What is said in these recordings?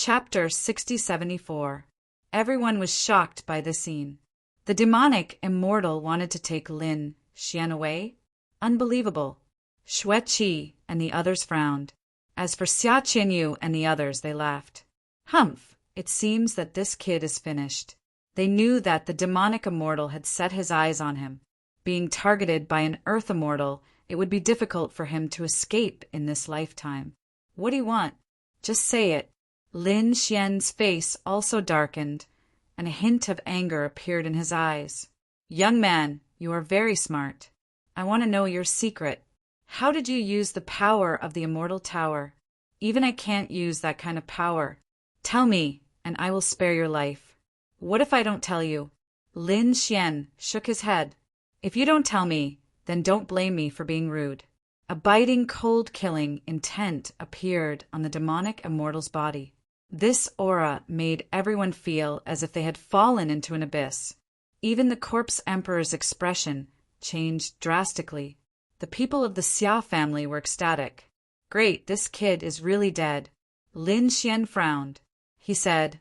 Chapter 6074. Everyone was shocked by this scene. The demonic immortal wanted to take Lin Xian away? Unbelievable. Shui Qi and the others frowned. As for Xia Qianyu and the others, they laughed. Humph, it seems that this kid is finished. They knew that the demonic immortal had set his eyes on him. Being targeted by an earth immortal, it would be difficult for him to escape in this lifetime. What do you want? Just say it. Lin Xian's face also darkened, and a hint of anger appeared in his eyes. Young man, you are very smart. I want to know your secret. How did you use the power of the immortal tower? Even I can't use that kind of power. Tell me, and I will spare your life. What if I don't tell you? Lin Xian shook his head. If you don't tell me, then don't blame me for being rude. A biting, cold killing intent appeared on the demonic immortal's body. This aura made everyone feel as if they had fallen into an abyss. Even the corpse emperor's expression changed drastically. The people of the Xia family were ecstatic. Great, this kid is really dead. Lin Xian frowned. He said,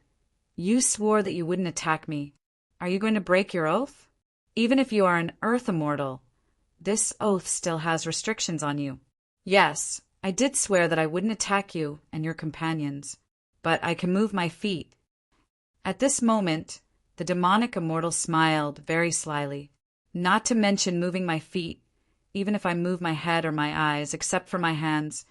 You swore that you wouldn't attack me. Are you going to break your oath? Even if you are an earth immortal, this oath still has restrictions on you. Yes, I did swear that I wouldn't attack you and your companions, but I can move my feet. At this moment, the demonic immortal smiled very slyly. Not to mention moving my feet, even if I move my head or my eyes, except for my hands,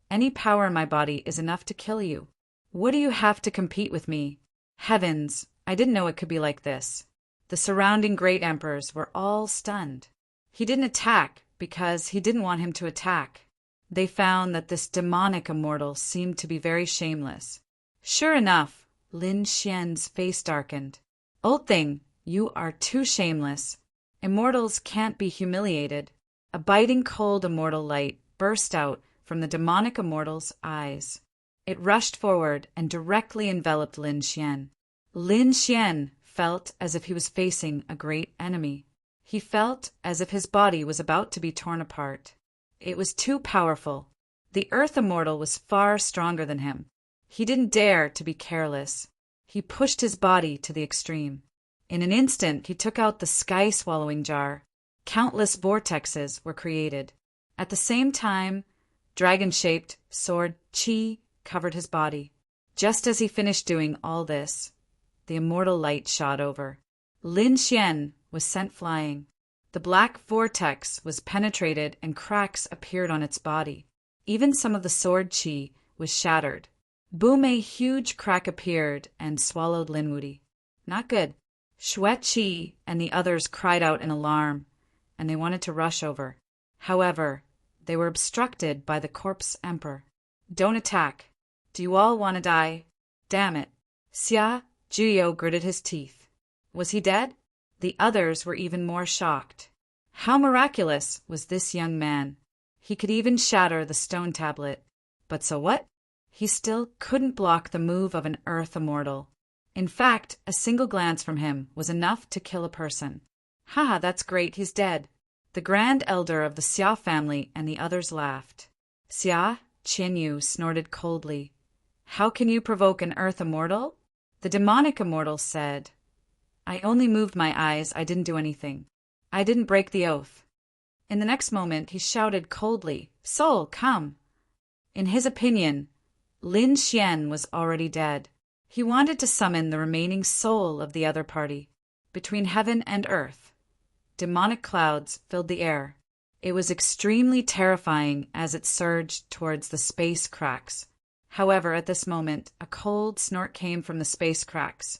any power in my body is enough to kill you. What do you have to compete with me? Heavens, I didn't know it could be like this. The surrounding great emperors were all stunned. He didn't attack because he didn't want him to attack. They found that this demonic immortal seemed to be very shameless. Sure enough, Lin Xian's face darkened. Old thing, you are too shameless. Immortals can't be humiliated. A biting cold immortal light burst out from the demonic immortal's eyes. It rushed forward and directly enveloped Lin Xian. Lin Xian felt as if he was facing a great enemy. He felt as if his body was about to be torn apart. It was too powerful. The earth immortal was far stronger than him. He didn't dare to be careless. He pushed his body to the extreme. In an instant, he took out the sky-swallowing jar. Countless vortexes were created. At the same time, dragon-shaped sword Qi covered his body. Just as he finished doing all this, the immortal light shot over. Lin Xian was sent flying. The black vortex was penetrated and cracks appeared on its body. Even some of the sword Qi was shattered. Boom, a huge crack appeared and swallowed Lin Wuti. Not good. Shui Qi and the others cried out in alarm, and they wanted to rush over. However, they were obstructed by the corpse emperor. Don't attack. Do you all want to die? Damn it. Xia Juyo gritted his teeth. Was he dead? The others were even more shocked. How miraculous was this young man? He could even shatter the stone tablet. But so what? He still couldn't block the move of an earth immortal. In fact, a single glance from him was enough to kill a person. Haha, that's great, he's dead. The grand elder of the Xia family and the others laughed. Xia Qianyu snorted coldly. How can you provoke an earth immortal? The demonic immortal said, I only moved my eyes, I didn't do anything. I didn't break the oath. In the next moment, he shouted coldly, Soul, come! In his opinion, Lin Xian was already dead. He wanted to summon the remaining soul of the other party. Between heaven and earth, demonic clouds filled the air. It was extremely terrifying as it surged towards the space cracks. However, at this moment, a cold snort came from the space cracks.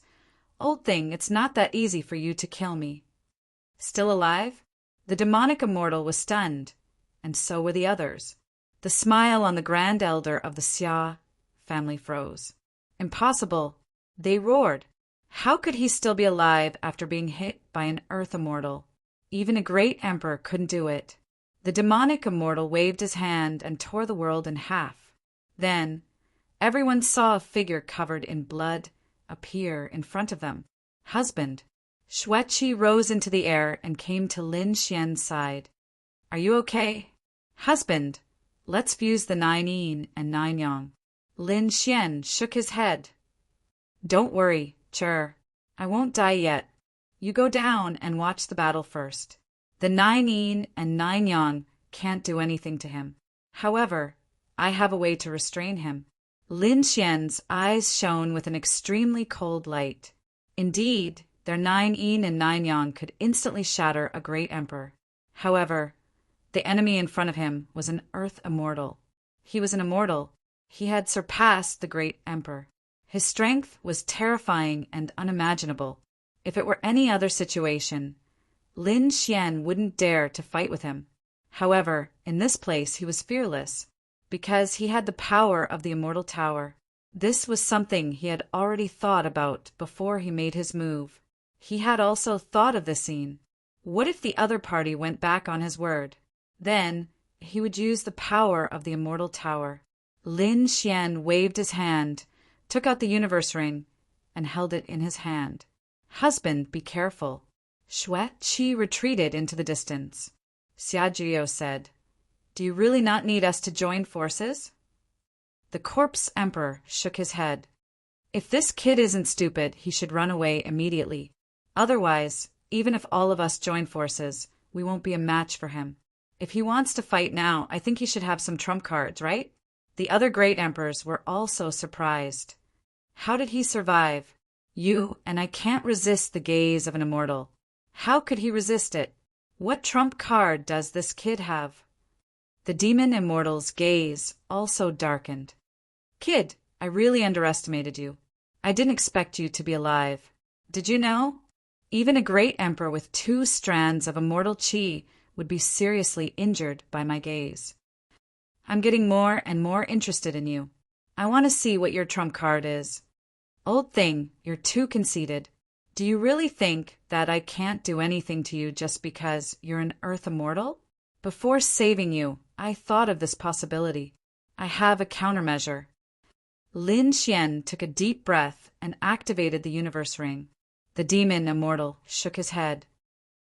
Old thing, it's not that easy for you to kill me. Still alive? The demonic immortal was stunned, and so were the others. The smile on the grand elder of the Xia family froze. Impossible. They roared. How could he still be alive after being hit by an earth immortal? Even a great emperor couldn't do it. The demonic immortal waved his hand and tore the world in half. Then, everyone saw a figure covered in blood appear in front of them. Husband. Shui Qi rose into the air and came to Lin Xian's side. Are you okay? Husband. Let's fuse the 9 yin and 9 yang. Lin Xian shook his head. Don't worry, Chur. I won't die yet. You go down and watch the battle first. The 9 yin and 9 yang can't do anything to him. However, I have a way to restrain him. Lin Xian's eyes shone with an extremely cold light. Indeed, their 9 yin and 9 yang could instantly shatter a great emperor. However, the enemy in front of him was an earth immortal. He was an immortal. He had surpassed the great emperor. His strength was terrifying and unimaginable. If it were any other situation, Lin Xian wouldn't dare to fight with him. However, in this place he was fearless, because he had the power of the immortal tower. This was something he had already thought about before he made his move. He had also thought of this scene. What if the other party went back on his word? Then he would use the power of the immortal tower. Lin Xian waved his hand, took out the universe ring, and held it in his hand. Husband, be careful. Xueqi retreated into the distance. Xiajiao said, Do you really not need us to join forces? The corpse emperor shook his head. If this kid isn't stupid, he should run away immediately. Otherwise, even if all of us join forces, we won't be a match for him. If he wants to fight now, I think he should have some trump cards, right? The other great emperors were also surprised. How did he survive? And I can't resist the gaze of an immortal. How could he resist it? What trump card does this kid have? The demon immortal's gaze also darkened. Kid, I really underestimated you. I didn't expect you to be alive. Did you know? Even a great emperor with 2 strands of immortal qi would be seriously injured by my gaze. I'm getting more and more interested in you. I want to see what your trump card is. Old thing, you're too conceited. Do you really think that I can't do anything to you just because you're an earth immortal? Before saving you, I thought of this possibility. I have a countermeasure. Lin Xian took a deep breath and activated the universe ring. The demon immortal shook his head.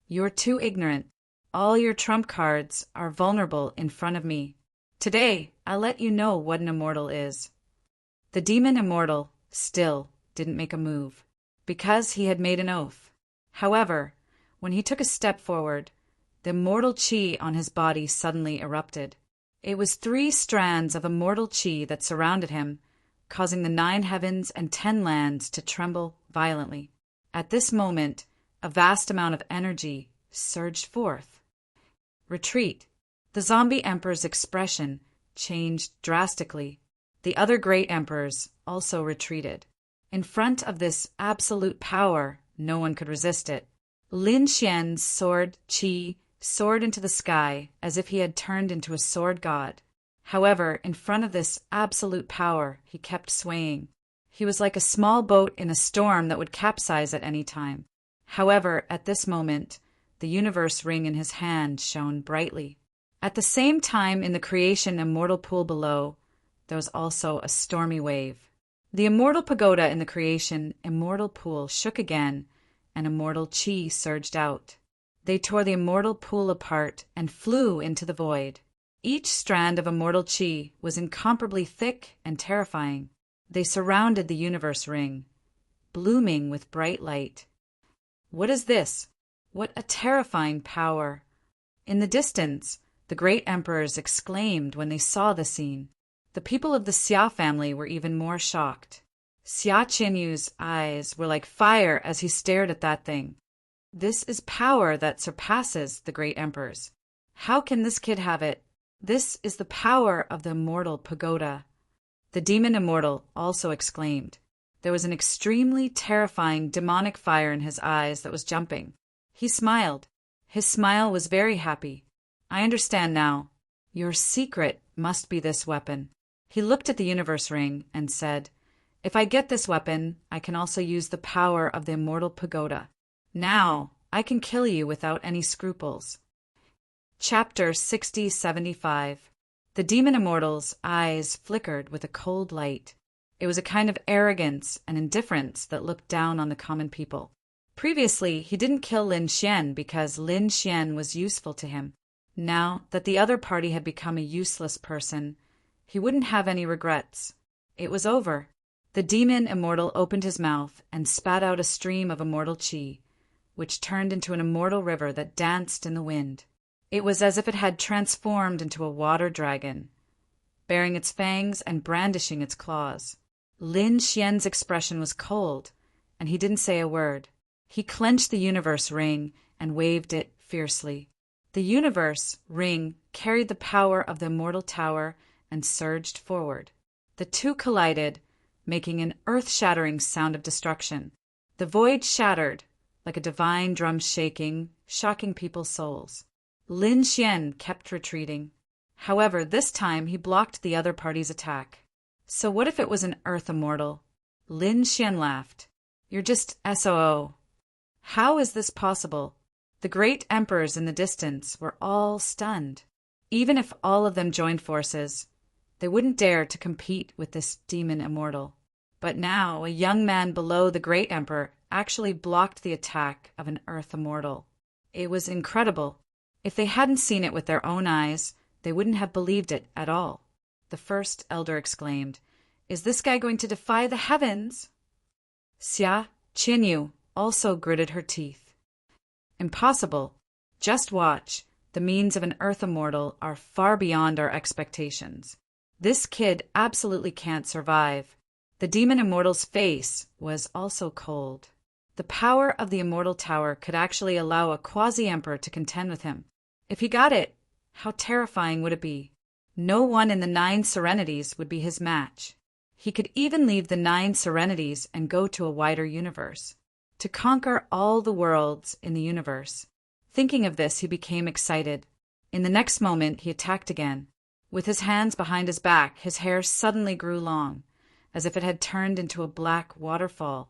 You're too ignorant. All your trump cards are vulnerable in front of me. Today, I'll let you know what an immortal is. The demon immortal still didn't make a move, because he had made an oath. However, when he took a step forward, the immortal qi on his body suddenly erupted. It was 3 strands of immortal qi that surrounded him, causing the 9 heavens and 10 lands to tremble violently. At this moment, a vast amount of energy surged forth. Retreat. The zombie emperor's expression changed drastically. The other great emperors also retreated. In front of this absolute power, no one could resist it. Lin Xian's sword, qi, soared into the sky as if he had turned into a sword god. However, in front of this absolute power, he kept swaying. He was like a small boat in a storm that would capsize at any time. However, at this moment, the universe ring in his hand shone brightly. At the same time, in the creation immortal pool below, there was also a stormy wave. The immortal pagoda in the creation immortal pool shook again, and immortal qi surged out. They tore the immortal pool apart and flew into the void. Each strand of immortal qi was incomparably thick and terrifying. They surrounded the universe ring, blooming with bright light. What is this? What a terrifying power! In the distance, the great emperors exclaimed when they saw the scene. The people of the Xia family were even more shocked. Xia Qinyu's eyes were like fire as he stared at that thing. This is power that surpasses the great emperors. How can this kid have it? This is the power of the immortal pagoda. The demon immortal also exclaimed. There was an extremely terrifying demonic fire in his eyes that was jumping. He smiled. His smile was very happy. I understand now. Your secret must be this weapon. He looked at the universe ring and said, If I get this weapon, I can also use the power of the immortal pagoda. Now, I can kill you without any scruples. Chapter 6075. The demon immortal's eyes flickered with a cold light. It was a kind of arrogance and indifference that looked down on the common people. Previously, he didn't kill Lin Xian because Lin Xian was useful to him. Now that the other party had become a useless person, he wouldn't have any regrets. It was over. The demon immortal opened his mouth and spat out a stream of immortal chi, which turned into an immortal river that danced in the wind. It was as if it had transformed into a water dragon, baring its fangs and brandishing its claws. Lin Xian's expression was cold, and he didn't say a word. He clenched the universe ring and waved it fiercely. The universe ring carried the power of the immortal tower and surged forward. The two collided, making an earth-shattering sound of destruction. The void shattered, like a divine drum shaking, shocking people's souls. Lin Xian kept retreating. However, this time he blocked the other party's attack. So what if it was an earth immortal? Lin Xian laughed. You're just SOO. How is this possible? The great emperors in the distance were all stunned. Even if all of them joined forces, they wouldn't dare to compete with this demon immortal. But now a young man below the great emperor actually blocked the attack of an earth immortal. It was incredible. If they hadn't seen it with their own eyes, they wouldn't have believed it at all. The first elder exclaimed, "Is this guy going to defy the heavens?" Xia Qinyu also gritted her teeth. Impossible. Just watch. The means of an earth immortal are far beyond our expectations. This kid absolutely can't survive. The demon immortal's face was also cold. The power of the immortal tower could actually allow a quasi-emperor to contend with him. If he got it, how terrifying would it be? No one in the 9 serenities would be his match. He could even leave the 9 serenities and go to a wider universe, to conquer all the worlds in the universe. Thinking of this, he became excited. In the next moment, he attacked again. With his hands behind his back, his hair suddenly grew long, as if it had turned into a black waterfall,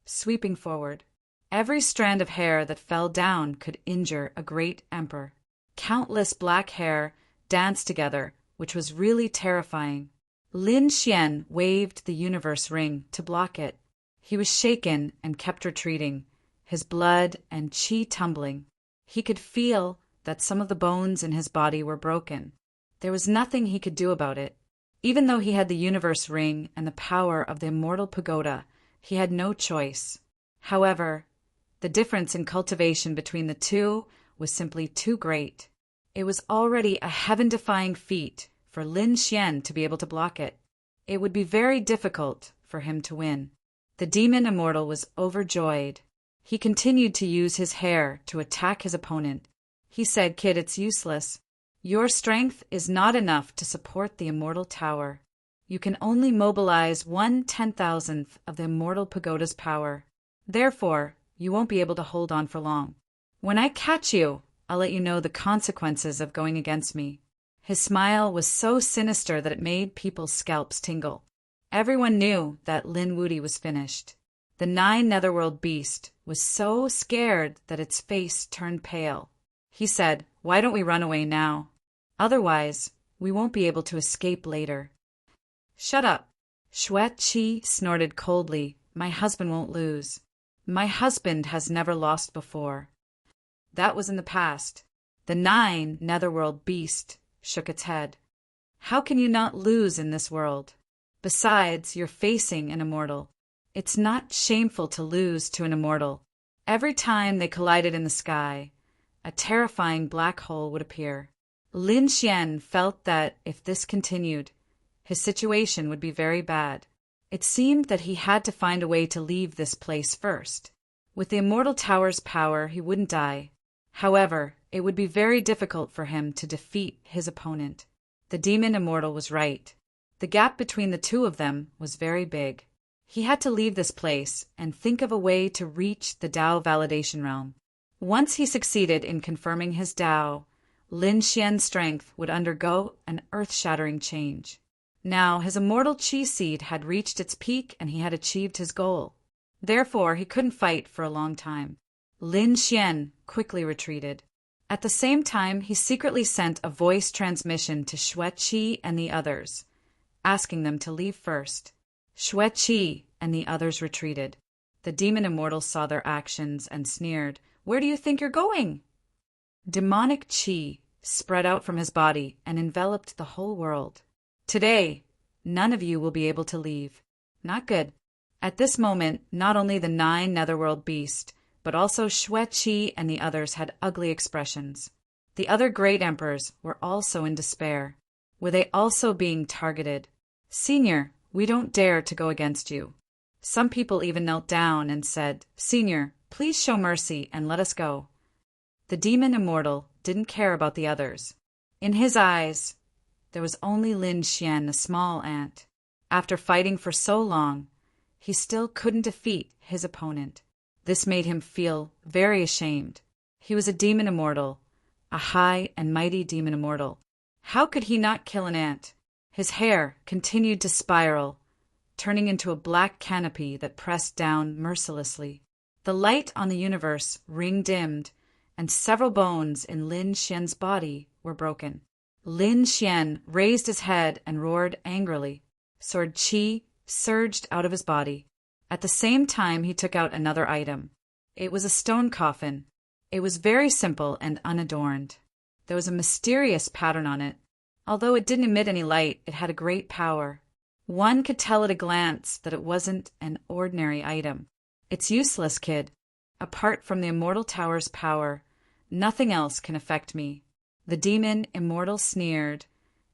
sweeping forward. Every strand of hair that fell down could injure a great emperor. Countless black hair danced together, which was really terrifying. Lin Xian waved the universe ring to block it. He was shaken and kept retreating, his blood and qi tumbling. He could feel that some of the bones in his body were broken. There was nothing he could do about it. Even though he had the universe ring and the power of the immortal pagoda, he had no choice. However, the difference in cultivation between the two was simply too great. It was already a heaven-defying feat for Lin Xian to be able to block it. It would be very difficult for him to win. The demon immortal was overjoyed. He continued to use his hair to attack his opponent. He said, "Kid, it's useless. Your strength is not enough to support the immortal tower. You can only mobilize 1/10,000th of the immortal pagoda's power. Therefore, you won't be able to hold on for long. When I catch you, I'll let you know the consequences of going against me." His smile was so sinister that it made people's scalps tingle. Everyone knew that Lin Wudi was finished. The 9 netherworld beast was so scared that its face turned pale. He said, "Why don't we run away now? Otherwise, we won't be able to escape later." "Shut up." Xue Qi snorted coldly. "My husband won't lose. My husband has never lost before." That was in the past. The 9 netherworld beast shook its head. "How can you not lose in this world? Besides, you're facing an immortal. It's not shameful to lose to an immortal." Every time they collided in the sky, a terrifying black hole would appear. Lin Xian felt that if this continued, his situation would be very bad. It seemed that he had to find a way to leave this place first. With the immortal tower's power, he wouldn't die. However, it would be very difficult for him to defeat his opponent. The demon immortal was right. The gap between the two of them was very big. He had to leave this place and think of a way to reach the Dao validation realm. Once he succeeded in confirming his Dao, Lin Xian's strength would undergo an earth-shattering change. Now his immortal Qi seed had reached its peak and he had achieved his goal. Therefore, he couldn't fight for a long time. Lin Xian quickly retreated. At the same time, he secretly sent a voice transmission to Xue Qi and the others, asking them to leave first. Xue Qi and the others retreated. The demon immortal saw their actions and sneered, "Where do you think you're going?" Demonic Qi spread out from his body and enveloped the whole world. "Today, none of you will be able to leave. Not good. At this moment, not only the 9 netherworld beasts, but also Shue-Chi and the others had ugly expressions. The other great emperors were also in despair. Were they also being targeted? Senior, we don't dare to go against you. Some people even knelt down and said, Senior, please show mercy and let us go. The demon immortal didn't care about the others. In his eyes, there was only Lin Xian, a small ant. After fighting for so long, he still couldn't defeat his opponent. This made him feel very ashamed. He was a demon immortal, a high and mighty demon immortal. How could he not kill an ant? His hair continued to spiral, turning into a black canopy that pressed down mercilessly. The light on the universe ring dimmed, and several bones in Lin Xian's body were broken. Lin Xian raised his head and roared angrily. Sword Qi surged out of his body. At the same time, he took out another item. It was a stone coffin. It was very simple and unadorned. There was a mysterious pattern on it. Although it didn't emit any light, it had a great power. One could tell at a glance that it wasn't an ordinary item. It's useless, kid. Apart from the Immortal Tower's power, nothing else can affect me. The demon immortal sneered,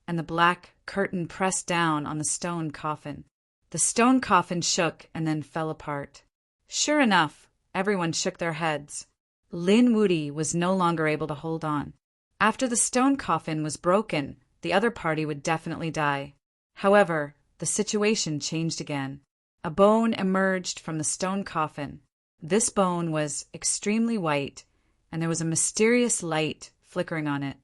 and the black curtain pressed down on the stone coffin. The stone coffin shook and then fell apart. Sure enough, everyone shook their heads. Lin Wudi was no longer able to hold on. After the stone coffin was broken, the other party would definitely die. However, the situation changed again. A bone emerged from the stone coffin. This bone was extremely white, and there was a mysterious light flickering on it.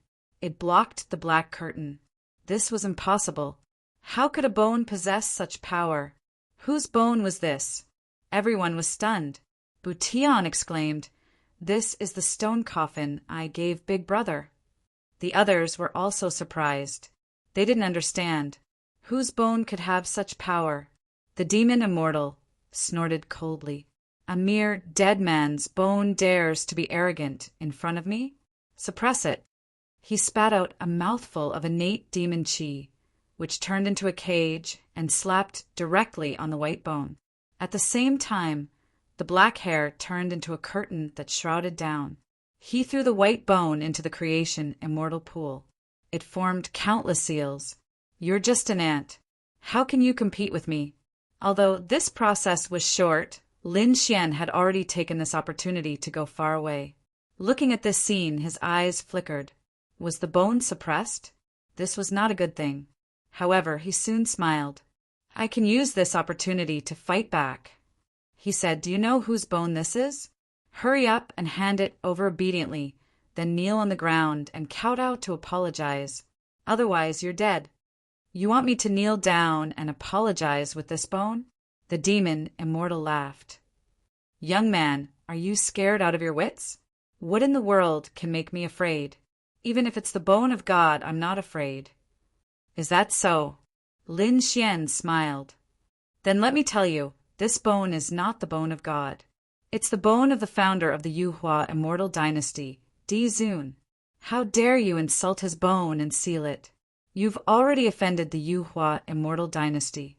It blocked the black curtain. This was impossible. How could a bone possess such power? Whose bone was this? Everyone was stunned. Butian exclaimed, This is the stone coffin I gave Big Brother. The others were also surprised. They didn't understand. Whose bone could have such power? The demon immortal snorted coldly. A mere dead man's bone dares to be arrogant in front of me? Suppress it. He spat out a mouthful of innate demon chi, which turned into a cage and slapped directly on the white bone. At the same time, the black hair turned into a curtain that shrouded down. He threw the white bone into the creation immortal pool. It formed countless seals. You're just an ant. How can you compete with me? Although this process was short, Lin Xian had already taken this opportunity to go far away. Looking at this scene, his eyes flickered. Was the bone suppressed? This was not a good thing. However, he soon smiled. I can use this opportunity to fight back. He said, Do you know whose bone this is? Hurry up and hand it over obediently, then kneel on the ground and kowtow to apologize. Otherwise, you're dead. You want me to kneel down and apologize with this bone? The demon immortal laughed. Young man, are you scared out of your wits? What in the world can make me afraid? Even if it's the bone of God, I'm not afraid. Is that so? Lin Xian smiled. Then let me tell you, this bone is not the bone of God. It's the bone of the founder of the Yuhua immortal dynasty, Di Zun. How dare you insult his bone and seal it? You've already offended the Yuhua immortal dynasty.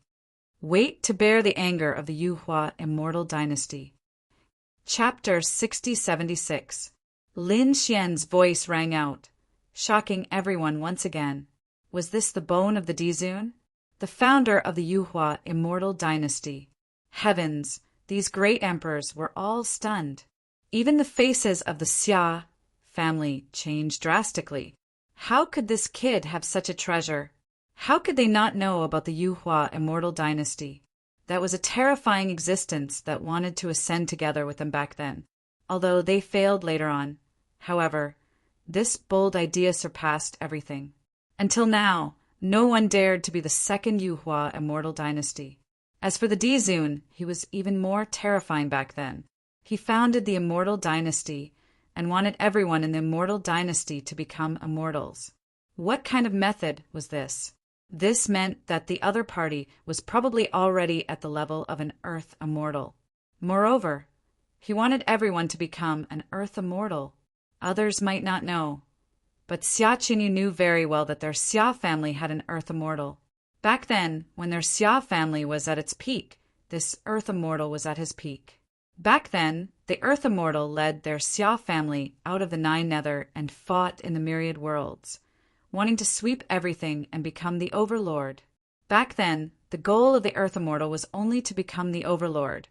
Wait to bear the anger of the Yuhua immortal dynasty. Chapter 6076. Lin Xian's voice rang out, shocking everyone once again. Was this the bone of the Di Zun? The founder of the Yuhua immortal dynasty. Heavens, these great emperors were all stunned. Even the faces of the Xia family changed drastically. How could this kid have such a treasure? How could they not know about the Yuhua immortal dynasty? That was a terrifying existence that wanted to ascend together with them back then, although they failed later on. However, this bold idea surpassed everything. Until now, no one dared to be the second Yuhua immortal dynasty. As for the Di Zun, he was even more terrifying back then. He founded the immortal dynasty and wanted everyone in the immortal dynasty to become immortals. What kind of method was this? This meant that the other party was probably already at the level of an Earth immortal. Moreover, he wanted everyone to become an Earth immortal. Others might not know, but Xia Qinyu knew very well that their Xia family had an Earth immortal. Back then, when their Xia family was at its peak, this Earth Immortal was at his peak. Back then, the Earth Immortal led their Xia family out of the Nine Nether and fought in the myriad worlds, wanting to sweep everything and become the Overlord. Back then, the goal of the Earth Immortal was only to become the Overlord,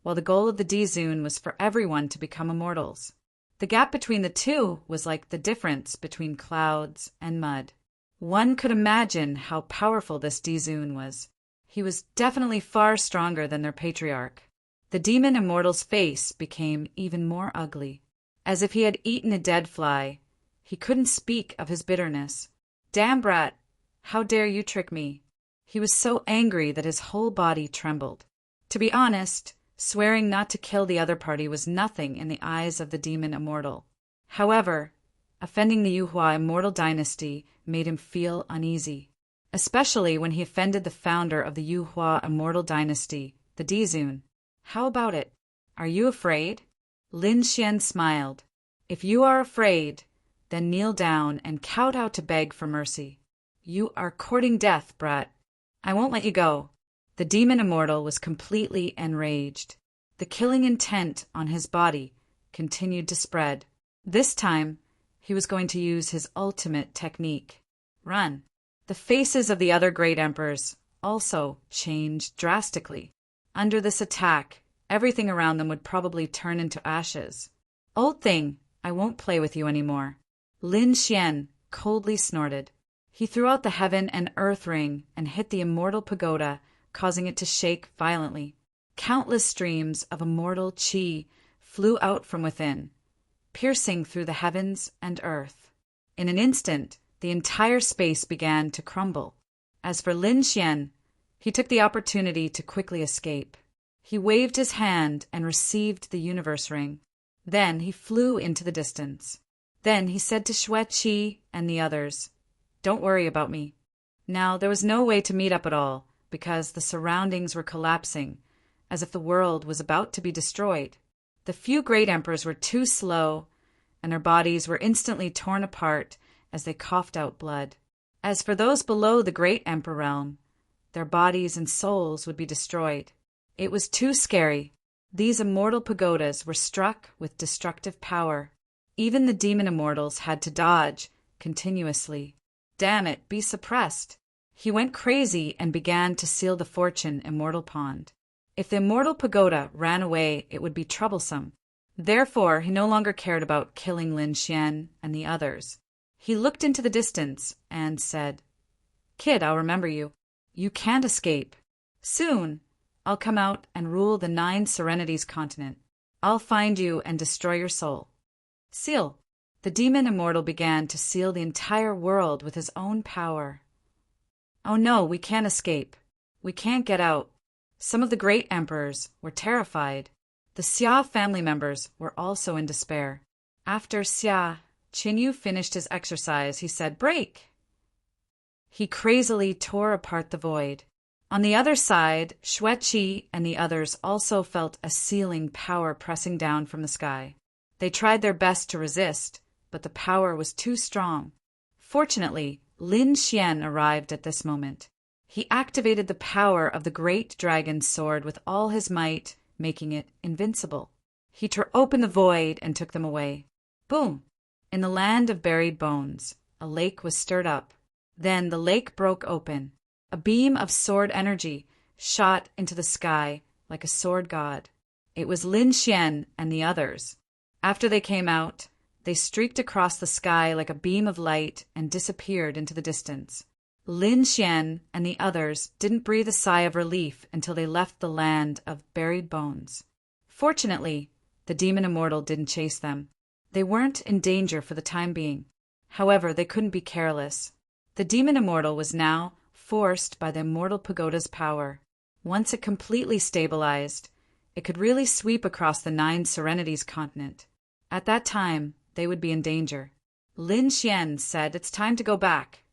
while the goal of the Dizun was for everyone to become immortals. The gap between the two was like the difference between clouds and mud. One could imagine how powerful this Dizun was. He was definitely far stronger than their patriarch. The demon immortal's face became even more ugly, as if he had eaten a dead fly. He couldn't speak of his bitterness. "Damn brat! How dare you trick me?" He was so angry that his whole body trembled. To be honest, swearing not to kill the other party was nothing in the eyes of the demon immortal. However, offending the Yuhua immortal dynasty made him feel uneasy, especially when he offended the founder of the Yuhua immortal dynasty, the Dizun. "How about it? Are you afraid?" Lin Xian smiled. "If you are afraid, then kneel down and kowtow to beg for mercy. You are courting death, brat. I won't let you go." The demon immortal was completely enraged. The killing intent on his body continued to spread. This time, he was going to use his ultimate technique. Run. The faces of the other great emperors also changed drastically. Under this attack, everything around them would probably turn into ashes. "Old thing, I won't play with you anymore." Lin Xian coldly snorted. He threw out the heaven and earth ring and hit the immortal pagoda, causing it to shake violently. Countless streams of immortal qi flew out from within, piercing through the heavens and earth. In an instant, the entire space began to crumble. As for Lin Xian, he took the opportunity to quickly escape. He waved his hand and received the universe ring. Then he flew into the distance. Then he said to Xueqi and the others, "Don't worry about me." Now there was no way to meet up at all, because the surroundings were collapsing, as if the world was about to be destroyed. The few great emperors were too slow, and their bodies were instantly torn apart as they coughed out blood. As for those below the great emperor realm, their bodies and souls would be destroyed. It was too scary. These immortal pagodas were struck with destructive power. Even the demon immortals had to dodge continuously. Damn it, be suppressed. He went crazy and began to seal the fortune immortal pond. If the immortal pagoda ran away, it would be troublesome. Therefore, he no longer cared about killing Lin Xian and the others. He looked into the distance and said, "Kid, I'll remember you. You can't escape. Soon, I'll come out and rule the 9 Serenities continent. I'll find you and destroy your soul." Seal. The demon immortal began to seal the entire world with his own power. "Oh no, we can't escape. We can't get out." Some of the great emperors were terrified. The Xia family members were also in despair. After Xia, Qinyu finished his exercise, he said, "Break!" He crazily tore apart the void. On the other side, Xueqi and the others also felt a sealing power pressing down from the sky. They tried their best to resist, but the power was too strong. Fortunately, Lin Xian arrived at this moment. He activated the power of the great dragon's sword with all his might, making it invincible. He tore open the void and took them away. Boom! In the land of buried bones, a lake was stirred up. Then the lake broke open. A beam of sword energy shot into the sky like a sword god. It was Lin Xian and the others. After they came out, they streaked across the sky like a beam of light and disappeared into the distance. Lin Xian and the others didn't breathe a sigh of relief until they left the land of buried bones. Fortunately, the demon immortal didn't chase them. They weren't in danger for the time being. However, they couldn't be careless. The demon immortal was now forced by the immortal pagoda's power. Once it completely stabilized, it could really sweep across the 9 Serenities continent. At that time, they would be in danger. Lin Xian said it's time to go back.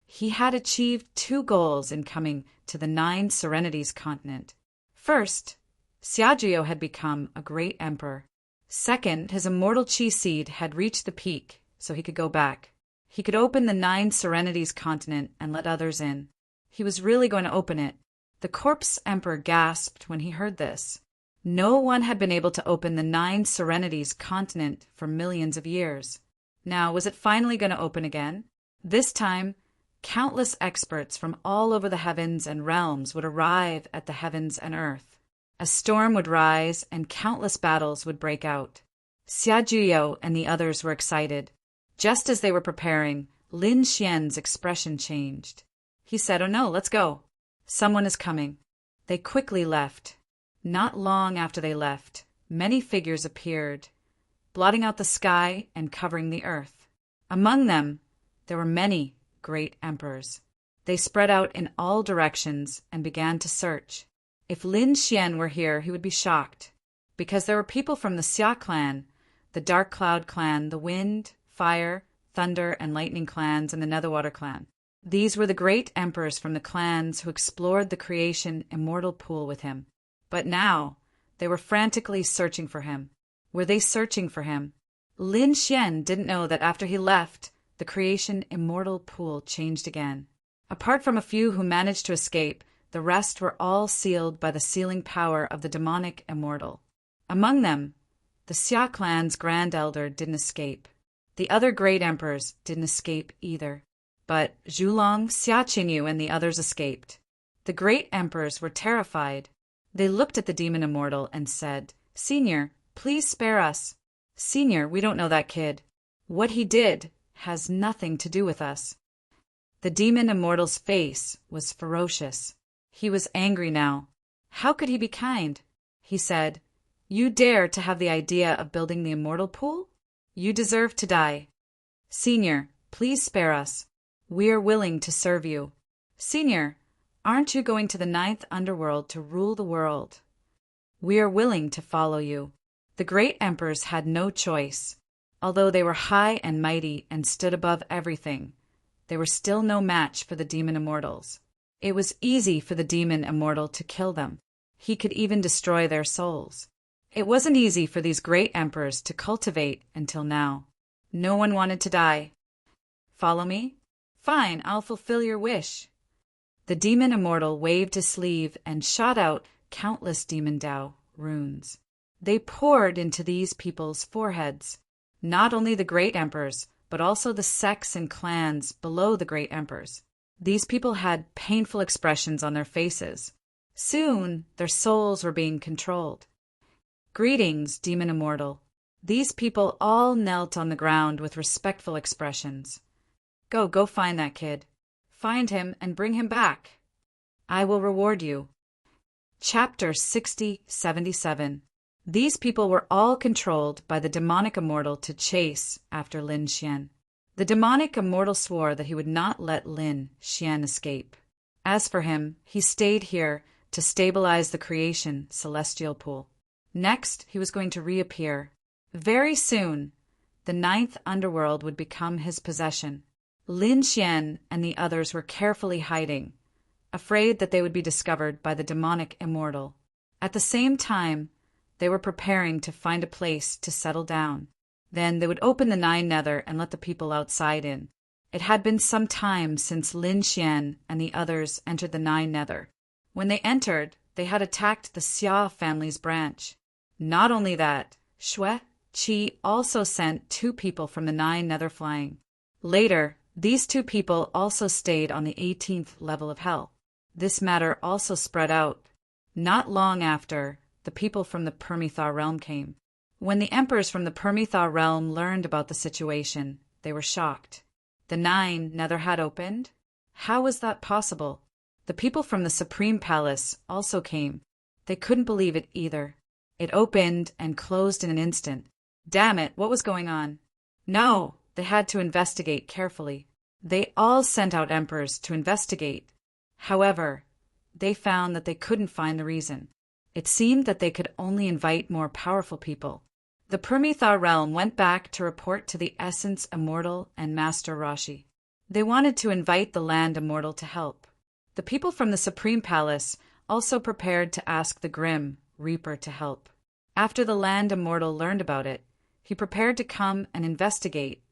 He had achieved 2 goals in coming to the 9 Serenities continent. First, Xiajiao had become a great emperor. Second, his immortal qi seed had reached the peak, so he could go back. He could open the 9 Serenities continent and let others in. He was really going to open it. The corpse emperor gasped when he heard this. No one had been able to open the 9 Serenities continent for millions of years. Now, was it finally going to open again? This time, countless experts from all over the heavens and realms would arrive at the heavens and earth. A storm would rise and countless battles would break out. Xia Juyo and the others were excited. Just as they were preparing, Lin Xian's expression changed. He said, "Oh no, let's go. Someone is coming." They quickly left. Not long after they left, many figures appeared, blotting out the sky and covering the earth. Among them, there were many great emperors. They spread out in all directions and began to search. If Lin Xian were here, he would be shocked, because there were people from the Xia clan, the Dark Cloud clan, the Wind, Fire, Thunder, and Lightning clans, and the Netherwater clan. These were the great emperors from the clans who explored the creation immortal pool with him. But now, they were frantically searching for him. Were they searching for him? Lin Xian didn't know that after he left, the creation immortal pool changed again. Apart from a few who managed to escape, the rest were all sealed by the sealing power of the demonic immortal. Among them, the Xia clan's grand elder didn't escape. The other great emperors didn't escape either. But Zhulong, Xia Qinyu, and the others escaped. The great emperors were terrified. They looked at the demon immortal and said, "Senior, please spare us. Senior, we don't know that kid. What he did has nothing to do with us." The demon immortal's face was ferocious. He was angry now. How could he be kind? He said, "You dare to have the idea of building the immortal pool? You deserve to die. Senior, please spare us. We are willing to serve you. Senior, aren't you going to the 9th underworld to rule the world? We are willing to follow you." The great emperors had no choice. Although they were high and mighty and stood above everything, they were still no match for the demon immortals. It was easy for the demon immortal to kill them. He could even destroy their souls. It wasn't easy for these great emperors to cultivate until now. No one wanted to die. "Follow me? Fine, I'll fulfill your wish." The demon immortal waved his sleeve and shot out countless demon Dao runes. They poured into these people's foreheads. Not only the great emperors, but also the sects and clans below the great emperors. These people had painful expressions on their faces. Soon, their souls were being controlled. "Greetings, demon immortal." These people all knelt on the ground with respectful expressions. Go find that kid. Find him and bring him back. I will reward you." Chapter 77. These people were all controlled by the demonic immortal to chase after Lin Xian. The demonic immortal swore that he would not let Lin Xian escape. As for him, he stayed here to stabilize the creation celestial pool. Next, he was going to reappear. Very soon, the 9th underworld would become his possession. Lin Xian and the others were carefully hiding, afraid that they would be discovered by the demonic immortal. At the same time, they were preparing to find a place to settle down. Then they would open the 9 Nether and let the people outside in. It had been some time since Lin Xian and the others entered the 9 Nether. When they entered, they had attacked the Xia family's branch. Not only that, Xue Qi also sent 2 people from the 9 Nether flying. Later, these 2 people also stayed on the 18th level of hell. This matter also spread out. Not long after, the people from the Permethar realm came. When the emperors from the Permethar realm learned about the situation, they were shocked. The 9 Nether had opened? How was that possible? The people from the Supreme Palace also came. They couldn't believe it either. It opened and closed in an instant. Damn it, what was going on? No, they had to investigate carefully. They all sent out emperors to investigate. However, they found that they couldn't find the reason. It seemed that they could only invite more powerful people. The Permethar realm went back to report to the Essence Immortal and Master Rashi. They wanted to invite the Land Immortal to help. The people from the Supreme Palace also prepared to ask the Grim Reaper to help. After the Land Immortal learned about it, he prepared to come and investigate.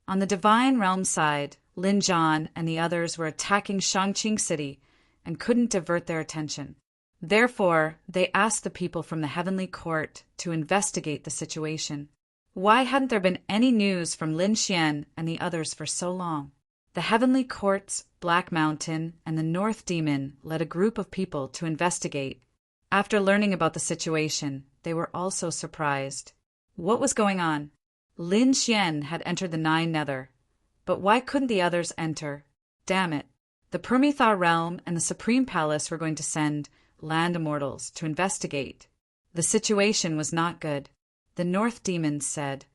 On the Divine Realm side, Lin Zhan and the others were attacking Shangqing City and couldn't divert their attention. Therefore, they asked the people from the heavenly court to investigate the situation. Why hadn't there been any news from Lin Xian and the others for so long? The heavenly courts, Black Mountain, and the North Demon led a group of people to investigate. After learning about the situation, they were also surprised. What was going on? Lin Xian had entered the Nine Nether. But why couldn't the others enter? Damn it. The Permethar realm and the Supreme Palace were going to send land immortals to investigate. The situation was not good. The North Demons said,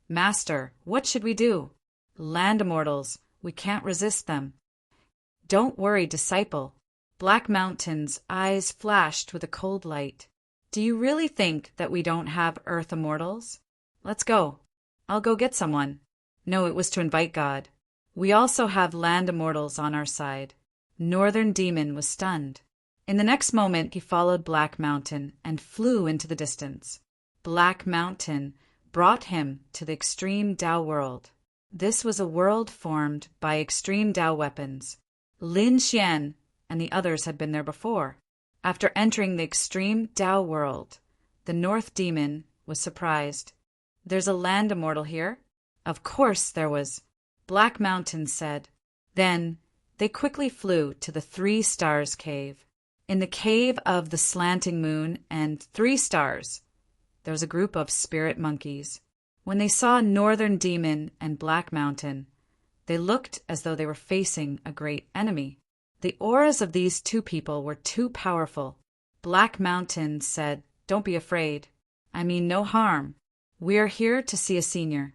"Master, what should we do? Land immortals, we can't resist them." "Don't worry, disciple." Black Mountain's eyes flashed with a cold light. "Do you really think that we don't have earth immortals? Let's go. I'll go get someone." No, it was to invite God. "We also have land immortals on our side." Northern Demon was stunned. In the next moment, he followed Black Mountain and flew into the distance. Black Mountain brought him to the extreme Dao world. This was a world formed by extreme Dao weapons. Lin Xian and the others had been there before. After entering the extreme Dao world, the North Demon was surprised. "There's a land immortal here?" Of course there was, Black Mountain said. Then they quickly flew to the 3 Stars Cave. In the cave of the Slanting Moon and 3 Stars, there was a group of spirit monkeys. When they saw Northern Demon and Black Mountain, they looked as though they were facing a great enemy. The auras of these 2 people were too powerful. Black Mountain said, "Don't be afraid. I mean no harm. We are here to see a senior."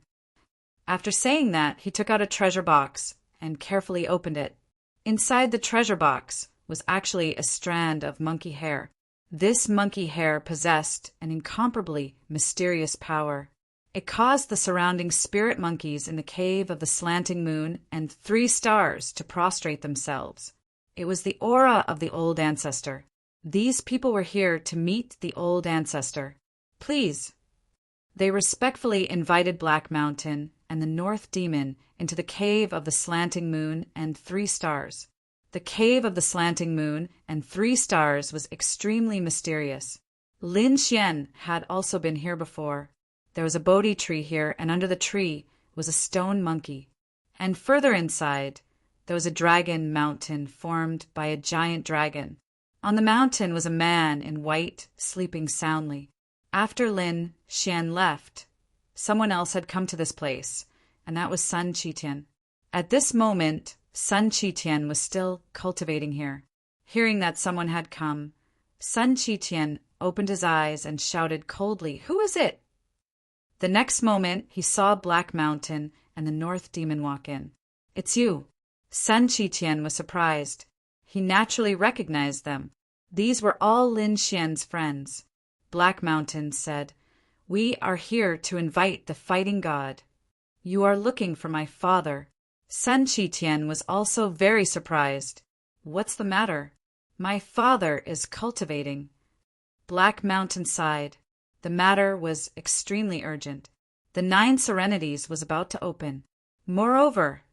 After saying that, he took out a treasure box and carefully opened it. Inside the treasure box was actually a strand of monkey hair. This monkey hair possessed an incomparably mysterious power. It caused the surrounding spirit monkeys in the cave of the Slanting Moon and 3 Stars to prostrate themselves. It was the aura of the old ancestor. These people were here to meet the old ancestor. "Please." They respectfully invited Black Mountain and the North Demon into the cave of the Slanting Moon and 3 Stars. The cave of the Slanting Moon and 3 Stars was extremely mysterious. Lin Xian had also been here before. There was a Bodhi tree here, and under the tree was a stone monkey. And further inside, there was a dragon mountain formed by a giant dragon. On the mountain was a man in white, sleeping soundly. After Lin Xian left, someone else had come to this place, and that was Sun Qitian. At this moment, Sun Qitian was still cultivating here. Hearing that someone had come, Sun Qitian opened his eyes and shouted coldly, "Who is it?" The next moment, he saw Black Mountain and the North Demon walk in. "It's you." Sun Qitian was surprised. He naturally recognized them. These were all Lin Xian's friends. Black Mountain said, "We are here to invite the fighting god. You are looking for my father." Sun Qitian was also very surprised. "What's the matter?" "My father is cultivating." Black Mountain sighed. The matter was extremely urgent. The 9 Serenities was about to open. Moreover,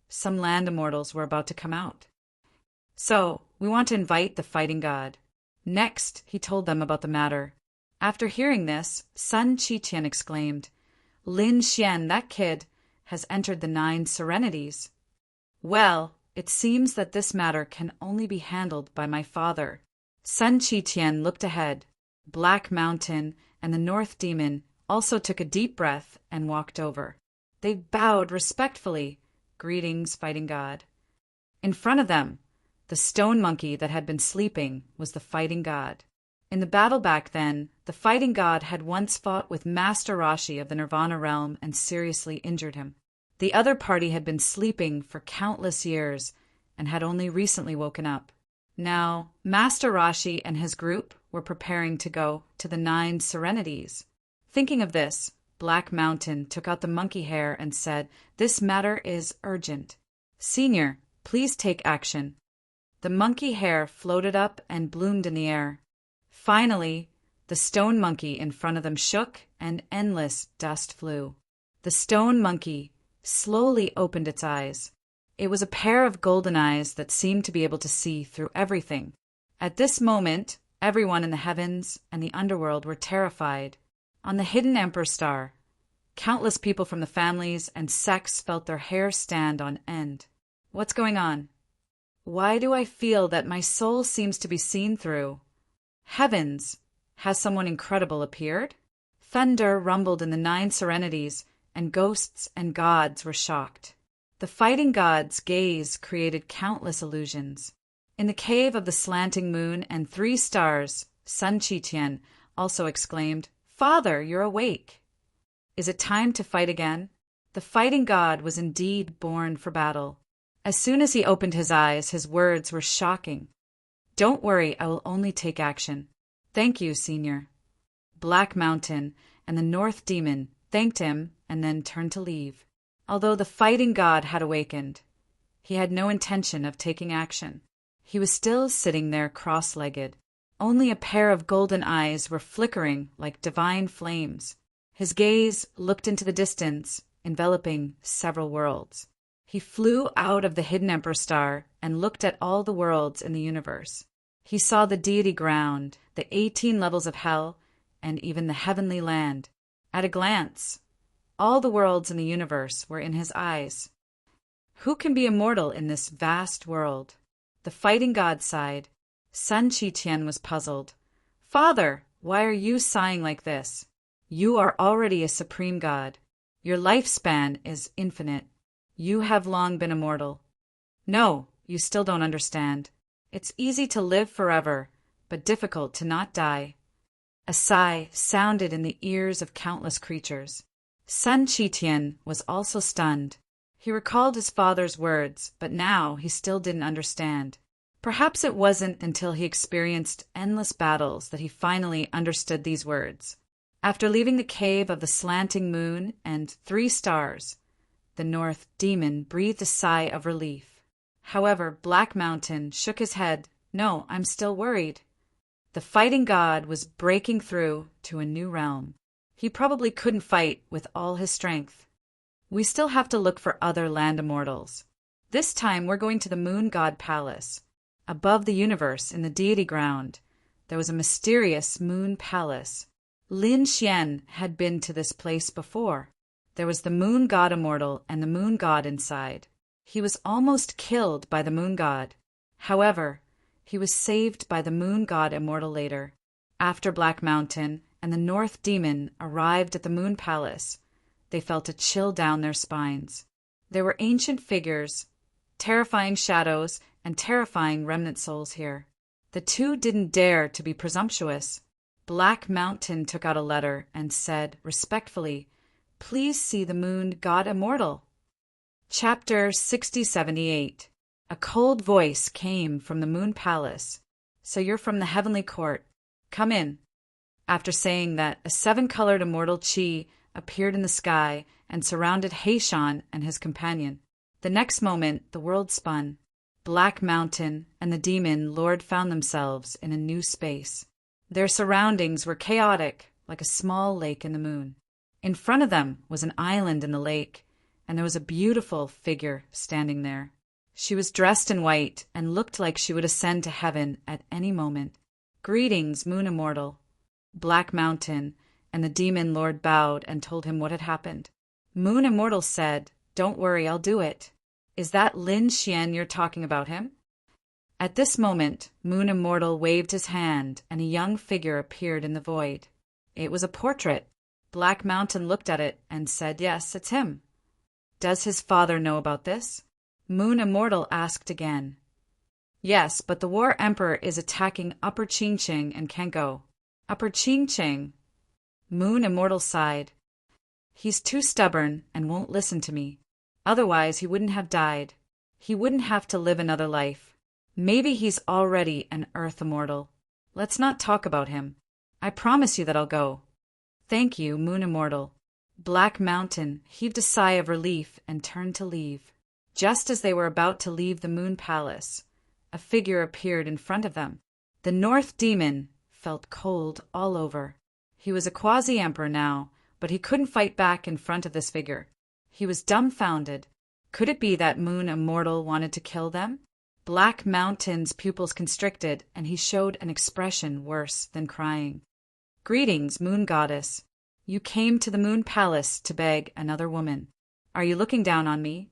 some land immortals were about to come out. "So, we want to invite the fighting god." Next, he told them about the matter. After hearing this, Sun Qitian exclaimed, "Lin Xian, that kid, has entered the 9 Serenities. Well, it seems that this matter can only be handled by my father." Sun Qitian looked ahead. Black Mountain and the North Demon also took a deep breath and walked over. They bowed respectfully. "Greetings, fighting god." In front of them, the stone monkey that had been sleeping was the fighting god. In the battle back then, the fighting god had once fought with Master Rashi of the Nirvana realm and seriously injured him. The other party had been sleeping for countless years and had only recently woken up. Now, Master Rashi and his group were preparing to go to the 9 Serenities. Thinking of this, Black Mountain took out the monkey hair and said, "This matter is urgent. Senior, please take action." The monkey hair floated up and bloomed in the air. Finally, the stone monkey in front of them shook and endless dust flew. The stone monkey slowly opened its eyes. It was a pair of golden eyes that seemed to be able to see through everything. At this moment, everyone in the heavens and the underworld were terrified. On the hidden Emperor Star, countless people from the families and sects felt their hair stand on end. What's going on? Why do I feel that my soul seems to be seen through? Heavens! Has someone incredible appeared? Thunder rumbled in the 9 serenities, and ghosts and gods were shocked. The fighting god's gaze created countless illusions. In the cave of the slanting moon and 3 stars, Sun Chi-Tien also exclaimed, "Father, you're awake. Is it time to fight again?" The fighting god was indeed born for battle. As soon as he opened his eyes, his words were shocking. "Don't worry, I will only take action." "Thank you, Senior." Black Mountain and the North Demon thanked him and then turned to leave. Although the fighting god had awakened, he had no intention of taking action. He was still sitting there cross-legged. Only a pair of golden eyes were flickering like divine flames. His gaze looked into the distance, enveloping several worlds. He flew out of the hidden Emperor Star and looked at all the worlds in the universe. He saw the Deity ground, the 18 levels of hell, and even the heavenly land. At a glance, all the worlds in the universe were in his eyes. Who can be immortal in this vast world? The fighting god sighed. Sun Chi-Tien was puzzled. "Father, why are you sighing like this? You are already a supreme god. Your lifespan is infinite. You have long been immortal." "No, you still don't understand. It's easy to live forever, but difficult to not die." A sigh sounded in the ears of countless creatures. Sun Chi-Tien was also stunned. He recalled his father's words, but now he still didn't understand. Perhaps it wasn't until he experienced endless battles that he finally understood these words. After leaving the cave of the slanting moon and 3 stars, the North Demon breathed a sigh of relief. However, Black Mountain shook his head. "No, I'm still worried." The fighting god was breaking through to a new realm. He probably couldn't fight with all his strength. We still have to look for other land immortals. This time we're going to the Moon God Palace. Above the universe, in the Deity ground, there was a mysterious moon palace. Lin Xian had been to this place before. There was the moon god immortal and the moon god inside. He was almost killed by the moon god. However, he was saved by the moon god immortal later. After Black Mountain and the North Demon arrived at the moon palace, they felt a chill down their spines. There were ancient figures, terrifying shadows, and terrifying remnant souls here. The two didn't dare to be presumptuous. Black Mountain took out a letter and said respectfully, "Please see the moon god immortal." Chapter 6078. A cold voice came from the moon palace. "So you're from the heavenly court. Come in." After saying that, a 7-colored immortal chi appeared in the sky and surrounded Heishan and his companion. The next moment, the world spun. Black Mountain and the demon lord found themselves in a new space. Their surroundings were chaotic, like a small lake in the moon. In front of them was an island in the lake, and there was a beautiful figure standing there. She was dressed in white and looked like she would ascend to heaven at any moment. "Greetings, Moon Immortal." Black Mountain and the demon lord bowed and told him what had happened. Moon Immortal said, "Don't worry, I'll do it. Is that Lin Xian you're talking about him?" At this moment, Moon Immortal waved his hand and a young figure appeared in the void. It was a portrait. Black Mountain looked at it and said, "Yes, it's him." "Does his father know about this?" Moon Immortal asked again. "Yes, but the War Emperor is attacking Upper Qingqing and can't go." "Upper Qingqing?" Moon Immortal sighed. "He's too stubborn and won't listen to me. Otherwise, he wouldn't have died. He wouldn't have to live another life. Maybe he's already an Earth Immortal. Let's not talk about him. I promise you that I'll go." "Thank you, Moon Immortal." Black Mountain heaved a sigh of relief and turned to leave. Just as they were about to leave the Moon Palace, a figure appeared in front of them. The North Demon felt cold all over. He was a quasi-emperor now, but he couldn't fight back in front of this figure. He was dumbfounded. Could it be that Moon Immortal wanted to kill them? Black Mountain's pupils constricted, and he showed an expression worse than crying. Greetings, Moon Goddess. You came to the Moon Palace to beg another woman. Are you looking down on me?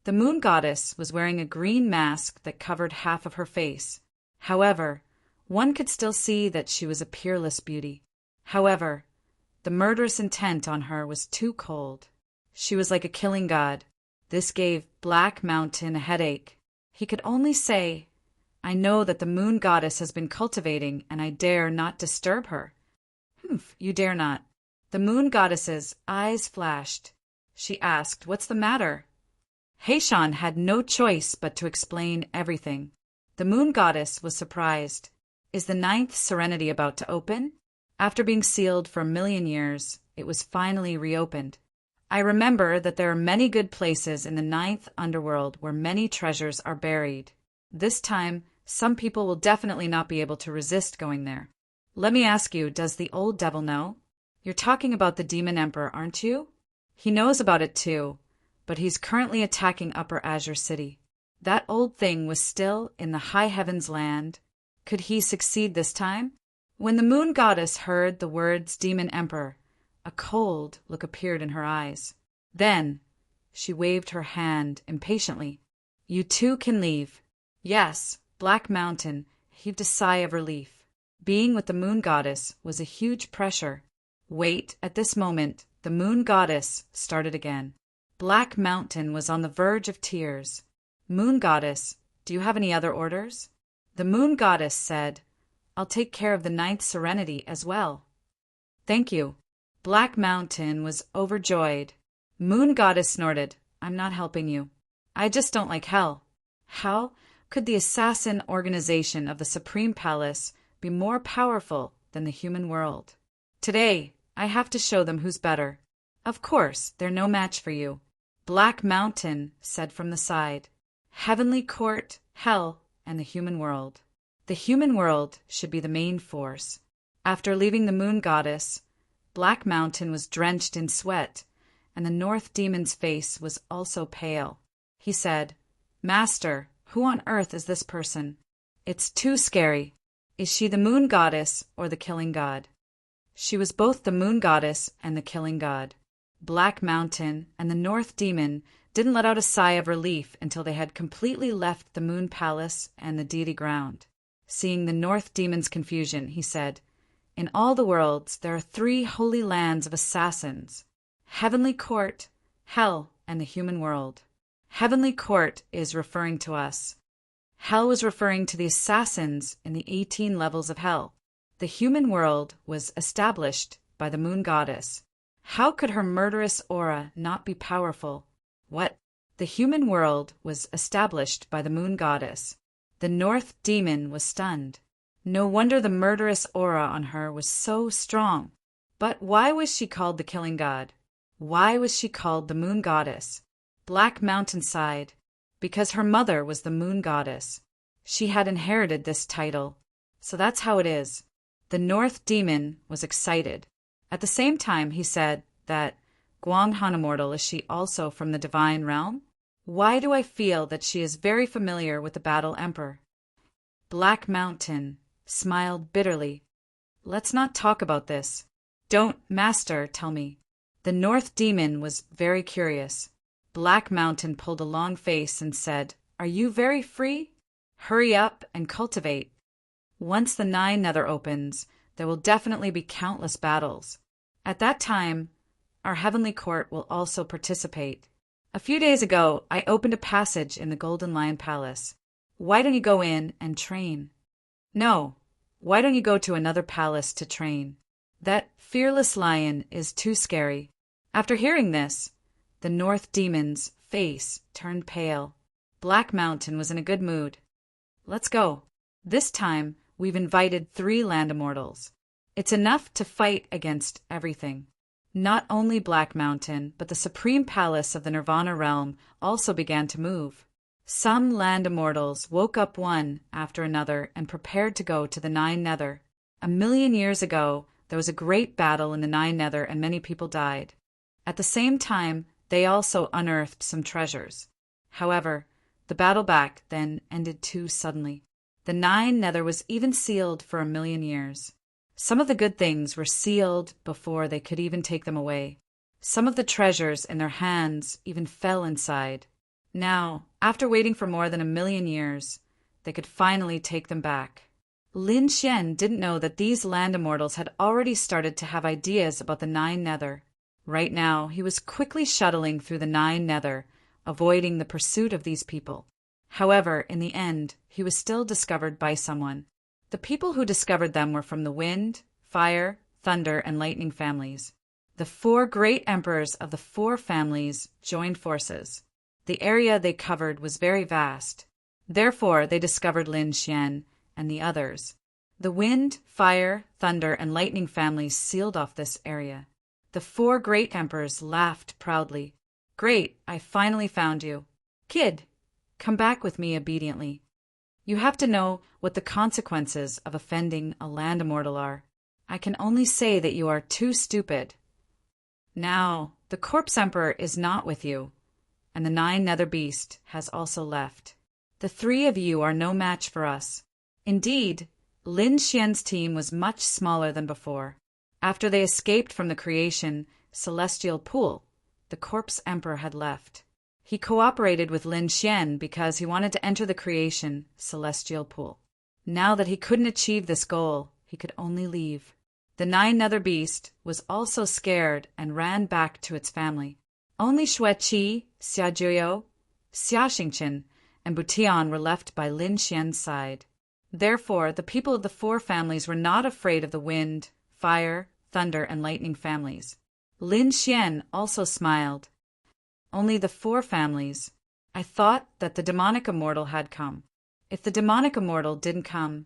The Moon Goddess was wearing a green mask that covered half of her face. However, one could still see that she was a peerless beauty. However, the murderous intent on her was too cold. She was like a killing god. This gave Black Mountain a headache. He could only say, I know that the Moon Goddess has been cultivating, and I dare not disturb her. Humph, you dare not. The Moon Goddess's eyes flashed. She asked, What's the matter? Heishan had no choice but to explain everything. The Moon Goddess was surprised. Is the ninth serenity about to open? After being sealed for 1,000,000 years, it was finally reopened. I remember that there are many good places in the ninth underworld where many treasures are buried. This time, some people will definitely not be able to resist going there. Let me ask you, does the old devil know? You're talking about the Demon Emperor, aren't you? He knows about it too, but he's currently attacking Upper Azure City. That old thing was still in the high heavens land. Could he succeed this time? When the Moon Goddess heard the words Demon Emperor, a cold look appeared in her eyes. Then she waved her hand impatiently. You two can leave. Yes, Black Mountain heaved a sigh of relief. Being with the Moon Goddess was a huge pressure. Wait, at this moment, the Moon Goddess started again. Black Mountain was on the verge of tears. Moon Goddess, do you have any other orders? The Moon Goddess said, I'll take care of the ninth serenity as well. Thank you. Black Mountain was overjoyed. Moon Goddess snorted, I'm not helping you. I just don't like hell. How could the assassin organization of the Supreme Palace be more powerful than the human world? Today, I have to show them who's better. Of course, they're no match for you. Black Mountain said from the side. Heavenly Court, Hell, and the human world. The human world should be the main force. After leaving the Moon Goddess, Black Mountain was drenched in sweat, and the North Demon's face was also pale. He said, Master, who on earth is this person? It's too scary. Is she the Moon Goddess or the Killing God? She was both the Moon Goddess and the Killing God. Black Mountain and the North Demon didn't let out a sigh of relief until they had completely left the Moon Palace and the Deity ground. Seeing the North Demon's confusion, he said, In all the worlds there are 3 holy lands of assassins, Heavenly Court, Hell, and the human world. Heavenly Court is referring to us. Hell was referring to the assassins in the 18 levels of Hell. The human world was established by the Moon Goddess. How could her murderous aura not be powerful? What? The human world was established by the Moon Goddess. The North Demon was stunned. No wonder the murderous aura on her was so strong. But why was she called the Killing God? Why was she called the Moon Goddess? Black Mountain sighed. Because her mother was the Moon Goddess. She had inherited this title. So that's how it is. The North Demon was excited. At the same time, he said that Guanghan Immortal, is she also from the Divine Realm? Why do I feel that she is very familiar with the Battle Emperor? Black Mountain smiled bitterly. Let's not talk about this. Don't, Master, tell me. The North Demon was very curious. Black Mountain pulled a long face and said, Are you very free? Hurry up and cultivate. Once the 9 Nether opens, there will definitely be countless battles. At that time, our Heavenly Court will also participate. A few days ago, I opened a passage in the Golden Lion Palace. Why don't you go in and train? No. Why don't you go to another palace to train? That fearless lion is too scary. After hearing this, the North Demon's face turned pale. Black Mountain was in a good mood. Let's go. This time, we've invited 3 land immortals. It's enough to fight against everything. Not only Black Mountain, but the Supreme Palace of the Nirvana Realm also began to move. Some land immortals woke up one after another and prepared to go to the 9 Nether. 1,000,000 years ago, there was a great battle in the 9 Nether and many people died. At the same time, They also unearthed some treasures. However, the battle back then ended too suddenly. The Nine Nether was even sealed for 1,000,000 years. Some of the good things were sealed before they could even take them away. Some of the treasures in their hands even fell inside. Now, after waiting for more than 1,000,000 years, they could finally take them back. Lin Xian didn't know that these land immortals had already started to have ideas about the Nine Nether. Right now, he was quickly shuttling through the Nine Nether, avoiding the pursuit of these people. However, in the end, he was still discovered by someone. The people who discovered them were from the Wind, Fire, Thunder, and Lightning families. The 4 great emperors of the 4 families joined forces. The area they covered was very vast. Therefore, they discovered Lin Xian and the others. The Wind, Fire, Thunder, and Lightning families sealed off this area. The 4 great emperors laughed proudly. "Great, I finally found you. Kid, come back with me obediently. You have to know what the consequences of offending a land immortal are. I can only say that you are too stupid. Now, the Corpse Emperor is not with you, and the Nine Nether Beast has also left. The 3 of you are no match for us." Indeed, Lin Xian's team was much smaller than before. After they escaped from the creation Celestial Pool, the Corpse Emperor had left. He cooperated with Lin Xian because he wanted to enter the creation Celestial Pool. Now that he couldn't achieve this goal, he could only leave. The Nine Nether Beast was also scared and ran back to its family. Only Xueqi, Xiajuyo, Xiaxingchen, and Butian were left by Lin Xian's side. Therefore, the people of the 4 families were not afraid of the Wind, Fire, Thunder, and Lightning families. Lin Xian also smiled. "Only the 4 families. I thought that the demonic immortal had come. If the demonic immortal didn't come,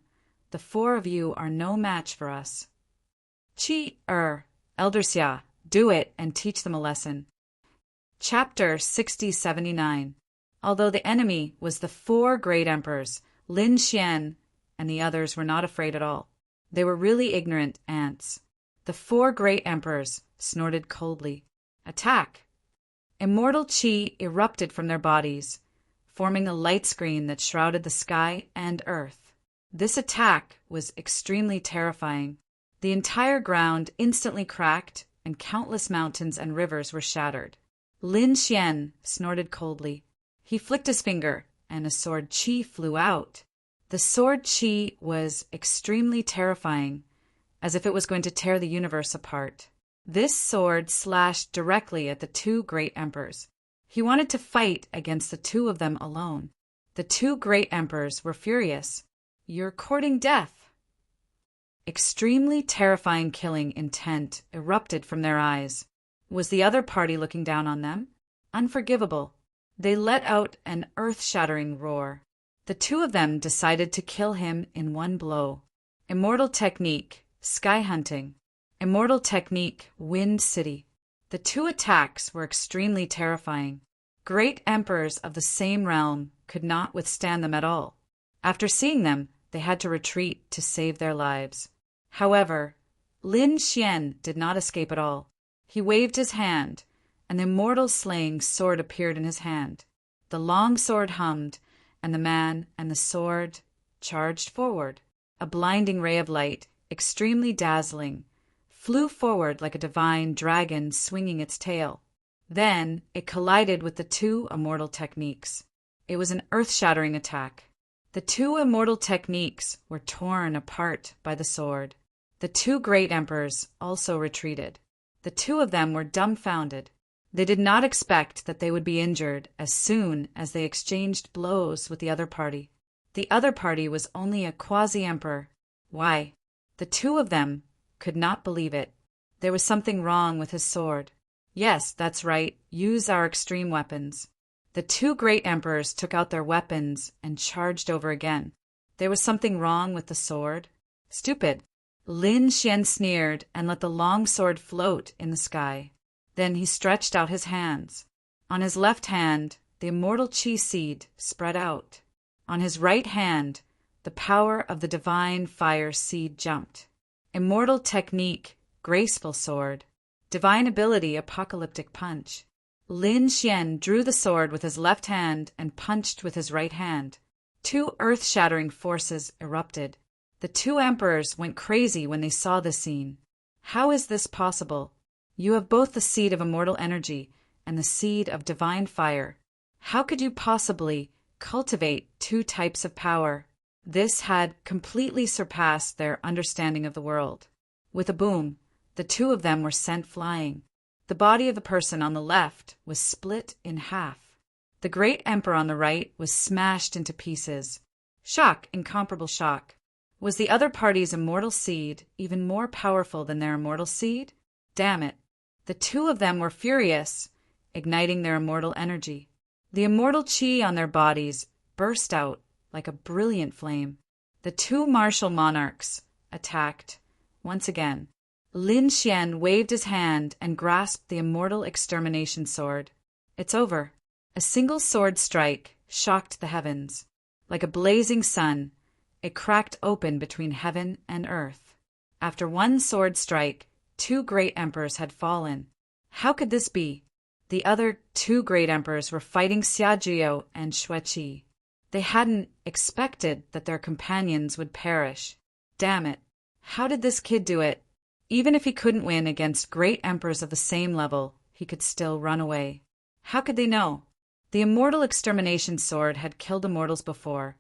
the 4 of you are no match for us. Elder Xia, do it and teach them a lesson." Chapter 6079. Although the enemy was the 4 great emperors, Lin Xian and the others were not afraid at all. They were really ignorant ants. The 4 great emperors snorted coldly. "Attack!" Immortal chi erupted from their bodies, forming a light screen that shrouded the sky and earth. This attack was extremely terrifying. The entire ground instantly cracked, and countless mountains and rivers were shattered. Lin Xian snorted coldly. He flicked his finger, and a sword chi flew out. The sword chi was extremely terrifying, as if it was going to tear the universe apart. This sword slashed directly at the 2 great emperors. He wanted to fight against the 2 of them alone. The 2 great emperors were furious. "You're courting death." Extremely terrifying killing intent erupted from their eyes. Was the other party looking down on them? Unforgivable. They let out an earth-shattering roar. The 2 of them decided to kill him in one blow. Immortal technique, sky hunting. Immortal technique, Wind City. The 2 attacks were extremely terrifying. Great emperors of the same realm could not withstand them at all. After seeing them, they had to retreat to save their lives. However, Lin Xian did not escape at all. He waved his hand, and the immortal slaying sword appeared in his hand. The long sword hummed, and the man and the sword charged forward. A blinding ray of light, extremely dazzling, flew forward like a divine dragon swinging its tail. Then it collided with the 2 immortal techniques. It was an earth-shattering attack. The 2 immortal techniques were torn apart by the sword. The 2 great emperors also retreated. The 2 of them were dumbfounded. They did not expect that they would be injured as soon as they exchanged blows with the other party. The other party was only a quasi-emperor. Why? The 2 of them could not believe it. There was something wrong with his sword. "Yes, that's right. Use our extreme weapons." The 2 great emperors took out their weapons and charged over again. There was something wrong with the sword. Stupid. Lin Xian sneered and let the long sword float in the sky. Then he stretched out his hands. On his left hand, the immortal chi seed spread out. On his right hand, the power of the divine fire seed jumped. Immortal technique, graceful sword. Divine ability, apocalyptic punch. Lin Xian drew the sword with his left hand and punched with his right hand. Two earth-shattering forces erupted. The two emperors went crazy when they saw this scene. How is this possible? You have both the seed of immortal energy and the seed of divine fire. How could you possibly cultivate two types of power? This had completely surpassed their understanding of the world. With a boom, the two of them were sent flying. The body of the person on the left was split in half. The great emperor on the right was smashed into pieces. Shock, incomparable shock. Was the other party's immortal seed even more powerful than their immortal seed? Damn it. The two of them were furious, igniting their immortal energy. The immortal chi on their bodies burst out like a brilliant flame. The two martial monarchs attacked once again. Lin Xian waved his hand and grasped the immortal extermination sword. It's over. A single sword strike shocked the heavens. Like a blazing sun, it cracked open between heaven and earth. After one sword strike, two great emperors had fallen. How could this be? The other two great emperors were fighting Xiajiao and Xueqi. They hadn't expected that their companions would perish. Damn it. How did this kid do it? Even if he couldn't win against great emperors of the same level, he could still run away. How could they know? The immortal extermination sword had killed immortals before,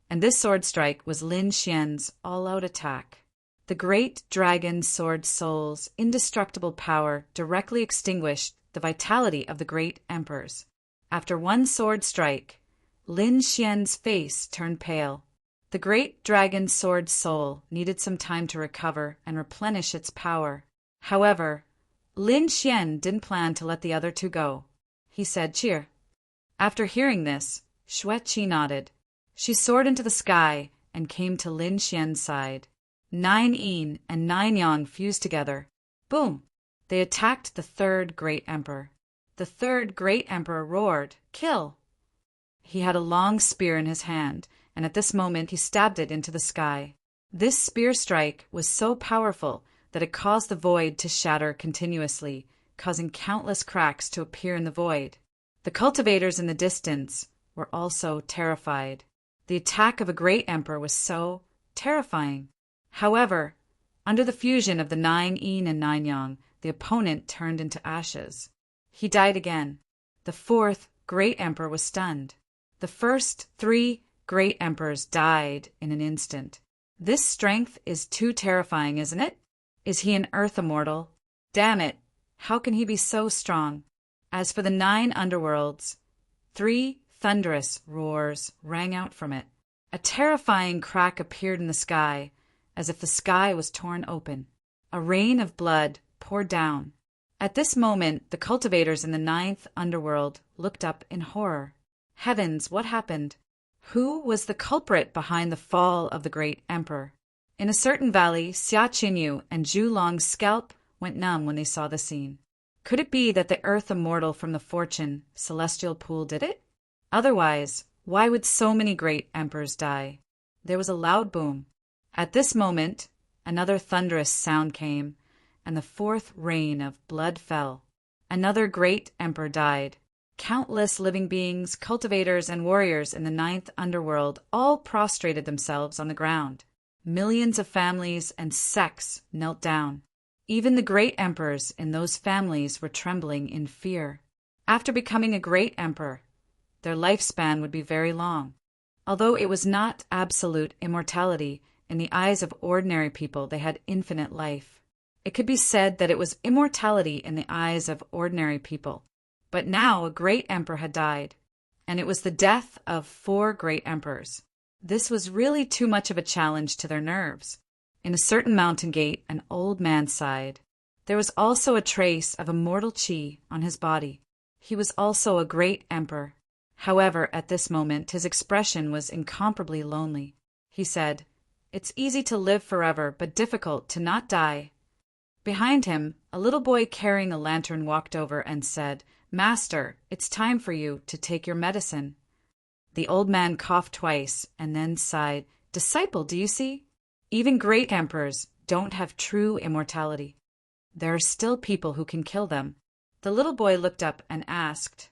and this sword strike was Lin Xian's all-out attack. The great dragon sword soul's indestructible power directly extinguished the vitality of the great emperors. After one sword strike, Lin Xian's face turned pale. The great dragon sword soul needed some time to recover and replenish its power. However, Lin Xian didn't plan to let the other two go. He said, "Cheer." After hearing this, Xueqi nodded. She soared into the sky and came to Lin Xian's side. 9 yin and 9 yang fused together. Boom! They attacked the third great emperor. The third great emperor roared, "Kill!" He had a long spear in his hand, and at this moment he stabbed it into the sky. This spear strike was so powerful that it caused the void to shatter continuously, causing countless cracks to appear in the void. The cultivators in the distance were also terrified. The attack of a great emperor was so terrifying. However, under the fusion of the 9 yin and 9 yang, the opponent turned into ashes. He died again. The fourth great emperor was stunned. The first 3 great emperors died in an instant. This strength is too terrifying, isn't it? Is he an earth immortal? Damn it! How can he be so strong? As for the 9 underworlds, 3 thunderous roars rang out from it. A terrifying crack appeared in the sky, as if the sky was torn open. A rain of blood poured down. At this moment, the cultivators in the 9th underworld looked up in horror. Heavens, what happened? Who was the culprit behind the fall of the great emperor? In a certain valley, Xia Qinyu and Zhu Long's scalp went numb when they saw the scene. Could it be that the earth immortal from the fortune celestial pool did it? Otherwise, why would so many great emperors die? There was a loud boom. At this moment, another thunderous sound came, and the 4th rain of blood fell. Another great emperor died. Countless living beings, cultivators, and warriors in the 9th underworld all prostrated themselves on the ground. Millions of families and sects knelt down. Even the great emperors in those families were trembling in fear. After becoming a great emperor, their lifespan would be very long. Although it was not absolute immortality, in the eyes of ordinary people they had infinite life. It could be said that it was immortality in the eyes of ordinary people. But now a great emperor had died, and it was the death of 4 great emperors. This was really too much of a challenge to their nerves. In a certain mountain gate, an old man sighed. There was also a trace of immortal chi on his body. He was also a great emperor. However, at this moment, his expression was incomparably lonely. He said, "It's easy to live forever, but difficult to not die." Behind him, a little boy carrying a lantern walked over and said, "Master, it's time for you to take your medicine." The old man coughed twice and then sighed, "Disciple, do you see? Even great emperors don't have true immortality. There are still people who can kill them. The little boy looked up and asked,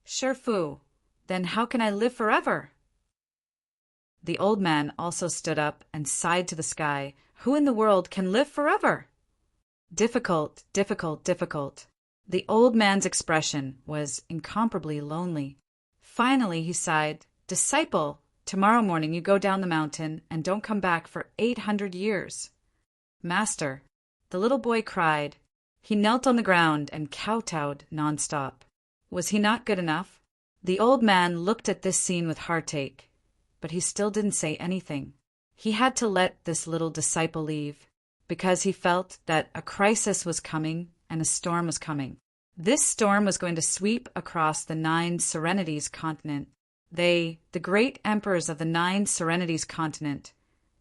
"Sure fu, then how can I live forever?" The old man also stood up and sighed to the sky. "Who in the world can live forever?" Difficult, difficult, difficult. The old man's expression was incomparably lonely. Finally he sighed, "Disciple, tomorrow morning you go down the mountain and don't come back for 800 years. Master," the little boy cried. He knelt on the ground and kowtowed nonstop. Was he not good enough? The old man looked at this scene with heartache, but he still didn't say anything. He had to let this little disciple leave, because he felt that a crisis was coming and a storm was coming. This storm was going to sweep across the 9 Serenities continent. They, the great emperors of the 9 Serenities continent,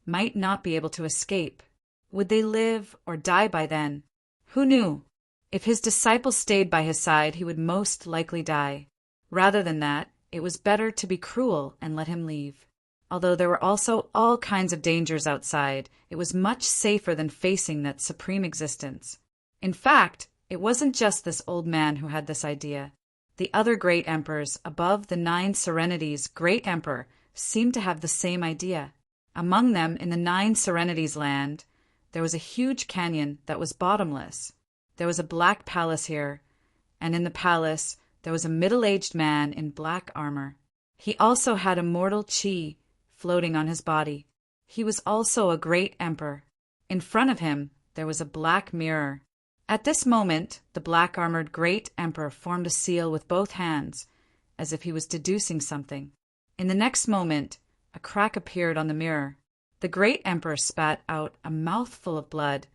might not be able to escape. Would they live or die by then? Who knew? If his disciple stayed by his side, he would most likely die. Rather than that, it was better to be cruel and let him leave. Although there were also all kinds of dangers outside, it was much safer than facing that supreme existence. In fact, it wasn't just this old man who had this idea. The other great emperors above the 9 Serenities' great emperor seemed to have the same idea. Among them, in the 9 Serenities land, there was a huge canyon that was bottomless. There was a black palace here, and in the palace there was a middle-aged man in black armor. He also had immortal chi floating on his body. He was also a great emperor. In front of him there was a black mirror. At this moment, the black-armored great emperor formed a seal with both hands, as if he was deducing something. In the next moment, a crack appeared on the mirror. The great emperor spat out a mouthful of blood,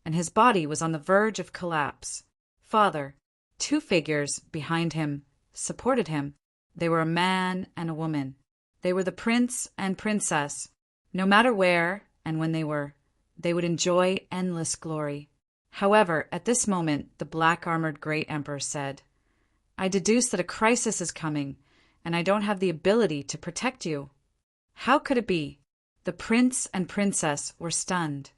and his body was on the verge of collapse. Father, 2 figures behind him, supported him. They were a man and a woman. They were the prince and princess. No matter where and when they would enjoy endless glory. However, at this moment, the black-armored great emperor said, "I deduce that a crisis is coming, and I don't have the ability to protect you." How could it be? The prince and princess were stunned.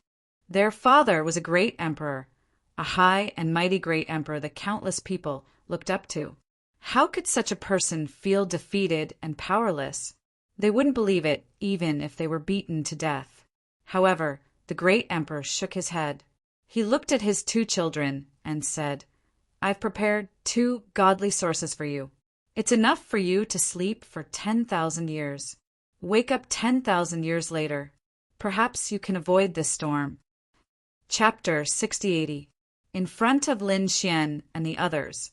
Their father was a great emperor, a high and mighty great emperor that countless people looked up to. How could such a person feel defeated and powerless? They wouldn't believe it, even if they were beaten to death. However, the great emperor shook his head. He looked at his 2 children and said, "I've prepared 2 godly sources for you. It's enough for you to sleep for 10,000 years. Wake up 10,000 years later. Perhaps you can avoid this storm." Chapter 6080. In front of Lin Xian and the others,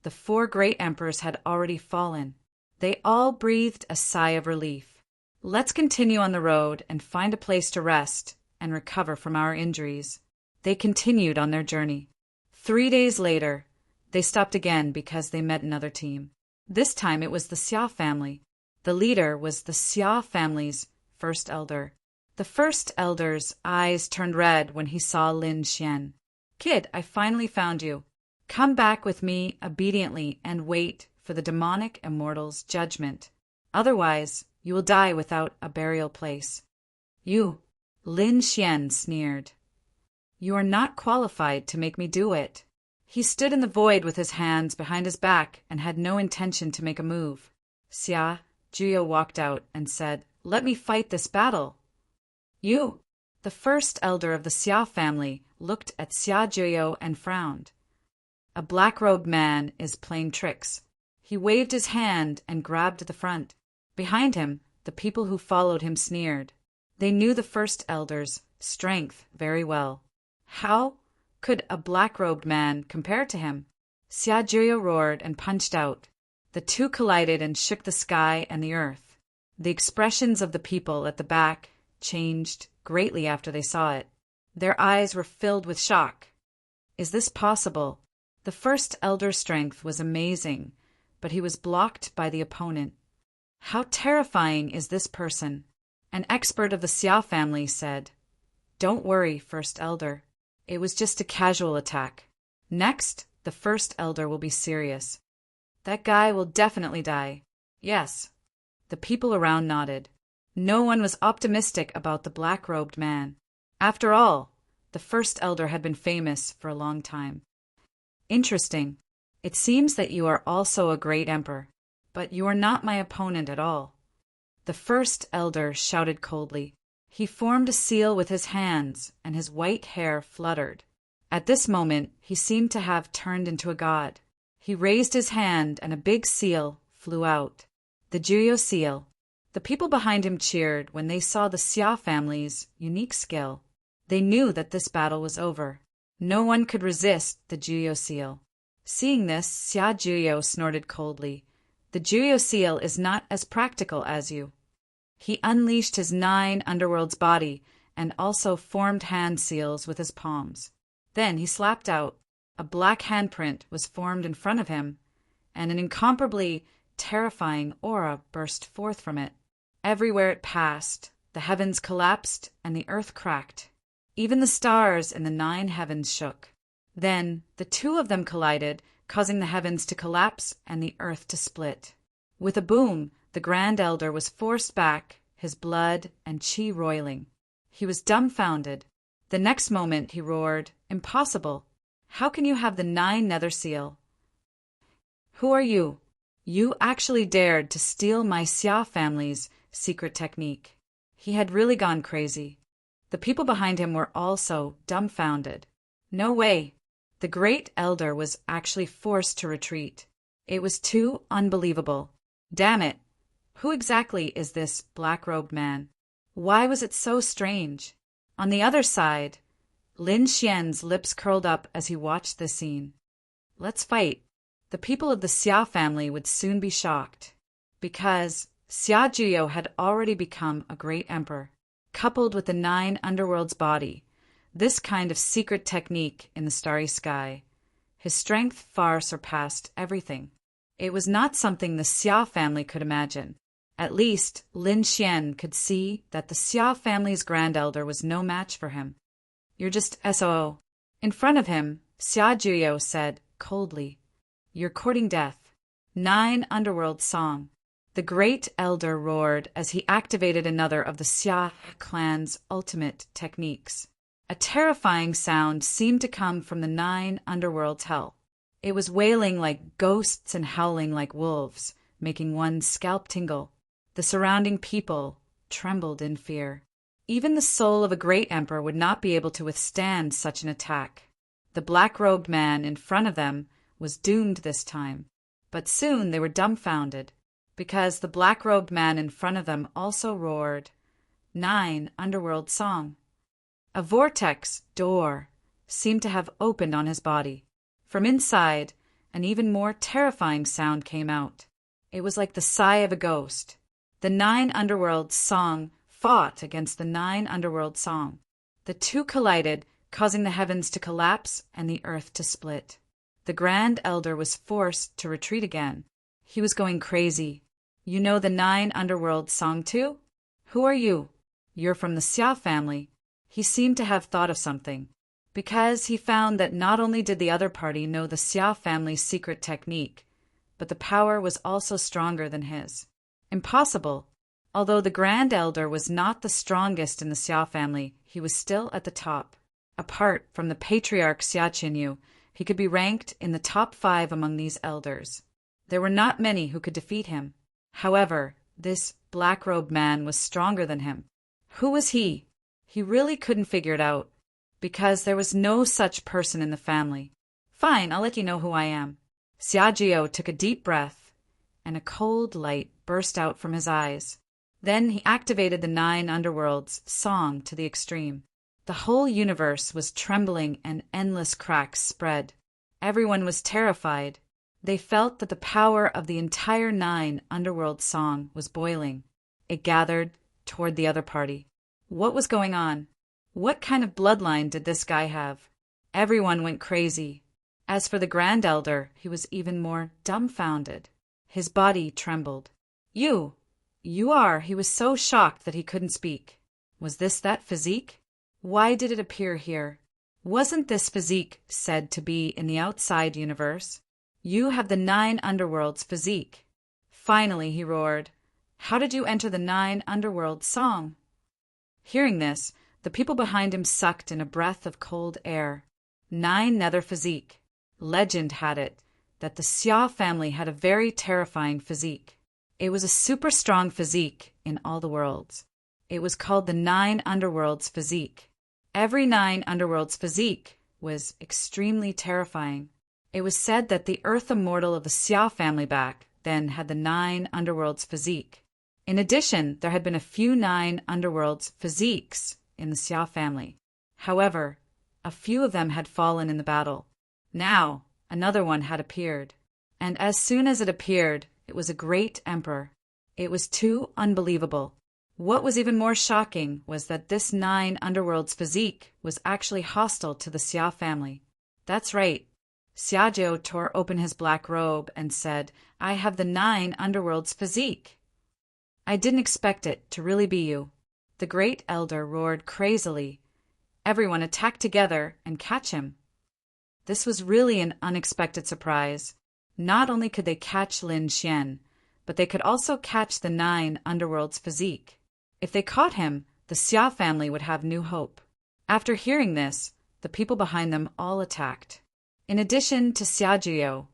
the 4 great emperors had already fallen. They all breathed a sigh of relief. "Let's continue on the road and find a place to rest and recover from our injuries." They continued on their journey. 3 days later, they stopped again because they met another team. This time it was the Xia family. The leader was the Xia family's first elder. The first elder's eyes turned red when he saw Lin Xian. "Kid, I finally found you. Come back with me obediently and wait for the demonic immortal's judgment. Otherwise, you will die without a burial place." "You," Lin Xian sneered. "You are not qualified to make me do it." He stood in the void with his hands behind his back and had no intention to make a move. Xia Juyo walked out and said, "Let me fight this battle." "You." The first elder of the Xia family looked at Xia Juyo and frowned. "A black-robed man is playing tricks." He waved his hand and grabbed the front. Behind him, the people who followed him sneered. They knew the first elder's strength very well. How could a black-robed man compare to him? Xia Juyo roared and punched out. The 2 collided and shook the sky and the earth. The expressions of the people at the back changed greatly after they saw it. Their eyes were filled with shock. Is this possible? The first elder's strength was amazing, but he was blocked by the opponent. How terrifying is this person? An expert of the Xia family said, "Don't worry, first elder. It was just a casual attack. Next, the first elder will be serious. That guy will definitely die." "Yes." The people around nodded. No one was optimistic about the black-robed man. After all, the first elder had been famous for a long time. Interesting. It seems that you are also a great emperor, but you are not my opponent at all. The first elder shouted coldly. He formed a seal with his hands, and his white hair fluttered. At this moment, he seemed to have turned into a god. He raised his hand, and a big seal flew out. The Juyo seal. The people behind him cheered when they saw the Xia family's unique skill. They knew that this battle was over. No one could resist the Juyo seal. Seeing this, Xia Juyo snorted coldly. The Juyo seal is not as practical as you. He unleashed his 9 underworld's body and also formed hand seals with his palms. Then he slapped out. A black handprint was formed in front of him, and an incomparably terrifying aura burst forth from it. Everywhere it passed, the heavens collapsed and the earth cracked. Even the stars in the 9 heavens shook. Then the 2 of them collided, causing the heavens to collapse and the earth to split. With a boom, the Grand Elder was forced back, his blood and chi roiling. He was dumbfounded. The next moment he roared, "Impossible! How can you have the 9 nether seal? Who are you? You actually dared to steal my Xia family's secret technique." He had really gone crazy. The people behind him were also dumbfounded. No way! The Great Elder was actually forced to retreat. It was too unbelievable. Damn it! Who exactly is this black-robed man? Why was it so strange? On the other side, Lin Xian's lips curled up as he watched this scene. Let's fight. The people of the Xia family would soon be shocked, because Xia Juyo had already become a great emperor, coupled with the 9 underworld's body, this kind of secret technique in the starry sky. His strength far surpassed everything. It was not something the Xia family could imagine. At least, Lin Xian could see that the Xia family's Grand Elder was no match for him. You're just SOO. In front of him, Xia Juyo said coldly, "You're courting death." 9 underworld song. The Great Elder roared as he activated another of the Xia clan's ultimate techniques. A terrifying sound seemed to come from the 9 underworld's hell. It was wailing like ghosts and howling like wolves, making one's scalp tingle. The surrounding people trembled in fear. Even the soul of a great emperor would not be able to withstand such an attack. The black-robed man in front of them was doomed this time. But soon they were dumbfounded, because the black-robed man in front of them also roared 9 underworld song. A vortex door seemed to have opened on his body. From inside, an even more terrifying sound came out. It was like the sigh of a ghost. The 9 underworld song fought against the 9 underworld song. The 2 collided, causing the heavens to collapse and the earth to split. The Grand Elder was forced to retreat again. He was going crazy. You know the 9 underworld song too? Who are you? You're from the Xia family. He seemed to have thought of something, because he found that not only did the other party know the Xia family's secret technique, but the power was also stronger than his. Impossible. Although the Grand Elder was not the strongest in the Xia family, he was still at the top. Apart from the patriarch Xia Qinyu, he could be ranked in the top 5 among these elders. There were not many who could defeat him. However, this black-robed man was stronger than him. Who was he? He really couldn't figure it out, because there was no such person in the family. Fine, I'll let you know who I am. Xia Juyo took a deep breath, and a cold light burst out from his eyes. Then he activated the 9 underworlds song to the extreme. The whole universe was trembling and endless cracks spread. Everyone was terrified. They felt that the power of the entire 9 underworld song was boiling. It gathered toward the other party. What was going on? What kind of bloodline did this guy have? Everyone went crazy. As for the Grand Elder, he was even more dumbfounded. His body trembled. You are. He was so shocked that he couldn't speak. Was this that physique? Why did it appear here? Wasn't this physique said to be in the outside universe? You have the 9 underworlds physique. Finally, he roared. How did you enter the 9 underworld song? Hearing this, the people behind him sucked in a breath of cold air. 9 nether physique. Legend had it that the Xia family had a very terrifying physique. It was a super strong physique in all the worlds. It was called the 9 Underworlds physique. Every 9 Underworlds physique was extremely terrifying. It was said that the Earth Immortal of the Xia family back then had the 9 Underworlds physique. In addition, there had been a few 9 Underworlds physiques in the Xia family. However, a few of them had fallen in the battle. Now, another one had appeared. And as soon as it appeared, it was a great emperor. It was too unbelievable. What was even more shocking was that this 9 Underworlds physique was actually hostile to the Xia family. That's right. Xiajiao tore open his black robe and said, "I have the 9 Underworlds physique." "I didn't expect it to really be you." The great elder roared crazily. Everyone attack together and catch him. This was really an unexpected surprise. Not only could they catch Lin Xian, but they could also catch the 9 Underworlds physique. If they caught him, the Xia family would have new hope. After hearing this, the people behind them all attacked. In addition to Xiajiao,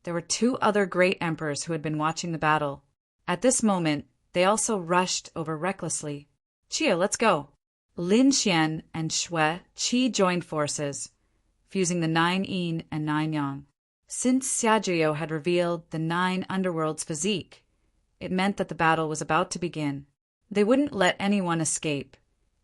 there were 2 other great emperors who had been watching the battle. At this moment, they also rushed over recklessly. "Chia, let's go." Lin Xian and Xue Qi joined forces, fusing the 9 yin and 9 yang. Since Xiajiao had revealed the 9 Underworlds physique, it meant that the battle was about to begin. They wouldn't let anyone escape,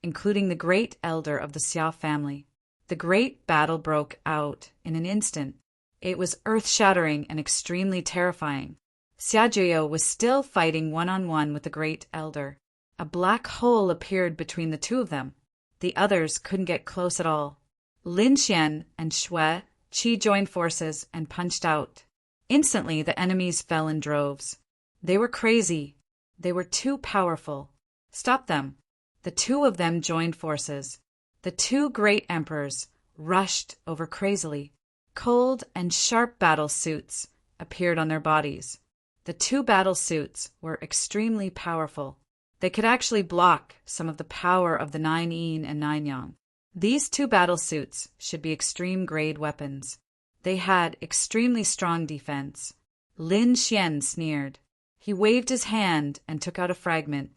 including the great elder of the Xia family. The great battle broke out in an instant. It was earth-shattering and extremely terrifying. Xiajiao was still fighting one-on-one with the great elder. A black hole appeared between the 2 of them. The others couldn't get close at all. Lin Xian and Xue Qi joined forces and punched out. Instantly, the enemies fell in droves. They were crazy. They were too powerful. Stop them. The 2 of them joined forces. The 2 great emperors rushed over crazily. Cold and sharp battle suits appeared on their bodies. The 2 battle suits were extremely powerful. They could actually block some of the power of the 9 yin and 9 yang. These 2 battle suits should be extreme-grade weapons. They had extremely strong defense. Lin Xian sneered. He waved his hand and took out a fragment.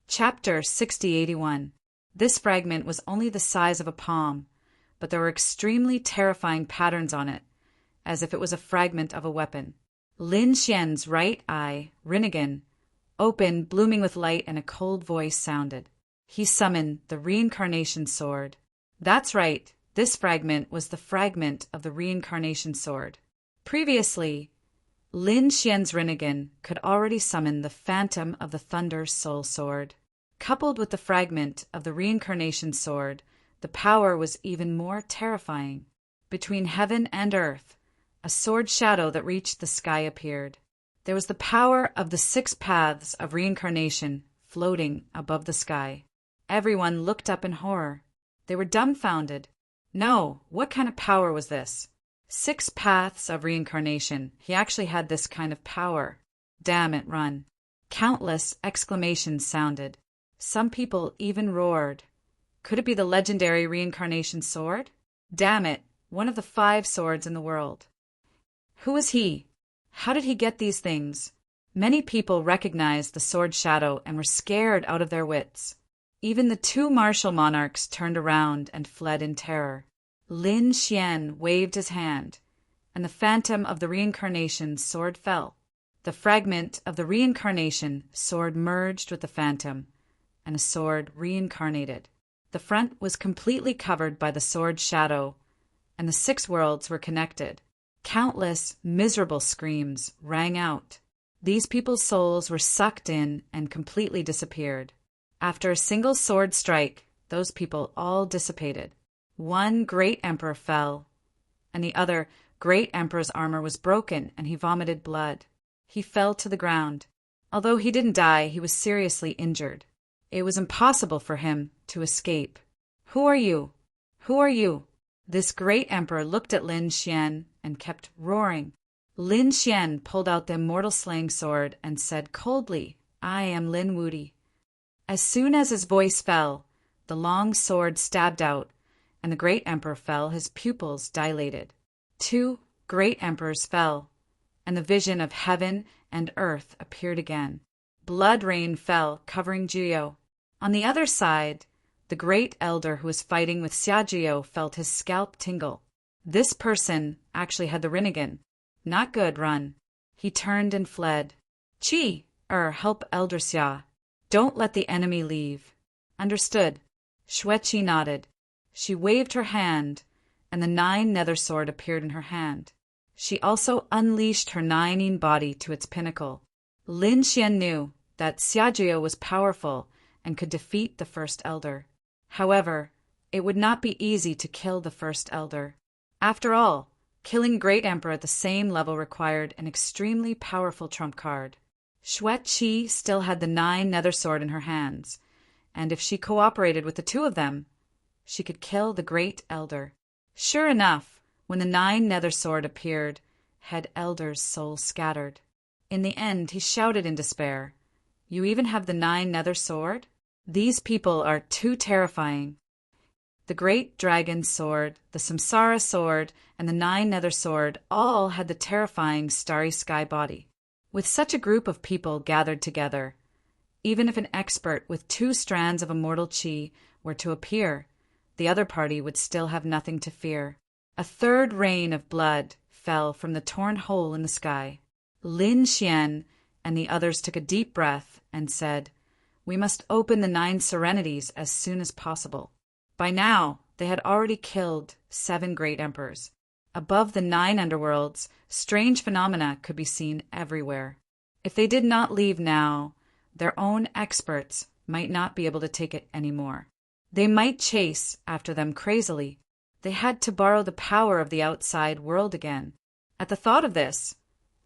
Chapter 6081. This fragment was only the size of a palm, but there were extremely terrifying patterns on it, as if it was a fragment of a weapon. Lin Xian's right eye, Rinnegan, opened, blooming with light, and a cold voice sounded. He summoned the reincarnation sword. That's right, this fragment was the fragment of the reincarnation sword. Previously, Lin Xian's Rinnegan could already summon the phantom of the Thunder Soul Sword. Coupled with the fragment of the reincarnation sword, the power was even more terrifying. Between heaven and earth, a sword shadow that reached the sky appeared. There was the power of the 6 paths of reincarnation floating above the sky. Everyone looked up in horror. They were dumbfounded. No, what kind of power was this? 6 paths of reincarnation. He actually had this kind of power. Damn it, run. Countless exclamations sounded. Some people even roared. Could it be the legendary reincarnation sword? Damn it, one of the 5 swords in the world. Who was he? How did he get these things? Many people recognized the sword shadow and were scared out of their wits. Even the 2 martial monarchs turned around and fled in terror. Lin Xian waved his hand, and the phantom of the reincarnation sword fell. The fragment of the reincarnation sword merged with the phantom, and a sword reincarnated. The front was completely covered by the sword shadow, and the 6 worlds were connected. Countless miserable screams rang out. These people's souls were sucked in and completely disappeared. After a single sword strike, those people all dissipated. 1 great emperor fell, and the other great emperor's armor was broken, and he vomited blood. He fell to the ground. Although he didn't die, he was seriously injured. It was impossible for him to escape. Who are you? Who are you? This great emperor looked at Lin Xian and kept roaring. Lin Xian pulled out the immortal slaying sword and said coldly, "I am Lin Wudi." As soon as his voice fell, the long sword stabbed out, and the great emperor fell, his pupils dilated. 2 great emperors fell. and the vision of heaven and earth appeared again. Blood rain fell, covering Jiao. On the other side, the great elder who was fighting with Xiajiao felt his scalp tingle. This person actually had the Rinnegan. Not good, run. He turned and fled. Help Elder Xia. Don't let the enemy leave. Understood. Xueqi nodded. She waved her hand, and the 9 nether sword appeared in her hand. She also unleashed her 9 body to its pinnacle. Lin Xian knew that Xiajiao was powerful and could defeat the first elder. However, it would not be easy to kill the first elder. After all, killing Great Emperor at the same level required an extremely powerful trump card. Xueqi still had the 9 nether sword in her hands, and if she cooperated with the 2 of them, she could kill the great elder. Sure enough, when the 9 nether sword appeared, Head Elder's soul scattered. In the end, he shouted in despair, "You even have the 9 nether sword? These people are too terrifying." The great dragon sword, the Samsara sword, and the 9 nether sword all had the terrifying starry sky body. With such a group of people gathered together, even if an expert with 2 strands of immortal chi were to appear, the other party would still have nothing to fear. A third rain of blood fell from the torn hole in the sky. Lin Xian and the others took a deep breath and said, "We must open the 9 serenities as soon as possible." By now, they had already killed 7 great emperors. Above the 9 underworlds, strange phenomena could be seen everywhere. If they did not leave now, their own experts might not be able to take it anymore. They might chase after them crazily. They had to borrow the power of the outside world again. At the thought of this,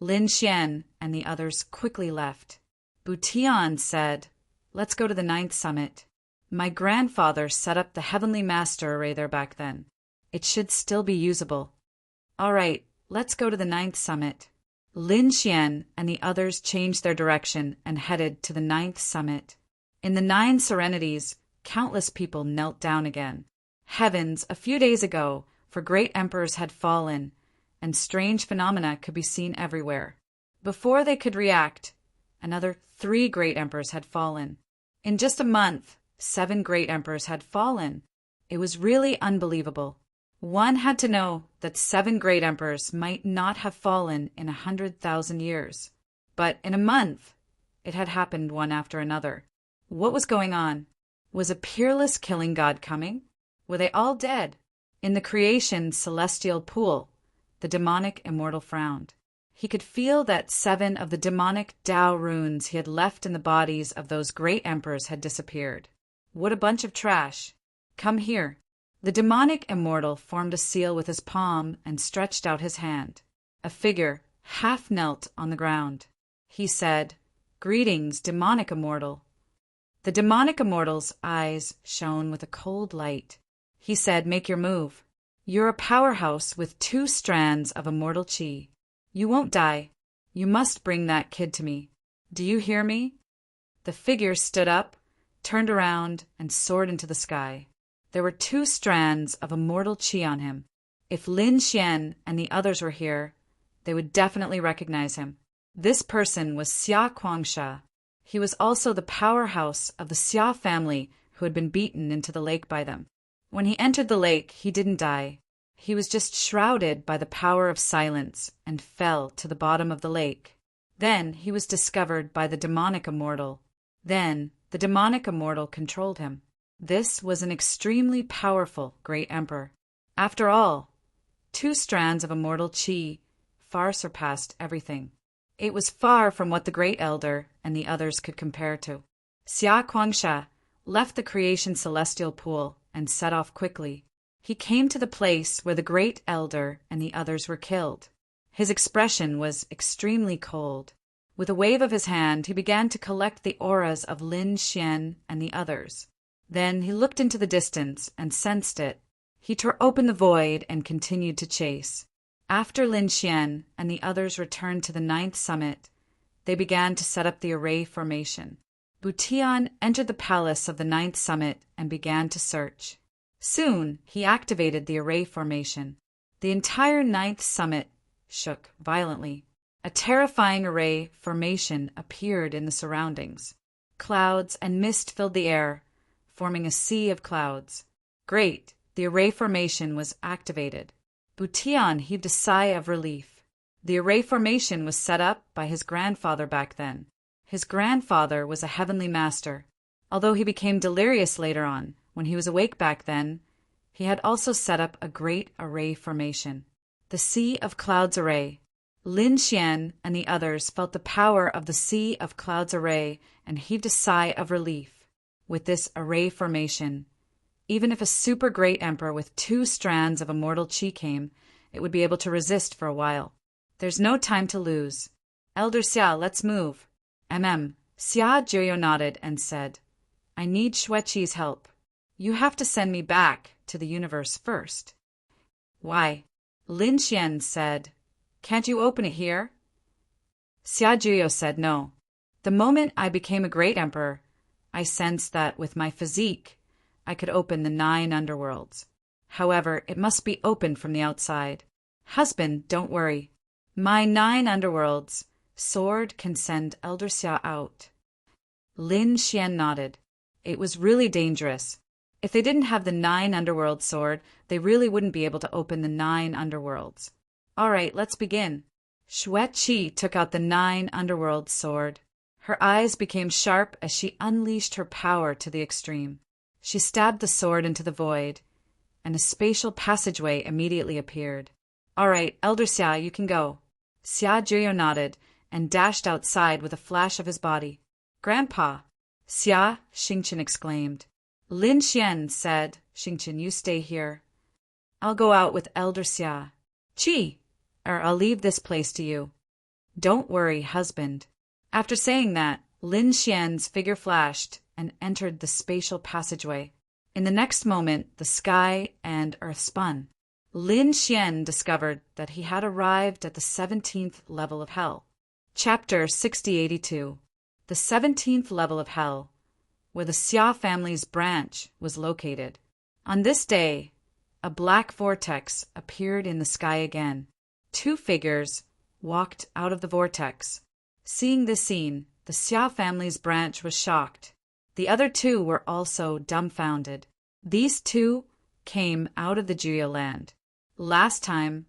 Lin Xian and the others quickly left. Butian said, "Let's go to the 9th summit. My grandfather set up the Heavenly Master array there back then. It should still be usable." "All right, let's go to the 9th summit." Lin Xian and the others changed their direction and headed to the 9th summit. In the 9 serenities, countless people knelt down again. Heavens, a few days ago, for great emperors had fallen, and strange phenomena could be seen everywhere. Before they could react, another 3 great emperors had fallen. In just a month, 7 great emperors had fallen. It was really unbelievable. One had to know that 7 great emperors might not have fallen in 100,000 years. But in a month, it had happened one after another. What was going on? Was a peerless killing god coming? Were they all dead? In the creation celestial pool, the demonic immortal frowned. He could feel that 7 of the demonic Tao runes he had left in the bodies of those great emperors had disappeared. What a bunch of trash. Come here. The demonic immortal formed a seal with his palm and stretched out his hand. A figure half knelt on the ground. He said, "Greetings, demonic immortal." The demonic immortal's eyes shone with a cold light. He said, "Make your move. You're a powerhouse with 2 strands of immortal chi. You won't die. You must bring that kid to me. Do you hear me?" The figure stood up, turned around, and soared into the sky. There were 2 strands of immortal chi on him. If Lin Xian and the others were here, they would definitely recognize him. This person was Xia Kuangsha. He was also the powerhouse of the Xia family who had been beaten into the lake by them. When he entered the lake, he didn't die. He was just shrouded by the power of silence and fell to the bottom of the lake. Then he was discovered by the demonic immortal. Then the demonic immortal controlled him. This was an extremely powerful great emperor. After all, 2 strands of immortal chi far surpassed everything. It was far from what the great elder and the others could compare to. Xia Kuangsha left the creation celestial pool and set off quickly. He came to the place where the great elder and the others were killed. His expression was extremely cold. With a wave of his hand, he began to collect the auras of Lin Xian and the others. Then he looked into the distance and sensed it. He tore open the void and continued to chase. After Lin Xian and the others returned to the 9th summit, they began to set up the array formation. Butian entered the palace of the 9th summit and began to search. Soon he activated the array formation. The entire 9th summit shook violently. A terrifying array formation appeared in the surroundings. Clouds and mist filled the air, forming a sea of clouds. Great! The array formation was activated. Butian heaved a sigh of relief. The array formation was set up by his grandfather back then. His grandfather was a heavenly master. Although he became delirious later on, when he was awake back then, he had also set up a great array formation. The Sea of Clouds Array. Lin Xian and the others felt the power of the Sea of Clouds Array and heaved a sigh of relief. With this array formation, even if a super great emperor with 2 strands of immortal qi came, it would be able to resist for a while. There's no time to lose. Elder Xia, let's move. Xia Jiuyo nodded and said, I need Xueqi's help. You have to send me back to the universe first. Why? Lin Xian said, Can't you open it here? Xia Jiuyo said no. The moment I became a great emperor, I sensed that with my physique, I could open the 9 underworlds. However, it must be opened from the outside. Husband, don't worry. My 9 underworlds sword can send Elder Xia out. Lin Xian nodded. It was really dangerous. If they didn't have the 9 underworld sword, they really wouldn't be able to open the 9 underworlds. All right, let's begin. Xueqi took out the 9 underworld sword. Her eyes became sharp as she unleashed her power to the extreme. She stabbed the sword into the void, and a spatial passageway immediately appeared. All right, Elder Xia, you can go. Xia Jiuyo nodded and dashed outside with a flash of his body. Grandpa! Xia, Xingqian exclaimed. Lin Xian said, Xingqian, you stay here. I'll go out with Elder Xia. I'll leave this place to you. Don't worry, husband. After saying that, Lin Xian's figure flashed and entered the spatial passageway. In the next moment, the sky and earth spun. Lin Xian discovered that he had arrived at the 17th level of hell. Chapter 6082. The 17th level of hell, where the Xia family's branch was located. On this day, a black vortex appeared in the sky again. 2 figures walked out of the vortex. Seeing this scene, the Xia family's branch was shocked. The other 2 were also dumbfounded. These 2 came out of the Jiuyo land. Last time,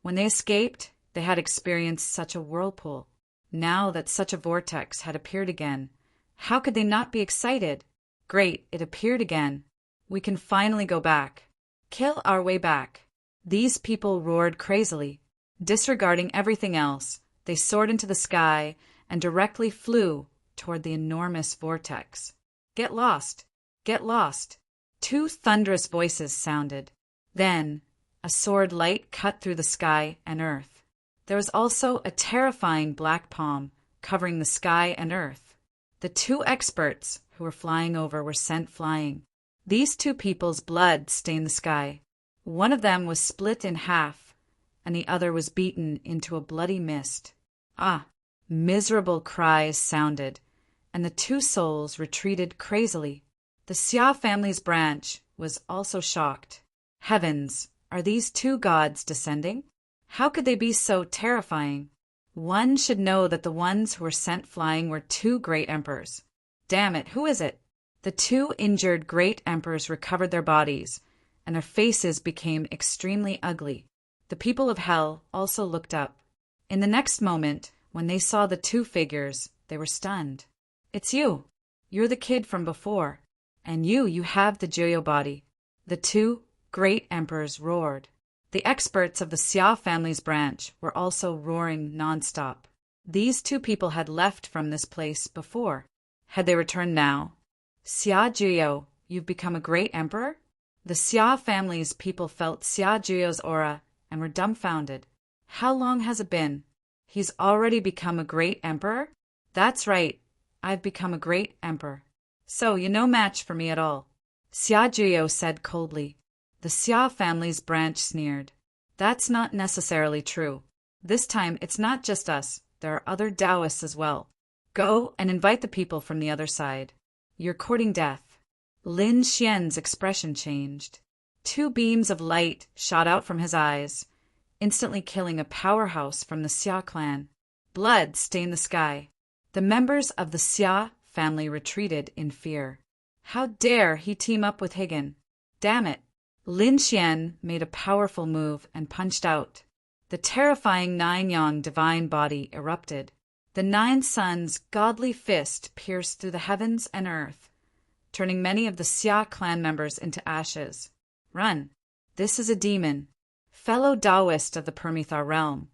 when they escaped, they had experienced such a whirlpool. Now that such a vortex had appeared again, how could they not be excited? Great, it appeared again. We can finally go back. Kill our way back. These people roared crazily. Disregarding everything else, they soared into the sky and directly flew toward the enormous vortex. Get lost! Get lost! 2 thunderous voices sounded. Then, a sword light cut through the sky and earth. There was also a terrifying black palm covering the sky and earth. The 2 experts who were flying over were sent flying. These 2 people's blood stained the sky. One of them was split in half, and the other was beaten into a bloody mist. Miserable cries sounded, and the 2 souls retreated crazily. The Xia family's branch was also shocked. Heavens, are these 2 gods descending? How could they be so terrifying? One should know that the ones who were sent flying were 2 great emperors. Damn it, who is it? The 2 injured great emperors recovered their bodies, and their faces became extremely ugly. The people of hell also looked up. In the next moment, when they saw the 2 figures, they were stunned. It's you. You're the kid from before. And you have the Jiuyo body. The 2 great emperors roared. The experts of the Xia family's branch were also roaring nonstop. These 2 people had left from this place before. Had they returned now? Xia Jiuyo, you've become a great emperor? The Xia family's people felt Xia Jiuyo's aura and were dumbfounded. How long has it been? He's already become a great emperor? That's right, I've become a great emperor. So you're no match for me at all. Xia Jiuyo said coldly. The Xia family's branch sneered. That's not necessarily true. This time it's not just us, there are other Taoists as well. Go and invite the people from the other side. You're courting death. Lin Xian's expression changed. 2 beams of light shot out from his eyes, instantly killing a powerhouse from the Xia clan. Blood stained the sky. The members of the Xia family retreated in fear. How dare he team up with Higan? Damn it! Lin Xian made a powerful move and punched out. The terrifying nine-yang divine body erupted. The nine suns' godly fist pierced through the heavens and earth, turning many of the Xia clan members into ashes. Run! This is a demon. Fellow Taoist of the Permethar realm,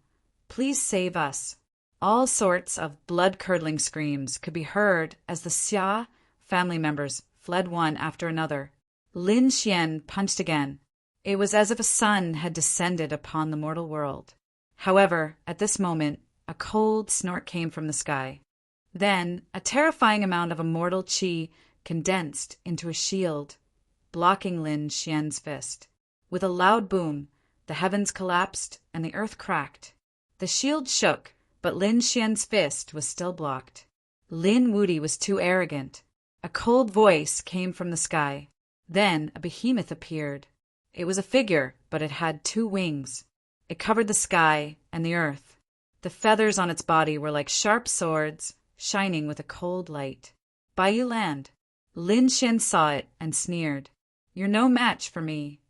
please save us. All sorts of blood-curdling screams could be heard as the Xia family members fled one after another. Lin Xian punched again. It was as if a sun had descended upon the mortal world. However, at this moment, a cold snort came from the sky. Then, a terrifying amount of immortal qi condensed into a shield, blocking Lin Xian's fist. With a loud boom, the heavens collapsed and the earth cracked. The shield shook, but Lin Xian's fist was still blocked. Lin Wudi was too arrogant. A cold voice came from the sky. Then a behemoth appeared. It was a figure, but it had two wings. It covered the sky and the earth. The feathers on its body were like sharp swords, shining with a cold light. Bayou Land. Lin Xian saw it and sneered. You're no match for me.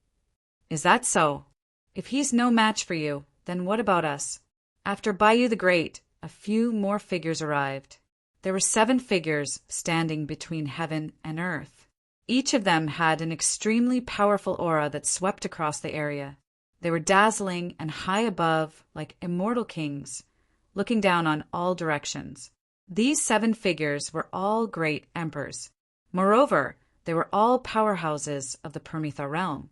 Is that so? If he's no match for you, then what about us? After Bayou the Great, a few more figures arrived. There were 7 figures standing between heaven and earth. Each of them had an extremely powerful aura that swept across the area. They were dazzling and high above, like immortal kings, looking down on all directions. These 7 figures were all great emperors. Moreover, they were all powerhouses of the Permethar realm.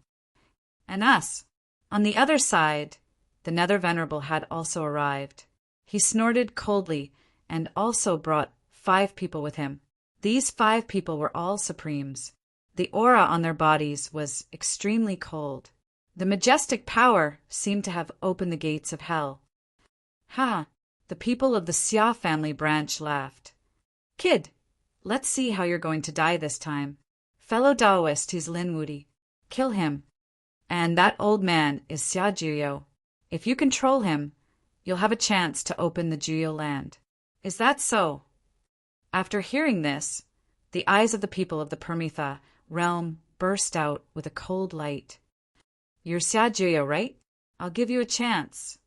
And us. On the other side, the Nether Venerable had also arrived. He snorted coldly and also brought 5 people with him. These 5 people were all supremes. The aura on their bodies was extremely cold. The majestic power seemed to have opened the gates of hell. Ha! The people of the Xia family branch laughed. Kid, let's see how you're going to die this time. Fellow Taoist, he's Lin Wudi. Kill him. And that old man is Xia Jiyo. If you control him, you'll have a chance to open the Jiyo land. Is that so? After hearing this, the eyes of the people of the Permethar realm burst out with a cold light. You're Xia Jiyo, right? I'll give you a chance.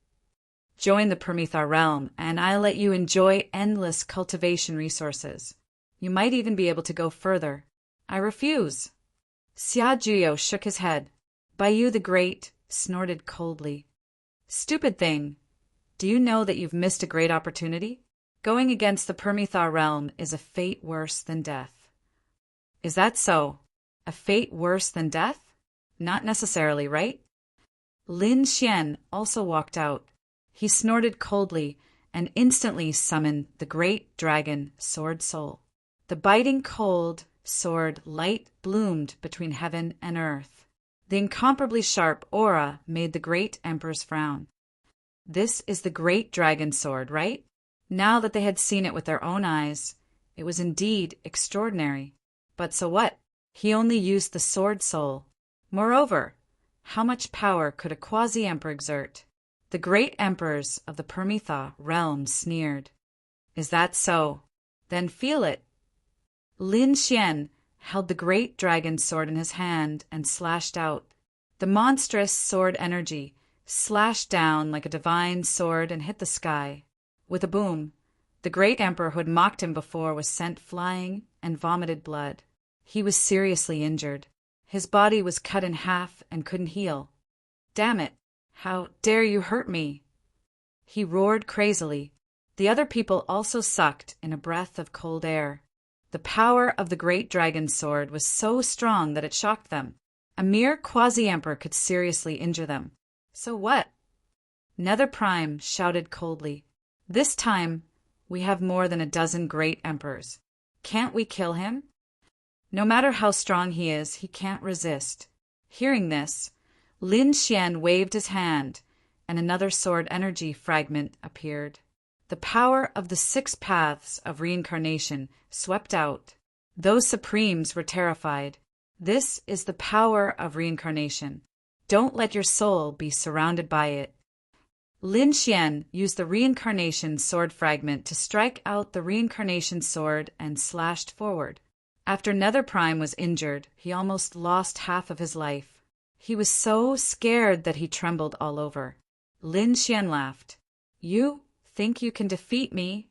Join the Permethar realm, and I'll let you enjoy endless cultivation resources. You might even be able to go further. I refuse. Xia Jiyo shook his head. Bayou the Great snorted coldly. Stupid thing. Do you know that you've missed a great opportunity? Going against the Permethar realm is a fate worse than death. Is that so? A fate worse than death? Not necessarily, right? Lin Xian also walked out. He snorted coldly and instantly summoned the great dragon Sword Soul. The biting cold sword light bloomed between heaven and earth. The incomparably sharp aura made the great emperors frown. This is the great dragon sword, right? Now that they had seen it with their own eyes, it was indeed extraordinary. But so what? He only used the sword soul. Moreover, how much power could a quasi-emperor exert? The great emperors of the Permethar realm sneered. Is that so? Then feel it. Lin Xian held the great dragon sword in his hand and slashed out. The monstrous sword energy slashed down like a divine sword and hit the sky. With a boom, the great emperor who had mocked him before was sent flying and vomited blood. He was seriously injured. His body was cut in half and couldn't heal. Damn it! How dare you hurt me? He roared crazily. The other people also sucked in a breath of cold air. The power of the great dragon sword was so strong that it shocked them. A mere quasi-emperor could seriously injure them. So what? Nether Prime shouted coldly. This time, we have more than a dozen great emperors. Can't we kill him? No matter how strong he is, he can't resist. Hearing this, Lin Xian waved his hand, and another sword energy fragment appeared. The power of the 6 paths of reincarnation swept out. Those supremes were terrified. This is the power of reincarnation. Don't let your soul be surrounded by it. Lin Xian used the reincarnation sword fragment to strike out the reincarnation sword and slashed forward. After Nether Prime was injured, he almost lost half of his life. He was so scared that he trembled all over. Lin Xian laughed. You think you can defeat me?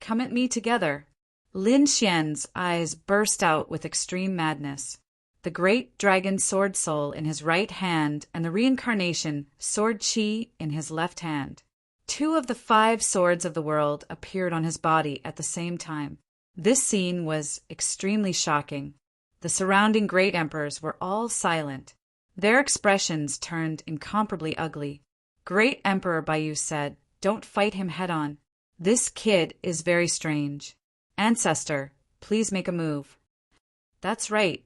Come at me together. Lin Xian's eyes burst out with extreme madness. The great dragon sword soul in his right hand and the reincarnation sword chi in his left hand. 2 of the 5 swords of the world appeared on his body at the same time. This scene was extremely shocking. The surrounding great emperors were all silent. Their expressions turned incomparably ugly. Great Emperor Baiyu said, "Don't fight him head-on. This kid is very strange. Ancestor, please make a move." That's right.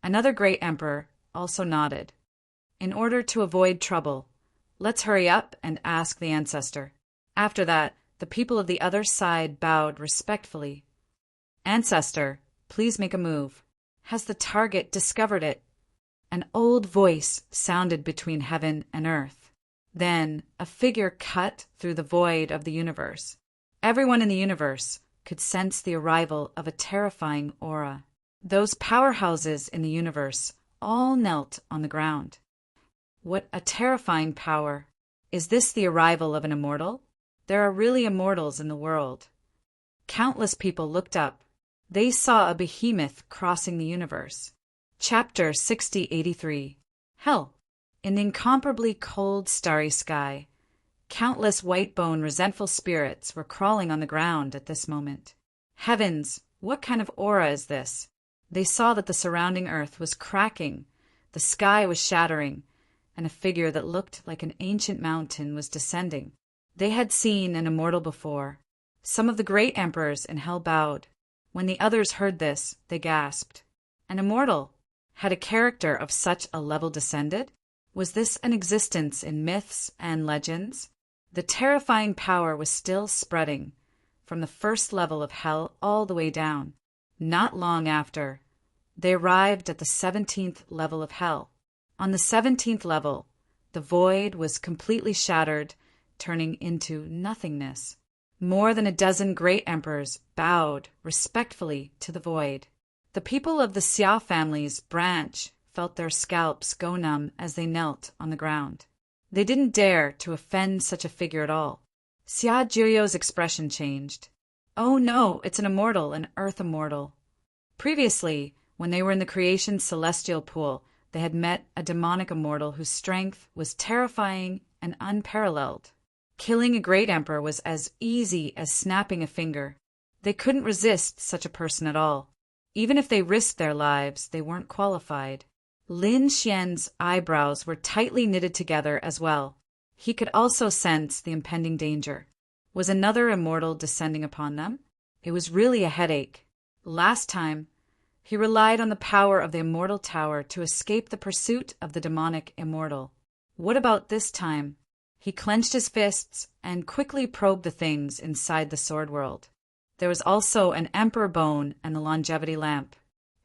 Another great emperor also nodded. In order to avoid trouble, let's hurry up and ask the ancestor. After that, the people of the other side bowed respectfully. Ancestor, please make a move. Has the target discovered it? An old voice sounded between heaven and earth. Then a figure cut through the void of the universe. Everyone in the universe could sense the arrival of a terrifying aura. Those powerhouses in the universe all knelt on the ground. What a terrifying power! Is this the arrival of an immortal? There are really immortals in the world. Countless people looked up. They saw a behemoth crossing the universe. Chapter 6083. Hell. In the incomparably cold, starry sky, countless white-bone, resentful spirits were crawling on the ground at this moment. Heavens, what kind of aura is this? They saw that the surrounding earth was cracking, the sky was shattering, and a figure that looked like an ancient mountain was descending. They had seen an immortal before. Some of the great emperors in hell bowed. When the others heard this, they gasped. An immortal? Had a character of such a level descended? Was this an existence in myths and legends? The terrifying power was still spreading, from the first level of hell all the way down. Not long after, they arrived at the 17th level of hell. On the 17th level, the void was completely shattered, turning into nothingness. More than a dozen great emperors bowed respectfully to the void. The people of the Xia family's branch felt their scalps go numb as they knelt on the ground. They didn't dare to offend such a figure at all. Xia Jiuyo's expression changed. Oh no, it's an immortal, an earth immortal. Previously, when they were in the creation's celestial pool, they had met a demonic immortal whose strength was terrifying and unparalleled. Killing a great emperor was as easy as snapping a finger. They couldn't resist such a person at all. Even if they risked their lives, they weren't qualified. Lin Xian's eyebrows were tightly knitted together as well. He could also sense the impending danger. Was another immortal descending upon them? It was really a headache. Last time, he relied on the power of the immortal tower to escape the pursuit of the demonic immortal. What about this time? He clenched his fists and quickly probed the things inside the sword world. There was also an emperor bone and the longevity lamp.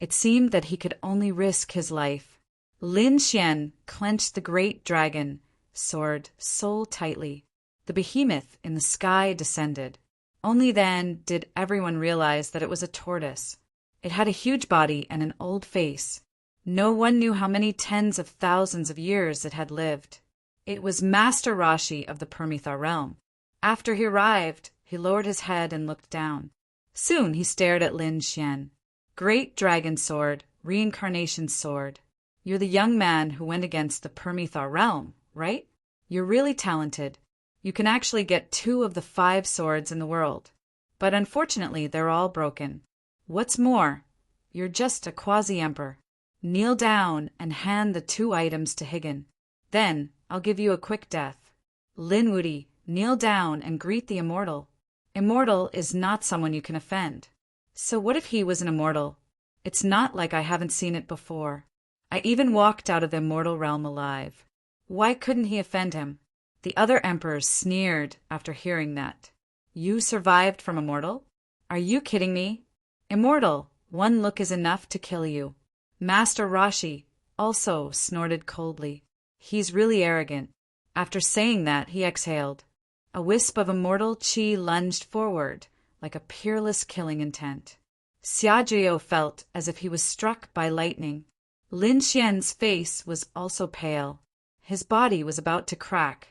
It seemed that he could only risk his life. Lin Xian clenched the great dragon sword so tightly. The behemoth in the sky descended. Only then did everyone realize that it was a tortoise. It had a huge body and an old face. No one knew how many tens of thousands of years it had lived. It was Master Rashi of the Permethar realm. After he arrived, he lowered his head and looked down. Soon he stared at Lin Xian. Great dragon sword, reincarnation sword. You're the young man who went against the Permethar realm, right? You're really talented. You can actually get 2 of the 5 swords in the world. But unfortunately, they're all broken. What's more, you're just a quasi-emperor. Kneel down and hand the 2 items to Higgin. Then I'll give you a quick death. Lin Wudi, kneel down and greet the immortal. Immortal is not someone you can offend. So what if he was an immortal? It's not like I haven't seen it before. I even walked out of the immortal realm alive. Why couldn't he offend him? The other emperors sneered after hearing that. You survived from immortal? Are you kidding me? Immortal, 1 look is enough to kill you. Master Rashi also snorted coldly. He's really arrogant. After saying that, he exhaled. A wisp of immortal qi lunged forward, like a peerless killing intent. Xiaojie felt as if he was struck by lightning. Lin Xian's face was also pale. His body was about to crack.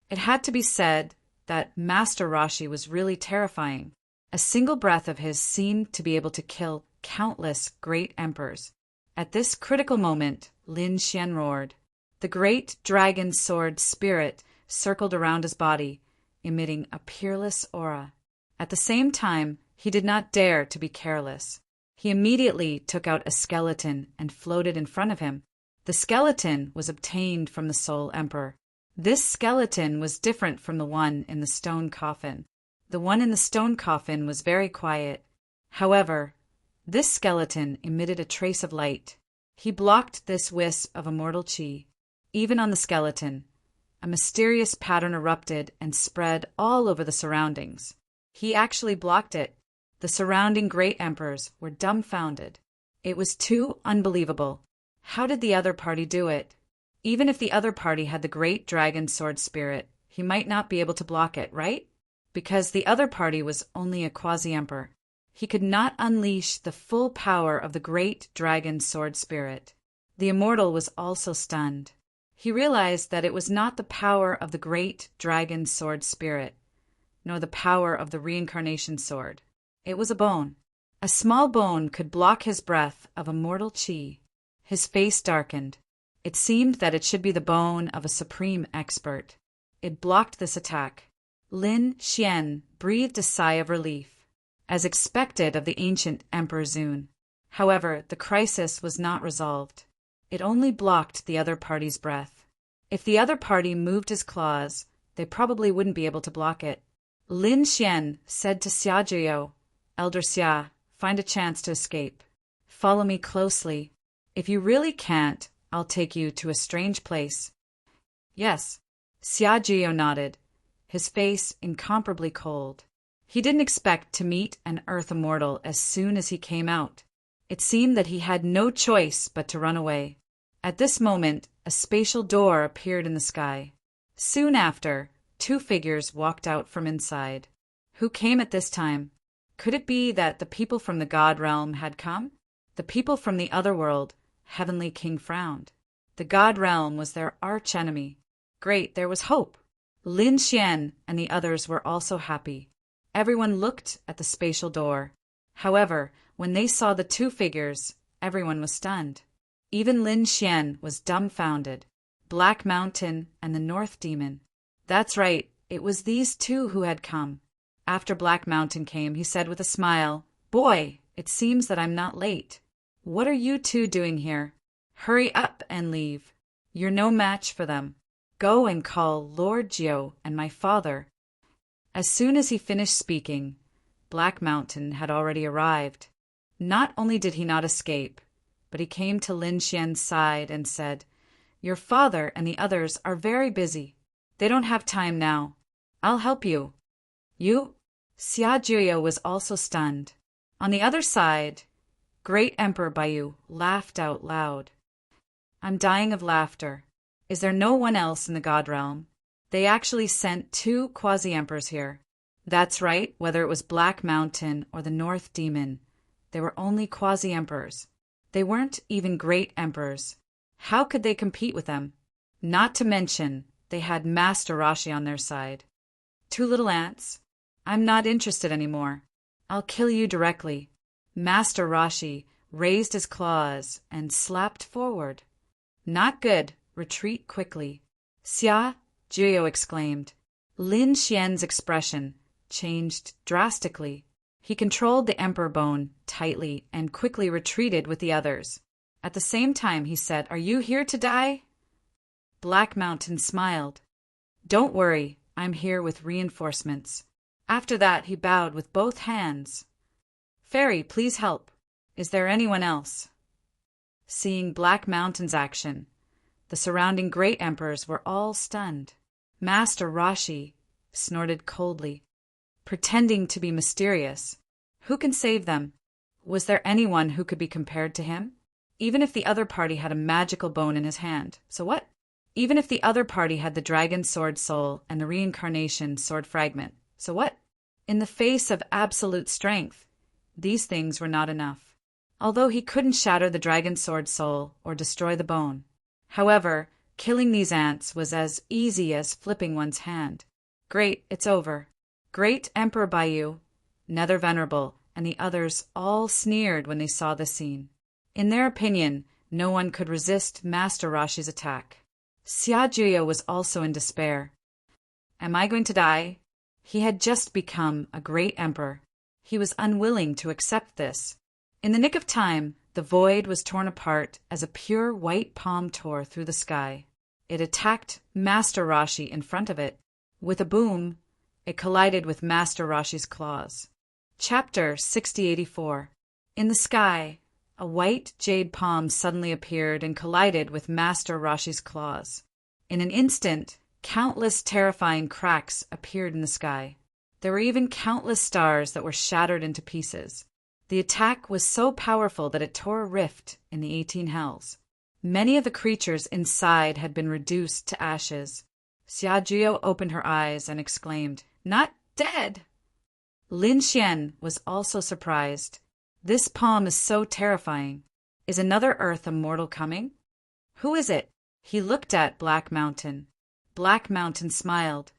It had to be said that Master Rashi was really terrifying. A single breath of his seemed to be able to kill countless great emperors. At this critical moment, Lin Xian roared. The great dragon sword spirit circled around his body, emitting a peerless aura. At the same time, he did not dare to be careless. He immediately took out a skeleton and floated in front of him. The skeleton was obtained from the Soul Emperor. This skeleton was different from the one in the stone coffin. The one in the stone coffin was very quiet. However, this skeleton emitted a trace of light. He blocked this wisp of immortal qi. Even on the skeleton, a mysterious pattern erupted and spread all over the surroundings. He actually blocked it. The surrounding great emperors were dumbfounded. It was too unbelievable. How did the other party do it? Even if the other party had the great dragon sword spirit, he might not be able to block it, right? Because the other party was only a quasi-emperor. He could not unleash the full power of the great dragon sword spirit. The immortal was also stunned. He realized that it was not the power of the great dragon sword spirit, nor the power of the reincarnation sword. It was a bone. A small bone could block his breath of immortal qi. His face darkened. It seemed that it should be the bone of a supreme expert. It blocked this attack. Lin Xian breathed a sigh of relief, as expected of the ancient Emperor Zun. However, the crisis was not resolved. It only blocked the other party's breath. If the other party moved his claws, they probably wouldn't be able to block it. Lin Xian said to Xiaojie, Elder Xia, find a chance to escape. Follow me closely. If you really can't, I'll take you to a strange place. Yes. Xiaojie nodded, his face incomparably cold. He didn't expect to meet an Earth immortal as soon as he came out. It seemed that he had no choice but to run away. At this moment, a spatial door appeared in the sky. Soon after, two figures walked out from inside. Who came at this time? Could it be that the people from the God realm had come? The people from the other world, Heavenly King frowned. The God realm was their archenemy. Great, there was hope. Lin Xian and the others were also happy. Everyone looked at the spatial door. However, when they saw the two figures, everyone was stunned. Even Lin Xian was dumbfounded. Black Mountain and the North Demon. That's right, it was these two who had come. After Black Mountain came, he said with a smile, Boy, it seems that I'm not late. What are you two doing here? Hurry up and leave. You're no match for them. Go and call Lord Jiu and my father. As soon as he finished speaking, Black Mountain had already arrived. Not only did he not escape, but he came to Lin Xian's side and said, Your father and the others are very busy. They don't have time now. I'll help you. You? Xiaojie was also stunned. On the other side, Great Emperor Baiyu laughed out loud. I'm dying of laughter. Is there no one else in the God realm? They actually sent two quasi-emperors here. That's right, whether it was Black Mountain or the North Demon, they were only quasi-emperors. They weren't even great emperors. How could they compete with them? Not to mention, they had Master Rashi on their side. Two little ants. I'm not interested anymore. I'll kill you directly. Master Rashi raised his claws and slapped forward. Not good. Retreat quickly. Xia, Jiu exclaimed. Lin Xian's expression changed drastically. He controlled the emperor bone tightly and quickly retreated with the others. At the same time, he said, Are you here to die? Black Mountain smiled. Don't worry, I'm here with reinforcements. After that, he bowed with both hands. Fairy, please help. Is there anyone else? Seeing Black Mountain's action, the surrounding great emperors were all stunned. Master Rashi snorted coldly, pretending to be mysterious. Who can save them? Was there anyone who could be compared to him? Even if the other party had a magical bone in his hand. So what? even if the other party had the dragon sword soul and the reincarnation sword fragment. So what? In the face of absolute strength, these things were not enough. Although he couldn't shatter the dragon sword soul or destroy the bone. However, killing these ants was as easy as flipping one's hand. Great, it's over. Great Emperor Baiyu, Nether Venerable, and the others all sneered when they saw the scene. In their opinion, no one could resist Master Roshi's attack. Xiaojuya was also in despair. Am I going to die? He had just become a great emperor. He was unwilling to accept this. In the nick of time, the void was torn apart as a pure white palm tore through the sky. It attacked Master Roshi in front of it. With a boom, it collided with Master Roshi's claws. Chapter 6084. In the sky, a white jade palm suddenly appeared and collided with Master Roshi's claws. In an instant, countless terrifying cracks appeared in the sky. There were even countless stars that were shattered into pieces. The attack was so powerful that it tore a rift in the 18 hells. Many of the creatures inside had been reduced to ashes. Xiaojuya opened her eyes and exclaimed, "Not dead!" Lin Xian was also surprised. This palm is so terrifying. Is another Earth immortal coming? Who is it? He looked at Black Mountain. Black Mountain smiled.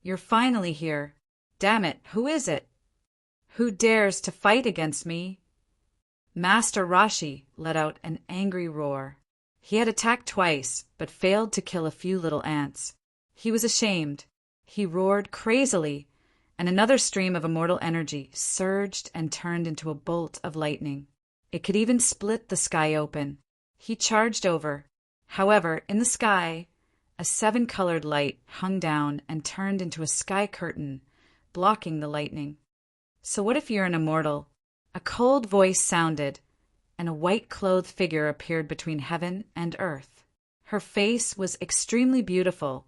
You're finally here. Damn it, who is it? Who dares to fight against me? Master Roshi let out an angry roar. He had attacked twice, but failed to kill a few little ants. He was ashamed. He roared crazily, and another stream of immortal energy surged and turned into a bolt of lightning. It could even split the sky open. He charged over. However, in the sky, a 7-colored light hung down and turned into a sky curtain, blocking the lightning. So what if you're an immortal? A cold voice sounded, and a white-clothed figure appeared between heaven and earth. Her face was extremely beautiful,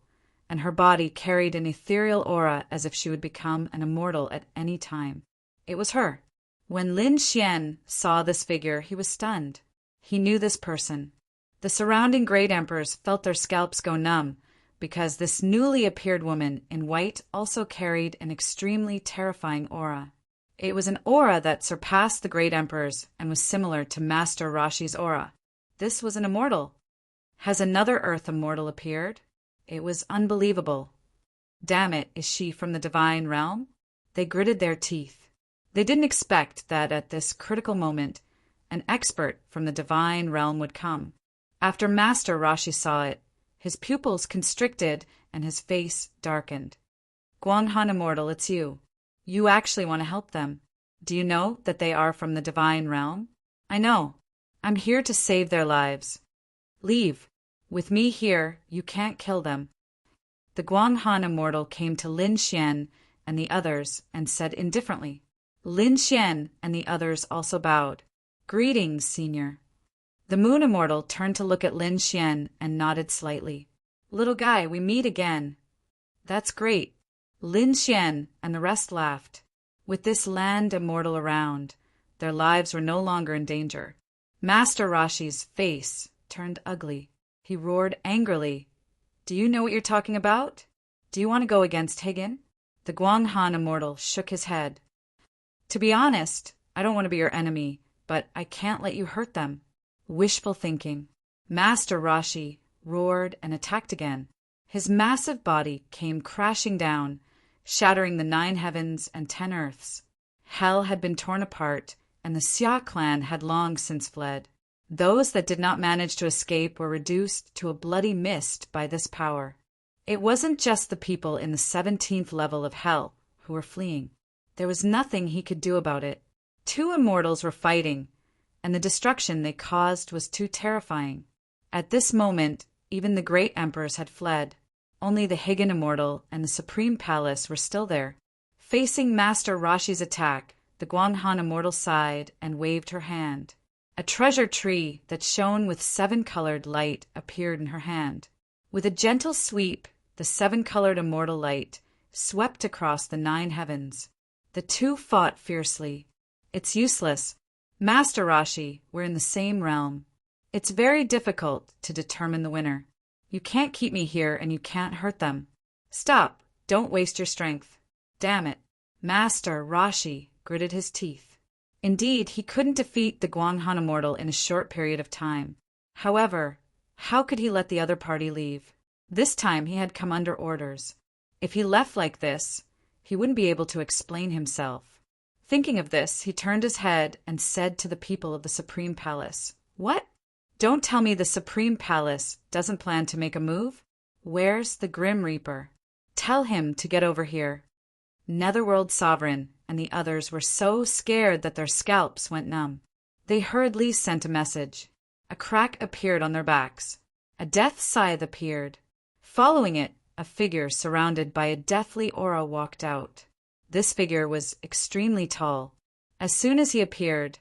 and her body carried an ethereal aura as if she would become an immortal at any time. It was her. When Lin Xian saw this figure, he was stunned. He knew this person. The surrounding great emperors felt their scalps go numb, because this newly appeared woman in white also carried an extremely terrifying aura. It was an aura that surpassed the great emperors and was similar to Master Roshi's aura. This was an immortal. Has another Earth immortal appeared? It was unbelievable. Damn it, is she from the divine realm? They gritted their teeth. They didn't expect that at this critical moment, an expert from the divine realm would come. After Master Roshi saw it, his pupils constricted and his face darkened. Guanghan Immortal, it's you. You actually want to help them. Do you know that they are from the divine realm? I know. I'm here to save their lives. Leave. With me here, you can't kill them. The Guanghan Immortal came to Lin Xian and the others and said indifferently. Lin Xian and the others also bowed. Greetings, Senior. The Moon Immortal turned to look at Lin Xian and nodded slightly. Little guy, we meet again. That's great. Lin Xian and the rest laughed. With this land immortal around, their lives were no longer in danger. Master Roshi's face turned ugly. He roared angrily. Do you know what you're talking about? Do you want to go against Higgin? The Guanghan Immortal shook his head. To be honest, I don't want to be your enemy, but I can't let you hurt them. Wishful thinking. Master Roshi roared and attacked again. His massive body came crashing down, shattering the 9 heavens and 10 earths. Hell had been torn apart, and the Xia clan had long since fled. Those that did not manage to escape were reduced to a bloody mist by this power. It wasn't just the people in the 17th level of hell who were fleeing. There was nothing he could do about it. 2 immortals were fighting, and the destruction they caused was too terrifying. At this moment, even the great emperors had fled. Only the Higgin Immortal and the Supreme Palace were still there. Facing Master Roshi's attack, the Guanghan Immortal sighed and waved her hand. A treasure tree that shone with 7-colored light appeared in her hand. With a gentle sweep, the 7-colored immortal light swept across the 9 heavens. The 2 fought fiercely. It's useless. Master Roshi, we're in the same realm. It's very difficult to determine the winner. You can't keep me here and you can't hurt them. Stop! Don't waste your strength. Damn it. Master Rashi gritted his teeth. Indeed, he couldn't defeat the Guanghan immortal in a short period of time. However, how could he let the other party leave? This time he had come under orders. If he left like this, he wouldn't be able to explain himself. Thinking of this, he turned his head and said to the people of the Supreme Palace, "What? Don't tell me the Supreme Palace doesn't plan to make a move? Where's the Grim Reaper? Tell him to get over here." Netherworld Sovereign and the others were so scared that their scalps went numb. They hurriedly sent a message. A crack appeared on their backs. A death scythe appeared. Following it, a figure surrounded by a deathly aura walked out. This figure was extremely tall. As soon as he appeared,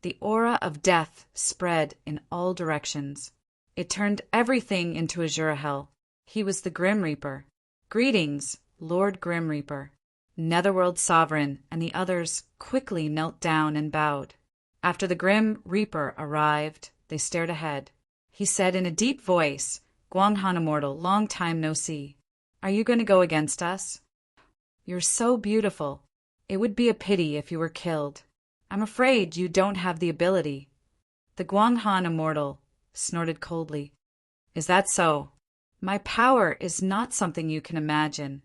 the aura of death spread in all directions. It turned everything into azure hell. He was the Grim Reaper. "Greetings, Lord Grim Reaper." Netherworld Sovereign and the others quickly knelt down and bowed. After the Grim Reaper arrived, they stared ahead. He said in a deep voice, "Guanghan Immortal, long time no see. Are you going to go against us? You're so beautiful. It would be a pity if you were killed. I'm afraid you don't have the ability." The Guanghan Immortal snorted coldly. "Is that so? My power is not something you can imagine."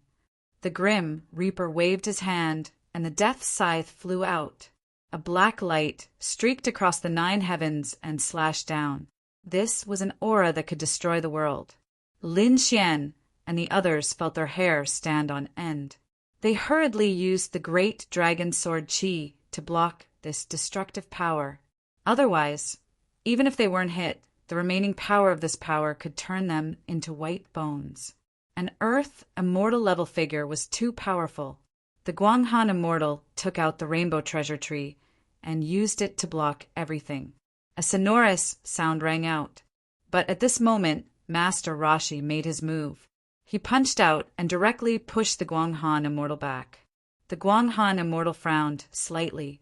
The Grim Reaper waved his hand, and the death scythe flew out. A black light streaked across the 9 heavens and slashed down. This was an aura that could destroy the world. Lin Xian and the others felt their hair stand on end. They hurriedly used the great dragon sword Qi to block this destructive power. Otherwise, even if they weren't hit, the remaining power of this power could turn them into white bones. An Earth Immortal level figure was too powerful. The Guanghan Immortal took out the rainbow treasure tree and used it to block everything. A sonorous sound rang out. But at this moment, Master Rashi made his move. He punched out and directly pushed the Guanghan Immortal back. The Guanghan Immortal frowned slightly.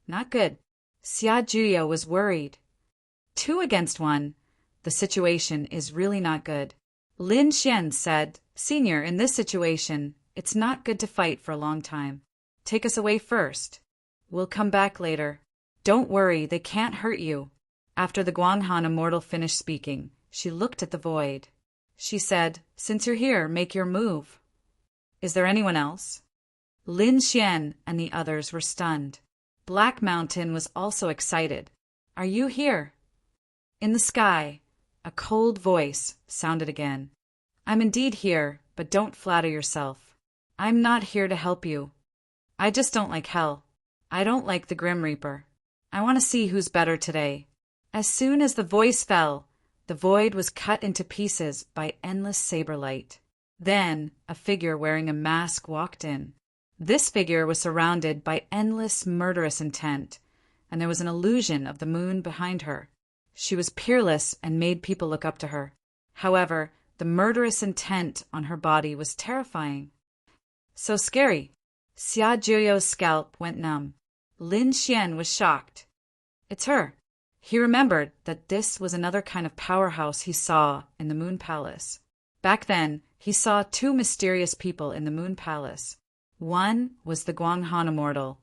Not good. Xia Juya was worried. 2 against 1. The situation is really not good. Lin Xian said, "Senior, in this situation, it's not good to fight for a long time. Take us away first. We'll come back later. Don't worry, they can't hurt you." After the Guanghan Immortal finished speaking, she looked at the void. She said, "Since you're here, make your move." "Is there anyone else?" Lin Xian and the others were stunned. Black Mountain was also excited. "Are you here?" In the sky, a cold voice sounded again. "I'm indeed here, but don't flatter yourself. I'm not here to help you. I just don't like hell. I don't like the Grim Reaper. I want to see who's better today." As soon as the voice fell, the void was cut into pieces by endless saber light. Then a figure wearing a mask walked in. This figure was surrounded by endless murderous intent, and there was an illusion of the moon behind her. She was peerless and made people look up to her. However, the murderous intent on her body was terrifying. So scary. Xia Juyo's scalp went numb. Lin Xian was shocked. It's her. He remembered that this was another kind of powerhouse he saw in the Moon Palace. Back then, he saw 2 mysterious people in the Moon Palace. One was the Guanghan Immortal,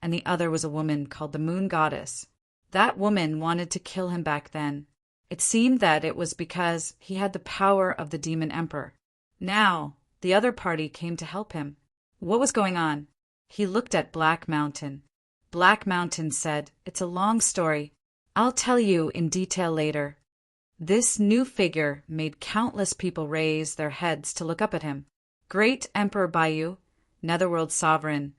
and the other was a woman called the Moon Goddess. That woman wanted to kill him back then. It seemed that it was because he had the power of the Demon Emperor. Now, the other party came to help him. What was going on? He looked at Black Mountain. Black Mountain said, "It's a long story. I'll tell you in detail later." This new figure made countless people raise their heads to look up at him. Great Emperor Baiyu, Netherworld Sovereign,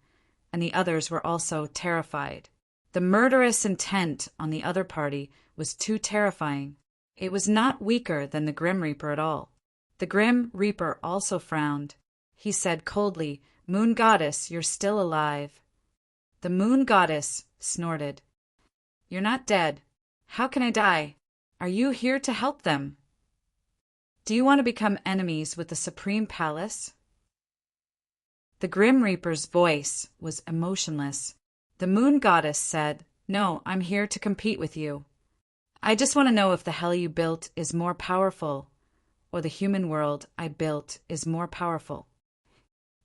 and the others were also terrified. The murderous intent on the other party was too terrifying. It was not weaker than the Grim Reaper at all. The Grim Reaper also frowned. He said coldly, "Moon Goddess, you're still alive." The Moon Goddess snorted. "You're not dead. How can I die? Are you here to help them? Do you want to become enemies with the Supreme Palace?" The Grim Reaper's voice was emotionless. The Moon Goddess said, "No, I'm here to compete with you. I just want to know if the hell you built is more powerful, or the human world I built is more powerful.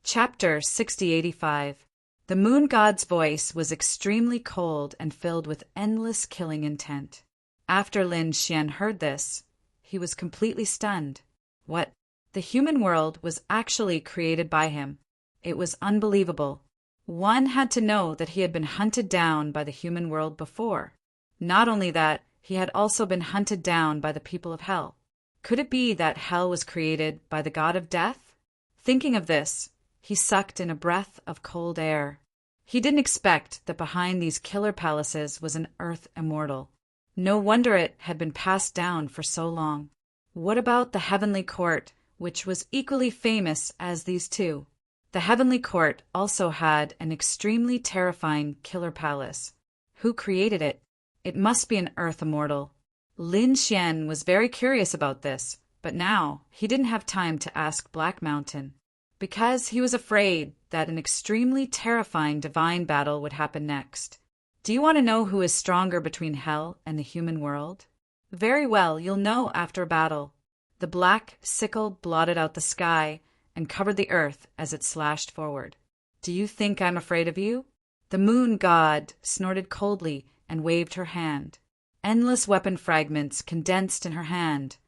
Chapter 6085. The moon god's voice was extremely cold and filled with endless killing intent. After Lin Xian heard this, he was completely stunned. What? The human world was actually created by him. It was unbelievable. One had to know that he had been hunted down by the human world before. Not only that, he had also been hunted down by the people of hell. Could it be that hell was created by the god of death? Thinking of this, he sucked in a breath of cold air. He didn't expect that behind these killer palaces was an earth immortal. No wonder it had been passed down for so long. What about the heavenly court, which was equally famous as these two? The heavenly court also had an extremely terrifying killer palace. Who created it? It must be an earth immortal. Lin Xian was very curious about this, but now he didn't have time to ask Black Mountain, because he was afraid that an extremely terrifying divine battle would happen next. Do you want to know who is stronger between hell and the human world? Very well, you'll know after a battle. The black sickle blotted out the sky and covered the earth as it slashed forward. Do you think I'm afraid of you? The moon god snorted coldly and waved her hand. Endless weapon fragments condensed in her hand,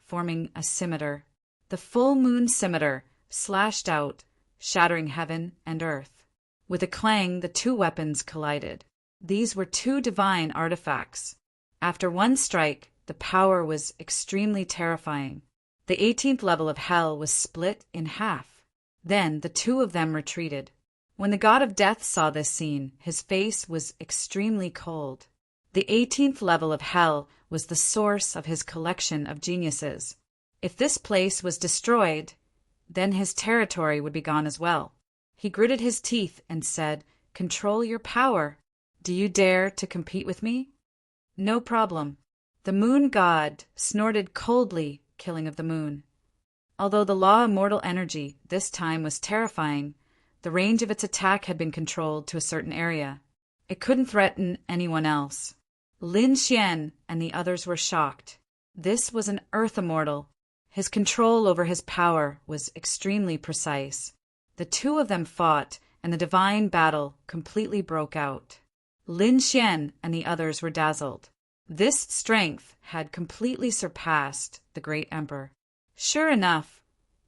forming a scimitar. The full moon scimitar slashed out, shattering heaven and earth. With a clang, the two weapons collided. These were two divine artifacts. After one strike, the power was extremely terrifying. The 18th level of hell was split in half. Then the two of them retreated. When the god of death saw this scene, his face was extremely cold. The 18th level of hell was the source of his collection of geniuses. If this place was destroyed, then his territory would be gone as well. He gritted his teeth and said, "Control your power. Do you dare to compete with me?" "No problem." The moon god snorted coldly, killing of the moon. Although the law immortal energy this time was terrifying, the range of its attack had been controlled to a certain area. It couldn't threaten anyone else. Lin Xian and the others were shocked. This was an earth immortal. His control over his power was extremely precise. The two of them fought, and the divine battle completely broke out. Lin Xian and the others were dazzled. This strength had completely surpassed the great emperor. Sure enough,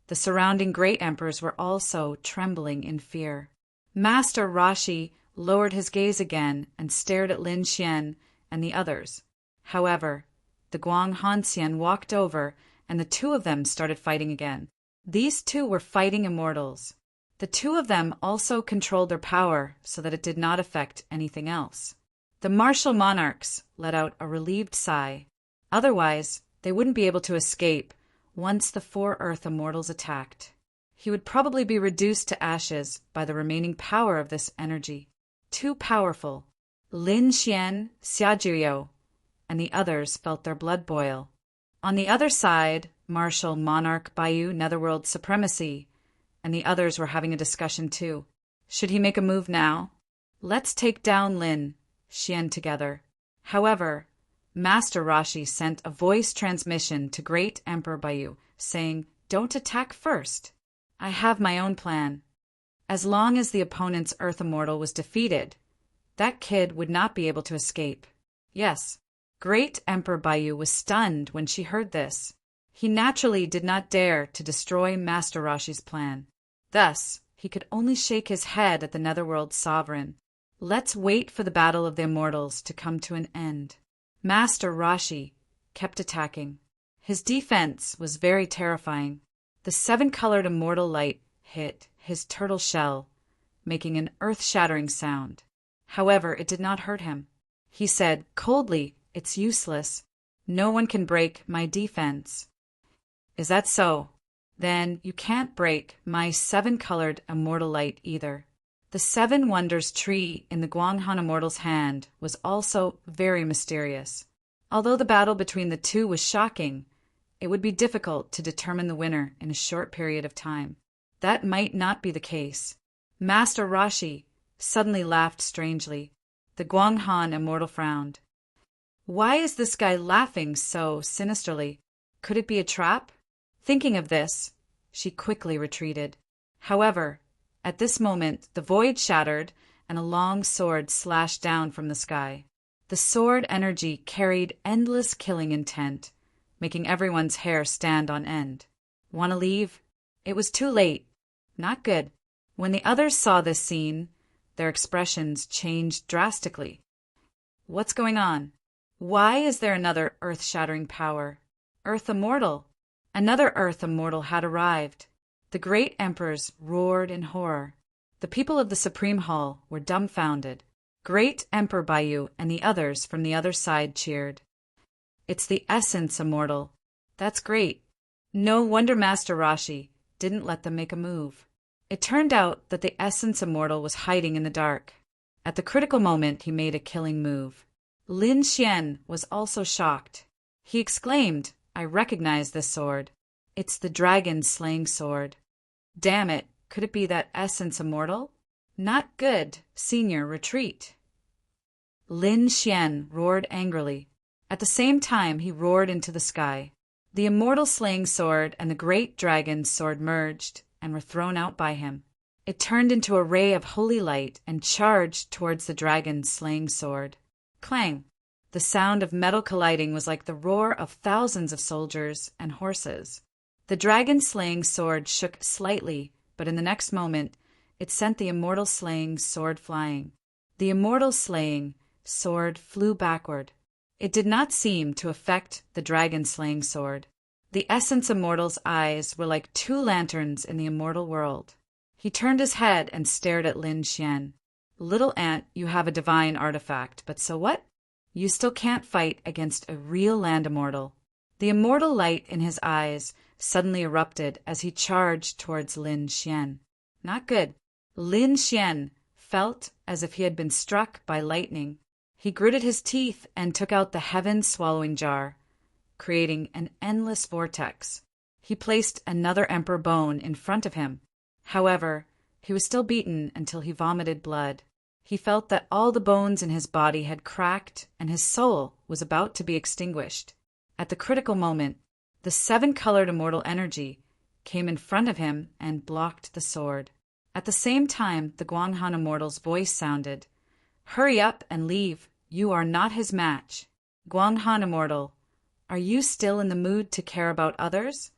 the surrounding great emperors were also trembling in fear. Master Rashi lowered his gaze again and stared at Lin Xian and the others. However, the Guang Hanxian walked over, and the two of them started fighting again. These two were fighting immortals. The two of them also controlled their power so that it did not affect anything else. The martial monarchs let out a relieved sigh. Otherwise, they wouldn't be able to escape once the four earth immortals attacked. He would probably be reduced to ashes by the remaining power of this energy. Too powerful. Lin Xian, Xiajirio, and the others felt their blood boil. On the other side, Martial Monarch Baiyu Netherworld Supremacy and the others were having a discussion too. Should he make a move now? Let's take down Lin Xian together. However, Master Rashi sent a voice transmission to Great Emperor Baiyu, saying, "Don't attack first. I have my own plan. As long as the opponent's Earth Immortal was defeated, that kid would not be able to escape." Yes, Great Emperor Baiyu was stunned when she heard this. He naturally did not dare to destroy Master Rashi's plan. Thus, he could only shake his head at the Netherworld Sovereign. Let's wait for the battle of the Immortals to come to an end. Master Rashi kept attacking. His defense was very terrifying. The seven-colored immortal light hit his turtle shell, making an earth-shattering sound. However, it did not hurt him. He said coldly, "It's useless. No one can break my defense." "Is that so? Then you can't break my seven-colored immortal light either." The Seven Wonders tree in the Guanghan Immortal's hand was also very mysterious. Although the battle between the two was shocking, it would be difficult to determine the winner in a short period of time. That might not be the case. Master Rashi suddenly laughed strangely. The Guanghan Immortal frowned. Why is this guy laughing so sinisterly? Could it be a trap? Thinking of this, she quickly retreated. However, at this moment the void shattered and a long sword slashed down from the sky. The sword energy carried endless killing intent, making everyone's hair stand on end. "Want to leave?" It was too late. Not good. When the others saw this scene, their expressions changed drastically. What's going on? Why is there another earth-shattering power? Earth Immortal! Another Earth Immortal had arrived. The great emperors roared in horror. The people of the Supreme Hall were dumbfounded. Great Emperor Bayu and the others from the other side cheered. "It's the Essence Immortal. That's great." No wonder Master Rashi didn't let them make a move. It turned out that the Essence Immortal was hiding in the dark. At the critical moment, he made a killing move. Lin Xian was also shocked. He exclaimed, "I recognize this sword. It's the dragon-slaying sword. Damn it, could it be that Essence Immortal? Not good, senior, retreat." Lin Xian roared angrily. At the same time, he roared into the sky. The immortal slaying sword and the great dragon's sword merged and were thrown out by him. It turned into a ray of holy light and charged towards the dragon's slaying sword. Clang! The sound of metal colliding was like the roar of thousands of soldiers and horses. The dragon-slaying sword shook slightly, but in the next moment, it sent the immortal slaying sword flying. The immortal slaying sword flew backward. It did not seem to affect the dragon-slaying sword. The Essence Immortal's eyes were like two lanterns in the immortal world. He turned his head and stared at Lin Xian. "Little ant, you have a divine artifact, but so what? You still can't fight against a real land immortal." The immortal light in his eyes suddenly erupted as he charged towards Lin Xian. Not good. Lin Xian felt as if he had been struck by lightning. He gritted his teeth and took out the heaven-swallowing jar, creating an endless vortex. He placed another emperor bone in front of him. However, he was still beaten until he vomited blood. He felt that all the bones in his body had cracked and his soul was about to be extinguished. At the critical moment, the seven-colored immortal energy came in front of him and blocked the sword. At the same time, the Guanghan Immortal's voice sounded. "Hurry up and leave. You are not his match." Guanghan Immortal, are you still in the mood to care about others?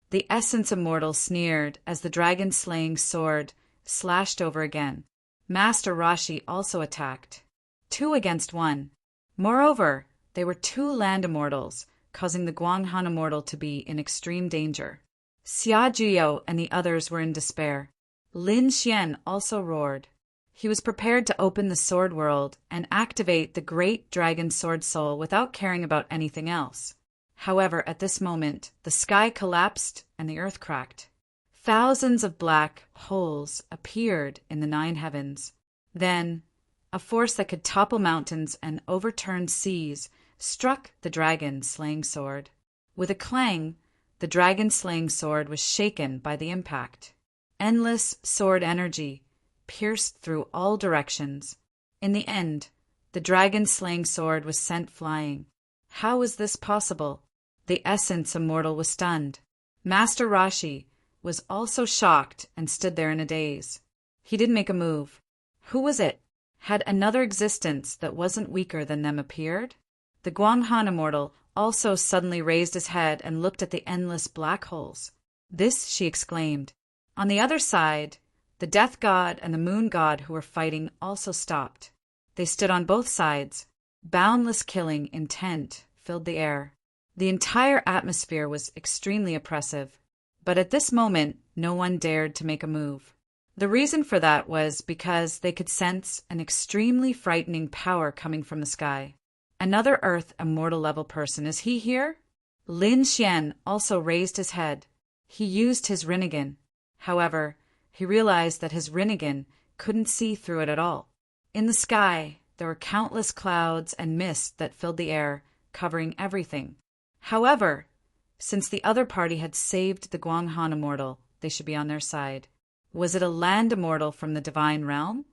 The Essence Immortal sneered as the dragon-slaying sword slashed over again. Master Rashi also attacked. 2 against 1. Moreover, they were 2 land immortals, causing the Guanghan Immortal to be in extreme danger. Xia Juyo and the others were in despair. Lin Xian also roared. He was prepared to open the sword world and activate the great dragon sword soul without caring about anything else. However, at this moment, the sky collapsed and the earth cracked. Thousands of black holes appeared in the 9 heavens. Then, a force that could topple mountains and overturn seas struck the dragon-slaying sword. With a clang, the dragon-slaying sword was shaken by the impact. Endless sword energy pierced through all directions. In the end, the dragon-slaying sword was sent flying. How was this possible? The Essence Immortal was stunned. Master Rashi was also shocked and stood there in a daze. He didn't make a move. Who was it? Had another existence that wasn't weaker than them appeared? The Guanghan Immortal also suddenly raised his head and looked at the endless black holes. "This," she exclaimed. On the other side, the Death God and the Moon God who were fighting also stopped. They stood on both sides. Boundless killing intent filled the air. The entire atmosphere was extremely oppressive. But at this moment, no one dared to make a move. The reason for that was because they could sense an extremely frightening power coming from the sky. Another Earth Immortal level person, is he here? Lin Xian also raised his head. He used his Rinnegan. However, he realized that his Rinnegan couldn't see through it at all. In the sky, there were countless clouds and mist that filled the air, covering everything. However, since the other party had saved the Guanghan Immortal, they should be on their side. Was it a land immortal from the divine realm?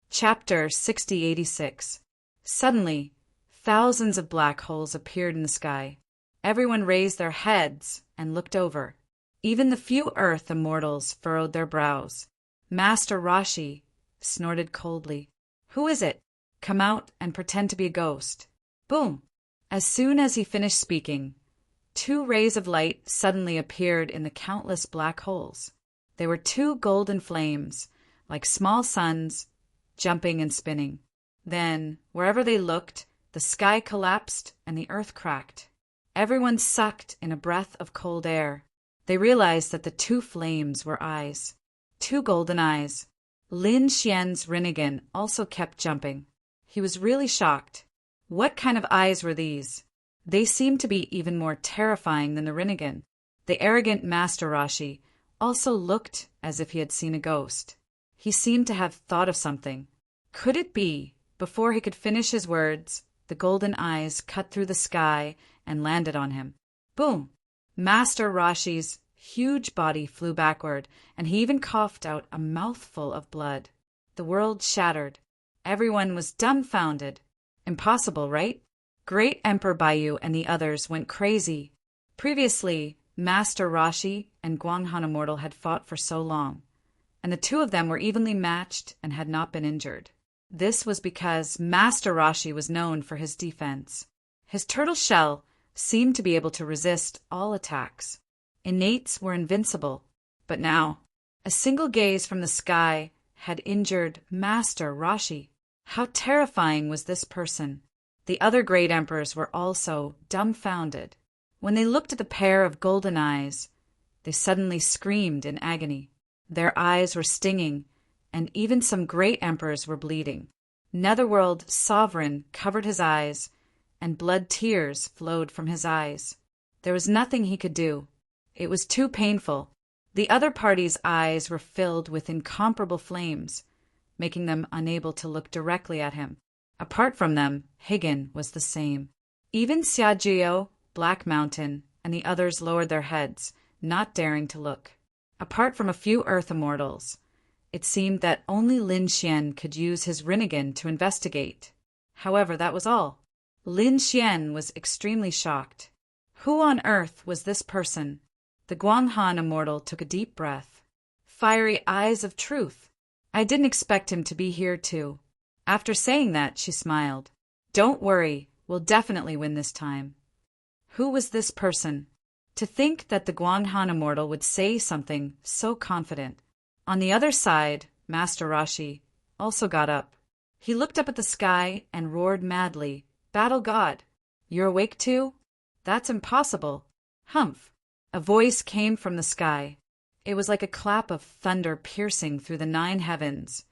Chapter 6086. Suddenly, thousands of black holes appeared in the sky. Everyone raised their heads and looked over. Even the few earth immortals furrowed their brows. Master Rashi snorted coldly. "Who is it? Come out and pretend to be a ghost." Boom! As soon as he finished speaking, 2 rays of light suddenly appeared in the countless black holes. They were 2 golden flames, like small suns, jumping and spinning. Then, wherever they looked, the sky collapsed and the earth cracked. Everyone sucked in a breath of cold air. They realized that the 2 flames were eyes. 2 golden eyes. Lin Xian's Rinnegan also kept jumping. He was really shocked. What kind of eyes were these? They seemed to be even more terrifying than the Rinnegan. The arrogant Master Rashi also looked as if he had seen a ghost. He seemed to have thought of something. Could it be? Before he could finish his words, the golden eyes cut through the sky and landed on him. Boom! Master Rashi's huge body flew backward, and he even coughed out a mouthful of blood. The world shattered. Everyone was dumbfounded. Impossible, right? Great Emperor Baiyu and the others went crazy. Previously, Master Rashi and Guanghan Immortal had fought for so long, and the 2 of them were evenly matched and had not been injured. This was because Master Rashi was known for his defense. His turtle shell seemed to be able to resist all attacks. Innates were invincible, but now, a single gaze from the sky had injured Master Rashi. How terrifying was this person? The other great emperors were also dumbfounded. When they looked at the pair of golden eyes, they suddenly screamed in agony. Their eyes were stinging, and even some great emperors were bleeding. Netherworld Sovereign covered his eyes, and blood tears flowed from his eyes. There was nothing he could do. It was too painful. The other party's eyes were filled with incomparable flames, making them unable to look directly at him. Apart from them, Higgin was the same. Even Xiajiao, Black Mountain, and the others lowered their heads, not daring to look. Apart from a few earth immortals, it seemed that only Lin Xian could use his Rinnegan to investigate. However, that was all. Lin Xian was extremely shocked. Who on earth was this person? The Guanghan Immortal took a deep breath. Fiery eyes of truth. I didn't expect him to be here too. After saying that, she smiled. Don't worry, we'll definitely win this time. Who was this person? To think that the Guanghan Immortal would say something so confident. On the other side, Master Rashi also got up. He looked up at the sky and roared madly, "Battle God! You're awake too? That's impossible." Humph! A voice came from the sky. It was like a clap of thunder piercing through the 9 heavens,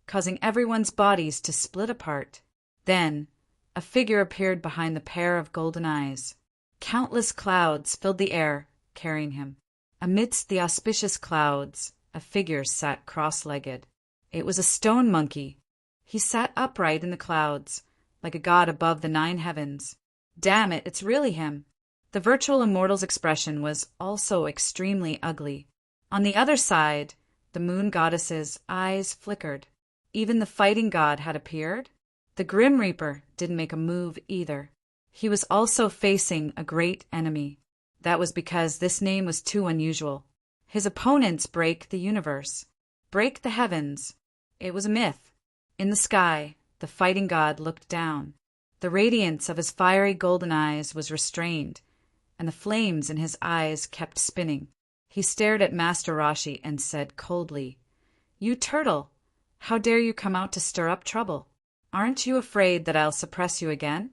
causing everyone's bodies to split apart. Then, a figure appeared behind the pair of golden eyes. Countless clouds filled the air, carrying him. Amidst the auspicious clouds, a figure sat cross-legged. It was a stone monkey. He sat upright in the clouds, like a god above the 9 heavens. Damn it, it's really him. The virtual immortal's expression was also extremely ugly. On the other side, the moon goddess's eyes flickered. Even the fighting god had appeared. The Grim Reaper didn't make a move either. He was also facing a great enemy. That was because this name was too unusual. His opponents break the universe, break the heavens. It was a myth. In the sky, the fighting god looked down. The radiance of his fiery golden eyes was restrained, and the flames in his eyes kept spinning. He stared at Master Rashi and said coldly, "You turtle, how dare you come out to stir up trouble? Aren't you afraid that I'll suppress you again?"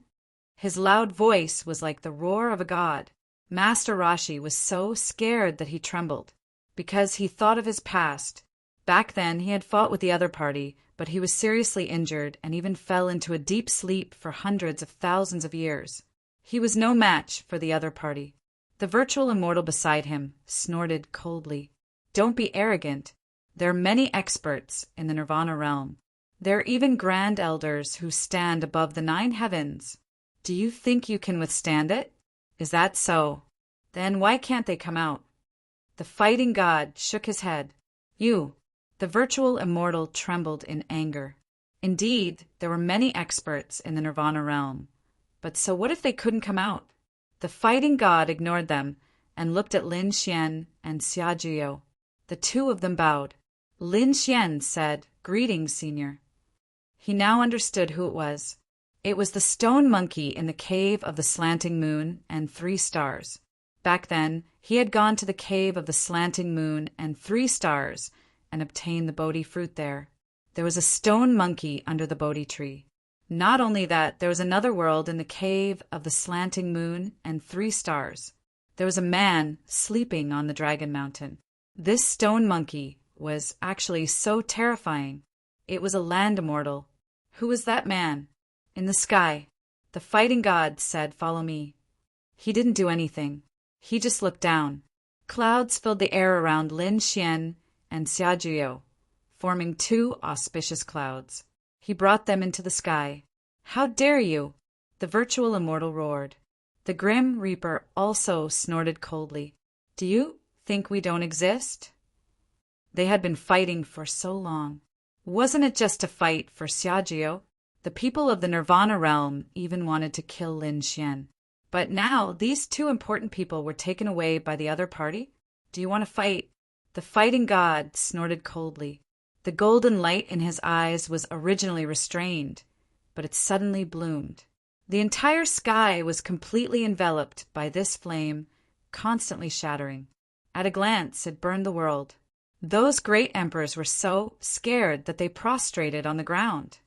His loud voice was like the roar of a god. Master Rashi was so scared that he trembled, because he thought of his past. Back then he had fought with the other party, but he was seriously injured and even fell into a deep sleep for hundreds of thousands of years. He was no match for the other party. The virtual immortal beside him snorted coldly. "Don't be arrogant. There are many experts in the Nirvana realm. There are even grand elders who stand above the 9 heavens. Do you think you can withstand it? Is that so? Then why can't they come out?" The fighting god shook his head. The virtual immortal trembled in anger. Indeed, there were many experts in the Nirvana realm. But so what if they couldn't come out? The fighting god ignored them and looked at Lin Xian and Xiajiao. The two of them bowed. Lin Xian said, "Greetings, Senior." He now understood who it was. It was the stone monkey in the cave of the slanting moon and 3 stars. Back then, he had gone to the cave of the slanting moon and 3 stars and obtained the Bodhi fruit there. There was a stone monkey under the Bodhi tree. Not only that, there was another world in the cave of the slanting moon and 3 stars. There was a man sleeping on the Dragon Mountain. This stone monkey was actually so terrifying. It was a land immortal. Who was that man? In the sky, the fighting god said, "Follow me." He didn't do anything. He just looked down. Clouds filled the air around Lin Xian and Xiajiao, forming 2 auspicious clouds. He brought them into the sky. "How dare you!" the virtual immortal roared. The grim reaper also snorted coldly. "Do you think we don't exist?" They had been fighting for so long. Wasn't it just a fight for Xiajiao? The people of the Nirvana realm even wanted to kill Lin Xian. But now these 2 important people were taken away by the other party. "Do you want to fight?" The fighting god snorted coldly. The golden light in his eyes was originally restrained, but it suddenly bloomed. The entire sky was completely enveloped by this flame, constantly shattering. At a glance, it burned the world. Those great emperors were so scared that they prostrated on the ground.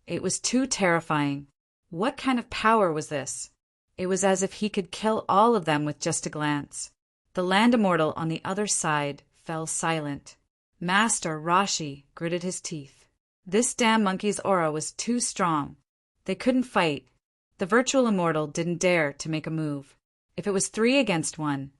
It was too terrifying. What kind of power was this? It was as if he could kill all of them with just a glance. The land immortal on the other side fell silent. Master Rashi gritted his teeth. This damn monkey's aura was too strong. They couldn't fight. The virtual immortal didn't dare to make a move. If it was 3 against 1,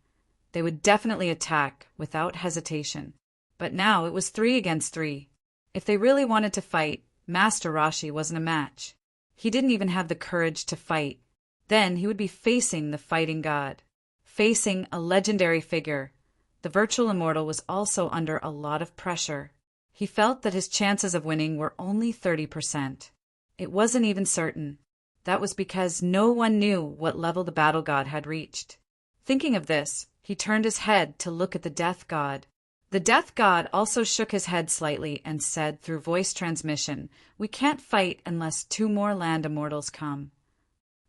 they would definitely attack without hesitation. But now it was 3 against 3. If they really wanted to fight, Master Rashi wasn't a match. He didn't even have the courage to fight. Then he would be facing the fighting god, facing a legendary figure. The virtual immortal was also under a lot of pressure. He felt that his chances of winning were only 30%. It wasn't even certain. That was because no one knew what level the battle god had reached. Thinking of this, he turned his head to look at the death god. The death god also shook his head slightly and said through voice transmission, "We can't fight unless 2 more land immortals come."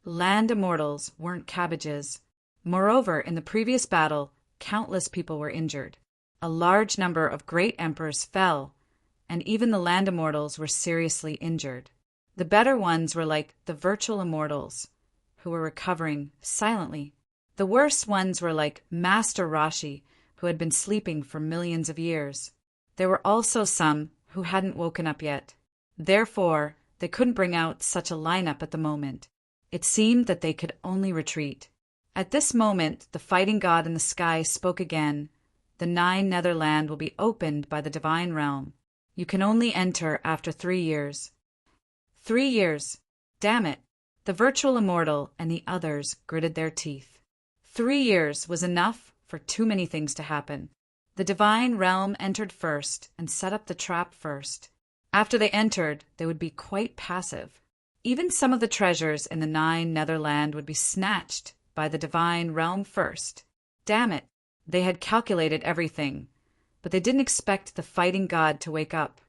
Land immortals weren't cabbages. Moreover, in the previous battle, countless people were injured. A large number of great emperors fell, and even the land immortals were seriously injured. The better ones were like the virtual immortals, who were recovering silently. The worse ones were like Master Rashi, who had been sleeping for millions of years. There were also some who hadn't woken up yet. Therefore, they couldn't bring out such a lineup at the moment. It seemed that they could only retreat. At this moment, the fighting god in the sky spoke again. "The 9 Netherland will be opened by the divine realm. You can only enter after 3 years. 3 years. Damn it. The virtual immortal and the others gritted their teeth. 3 years was enough for too many things to happen. The divine realm entered first and set up the trap first. After they entered, they would be quite passive. Even some of the treasures in the 9 Netherland would be snatched by the divine realm first. Damn it. They had calculated everything, but they didn't expect the fighting god to wake up.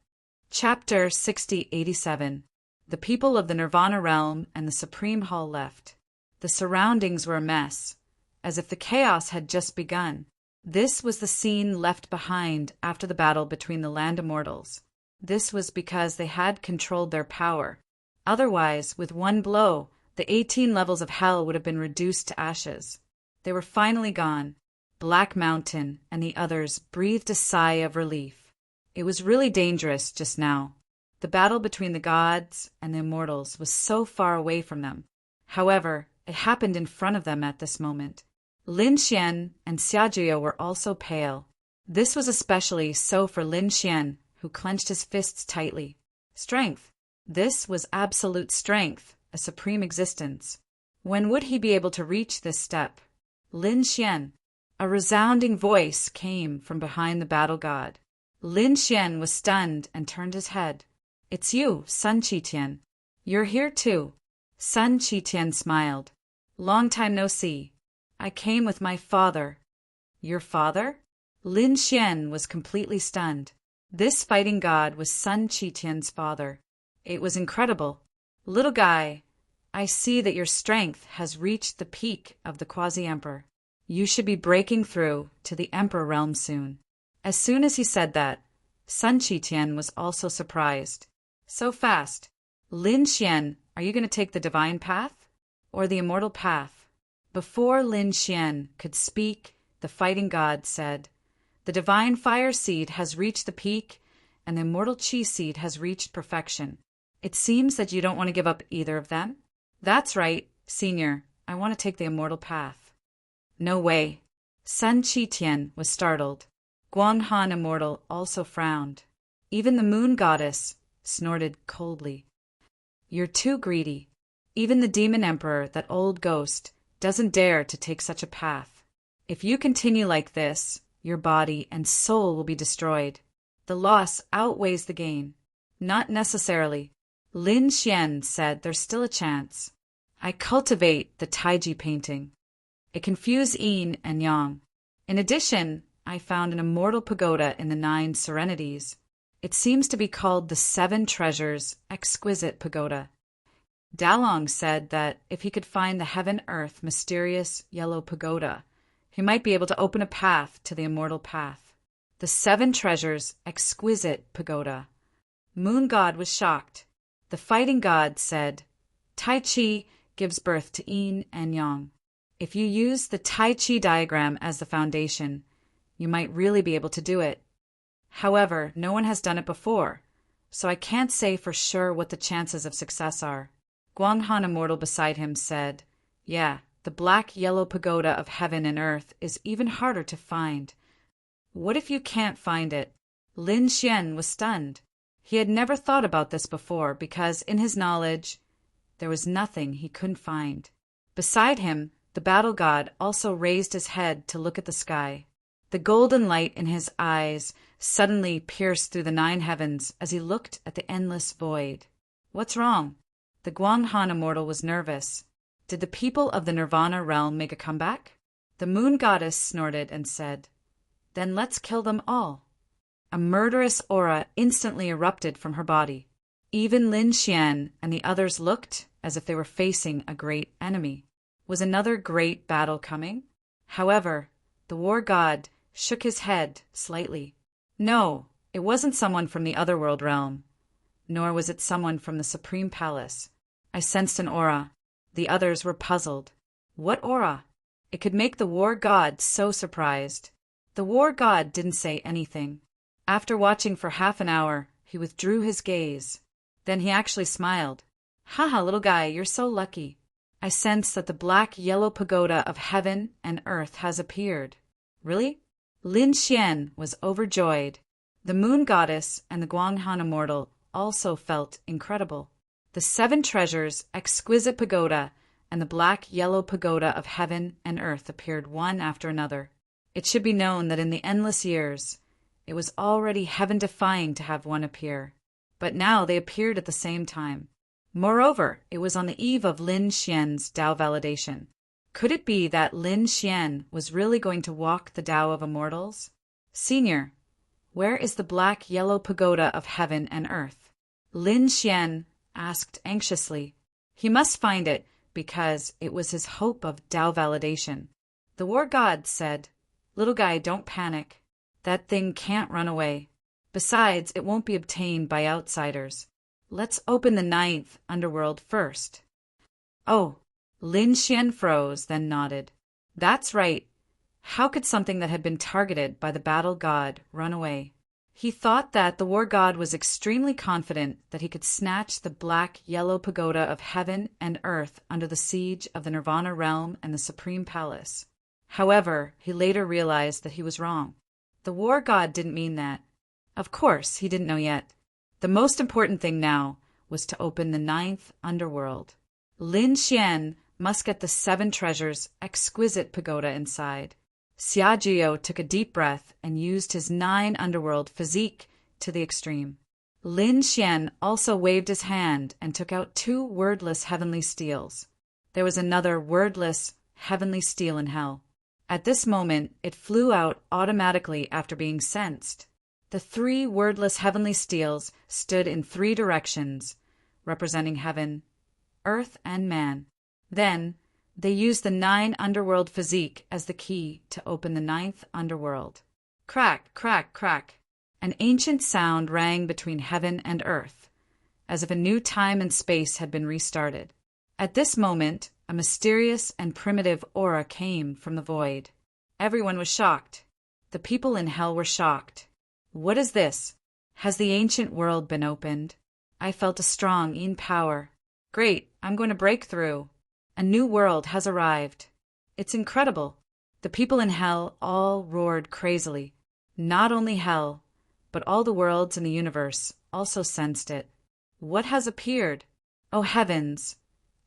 Chapter 6087. The people of the Nirvana realm and the Supreme Hall left. The surroundings were a mess, as if the chaos had just begun. This was the scene left behind after the battle between the land immortals. This was because they had controlled their power. Otherwise, with one blow, the 18 levels of hell would have been reduced to ashes. They were finally gone. Black Mountain and the others breathed a sigh of relief. It was really dangerous just now. The battle between the gods and the immortals was so far away from them. However, it happened in front of them at this moment. Lin Xian and Xiajiao were also pale. This was especially so for Lin Xian, who clenched his fists tightly. Strength. This was absolute strength, a supreme existence. When would he be able to reach this step? Lin Xian. A resounding voice came from behind the battle god. Lin Xian was stunned and turned his head. "It's you, Sun Qitian. You're here too." Sun Qitian smiled. "Long time no see. I came with my father." Your father? Lin Xian was completely stunned. This fighting god was Sun Qitian's father. It was incredible. Little guy, I see that your strength has reached the peak of the Quasi-Emperor. You should be breaking through to the Emperor realm soon. As soon as he said that, Sun Qitian was also surprised. So fast. Lin Xian, are you going to take the divine path? Or the immortal path? Before Lin Xian could speak, the fighting god said, the divine fire seed has reached the peak, and the immortal chi seed has reached perfection. It seems that you don't want to give up either of them? That's right, Senior. I want to take the immortal path. No way. Sun Qitian was startled. Guanghan Immortal also frowned. Even the moon goddess snorted coldly. You're too greedy. Even the demon emperor, that old ghost, doesn't dare to take such a path. If you continue like this, your body and soul will be destroyed. The loss outweighs the gain. Not necessarily. Lin Xian said there's still a chance. I cultivate the Taiji painting. It can fuse yin and yang. In addition, I found an immortal pagoda in the 9 serenities. It seems to be called the 7 Treasures Exquisite Pagoda. Dalong said that if he could find the heaven-earth mysterious yellow pagoda, he might be able to open a path to the immortal path. The 7 Treasures Exquisite Pagoda. Moon God was shocked. The fighting god said, Tai Chi gives birth to yin and yang. If you use the Tai Chi diagram as the foundation, you might really be able to do it. However, no one has done it before, so I can't say for sure what the chances of success are. Guanghan Immortal beside him said, yeah, the black-yellow pagoda of heaven and earth is even harder to find. What if you can't find it? Lin Xian was stunned. He had never thought about this before because, in his knowledge, there was nothing he couldn't find. Beside him, the battle god also raised his head to look at the sky. The golden light in his eyes suddenly pierced through the 9 heavens as he looked at the endless void. What's wrong? The Guanghan Immortal was nervous. Did the people of the Nirvana realm make a comeback? The moon goddess snorted and said, then let's kill them all. A murderous aura instantly erupted from her body. Even Lin Xian and the others looked as if they were facing a great enemy. Was another great battle coming? However, the war god shook his head slightly. No, it wasn't someone from the otherworld realm, nor was it someone from the Supreme Palace. I sensed an aura. The others were puzzled. What aura? It could make the war god so surprised. The war god didn't say anything. After watching for half an hour, he withdrew his gaze. Then he actually smiled. Haha, little guy, you're so lucky. I sense that the black-yellow pagoda of heaven and earth has appeared. Really? Lin Xian was overjoyed. The moon goddess and the Guanghan Immortal also felt incredible. The 7 Treasures Exquisite Pagoda and the black-yellow pagoda of heaven and earth appeared one after another. It should be known that in the endless years, it was already heaven-defying to have one appear. But now they appeared at the same time. Moreover, it was on the eve of Lin Xian's Tao validation. Could it be that Lin Xian was really going to walk the Tao of Immortals? Senior, where is the black-yellow pagoda of heaven and earth? Lin Xian asked anxiously. He must find it because it was his hope of Tao validation. The war god said, little guy, don't panic. That thing can't run away. Besides, it won't be obtained by outsiders. Let's open the 9th underworld first. Oh, Lin Xian froze, then nodded. That's right. How could something that had been targeted by the battle god run away? He thought that the war god was extremely confident that he could snatch the black-yellow pagoda of heaven and earth under the siege of the Nirvana realm and the Supreme Palace. However, he later realized that he was wrong. The war god didn't mean that. Of course, he didn't know yet. The most important thing now was to open the 9th underworld. Lin Xian must get the 7 Treasures Exquisite Pagoda inside. Xiajiao took a deep breath and used his 9 underworld physique to the extreme. Lin Xian also waved his hand and took out 2 wordless heavenly steels. There was another wordless heavenly steel in hell. At this moment, it flew out automatically after being sensed. The 3 wordless heavenly steels stood in 3 directions, representing heaven, earth, and man. Then, they used the 9 underworld physique as the key to open the 9th underworld. Crack, crack, crack. An ancient sound rang between heaven and earth, as if a new time and space had been restarted. At this moment, a mysterious and primitive aura came from the void. Everyone was shocked. The people in hell were shocked. What is this? Has the ancient world been opened? I felt a strong power. Great, I'm going to break through. A new world has arrived. It's incredible. The people in hell all roared crazily. Not only hell, but all the worlds in the universe also sensed it. What has appeared? Oh heavens!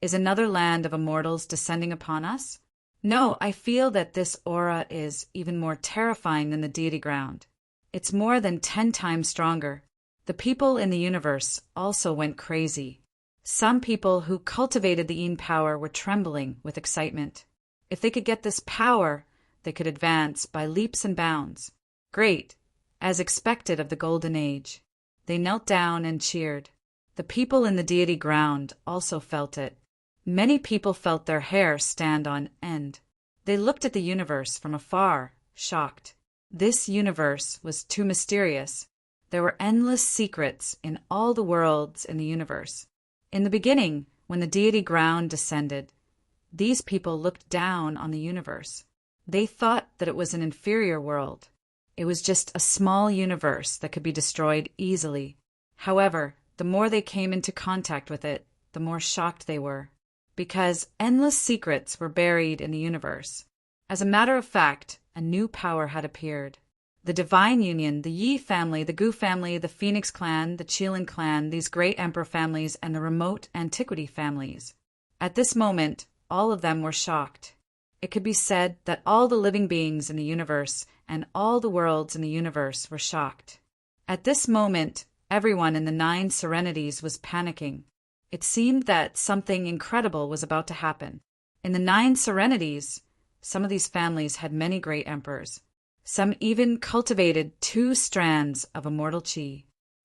Is another land of immortals descending upon us? No, I feel that this aura is even more terrifying than the deity ground. It's more than 10 times stronger. The people in the universe also went crazy. Some people who cultivated the Yin power were trembling with excitement. If they could get this power, they could advance by leaps and bounds. Great, as expected of the Golden Age. They knelt down and cheered. The people in the deity ground also felt it. Many people felt their hair stand on end. They looked at the universe from afar, shocked. This universe was too mysterious. There were endless secrets in all the worlds in the universe. In the beginning, when the deity ground descended, these people looked down on the universe. They thought that it was an inferior world. It was just a small universe that could be destroyed easily. However, the more they came into contact with it, the more shocked they were, because endless secrets were buried in the universe. As a matter of fact, a new power had appeared. The Divine Union, the Yi family, the Gu family, the Phoenix clan, the Qilin clan, these great emperor families, and the remote antiquity families. At this moment, all of them were shocked. It could be said that all the living beings in the universe and all the worlds in the universe were shocked. At this moment, everyone in the 9 serenities was panicking. It seemed that something incredible was about to happen. In the 9 serenities, some of these families had many great emperors. Some even cultivated 2 strands of immortal qi.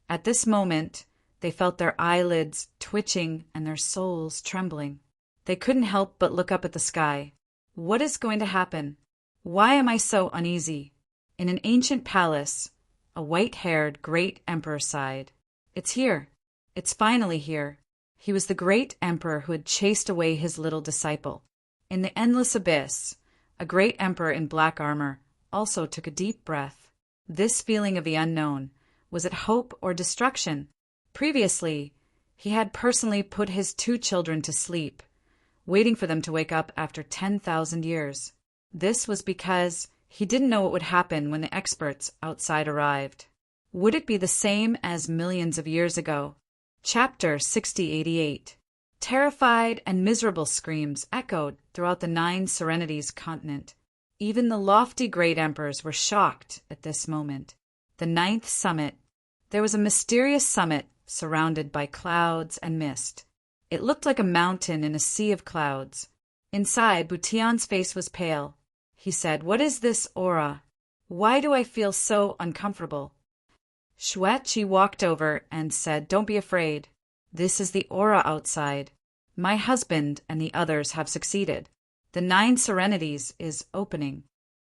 At this moment, they felt their eyelids twitching and their souls trembling. They couldn't help but look up at the sky. What is going to happen? Why am I so uneasy? In an ancient palace, a white-haired great emperor sighed. It's here. It's finally here. He was the great emperor who had chased away his little disciple. In the endless abyss, a great emperor in black armor also took a deep breath. This feeling of the unknown, was it hope or destruction? Previously, he had personally put his 2 children to sleep, waiting for them to wake up after 10,000 years. This was because he didn't know what would happen when the experts outside arrived. Would it be the same as millions of years ago? Chapter 6088. Terrified and miserable screams echoed throughout the 9 serenities continent. Even the lofty great emperors were shocked at this moment. The 9th summit. There was a mysterious summit surrounded by clouds and mist. It looked like a mountain in a sea of clouds. Inside, Butian's face was pale. He said, "What is this aura? Why do I feel so uncomfortable?" Xueqi walked over and said, "Don't be afraid. This is the aura outside. My husband and the others have succeeded. The 9 serenities is opening.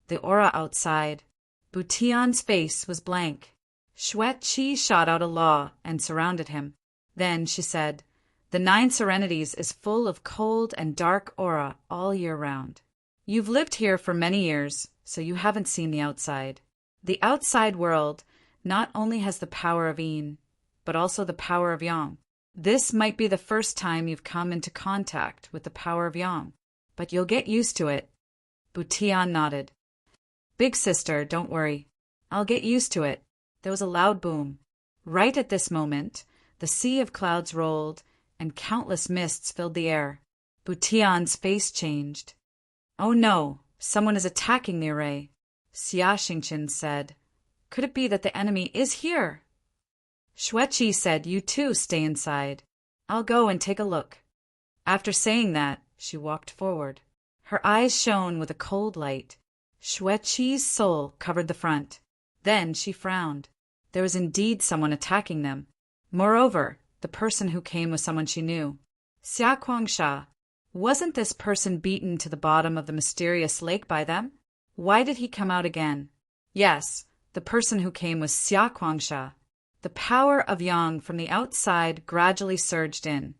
The aura outside." Butian's face was blank. Xueqi shot out a law and surrounded him. Then she said, "The 9 serenities is full of cold and dark aura all year round. You've lived here for many years, so you haven't seen the outside. The outside world not only has the power of Yin, but also the power of Yang. This might be the first time you've come into contact with the power of Yang, but you'll get used to it." Butian nodded. "Big sister, don't worry. I'll get used to it." There was a loud boom. Right at this moment, the sea of clouds rolled, and countless mists filled the air. Butian's face changed. "Oh no, someone is attacking the array," Xia Xingqian said. "Could it be that the enemy is here?" Xueqi said, "You too stay inside. I'll go and take a look." After saying that, she walked forward. Her eyes shone with a cold light. Xueqi's soul covered the front. Then she frowned. There was indeed someone attacking them. Moreover, the person who came was someone she knew. Xia Kuangsha. Wasn't this person beaten to the bottom of the mysterious lake by them? Why did he come out again? Yes, the person who came was Xia Kuangsha. The power of Yang from the outside gradually surged in,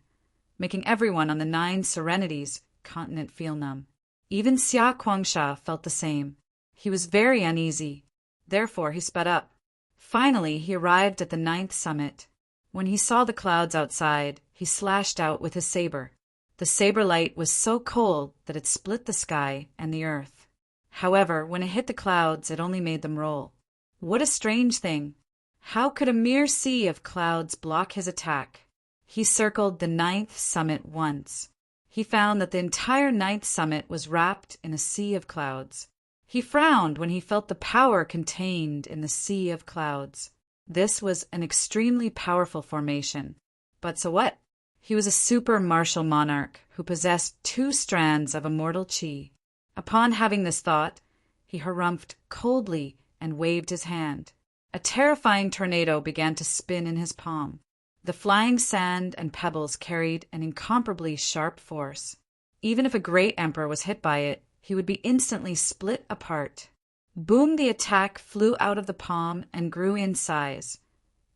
making everyone on the 9 Serenities continent feel numb. Even Xia Kuangsha felt the same. He was very uneasy. Therefore, he sped up. Finally, he arrived at the 9th summit. When he saw the clouds outside, he slashed out with his saber. The saber light was so cold that it split the sky and the earth. However, when it hit the clouds, it only made them roll. What a strange thing! How could a mere sea of clouds block his attack? He circled the 9th summit once. He found that the entire 9th summit was wrapped in a sea of clouds. He frowned when he felt the power contained in the sea of clouds. This was an extremely powerful formation. But so what? He was a super martial monarch who possessed 2 strands of immortal chi. Upon having this thought, he harumphed coldly and waved his hand. A terrifying tornado began to spin in his palm. The flying sand and pebbles carried an incomparably sharp force. Even if a great emperor was hit by it, he would be instantly split apart. Boom! The attack flew out of the palm and grew in size,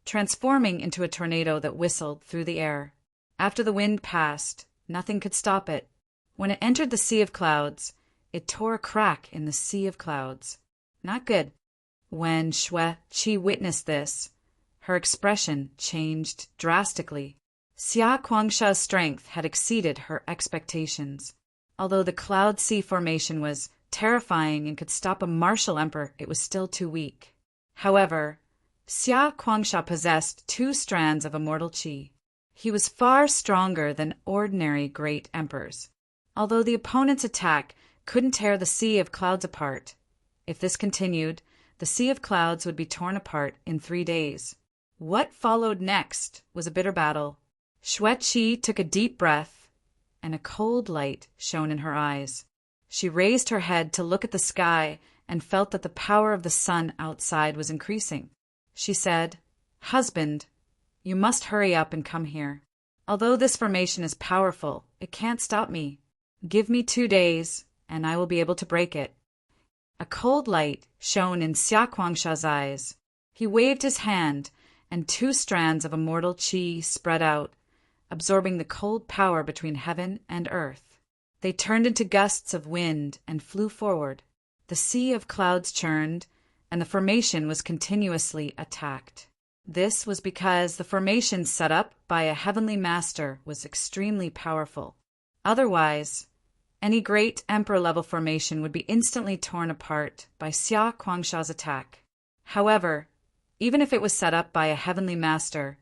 transforming into a tornado that whistled through the air. After the wind passed, nothing could stop it. When it entered the sea of clouds, it tore a crack in the sea of clouds. Not good. When Xueqi witnessed this, her expression changed drastically. Xia Kuangsha's strength had exceeded her expectations. Although the cloud sea formation was terrifying and could stop a martial emperor, it was still too weak. However, Xia Kuangsha possessed 2 strands of immortal chi. He was far stronger than ordinary great emperors. Although the opponent's attack couldn't tear the sea of clouds apart, if this continued, the sea of clouds would be torn apart in 3 days. What followed next was a bitter battle. Xueqi took a deep breath, and a cold light shone in her eyes. She raised her head to look at the sky and felt that the power of the sun outside was increasing. She said, "Husband, you must hurry up and come here. Although this formation is powerful, it can't stop me. Give me 2 days, and I will be able to break it." A cold light shone in Xia Kuangsha's eyes. He waved his hand, and 2 strands of immortal chi spread out, absorbing the cold power between heaven and earth. They turned into gusts of wind and flew forward. The sea of clouds churned, and the formation was continuously attacked. This was because the formation set up by a heavenly master was extremely powerful. Otherwise, any great emperor-level formation would be instantly torn apart by Xia Kuangsha's attack. However, even if it was set up by a heavenly master,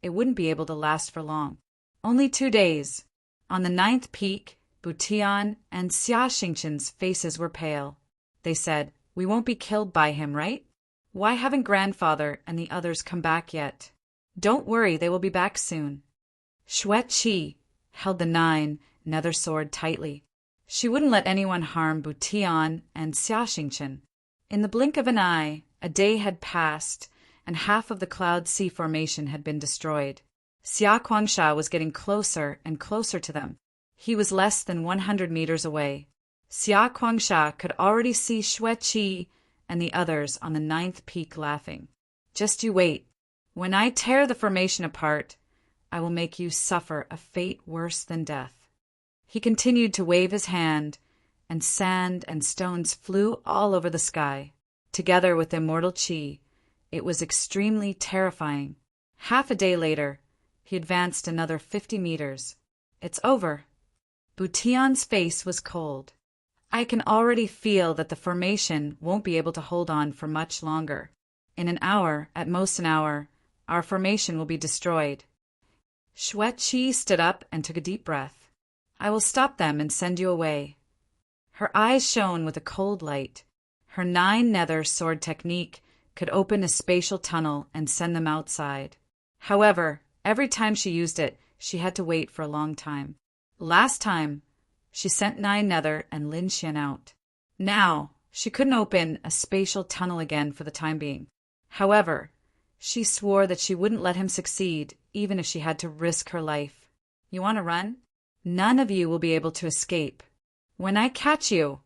it wouldn't be able to last for long. Only 2 days. On the 9th peak, Butian and Xia Xingqian's faces were pale. They said, "We won't be killed by him, right? Why haven't grandfather and the others come back yet?" "Don't worry, they will be back soon." Xueqi held the 9 nether sword tightly. She wouldn't let anyone harm Butian and Xia Xingqian. In the blink of an eye, a day had passed, and half of the cloud sea formation had been destroyed. Xia Kuangsha was getting closer and closer to them. He was less than 100 meters away. Xia Kuangsha could already see Xueqi and the others on the 9th peak laughing. "Just you wait. When I tear the formation apart, I will make you suffer a fate worse than death." He continued to wave his hand, and sand and stones flew all over the sky. Together with immortal chi, it was extremely terrifying. Half a day later, he advanced another 50 meters. "It's over." Butian's face was cold. "I can already feel that the formation won't be able to hold on for much longer. In an hour, at most an hour, our formation will be destroyed." Xueqi stood up and took a deep breath. "I will stop them and send you away." Her eyes shone with a cold light. Her 9 nether sword technique could open a spatial tunnel and send them outside. However, every time she used it, she had to wait for a long time. Last time, she sent 9 nether and Lin Xian out. Now, She couldn't open a spatial tunnel again for the time being. However, she swore that she wouldn't let him succeed, even if she had to risk her life. You want to run? None of you will be able to escape. When I catch you,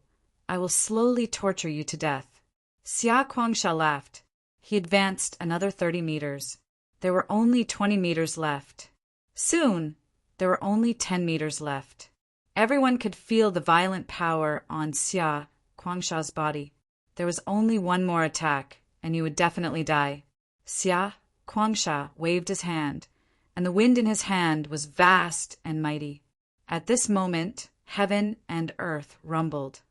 I will slowly torture you to death. Xia Kuangsha laughed. He advanced another 30 meters. There were only 20 meters left. Soon, there were only 10 meters left. Everyone could feel the violent power on Xia Kuangsha's body. There was only one more attack, and you would definitely die. Xia Kuangsha waved his hand, and the wind in his hand was vast and mighty. At this moment, heaven and earth rumbled,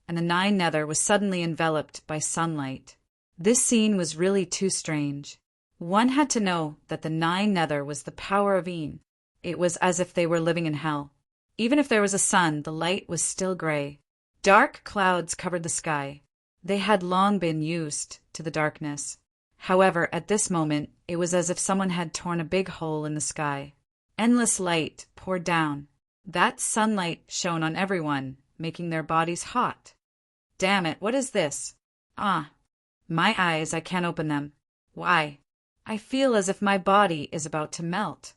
and the Nine Nether was suddenly enveloped by sunlight. This scene was really too strange. One had to know that the Nine Nether was the power of Een. It was as if they were living in hell. Even if there was a sun, the light was still gray. Dark clouds covered the sky. They had long been used to the darkness. However, at this moment, it was as if someone had torn a big hole in the sky. Endless light poured down. That sunlight shone on everyone, making their bodies hot. Damn it, what is this? Ah, my eyes, I can't open them. Why? I feel as if my body is about to melt.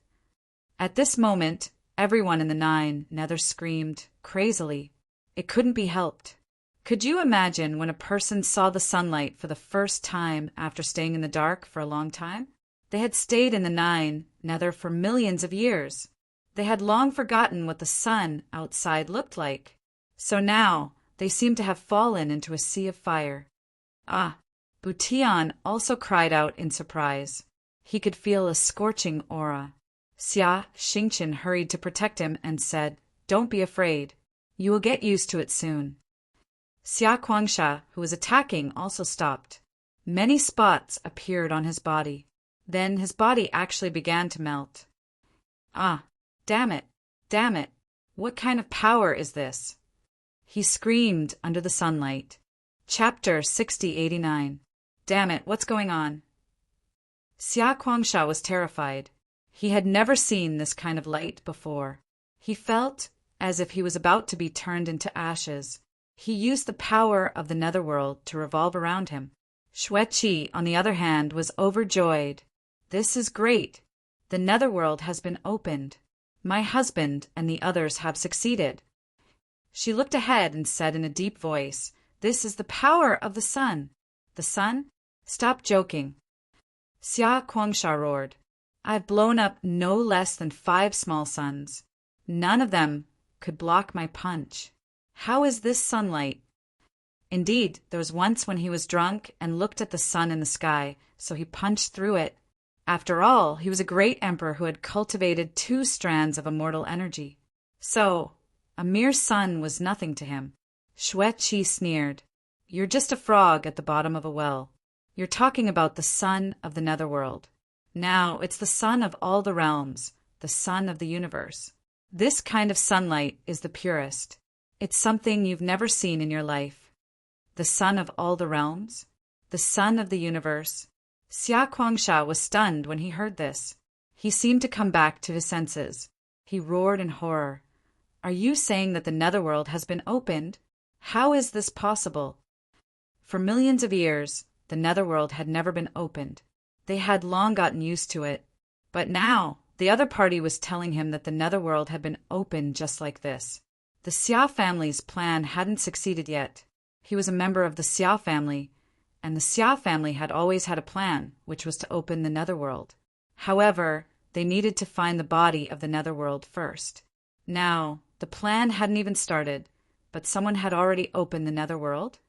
At this moment, everyone in the Nine Nether screamed crazily. It couldn't be helped. Could you imagine when a person saw the sunlight for the first time after staying in the dark for a long time? They had stayed in the Nine Nether for millions of years. They had long forgotten what the sun outside looked like. So now they seemed to have fallen into a sea of fire. Ah, Butian also cried out in surprise. He could feel a scorching aura. Xia Xingqian hurried to protect him and said, "Don't be afraid. You will get used to it soon." Xia Kuangsha, who was attacking, also stopped. Many spots appeared on his body. Then his body actually began to melt. Ah, damn it, damn it. What kind of power is this? He screamed under the sunlight. Chapter 6089. Damn it, what's going on? Xia Kuangsha was terrified. He had never seen this kind of light before. He felt as if he was about to be turned into ashes. He used the power of the netherworld to revolve around him. Xueqi, on the other hand, was overjoyed. This is great. The netherworld has been opened. My husband and the others have succeeded. She looked ahead and said in a deep voice, "This is the power of the sun." The sun? Stop joking. Xia Kuangsha roared. I've blown up no less than 5 small suns. None of them could block my punch. How is this sunlight? Indeed, there was once when he was drunk and looked at the sun in the sky, so he punched through it. After all, he was a great emperor who had cultivated 2 strands of immortal energy. So, a mere sun was nothing to him. Xueqi sneered. You're just a frog at the bottom of a well. You're talking about the sun of the netherworld. Now, it's the sun of all the realms, the sun of the universe. This kind of sunlight is the purest. It's something you've never seen in your life. The sun of all the realms? The sun of the universe? Xia Kuangsha was stunned when he heard this. He seemed to come back to his senses. He roared in horror. Are you saying that the netherworld has been opened? How is this possible? For millions of years, the netherworld had never been opened. They had long gotten used to it. But now, the other party was telling him that the netherworld had been opened just like this. The Xia family's plan hadn't succeeded yet. He was a member of the Xia family, and the Xia family had always had a plan, which was to open the netherworld. However, they needed to find the body of the netherworld first. Now, the plan hadn't even started, but someone had already opened the netherworld?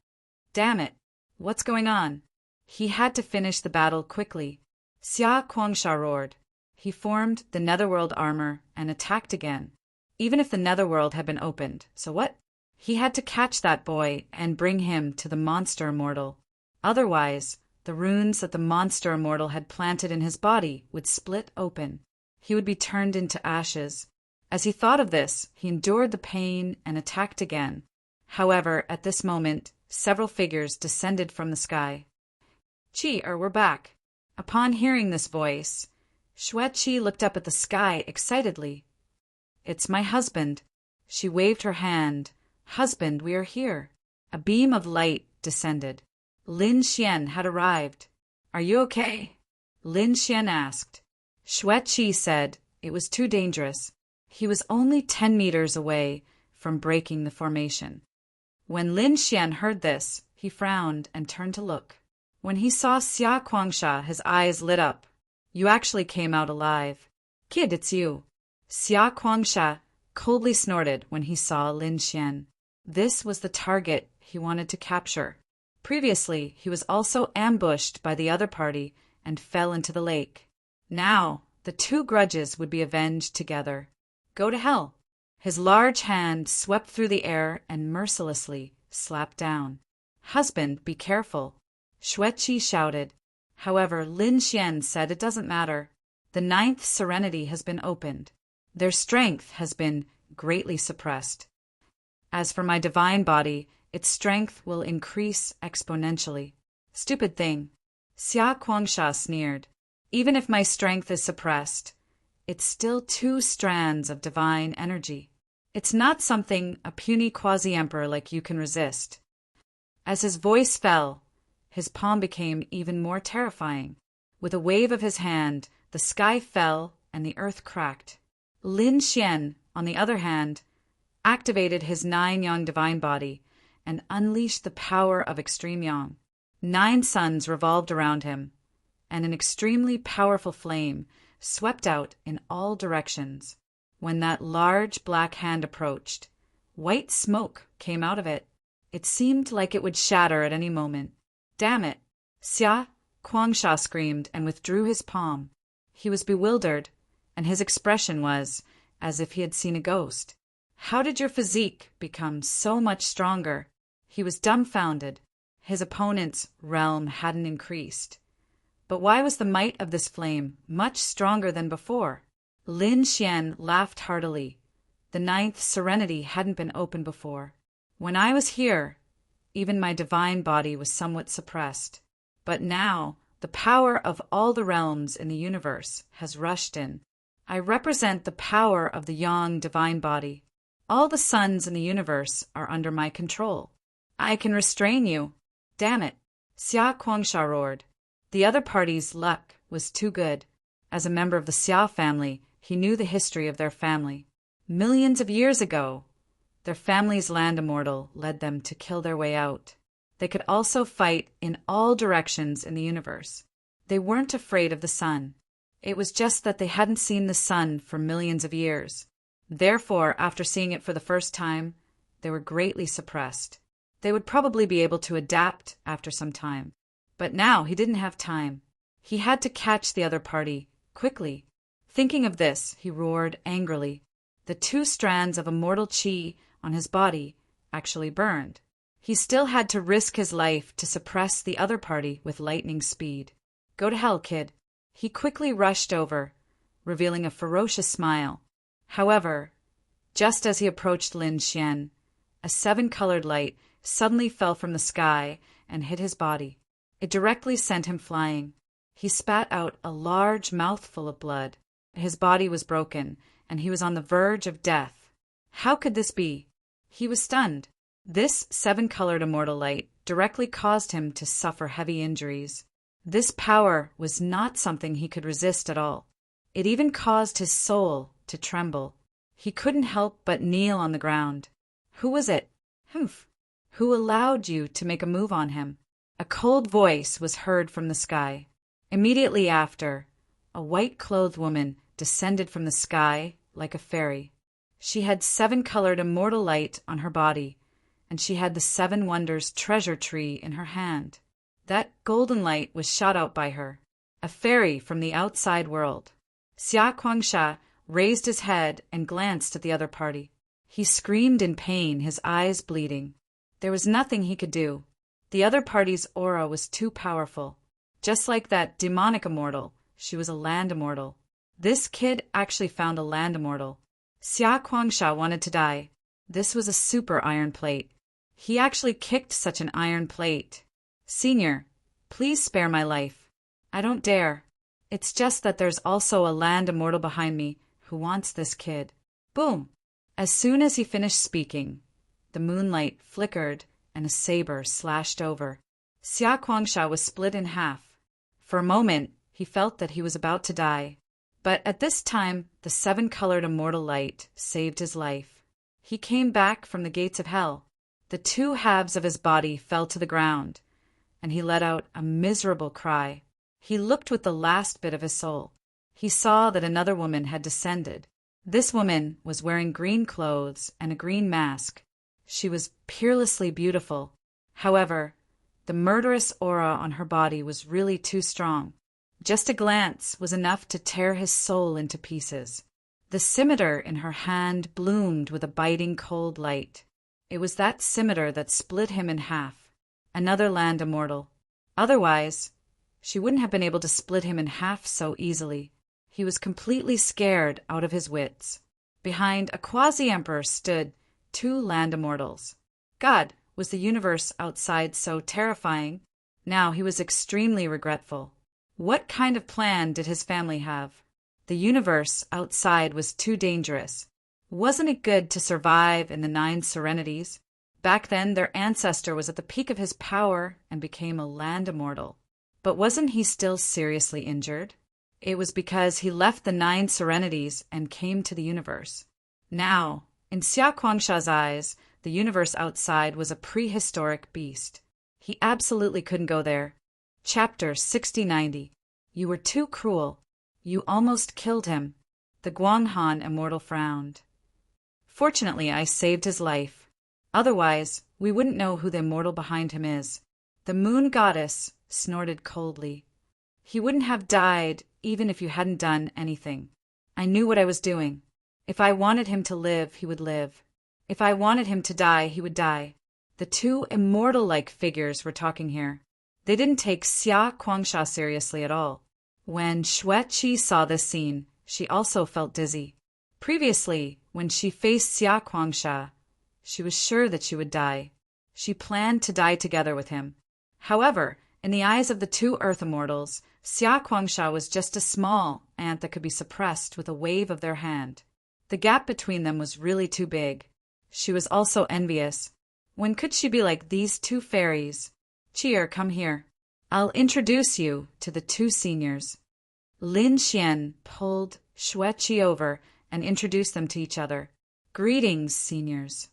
Damn it! What's going on? He had to finish the battle quickly. Xia Kuangsha roared. He formed the netherworld armor and attacked again. Even if the netherworld had been opened, so what? He had to catch that boy and bring him to the monster immortal. Otherwise, the runes that the monster immortal had planted in his body would split open. He would be turned into ashes. As he thought of this, he endured the pain and attacked again. However, at this moment, several figures descended from the sky. We're back. Upon hearing this voice, Xueqi looked up at the sky excitedly. It's my husband. She waved her hand. Husband, we are here. A beam of light descended. Lin Xian had arrived. "Are you okay?" Lin Xian asked. Xueqi said it was too dangerous. He was only 10 meters away from breaking the formation. When Lin Xian heard this, he frowned and turned to look. When he saw Xia Kuangsha, his eyes lit up. "You actually came out alive. Kid, it's you." Xia Kuangsha coldly snorted when he saw Lin Xian. This was the target he wanted to capture. Previously, he was also ambushed by the other party and fell into the lake. Now, the two grudges would be avenged together. Go to hell. His large hand swept through the air and mercilessly slapped down. "Husband, be careful," Xueqi shouted. However, Lin Xian said it doesn't matter. The 9th serenity has been opened. Their strength has been greatly suppressed. As for my divine body, its strength will increase exponentially. Stupid thing. Xia Kuangsha sneered. Even if my strength is suppressed, it's still 2 strands of divine energy. It's not something a puny quasi-emperor like you can resist. As his voice fell, his palm became even more terrifying. With a wave of his hand, the sky fell and the earth cracked. Lin Xian, on the other hand, activated his 9 yang divine body and unleashed the power of extreme yang. 9 suns revolved around him, and an extremely powerful flame swept out in all directions. When that large black hand approached, white smoke came out of it. It seemed like it would shatter at any moment. "Damn it!" Xia Kuangsha screamed and withdrew his palm. He was bewildered, and his expression was as if he had seen a ghost. "How did your physique become so much stronger?" He was dumbfounded. His opponent's realm hadn't increased. But why was the might of this flame much stronger than before? Lin Xian laughed heartily. The 9th serenity hadn't been opened before. When I was here, even my divine body was somewhat suppressed. But now, the power of all the realms in the universe has rushed in. I represent the power of the yang divine body. All the suns in the universe are under my control. I can restrain you. Damn it! Xia Kuangsha roared. The other party's luck was too good. As a member of the Xia family, he knew the history of their family. Millions of years ago, their family's land immortal led them to kill their way out. They could also fight in all directions in the universe. They weren't afraid of the sun. It was just that they hadn't seen the sun for millions of years. Therefore, after seeing it for the first time, they were greatly suppressed. They would probably be able to adapt after some time. But now he didn't have time. He had to catch the other party, quickly. Thinking of this, he roared angrily. The 2 strands of immortal qi on his body actually burned. He still had to risk his life to suppress the other party with lightning speed. Go to hell, kid. He quickly rushed over, revealing a ferocious smile. However, just as he approached Lin Xian, a 7-colored light suddenly fell from the sky and hit his body. It directly sent him flying. He spat out a large mouthful of blood. His body was broken, and he was on the verge of death. How could this be? He was stunned. This 7-colored immortal light directly caused him to suffer heavy injuries. This power was not something he could resist at all. It even caused his soul to tremble. He couldn't help but kneel on the ground. Who was it? Humph. Who allowed you to make a move on him? A cold voice was heard from the sky. Immediately after, a white-clothed woman descended from the sky like a fairy. She had 7-colored immortal light on her body, and she had the 7 Wonders treasure tree in her hand. That golden light was shot out by her, a fairy from the outside world. Xia Kuangsha raised his head and glanced at the other party. He screamed in pain, his eyes bleeding. There was nothing he could do. The other party's aura was too powerful. Just like that demonic immortal, she was a land immortal. This kid actually found a land immortal. Xia Kuangsha wanted to die. This was a super iron plate. He actually kicked such an iron plate. Senior, please spare my life. I don't dare. It's just that there's also a land immortal behind me who wants this kid. Boom! As soon as he finished speaking, the moonlight flickered and a saber slashed over. Xia Kuangsha was split in half. For a moment, he felt that he was about to die. But at this time, the seven-colored immortal light saved his life. He came back from the gates of hell. The two halves of his body fell to the ground, and he let out a miserable cry. He looked with the last bit of his soul. He saw that another woman had descended. This woman was wearing green clothes and a green mask. She was peerlessly beautiful. However, the murderous aura on her body was really too strong. Just a glance was enough to tear his soul into pieces. The scimitar in her hand bloomed with a biting cold light. It was that scimitar that split him in half. Another land immortal. Otherwise, she wouldn't have been able to split him in half so easily. He was completely scared out of his wits. Behind a quasi-emperor stood two land immortals. God, was the universe outside so terrifying? Now he was extremely regretful. What kind of plan did his family have? The universe outside was too dangerous. Wasn't it good to survive in the 9 Serenities? Back then, their ancestor was at the peak of his power and became a land immortal. But wasn't he still seriously injured? It was because he left the 9 Serenities and came to the universe. Now, in Xia Kuangsha's eyes, the universe outside was a prehistoric beast. He absolutely couldn't go there. Chapter 6090. You were too cruel. You almost killed him. The Guanghan immortal frowned. Fortunately, I saved his life. Otherwise, we wouldn't know who the immortal behind him is. The moon goddess snorted coldly. He wouldn't have died even if you hadn't done anything. I knew what I was doing. If I wanted him to live, he would live. If I wanted him to die, he would die. The two immortal-like figures were talking here. They didn't take Xia Kuangsha seriously at all. When Xueqi saw this scene, she also felt dizzy. Previously, when she faced Xia Kuangsha, she was sure that she would die. She planned to die together with him. However, in the eyes of the two Earth Immortals, Xia Kuangsha was just a small ant that could be suppressed with a wave of their hand. The gap between them was really too big. She was also envious. When could she be like these two fairies? Cheer, come here. I'll introduce you to the two seniors. Lin Xian pulled Xueqi over and introduced them to each other. Greetings, seniors.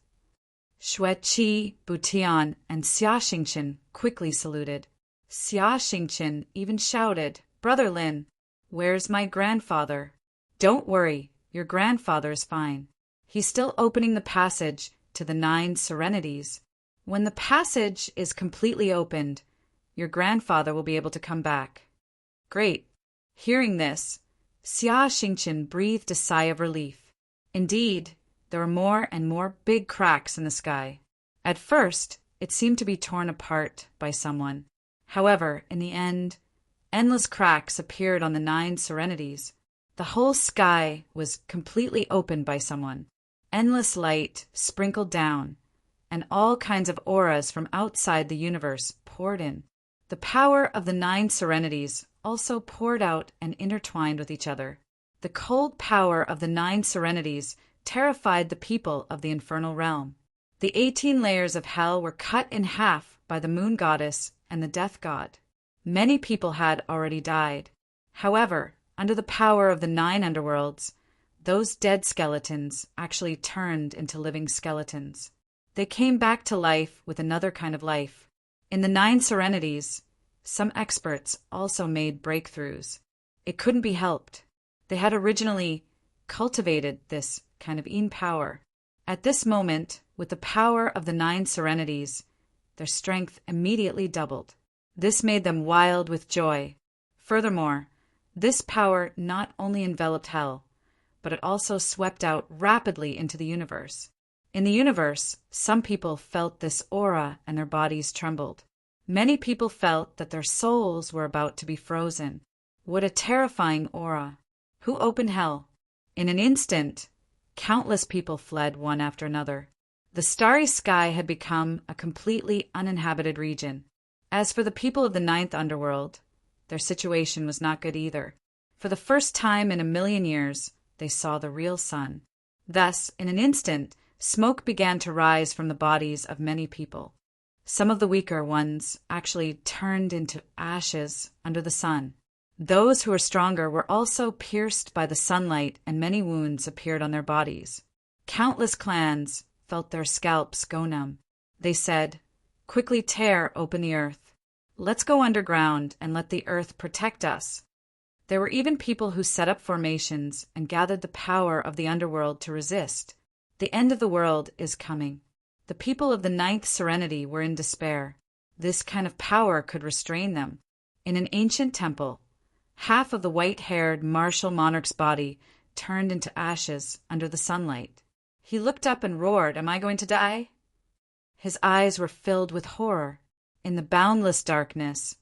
Xueqi, Butian, and Xia Xingqian quickly saluted. Xia Xingqian even shouted, Brother Lin, where's my grandfather? Don't worry, your grandfather is fine. He's still opening the passage to the 9 Serenities. When the passage is completely opened, your grandfather will be able to come back. Great. Hearing this, Xia Xingqian breathed a sigh of relief. Indeed, there were more and more big cracks in the sky. At first, it seemed to be torn apart by someone. However, in the end, endless cracks appeared on the 9 Serenities. The whole sky was completely opened by someone. Endless light sprinkled down, and all kinds of auras from outside the universe poured in. The power of the 9 Serenities also poured out and intertwined with each other. The cold power of the 9 Serenities terrified the people of the infernal realm. The 18 layers of hell were cut in half by the moon goddess and the death god. Many people had already died. However, under the power of the 9 underworlds, those dead skeletons actually turned into living skeletons. They came back to life with another kind of life. In the 9 Serenities, some experts also made breakthroughs. It couldn't be helped. They had originally cultivated this kind of Yin power. At this moment, with the power of the 9 Serenities, their strength immediately doubled. This made them wild with joy. Furthermore, this power not only enveloped hell, but it also swept out rapidly into the universe. In the universe, some people felt this aura and their bodies trembled. Many people felt that their souls were about to be frozen. What a terrifying aura! Who opened hell? In an instant, countless people fled one after another. The starry sky had become a completely uninhabited region. As for the people of the 9th underworld, their situation was not good either. For the first time in 1,000,000 years, they saw the real sun. Thus, in an instant, smoke began to rise from the bodies of many people. Some of the weaker ones actually turned into ashes under the sun. Those who were stronger were also pierced by the sunlight, and many wounds appeared on their bodies. Countless clans felt their scalps go numb. They said, "Quickly tear open the earth. Let's go underground and let the earth protect us." There were even people who set up formations and gathered the power of the underworld to resist. The end of the world is coming. The people of the Ninth Serenity were in despair. This kind of power could restrain them. In an ancient temple, half of the white-haired martial monarch's body turned into ashes under the sunlight. He looked up and roared, "Am I going to die?" His eyes were filled with horror. In the boundless darkness,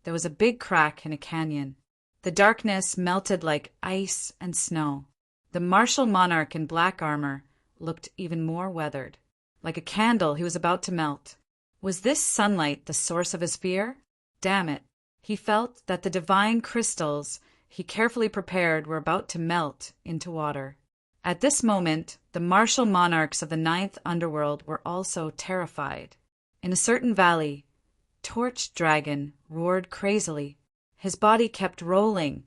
there was a big crack in a canyon. The darkness melted like ice and snow. The martial monarch in black armor looked even more weathered. Like a candle, he was about to melt. Was this sunlight the source of his fear? Damn it. He felt that the divine crystals he carefully prepared were about to melt into water. At this moment, the martial monarchs of the Ninth Underworld were also terrified. In a certain valley, Torch Dragon roared crazily. His body kept rolling,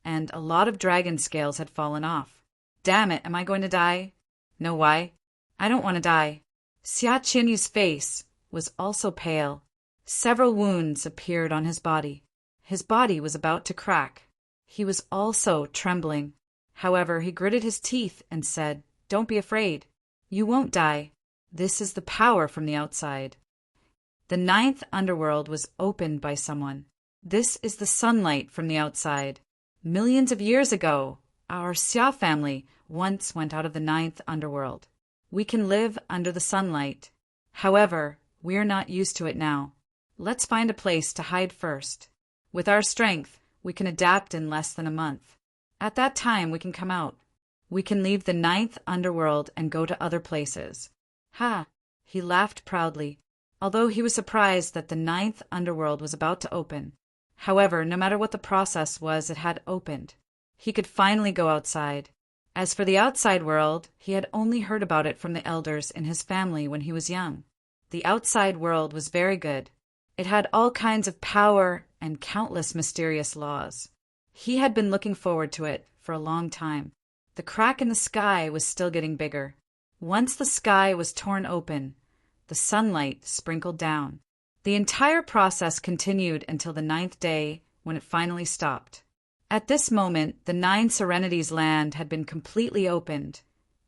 and a lot of dragon scales had fallen off. Damn it, am I going to die? No, why? I don't want to die. Xia Qin's face was also pale. Several wounds appeared on his body. His body was about to crack. He was also trembling. However, he gritted his teeth and said, "Don't be afraid. You won't die. This is the power from the outside." The Ninth Underworld was opened by someone. This is the sunlight from the outside. Millions of years ago, our Xia family once went out of the Ninth Underworld. We can live under the sunlight. However, we're not used to it now. Let's find a place to hide first. With our strength, we can adapt in less than a month. At that time, we can come out. We can leave the Ninth Underworld and go to other places. Ha! He laughed proudly, although he was surprised that the Ninth Underworld was about to open. However, no matter what the process was, it had opened. He could finally go outside. As for the outside world, he had only heard about it from the elders in his family when he was young. The outside world was very good. It had all kinds of power and countless mysterious laws. He had been looking forward to it for a long time. The crack in the sky was still getting bigger. Once the sky was torn open, the sunlight sprinkled down. The entire process continued until the 9th day, when it finally stopped. At this moment, the 9 Serenities land had been completely opened,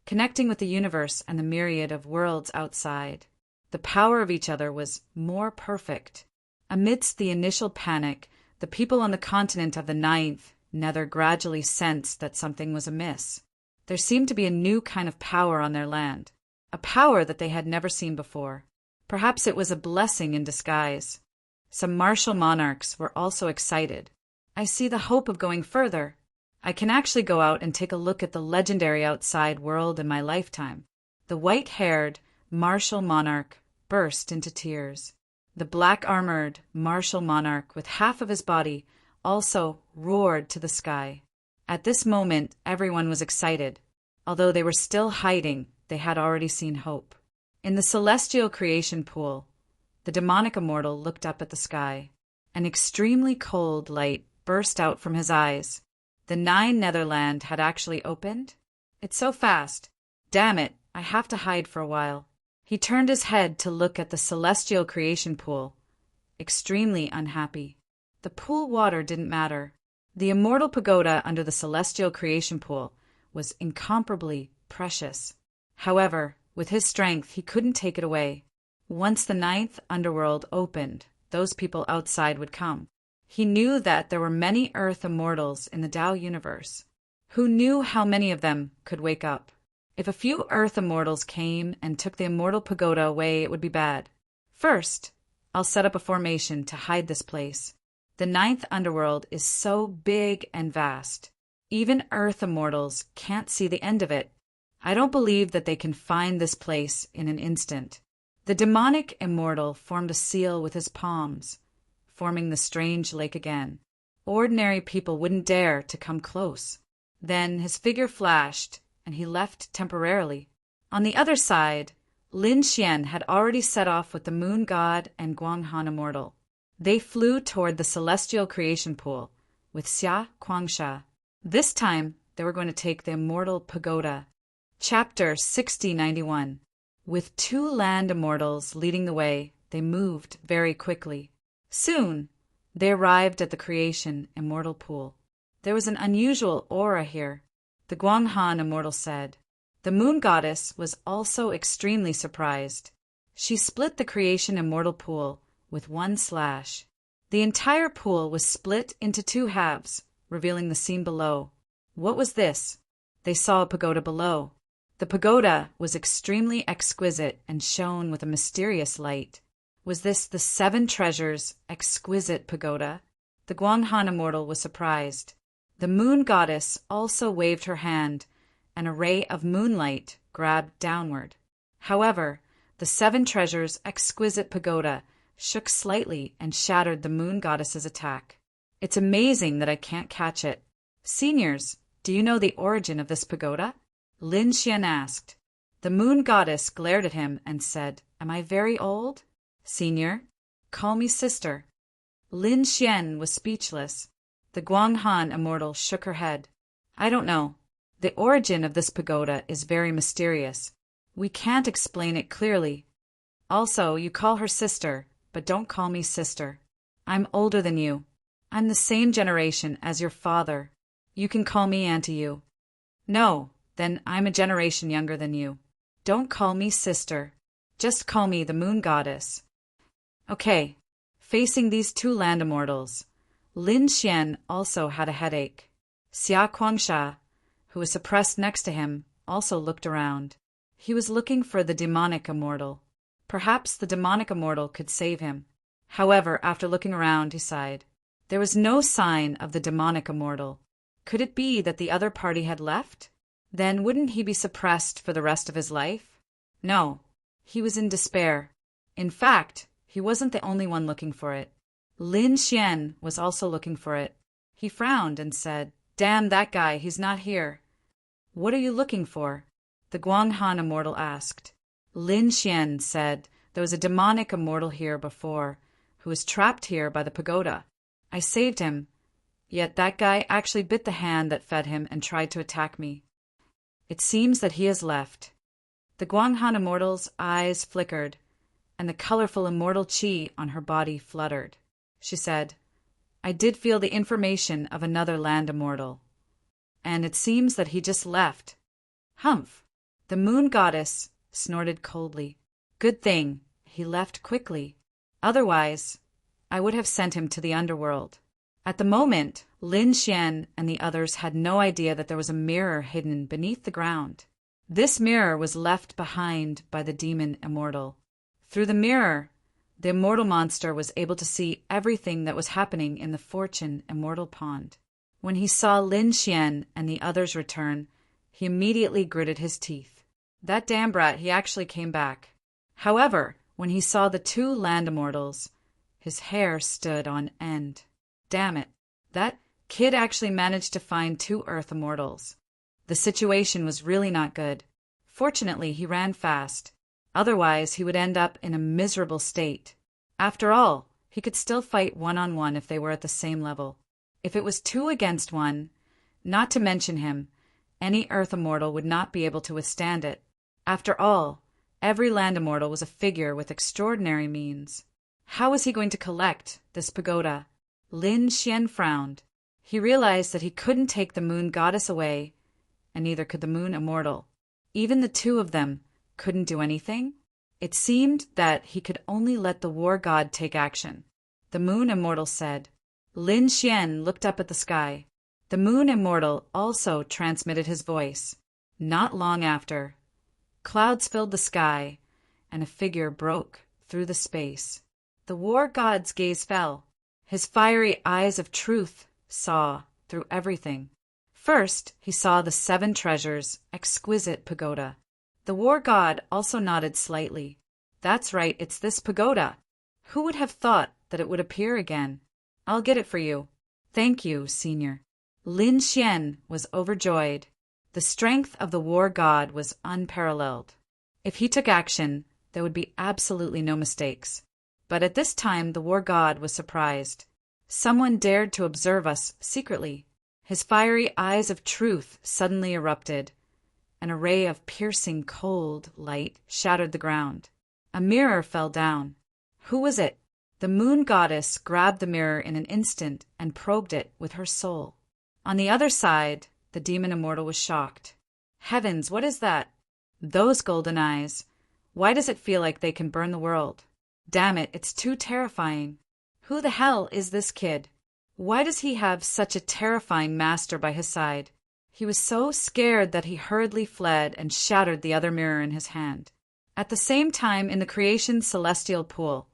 connecting with the universe and the myriad of worlds outside. The power of each other was more perfect. Amidst the initial panic, the people on the continent of the 9th Nether gradually sensed that something was amiss. There seemed to be a new kind of power on their land, a power that they had never seen before. Perhaps it was a blessing in disguise. Some martial monarchs were also excited. "I see the hope of going further. I can actually go out and take a look at the legendary outside world in my lifetime." The white-haired martial monarch burst into tears. The black-armored martial monarch with half of his body also roared to the sky. At this moment, everyone was excited. Although they were still hiding, they had already seen hope. In the celestial creation pool, the demonic immortal looked up at the sky. An extremely cold light burst out from his eyes. The 9 Netherland had actually opened? It's so fast. Damn it, I have to hide for a while. He turned his head to look at the celestial creation pool, extremely unhappy. The pool water didn't matter. The immortal pagoda under the celestial creation pool was incomparably precious. However, with his strength, he couldn't take it away. Once the 9th Underworld opened, those people outside would come. He knew that there were many Earth immortals in the Tao universe. Who knew how many of them could wake up? If a few Earth immortals came and took the immortal pagoda away, it would be bad. First, I'll set up a formation to hide this place. The 9th Underworld is so big and vast. Even Earth immortals can't see the end of it. I don't believe that they can find this place in an instant. The demonic immortal formed a seal with his palms, forming the strange lake again. Ordinary people wouldn't dare to come close. Then his figure flashed, and he left temporarily. On the other side Lin Xian had already set off with the moon god and Guanghan immortal. They flew toward the celestial creation pool with Xia Kuangsha. This time, they were going to take the immortal pagoda. Chapter 6091. With 2 land immortals leading the way, they moved very quickly. Soon, they arrived at the creation immortal pool. There was an unusual aura here, the Guanghan immortal said. The moon goddess was also extremely surprised. She split the creation immortal pool with 1 slash. The entire pool was split into 2 halves, revealing the scene below. What was this? They saw a pagoda below. The pagoda was extremely exquisite and shone with a mysterious light. Was this the 7 treasures exquisite pagoda? The Guanghan immortal was surprised. The moon goddess also waved her hand, and a ray of moonlight grabbed downward. However, the 7 treasures exquisite pagoda shook slightly and shattered the moon goddess's attack. It's amazing that I can't catch it. Seniors, do you know the origin of this pagoda? Lin Xian asked. The moon goddess glared at him and said, Am I very old? Senior, call me sister. Lin Xian was speechless. The Guanghan immortal shook her head. I don't know. The origin of this pagoda is very mysterious. We can't explain it clearly. Also, you call her sister, but don't call me sister. I'm older than you. I'm the same generation as your father. You can call me Auntie you. No, then I'm a generation younger than you. Don't call me sister. Just call me the moon goddess. Okay, facing these 2 land immortals, Lin Xian also had a headache. Xia Kuangsha, who was suppressed next to him, also looked around. He was looking for the demonic immortal. Perhaps the demonic immortal could save him. However, after looking around, he sighed. There was no sign of the demonic immortal. Could it be that the other party had left? Then wouldn't he be suppressed for the rest of his life? No, he was in despair. In fact, he wasn't the only one looking for it. Lin Xian was also looking for it. He frowned and said, Damn that guy, he's not here. What are you looking for? The Guanghan immortal asked. Lin Xian said, There was a demonic immortal here before, who was trapped here by the pagoda. I saved him, yet that guy actually bit the hand that fed him and tried to attack me. It seems that he has left. The Guanghan immortal's eyes flickered, and the colorful immortal qi on her body fluttered. She said, I did feel the information of another land immortal, and it seems that he just left. Humph! The moon goddess snorted coldly. Good thing he left quickly. Otherwise, I would have sent him to the underworld. At the moment, Lin Xian and the others had no idea that there was a mirror hidden beneath the ground. This mirror was left behind by the demon immortal. Through the mirror, the immortal monster was able to see everything that was happening in the fortune immortal pond. When he saw Lin Xian and the others return, he immediately gritted his teeth. That damn brat, he actually came back. However, when he saw the 2 land immortals, his hair stood on end. Damn it, that kid actually managed to find 2 earth immortals. The situation was really not good. Fortunately, he ran fast. Otherwise, he would end up in a miserable state. After all, he could still fight one-on-one if they were at the same level. If it was 2 against 1, not to mention him, any earth immortal would not be able to withstand it. After all, every land immortal was a figure with extraordinary means. How was he going to collect this pagoda? Lin Xian frowned. He realized that he couldn't take the moon goddess away, and neither could the moon immortal. Even the 2 of them couldn't do anything. It seemed that he could only let the war god take action. The moon immortal said. Lin Xian looked up at the sky. The moon immortal also transmitted his voice. Not long after, clouds filled the sky, and a figure broke through the space. The war god's gaze fell. His fiery eyes of truth saw through everything. First, he saw the 7 treasures, exquisite pagoda. The war god also nodded slightly. That's right, it's this pagoda. Who would have thought that it would appear again? I'll get it for you. Thank you, senior. Lin Xian was overjoyed. The strength of the war god was unparalleled. If he took action, there would be absolutely no mistakes. But at this time the war god was surprised. Someone dared to observe us secretly. His fiery eyes of truth suddenly erupted. An array of piercing cold light shattered the ground. A mirror fell down. Who was it? The moon goddess grabbed the mirror in an instant and probed it with her soul. On the other side, the demon immortal was shocked. Heavens, what is that? Those golden eyes. Why does it feel like they can burn the world? Damn it, it's too terrifying. Who the hell is this kid? Why does he have such a terrifying master by his side? He was so scared that he hurriedly fled and shattered the other mirror in his hand. At the same time, in the creation's celestial pool,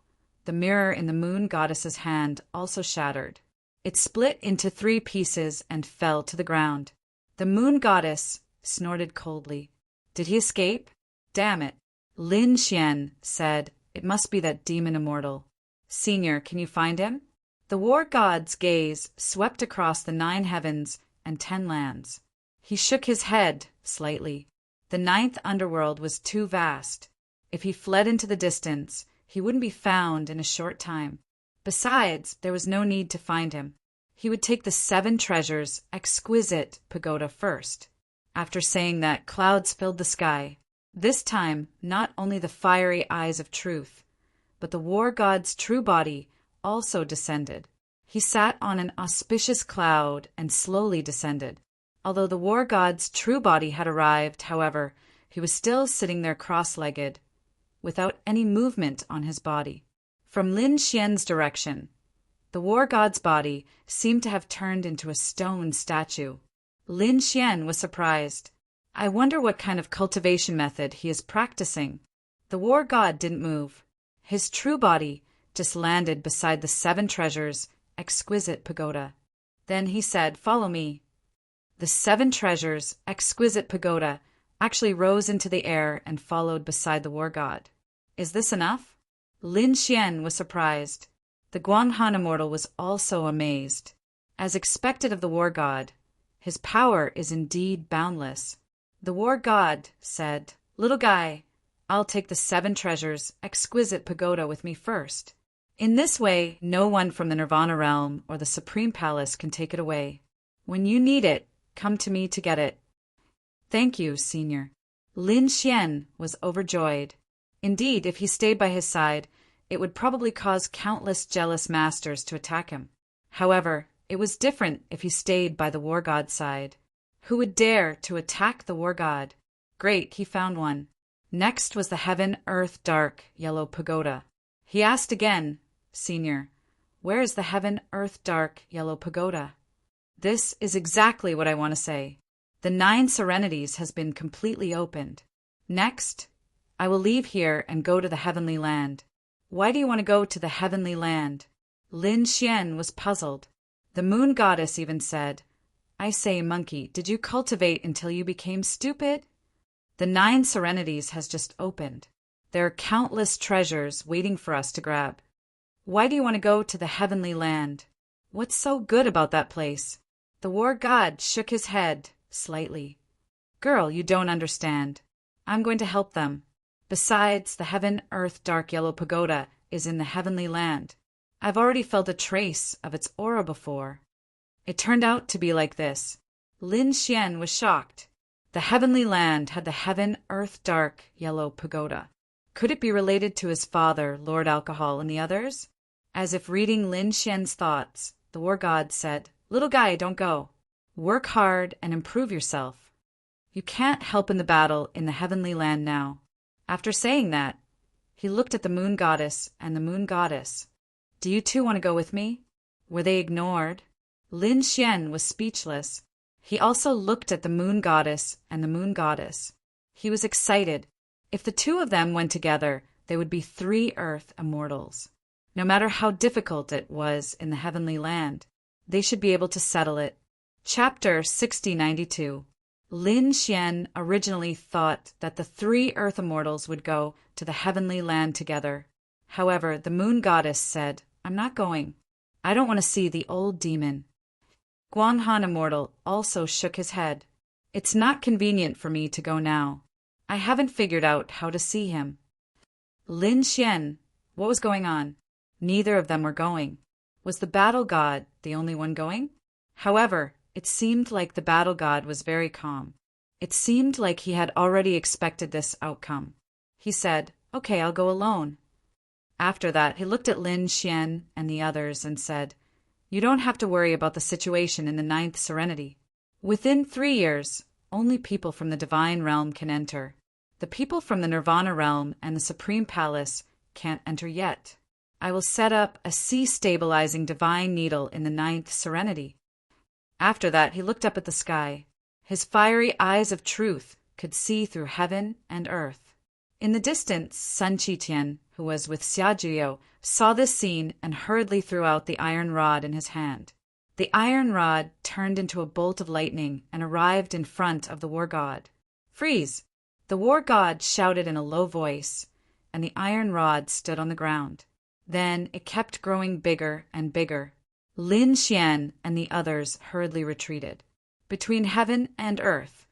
the mirror in the moon goddess's hand also shattered. It split into 3 pieces and fell to the ground. The moon goddess snorted coldly. Did he escape? Damn it. Lin Xian said, "It must be that demon immortal. Senior, can you find him?" The war god's gaze swept across the 9 heavens and 10 lands. He shook his head slightly. The 9th underworld was too vast. If he fled into the distance, he wouldn't be found in a short time. Besides, there was no need to find him. He would take the 7 treasures' exquisite pagoda first. After saying that, clouds filled the sky. This time, not only the fiery eyes of truth, but the war god's true body also descended. He sat on an auspicious cloud and slowly descended. Although the war god's true body had arrived, however, he was still sitting there cross-legged, without any movement on his body. From Lin Xian's direction, the war god's body seemed to have turned into a stone statue. Lin Xian was surprised. I wonder what kind of cultivation method he is practicing. The war god didn't move. His true body just landed beside the 7 treasures' exquisite pagoda. Then he said, "Follow me." The 7 treasures' exquisite pagoda actually rose into the air and followed beside the war god. Is this enough? Lin Xian was surprised. The Guanghan immortal was also amazed. As expected of the war god, his power is indeed boundless. The war god said, "Little guy, I'll take the 7 treasures' exquisite pagoda with me first. In this way, no one from the Nirvana realm or the Supreme Palace can take it away. When you need it, come to me to get it." "Thank you, Senior." Lin Xian was overjoyed. Indeed, if he stayed by his side, it would probably cause countless jealous masters to attack him. However, it was different if he stayed by the war god's side. Who would dare to attack the war god? Great, he found one. Next was the heaven, earth, dark, yellow pagoda. He asked again, "Senior, where is the heaven, earth, dark, yellow pagoda?" This is exactly what I want to say. The 9 serenities has been completely opened. Next, I will leave here and go to the heavenly land. Why do you want to go to the heavenly land? Lin Xian was puzzled. The moon goddess even said, "I say, monkey, did you cultivate until you became stupid? The 9 serenities has just opened. There are countless treasures waiting for us to grab. Why do you want to go to the heavenly land? What's so good about that place?" The war god shook his head slightly. "Girl, you don't understand. I'm going to help them. Besides, the heaven, earth, dark yellow pagoda is in the heavenly land. I've already felt a trace of its aura before." It turned out to be like this. Lin Xian was shocked. The heavenly land had the heaven, earth, dark yellow pagoda. Could it be related to his father, Lord Alcohol, and the others? As if reading Lin Xian's thoughts, the war god said, "Little guy, don't go. Work hard and improve yourself. You can't help in the battle in the heavenly land now." After saying that, he looked at the moon goddess and the moon goddess. "Do you two want to go with me?" Were they ignored? Lin Xian was speechless. He also looked at the moon goddess and the moon goddess. He was excited. If the 2 of them went together, they would be 3 earth immortals. No matter how difficult it was in the heavenly land, they should be able to settle it. Chapter 6092. Lin Xian originally thought that the 3 earth immortals would go to the heavenly land together. However, the moon goddess said, "I'm not going. I don't want to see the old demon." Guanghan immortal also shook his head. "It's not convenient for me to go now. I haven't figured out how to see him. Lin Xian, what was going on? Neither of them were going. Was the battle god the only one going? However, it seemed like the battle god was very calm. It seemed like he had already expected this outcome. He said, "Okay, I'll go alone." After that, he looked at Lin Xian and the others and said, "You don't have to worry about the situation in the ninth serenity. Within 3 years, only people from the divine realm can enter. The people from the nirvana realm and the supreme palace can't enter yet. I will set up a sea-stabilizing divine needle in the ninth serenity." After that, he looked up at the sky. His fiery eyes of truth could see through heaven and earth. In the distance, Sun Qitian, who was with Xiajiao, saw this scene and hurriedly threw out the iron rod in his hand. The iron rod turned into a bolt of lightning and arrived in front of the war god. "Freeze!" The war god shouted in a low voice, and the iron rod stood on the ground. Then it kept growing bigger and bigger. Lin Xian and the others hurriedly retreated. Between heaven and earth,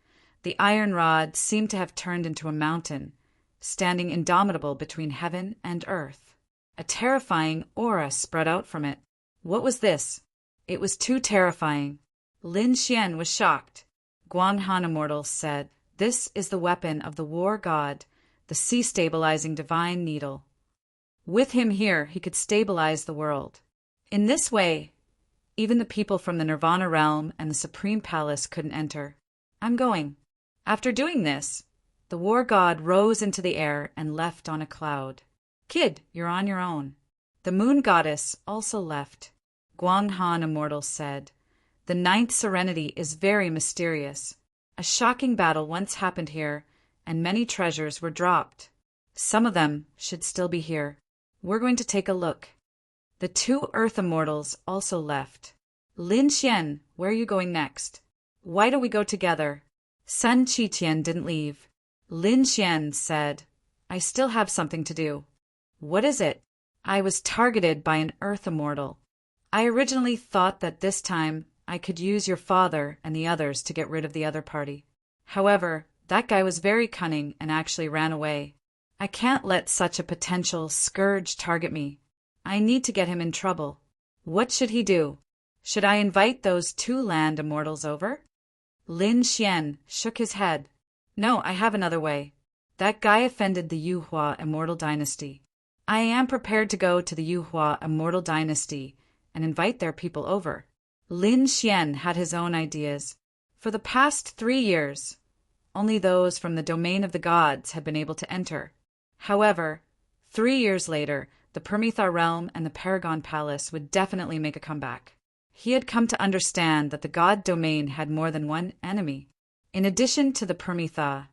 the iron rod seemed to have turned into a mountain, standing indomitable between heaven and earth. A terrifying aura spread out from it. What was this? It was too terrifying. Lin Xian was shocked. Guanghan Immortal said, "This is the weapon of the war god, the sea-stabilizing divine needle. With him here, he could stabilize the world. In this way, even the people from the nirvana realm and the supreme palace couldn't enter. I'm going." After doing this, the war god rose into the air and left on a cloud. "Kid, you're on your own." The moon goddess also left. Guanghan Immortal said, "The ninth serenity is very mysterious. A shocking battle once happened here, and many treasures were dropped. Some of them should still be here. We're going to take a look." The 2 Earth Immortals also left. "Lin Xian, where are you going next?" "Why don't we go together?" Sun Qitian didn't leave. Lin Xian said, "I still have something to do." "What is it?" "I was targeted by an Earth Immortal. I originally thought that this time I could use your father and the others to get rid of the other party. However, that guy was very cunning and actually ran away. I can't let such a potential scourge target me. I need to get him in trouble. What should he do? Should I invite those 2 land immortals over?" Lin Xian shook his head. "No, I have another way. That guy offended the Yuhua Immortal Dynasty. I am prepared to go to the Yuhua Immortal Dynasty and invite their people over." Lin Xian had his own ideas. For the past 3 years, only those from the domain of the gods had been able to enter. However, 3 years later, the Permethar realm and the Paragon Palace would definitely make a comeback. He had come to understand that the god domain had more than one enemy. In addition to the Permethar,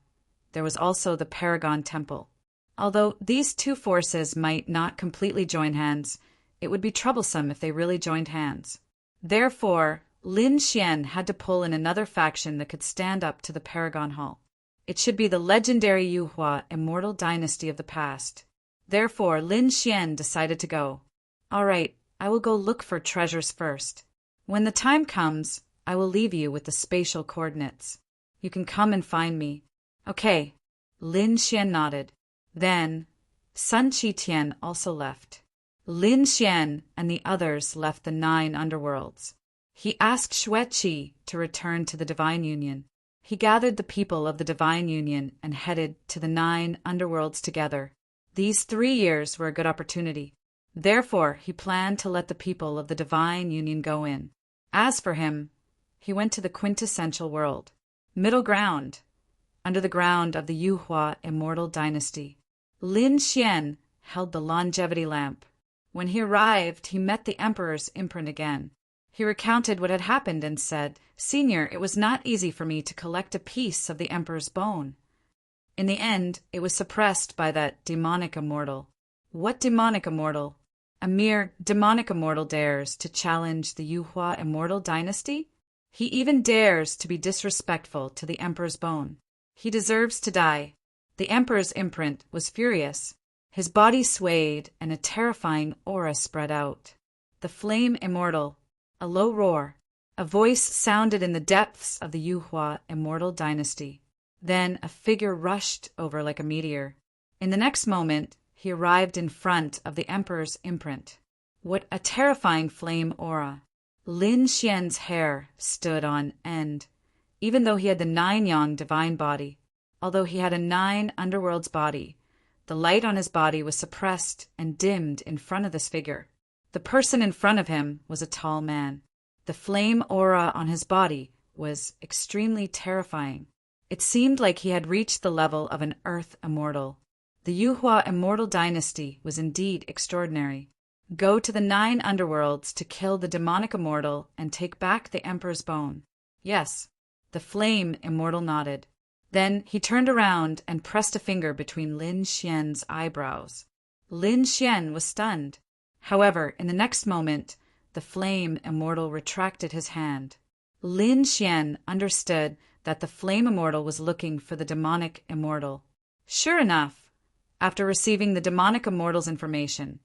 there was also the Paragon Temple. Although these 2 forces might not completely join hands, it would be troublesome if they really joined hands. Therefore, Lin Xian had to pull in another faction that could stand up to the Paragon Hall. It should be the legendary Yuhua Immortal Dynasty of the past. Therefore, Lin Xian decided to go. "All right, I will go look for treasures first. When the time comes, I will leave you with the spatial coordinates. You can come and find me." "Okay." Lin Xian nodded. Then, Sun Qitian also left. Lin Xian and the others left the 9 underworlds. He asked Xueqi to return to the Divine Union. He gathered the people of the Divine Union and headed to the 9 underworlds together. These 3 years were a good opportunity. Therefore, he planned to let the people of the Divine Union go in. As for him, he went to the quintessential world, middle ground, under the ground of the Yuhua Immortal Dynasty. Lin Xian held the longevity lamp. When he arrived, he met the Emperor's imprint again. He recounted what had happened and said, "Senior, it was not easy for me to collect a piece of the Emperor's bone. In the end, it was suppressed by that demonic immortal." "What demonic immortal?" "A mere demonic immortal dares to challenge the Yuhua Immortal Dynasty? He even dares to be disrespectful to the Emperor's bone. He deserves to die." The Emperor's imprint was furious. His body swayed and a terrifying aura spread out. The flame immortal. A low roar. A voice sounded in the depths of the Yuhua Immortal Dynasty. Then a figure rushed over like a meteor. In the next moment, he arrived in front of the emperor's imprint. What a terrifying flame aura! Lin Xian's hair stood on end, even though he had the 9-yang divine body. Although he had a 9 underworld's body, the light on his body was suppressed and dimmed in front of this figure. The person in front of him was a tall man. The flame aura on his body was extremely terrifying. It seemed like he had reached the level of an earth immortal. The Yuhua immortal dynasty was indeed extraordinary. Go to the 9 underworlds to kill the demonic immortal and take back the emperor's bone. Yes, the flame immortal nodded. Then he turned around and pressed a finger between Lin Xian's eyebrows. Lin Xian was stunned. However, in the next moment, the flame immortal retracted his hand. Lin Xian understood that the flame immortal was looking for the demonic immortal. Sure enough, after receiving the demonic immortal's information,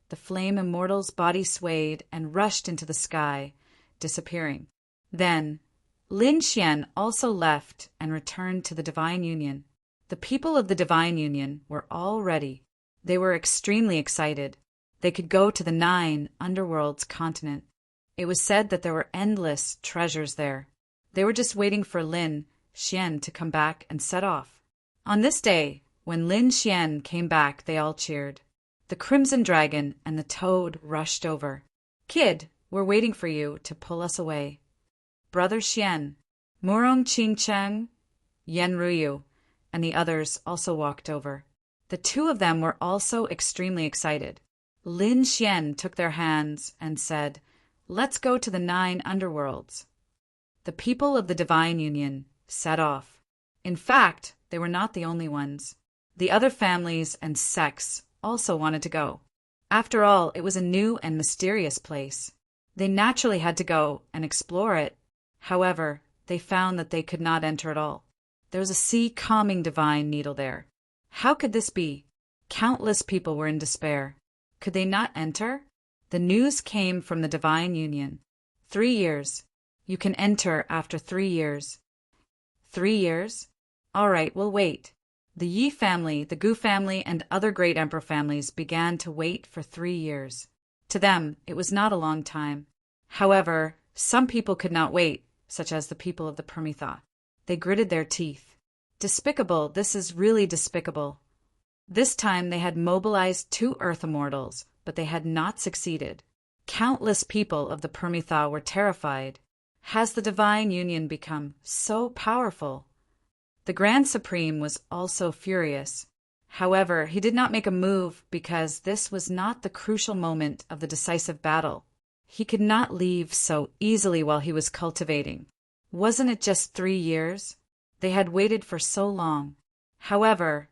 the flame immortal's body swayed and rushed into the sky, disappearing. Then, Lin Xian also left and returned to the Divine Union. The people of the Divine Union were all ready. They were extremely excited. They could go to the 9 underworlds continent. It was said that there were endless treasures there. They were just waiting for Lin Xian to come back and set off. On this day, when Lin Xian came back, they all cheered. The Crimson Dragon and the Toad rushed over. "Kid, we're waiting for you to pull us away." Brother Xian, Murong Qingcheng, Yen Ruyu, and the others also walked over. The two of them were also extremely excited. Lin Xian took their hands and said, "Let's go to the 9 underworlds." The people of the Divine Union set off. In fact, they were not the only ones. The other families and sects also wanted to go. After all, it was a new and mysterious place. They naturally had to go and explore it. However, they found that they could not enter at all. There was a sea-calming divine needle there. How could this be? Countless people were in despair. Could they not enter? The news came from the Divine Union. 3 years. You can enter after 3 years. 3 years? All right, we'll wait. The Yi family, the Gu family, and other great emperor families began to wait for 3 years. To them, it was not a long time. However, some people could not wait, such as the people of the Permitha. They gritted their teeth. Despicable, this is really despicable. This time they had mobilized 2 earth immortals, but they had not succeeded. Countless people of the Permitha were terrified. Has the Divine Union become so powerful? The Grand Supreme was also furious. However, he did not make a move because this was not the crucial moment of the decisive battle. He could not leave so easily while he was cultivating. Wasn't it just 3 years? They had waited for so long. However,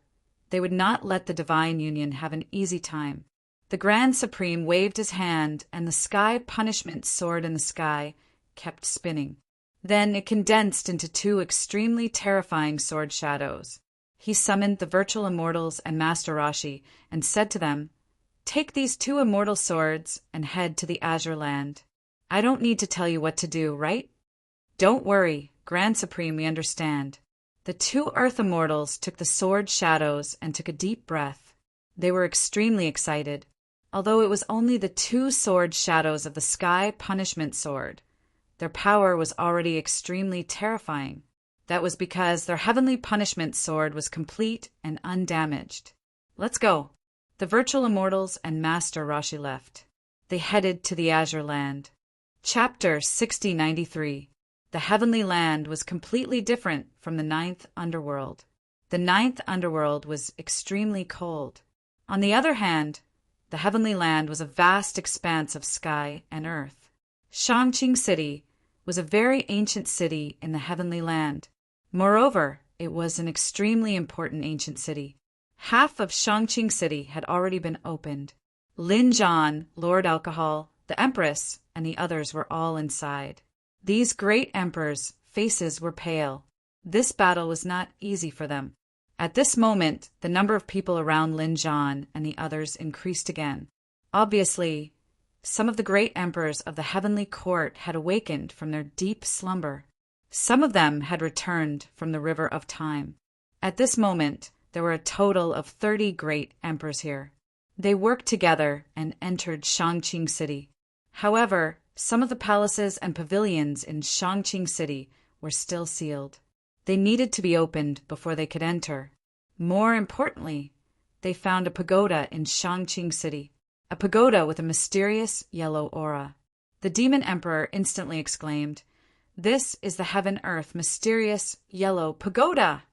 they would not let the Divine Union have an easy time. The Grand Supreme waved his hand, and the sky punishment sword in the sky kept spinning. Then it condensed into 2 extremely terrifying sword shadows. He summoned the virtual immortals and Master Rashi and said to them, "Take these 2 immortal swords and head to the Azure Land. I don't need to tell you what to do, right?" "Don't worry, Grand Supreme, we understand." The 2 earth immortals took the sword shadows and took a deep breath. They were extremely excited. Although it was only the 2 sword shadows of the sky punishment sword, their power was already extremely terrifying. That was because their heavenly punishment sword was complete and undamaged. "Let's go." The virtual immortals and Master Rashi left. They headed to the Azure Land. Chapter 6093. The Heavenly Land was completely different from the 9th Underworld. The 9th Underworld was extremely cold. On the other hand, the Heavenly Land was a vast expanse of sky and earth. Shangqing City was a very ancient city in the Heavenly Land. Moreover, it was an extremely important ancient city. Half of Shangqing City had already been opened. Lin Zhan, Lord Alcohol, the Empress, and the others were all inside. These great emperors' faces were pale. This battle was not easy for them. At this moment, the number of people around Lin Zhan and the others increased again. Obviously, some of the great emperors of the heavenly court had awakened from their deep slumber. Some of them had returned from the River of Time. At this moment, there were a total of 30 great emperors here. They worked together and entered Shangqing City. However, some of the palaces and pavilions in Shangqing City were still sealed. They needed to be opened before they could enter. More importantly, they found a pagoda in Shangqing City, a pagoda with a mysterious yellow aura. The demon emperor instantly exclaimed, "This is the heaven-earth mysterious yellow pagoda!"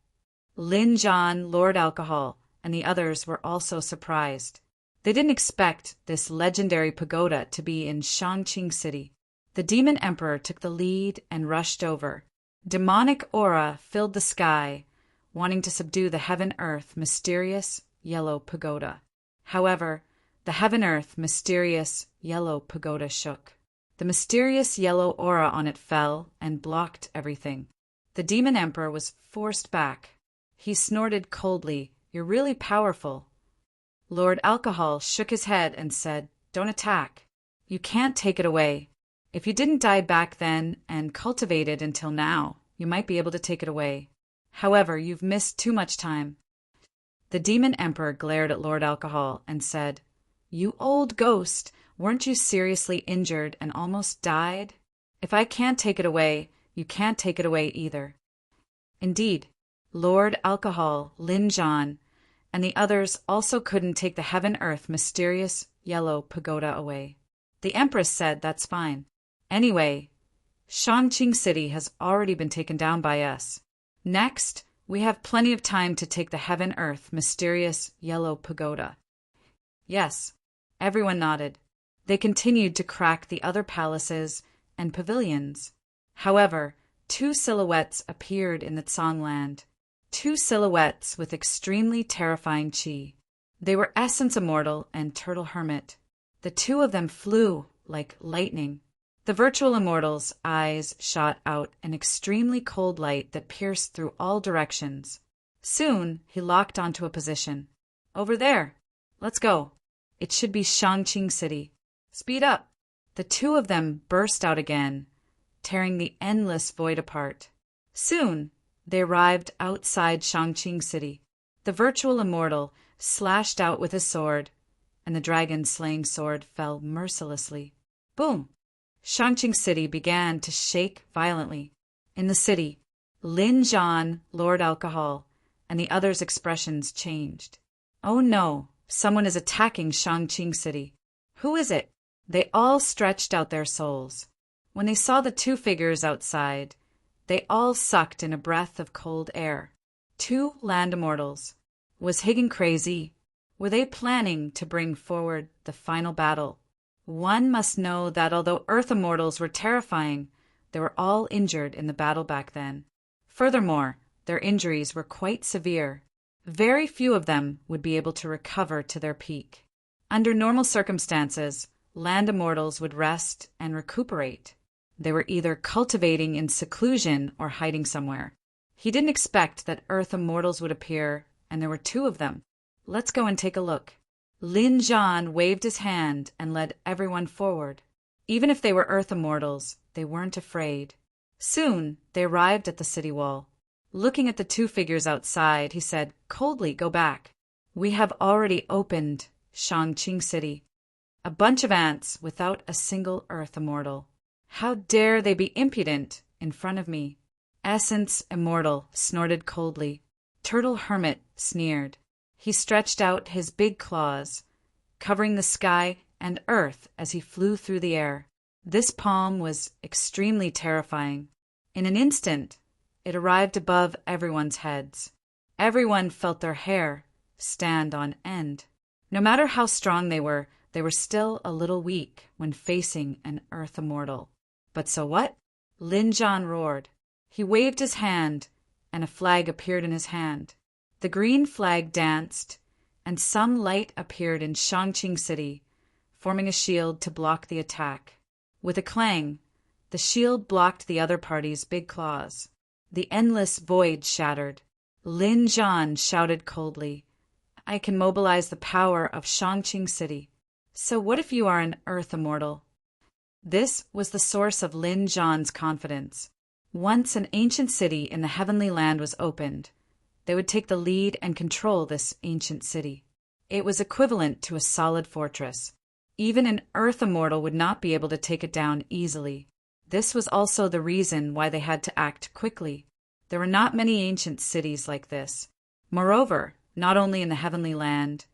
Lin Zhan, Lord Alcohol, and the others were also surprised. They didn't expect this legendary pagoda to be in Shangqing City. The demon emperor took the lead and rushed over. Demonic aura filled the sky, wanting to subdue the heaven-earth mysterious yellow pagoda. However, the heaven-earth mysterious yellow pagoda shook. The mysterious yellow aura on it fell and blocked everything. The demon emperor was forced back. He snorted coldly, "You're really powerful." Lord Alcohol shook his head and said, "Don't attack. You can't take it away. If you didn't die back then and cultivated until now, you might be able to take it away. However, you've missed too much time." The demon emperor glared at Lord Alcohol and said, "You old ghost, weren't you seriously injured and almost died? If I can't take it away, you can't take it away either." Indeed, Lord Alcohol, Lin Zhan, and the others also couldn't take the heaven-earth mysterious yellow pagoda away. The Empress said that's fine. Anyway, Shangqing City has already been taken down by us. Next, we have plenty of time to take the heaven-earth mysterious yellow pagoda. Yes, everyone nodded. They continued to crack the other palaces and pavilions. However, 2 silhouettes appeared in the Songland. 2 silhouettes with extremely terrifying chi. They were Essence Immortal and Turtle Hermit. The 2 of them flew like lightning. The virtual immortal's eyes shot out an extremely cold light that pierced through all directions. Soon, he locked onto a position. "Over there. Let's go. It should be Shangqing City. Speed up." The 2 of them burst out again, tearing the endless void apart. Soon, they arrived outside Shangqing City. The virtual immortal slashed out with his sword, and the dragon-slaying sword fell mercilessly. Boom! Shangqing City began to shake violently. In the city, Lin Zhan, Lord Alcohol, and the others' expressions changed. "Oh no, someone is attacking Shangqing City. Who is it?" They all stretched out their souls. When they saw the 2 figures outside, they all sucked in a breath of cold air. 2 land immortals. Was Higgin crazy? Were they planning to bring forward the final battle? One must know that although Earth immortals were terrifying, they were all injured in the battle back then. Furthermore, their injuries were quite severe. Very few of them would be able to recover to their peak. Under normal circumstances, land immortals would rest and recuperate. They were either cultivating in seclusion or hiding somewhere. He didn't expect that Earth immortals would appear, and there were 2 of them. "Let's go and take a look." Lin Zhan waved his hand and led everyone forward. Even if they were Earth immortals, they weren't afraid. Soon, they arrived at the city wall. Looking at the 2 figures outside, he said, "Coldly, go back. We have already opened Shangqing City. A bunch of ants without a single Earth immortal. How dare they be impudent in front of me?" Essence Immortal snorted coldly. Turtle Hermit sneered. He stretched out his big claws, covering the sky and earth as he flew through the air. This palm was extremely terrifying. In an instant, it arrived above everyone's heads. Everyone felt their hair stand on end. No matter how strong they were still a little weak when facing an Earth immortal. But so what? Lin Zhan roared. He waved his hand, and a flag appeared in his hand. The green flag danced, and some light appeared in Shangqing City, forming a shield to block the attack. With a clang, the shield blocked the other party's big claws. The endless void shattered. Lin Zhan shouted coldly, "I can mobilize the power of Shangqing City. So what if you are an Earth immortal?" This was the source of Lin Zhan's confidence. Once an ancient city in the heavenly land was opened, they would take the lead and control this ancient city. It was equivalent to a solid fortress. Even an earth immortal would not be able to take it down easily. This was also the reason why they had to act quickly. There were not many ancient cities like this. Moreover, not only in the heavenly land,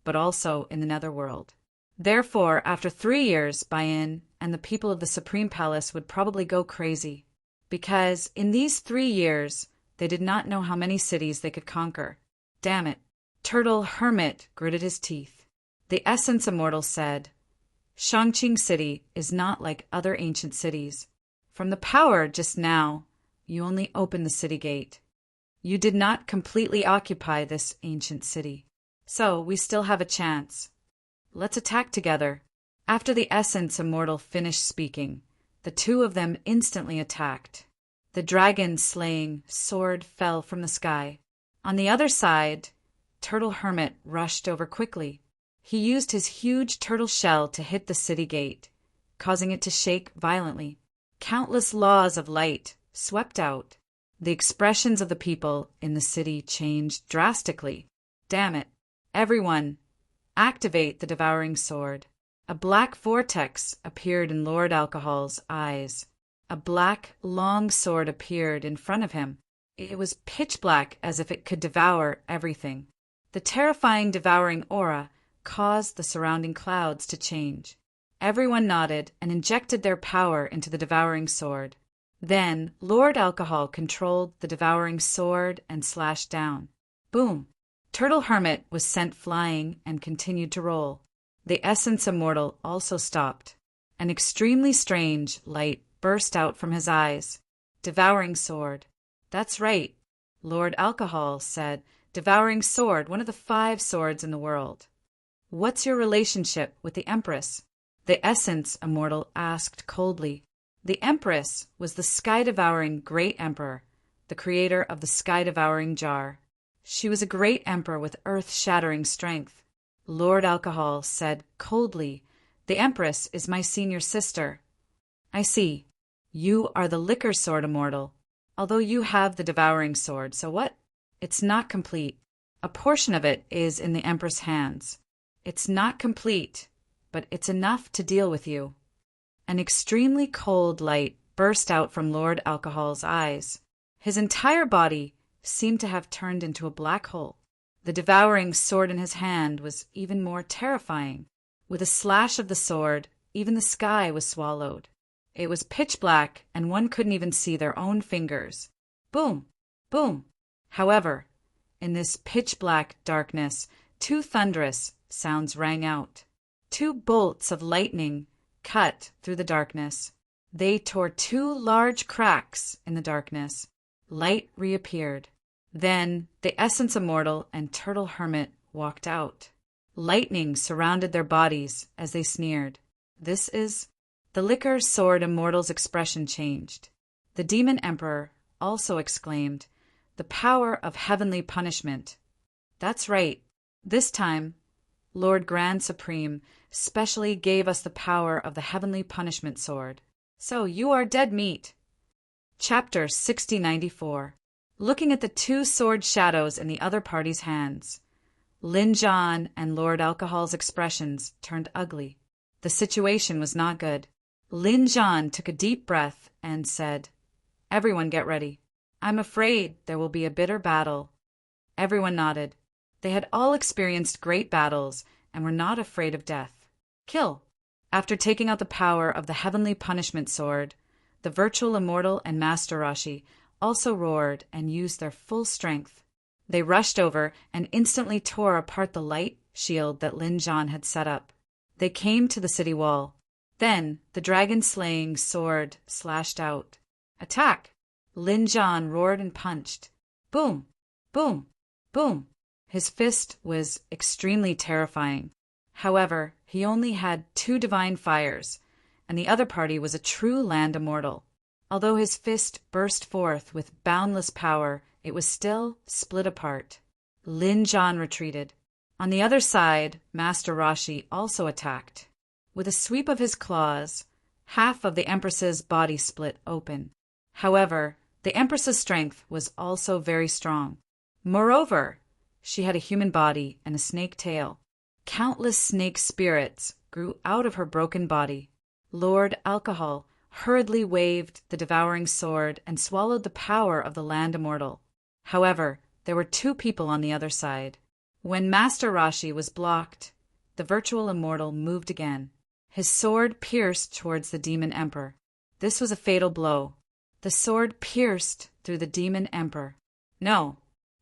but also in the netherworld. Therefore, after 3 years, Bayan and the people of the Supreme Palace would probably go crazy, because in these 3 years, they did not know how many cities they could conquer. Damn it. Turtle Hermit gritted his teeth. The Essence Immortal said, Shangqing City is not like other ancient cities. From the power just now, you only opened the city gate. You did not completely occupy this ancient city. So we still have a chance. Let's attack together. After the Essence Immortal finished speaking, the two of them instantly attacked. The dragon-slaying sword fell from the sky. On the other side, Turtle Hermit rushed over quickly. He used his huge turtle shell to hit the city gate, causing it to shake violently. Countless laws of light swept out. The expressions of the people in the city changed drastically. Damn it. Everyone, activate the devouring sword. A black vortex appeared in Lord Alcohol's eyes. A black, long sword appeared in front of him. It was pitch black, as if it could devour everything. The terrifying devouring aura caused the surrounding clouds to change. Everyone nodded and injected their power into the devouring sword. Then Lord Alcohol controlled the devouring sword and slashed down. Boom! Turtle Hermit was sent flying and continued to roll. The Essence Immortal also stopped. An extremely strange light burst out from his eyes. Devouring sword. That's right, Lord Alcohol said. Devouring sword, one of the 5 swords in the world. What's your relationship with the Empress? The Essence Immortal asked coldly. The Empress was the sky-devouring Great Emperor, the creator of the sky-devouring jar. She was a great emperor with earth-shattering strength. Lord Alcohol said coldly, The Empress is my senior sister. I see. You are the Liquor Sword Immortal, although you have the Devouring Sword, so what? It's not complete. A portion of it is in the Empress' hands. It's not complete, but it's enough to deal with you. An extremely cold light burst out from Lord Alcohol's eyes. His entire body seemed to have turned into a black hole. The devouring sword in his hand was even more terrifying. With a slash of the sword, even the sky was swallowed. It was pitch black, and one couldn't even see their own fingers. Boom! Boom! However, in this pitch-black darkness, 2 thunderous sounds rang out. 2 bolts of lightning cut through the darkness. They tore 2 large cracks in the darkness. Light reappeared. Then the Essence Immortal and Turtle Hermit walked out. Lightning surrounded their bodies as they sneered. This is... The Liquor Sword Immortal's expression changed. The Demon Emperor also exclaimed, The power of heavenly punishment. That's right. This time, Lord Grand Supreme specially gave us the power of the heavenly punishment sword. So you are dead meat. Chapter 6094. Looking at the 2 sword shadows in the other party's hands, Lin Zhan and Lord Alcohol's expressions turned ugly. The situation was not good. Lin Zhan took a deep breath and said, Everyone get ready. I'm afraid there will be a bitter battle. Everyone nodded. They had all experienced great battles and were not afraid of death. Kill. After taking out the power of the heavenly punishment sword, the virtual immortal and Master Rashi also roared and used their full strength. They rushed over and instantly tore apart the light shield that Lin Zhan had set up. They came to the city wall. Then the dragon-slaying sword slashed out. Attack! Lin Zhan roared and punched. Boom! Boom! Boom! His fist was extremely terrifying. However, he only had 2 divine fires, and the other party was a true land immortal. Although his fist burst forth with boundless power, it was still split apart. Lin Zhan retreated. On the other side, Master Rashi also attacked. With a sweep of his claws, half of the Empress's body split open. However, the Empress's strength was also very strong. Moreover, she had a human body and a snake tail. Countless snake spirits grew out of her broken body. Lord Alcohol hurriedly waved the devouring sword and swallowed the power of the land immortal. However, there were two people on the other side. When Master Rashi was blocked, the virtual immortal moved again. His sword pierced towards the demon emperor. This was a fatal blow. The sword pierced through the demon emperor. No!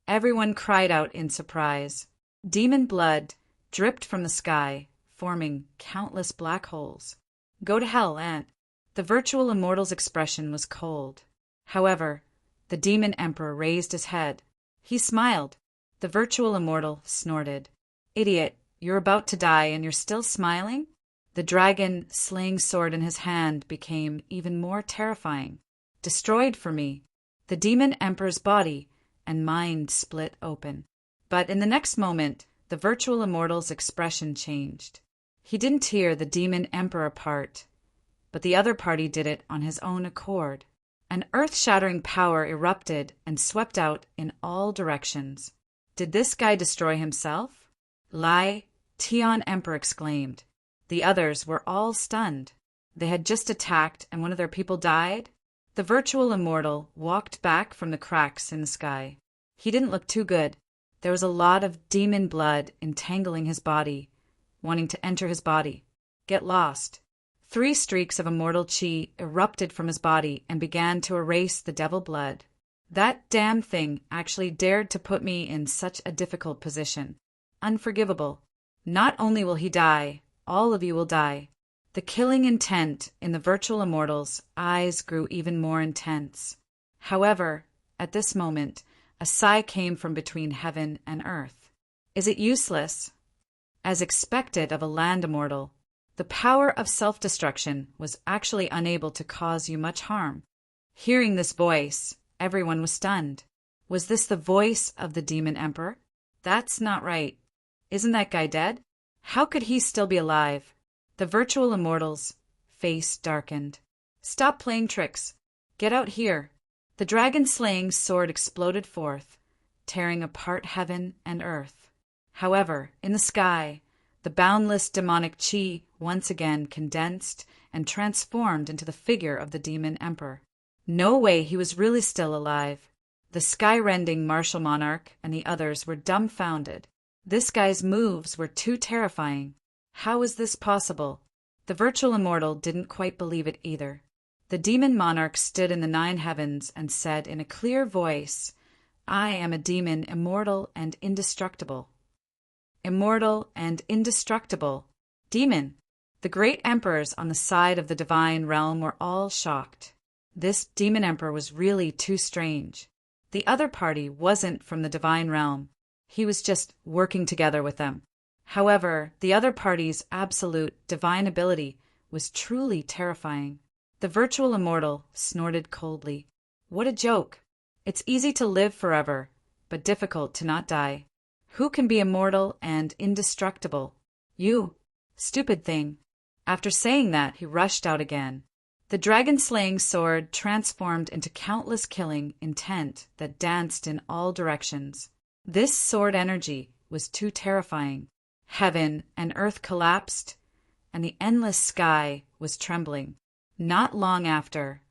Everyone cried out in surprise. Demon blood dripped from the sky, forming countless black holes. Go to hell, Aunt. The virtual immortal's expression was cold. However, the demon emperor raised his head. He smiled. The virtual immortal snorted. Idiot, you're about to die and you're still smiling? The dragon slaying sword in his hand became even more terrifying. Destroyed for me. The demon emperor's body and mind split open. But in the next moment, the virtual immortal's expression changed. He didn't tear the demon emperor apart, but the other party did it on his own accord. An earth-shattering power erupted and swept out in all directions. Did this guy destroy himself? Lie, Tian Emperor exclaimed. The others were all stunned. They had just attacked and one of their people died? The virtual immortal walked back from the cracks in the sky. He didn't look too good. There was a lot of demon blood entangling his body, wanting to enter his body. Get lost. 3 streaks of immortal chi erupted from his body and began to erase the devil blood. That damn thing actually dared to put me in such a difficult position. Unforgivable. Not only will he die, all of you will die. The killing intent in the virtual immortal's eyes grew even more intense. However, at this moment, a sigh came from between heaven and earth. Is it useless? As expected of a land immortal, the power of self-destruction was actually unable to cause you much harm. Hearing this voice, everyone was stunned. Was this the voice of the demon emperor? That's not right. Isn't that guy dead? How could he still be alive? The virtual immortal's face darkened. Stop playing tricks. Get out here. The dragon-slaying sword exploded forth, tearing apart heaven and earth. However, in the sky, the boundless demonic chi once again condensed and transformed into the figure of the demon emperor. No way he was really still alive. The sky-rending martial monarch and the others were dumbfounded. This guy's moves were too terrifying. How is this possible? The virtual immortal didn't quite believe it either. The demon monarch stood in the 9 heavens and said in a clear voice, I am a demon immortal and indestructible. Immortal and indestructible. Demon. The great emperors on the side of the divine realm were all shocked. This demon emperor was really too strange. The other party wasn't from the divine realm. He was just working together with them. However, the other party's absolute divine ability was truly terrifying. The virtual immortal snorted coldly. What a joke! It's easy to live forever, but difficult to not die. Who can be immortal and indestructible? You, stupid thing. After saying that, he rushed out again. The dragon-slaying sword transformed into countless killing intent that danced in all directions. This sword energy was too terrifying. Heaven and earth collapsed, and the endless sky was trembling. Not long after,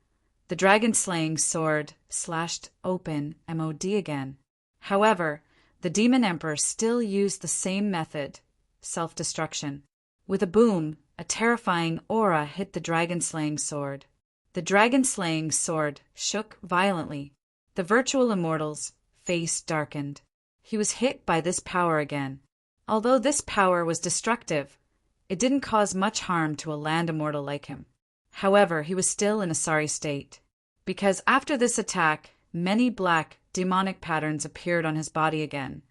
the dragon-slaying sword slashed open MOD again. However, the demon emperor still used the same method, self-destruction. With a boom, a terrifying aura hit the dragon-slaying sword. The dragon-slaying sword shook violently. The virtual immortal's face darkened. He was hit by this power again. Although this power was destructive, it didn't cause much harm to a land immortal like him. However, he was still in a sorry state, because after this attack, many black, demonic patterns appeared on his body again,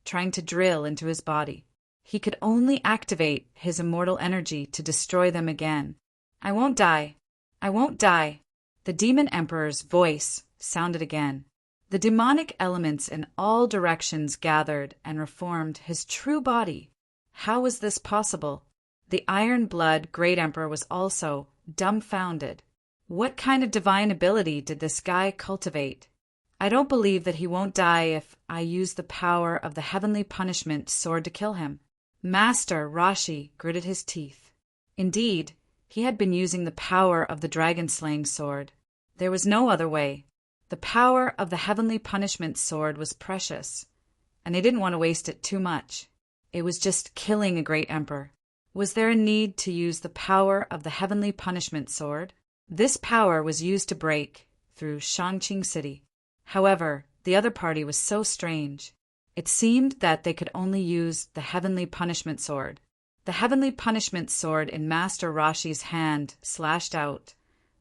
trying to drill into his body. He could only activate his immortal energy to destroy them again. I won't die. I won't die. The demon emperor's voice sounded again. The demonic elements in all directions gathered and reformed his true body. How was this possible? The iron-blood great emperor was also dumbfounded. What kind of divine ability did this guy cultivate? I don't believe that he won't die if I use the power of the heavenly punishment sword to kill him. Master Rashi gritted his teeth. Indeed, he had been using the power of the dragon-slaying sword. There was no other way. The power of the heavenly punishment sword was precious, and they didn't want to waste it too much. It was just killing a great emperor. Was there a need to use the power of the heavenly punishment sword? This power was used to break through Shangqing City. However, the other party was so strange. It seemed that they could only use the heavenly punishment sword. The heavenly punishment sword in Master Rashi's hand slashed out,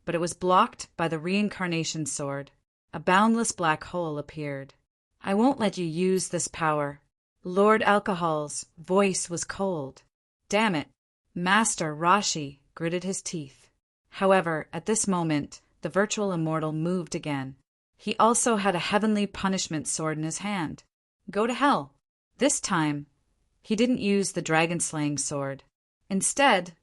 but it was blocked by the reincarnation sword. A boundless black hole appeared. I won't let you use this power. Lord Alcohol's voice was cold. Damn it. Master Rashi gritted his teeth. However, at this moment, the virtual immortal moved again. He also had a heavenly punishment sword in his hand. Go to hell. This time, he didn't use the dragon-slaying sword. Instead,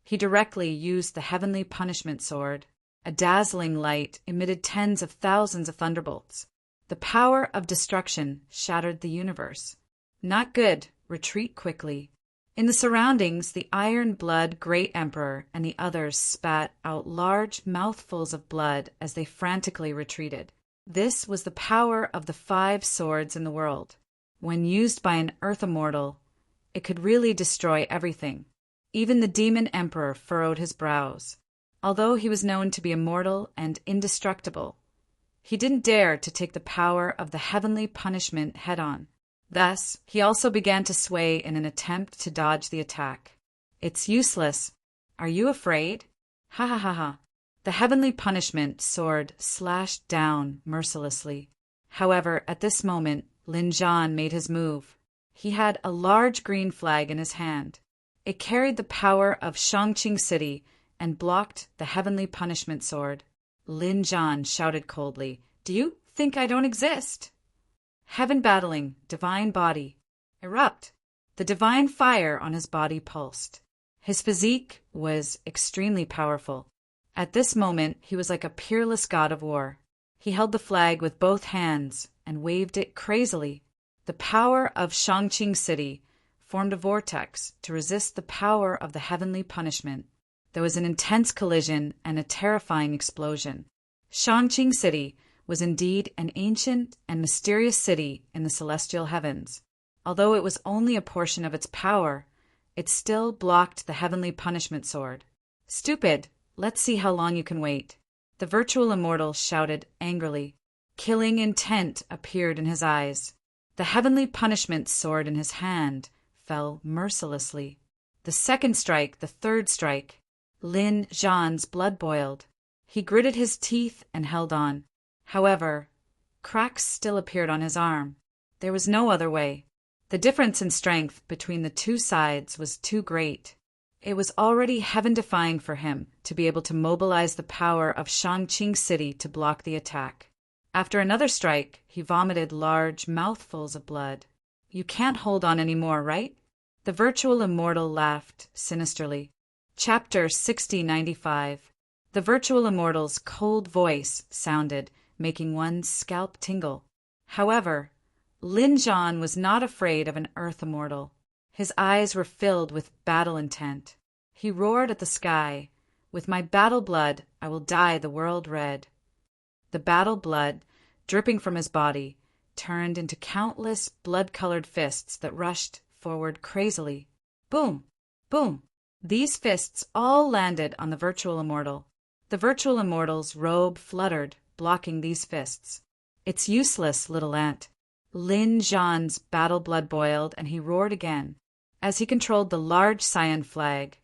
he directly used the heavenly punishment sword. A dazzling light emitted tens of thousands of thunderbolts. The power of destruction shattered the universe. Not good. Retreat quickly. In the surroundings, the iron-blood Great Emperor and the others spat out large mouthfuls of blood as they frantically retreated. This was the power of the 5 swords in the world. When used by an Earth immortal, it could really destroy everything. Even the demon emperor furrowed his brows. Although he was known to be immortal and indestructible, he didn't dare to take the power of the heavenly punishment head-on. Thus, he also began to sway in an attempt to dodge the attack. It's useless. Are you afraid? Ha ha ha ha. The heavenly punishment sword slashed down mercilessly. However, at this moment, Lin Zhan made his move. He had a large green flag in his hand. It carried the power of Shangqing City and blocked the heavenly punishment sword. Lin Zhan shouted coldly, "Do you think I don't exist?" Heaven battling, divine body. Erupt. The divine fire on his body pulsed. His physique was extremely powerful. At this moment, he was like a peerless god of war. He held the flag with both hands and waved it crazily. The power of Shangqing City formed a vortex to resist the power of the heavenly punishment. There was an intense collision and a terrifying explosion. Shangqing City was indeed an ancient and mysterious city in the celestial heavens. Although it was only a portion of its power, it still blocked the heavenly punishment sword. Stupid! Let's see how long you can wait. The virtual immortal shouted angrily. Killing intent appeared in his eyes. The heavenly punishment sword in his hand fell mercilessly. The second strike, the third strike. Lin Zhan's blood boiled. He gritted his teeth and held on. However, cracks still appeared on his arm. There was no other way. The difference in strength between the two sides was too great. It was already heaven-defying for him to be able to mobilize the power of Shangqing City to block the attack. After another strike, he vomited large mouthfuls of blood. You can't hold on anymore, right? The virtual immortal laughed sinisterly. Chapter 6095. The virtual immortal's cold voice sounded, making one's scalp tingle. However, Lin Zhan was not afraid of an earth immortal. His eyes were filled with battle intent. He roared at the sky, "With my battle blood, I will dye the world red." The battle blood, dripping from his body, turned into countless blood-colored fists that rushed forward crazily. Boom! Boom! These fists all landed on the virtual immortal. The virtual immortal's robe fluttered, blocking these fists. It's useless, little ant. Lin Zhan's battle blood boiled, and he roared again. As he controlled the large cyan flag,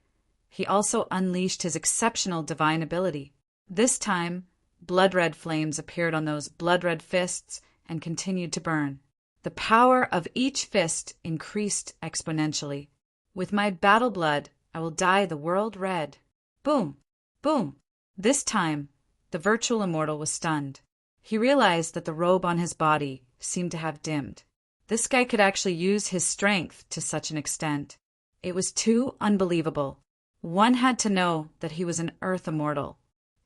he also unleashed his exceptional divine ability. This time, blood-red flames appeared on those blood-red fists and continued to burn. The power of each fist increased exponentially. With my battle blood, I will dye the world red. Boom! Boom! This time, the virtual immortal was stunned. He realized that the robe on his body seemed to have dimmed. This guy could actually use his strength to such an extent. It was too unbelievable. One had to know that he was an earth immortal.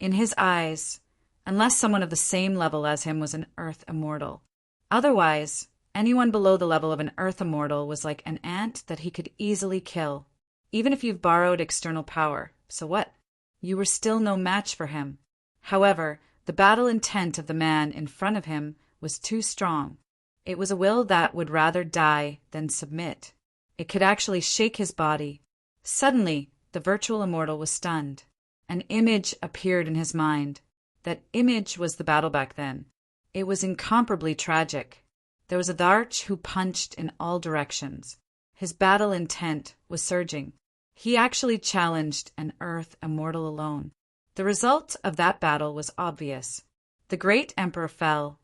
In his eyes, unless someone of the same level as him was an Earth immortal. Otherwise, anyone below the level of an Earth immortal was like an ant that he could easily kill, even if you've borrowed external power. So what? You were still no match for him. However, the battle intent of the man in front of him was too strong. It was a will that would rather die than submit. It could actually shake his body. Suddenly, the virtual immortal was stunned. An image appeared in his mind. That image was the battle back then. It was incomparably tragic. There was a Dharch who punched in all directions. His battle intent was surging. He actually challenged an Earth immortal alone. The result of that battle was obvious. The great emperor fell,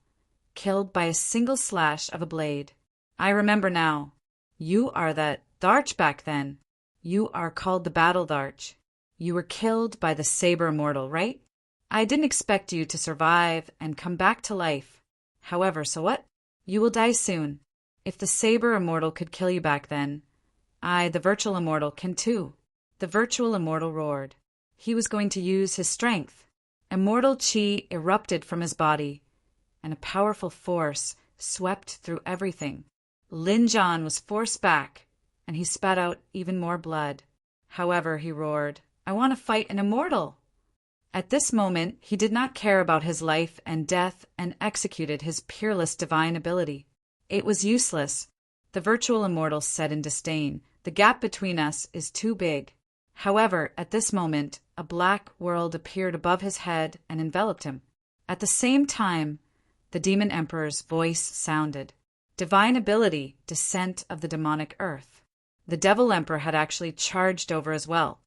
killed by a single slash of a blade. I remember now. You are that Dharch back then. You are called the Battle Dharch. You were killed by the Saber Immortal, right? I didn't expect you to survive and come back to life. However, so what? You will die soon. If the Saber Immortal could kill you back then, I, the Virtual Immortal, can too. The Virtual Immortal roared. He was going to use his strength. Immortal chi erupted from his body, and a powerful force swept through everything. Lin Jan was forced back, and he spat out even more blood. However, he roared, I want to fight an immortal. At this moment, he did not care about his life and death and executed his peerless divine ability. It was useless. The virtual immortal said in disdain, the gap between us is too big. However, at this moment, a black world appeared above his head and enveloped him. At the same time, the demon emperor's voice sounded. Divine ability, descent of the demonic earth. The devil emperor had actually charged over as well.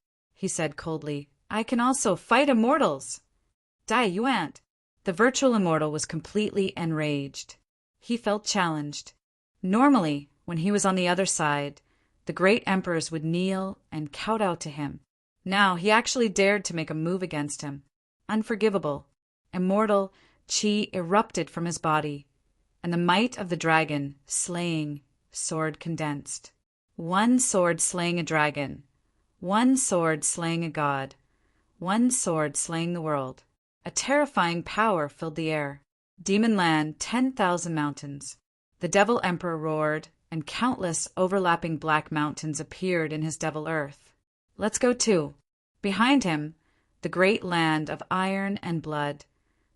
He said coldly, I can also fight immortals. Dai Yuan. The virtual immortal was completely enraged. He felt challenged. Normally, when he was on the other side, the great emperors would kneel and kowtow to him. Now he actually dared to make a move against him. Unforgivable. Immortal chi erupted from his body, and the might of the dragon, slaying, sword condensed. One sword slaying a dragon. One sword slaying a god. One sword slaying the world. A terrifying power filled the air. Demon land, 10,000 mountains. The devil emperor roared, and countless overlapping black mountains appeared in his devil earth. Let's go too. Behind him, the great land of iron and blood,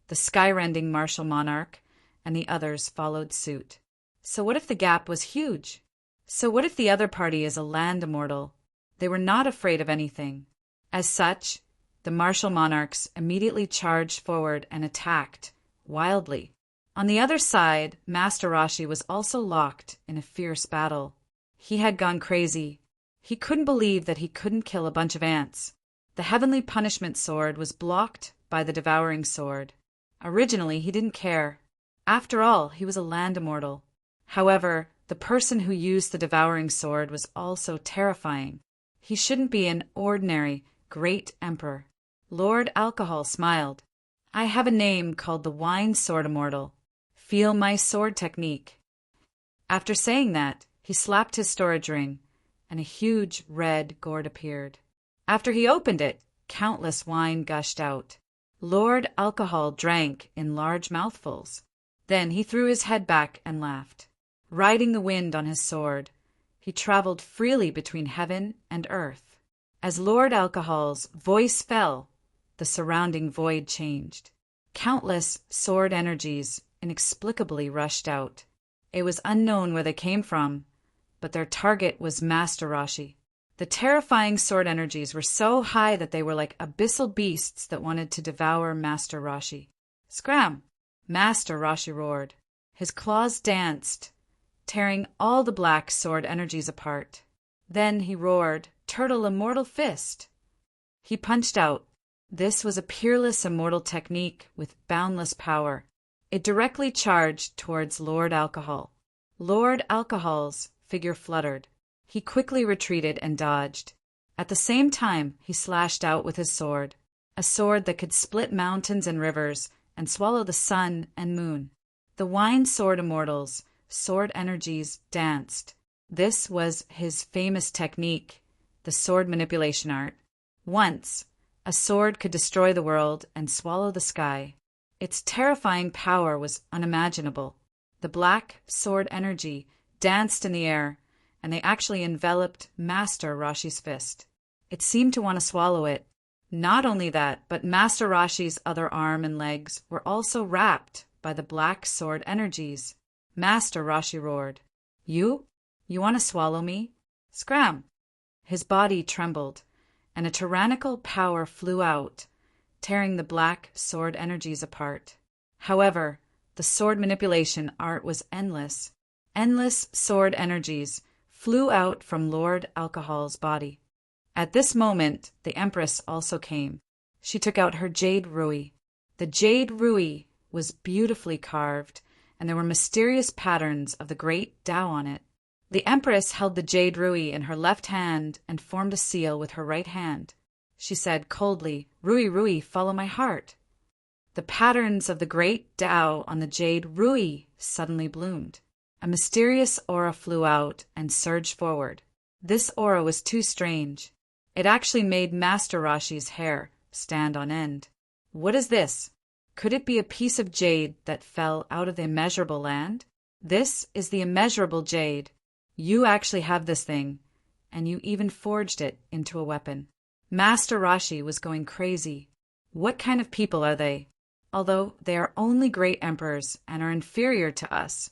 the skyrending martial monarch, and the others followed suit. So what if the gap was huge? So what if the other party is a land immortal? They were not afraid of anything. As such, the martial monarchs immediately charged forward and attacked, wildly. On the other side, Master Rashi was also locked in a fierce battle. He had gone crazy. He couldn't believe that he couldn't kill a bunch of ants. The heavenly punishment sword was blocked by the devouring sword. Originally, he didn't care. After all, he was a land immortal. However, the person who used the devouring sword was also terrifying. He shouldn't be an ordinary, great emperor. Lord Alcohol smiled. I have a name called the Wine Sword Immortal. Feel my sword technique. After saying that, he slapped his storage ring, and a huge red gourd appeared. After he opened it, countless wine gushed out. Lord Alcohol drank in large mouthfuls. Then he threw his head back and laughed. Riding the wind on his sword, he traveled freely between heaven and earth. As Lord Alcohol's voice fell, the surrounding void changed. Countless sword energies inexplicably rushed out. It was unknown where they came from, but their target was Master Rashi. The terrifying sword energies were so high that they were like abyssal beasts that wanted to devour Master Rashi. Scram! Master Rashi roared. His claws danced, tearing all the black sword energies apart. Then he roared, Turtle Immortal Fist! He punched out. This was a peerless immortal technique with boundless power. It directly charged towards Lord Alcohol. Lord Alcohol's figure fluttered. He quickly retreated and dodged. At the same time, he slashed out with his sword, a sword that could split mountains and rivers and swallow the sun and moon. The Wine Sword Immortals, sword energies, danced. This was his famous technique, the sword manipulation art. Once, A sword could destroy the world and swallow the sky. Its terrifying power was unimaginable. The black sword energy danced in the air, and they actually enveloped Master Rashi's fist. It seemed to want to swallow it. Not only that, but Master Rashi's other arm and legs were also wrapped by the black sword energies. Master Rashi roared, You? You want to swallow me? Scram! His body trembled, and a tyrannical power flew out, tearing the black sword energies apart. However, the sword manipulation art was endless. Endless sword energies flew out from Lord Alcohol's body. At this moment, the Empress also came. She took out her jade rui. The jade rui was beautifully carved, and there were mysterious patterns of the great Tao on it. The Empress held the jade rui in her left hand and formed a seal with her right hand. She said coldly, Rui, Rui, follow my heart. The patterns of the great Tao on the jade rui suddenly bloomed. A mysterious aura flew out and surged forward. This aura was too strange. It actually made Master Rashi's hair stand on end. What is this? Could it be a piece of jade that fell out of the immeasurable land? This is the immeasurable jade. You actually have this thing, and you even forged it into a weapon. Master Rashi was going crazy. What kind of people are they? Although they are only great emperors and are inferior to us,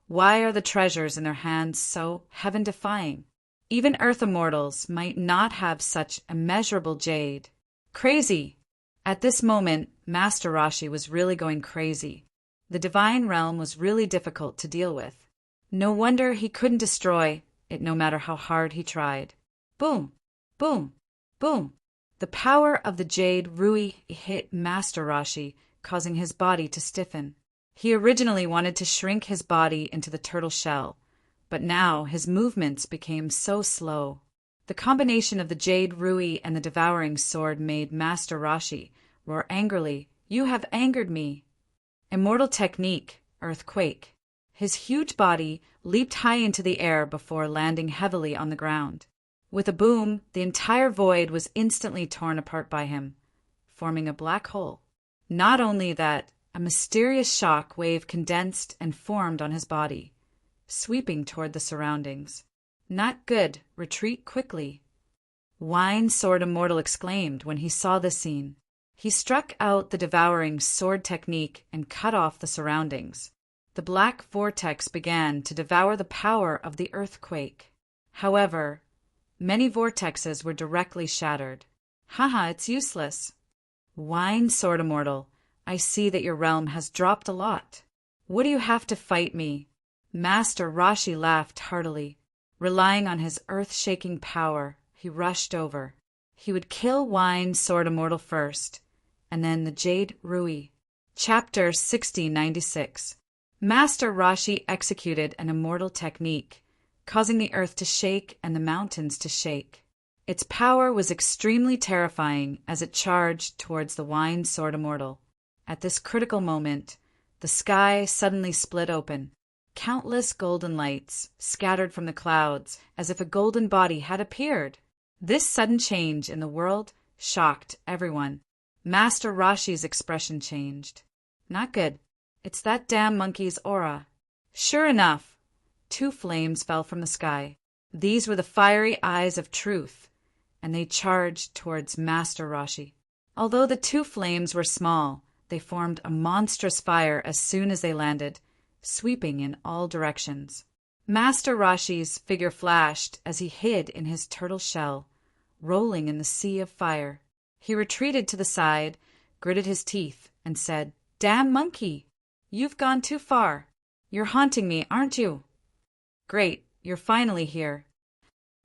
why are the treasures in their hands so heaven-defying? Even earth immortals might not have such immeasurable jade. Crazy! At this moment, Master Rashi was really going crazy. The divine realm was really difficult to deal with. No wonder he couldn't destroy it no matter how hard he tried. Boom! Boom! Boom! The power of the jade rui hit Master Rashi, causing his body to stiffen. He originally wanted to shrink his body into the turtle shell, but now his movements became so slow. The combination of the jade rui and the devouring sword made Master Rashi roar angrily, You have angered me. Immortal technique, earthquake. His huge body leaped high into the air before landing heavily on the ground. With a boom, the entire void was instantly torn apart by him, forming a black hole. Not only that, a mysterious shock wave condensed and formed on his body, sweeping toward the surroundings. Not good, retreat quickly. Wine Sword Immortal exclaimed when he saw this scene. He struck out the devouring sword technique and cut off the surroundings. The black vortex began to devour the power of the earthquake. However, many vortexes were directly shattered. Haha, it's useless. Wine Sword Immortal, I see that your realm has dropped a lot. What do you have to fight me? Master Rashi laughed heartily. Relying on his earth-shaking power, he rushed over. He would kill Wine Sword Immortal first, and then the Jade Rui. Chapter 6096. Master Rashi executed an immortal technique, causing the earth to shake and the mountains to shake. Its power was extremely terrifying as it charged towards the Wine Sword Immortal. At this critical moment, the sky suddenly split open. Countless golden lights scattered from the clouds as if a golden body had appeared. This sudden change in the world shocked everyone. Master Rashi's expression changed. Not good. It's that damn monkey's aura. Sure enough, 2 flames fell from the sky. These were the fiery eyes of truth, and they charged towards Master Rashi. Although the 2 flames were small, they formed a monstrous fire as soon as they landed, sweeping in all directions. Master Rashi's figure flashed as he hid in his turtle shell, rolling in the sea of fire. He retreated to the side, gritted his teeth, and said, Damn monkey! You've gone too far. You're haunting me, aren't you? Great, you're finally here.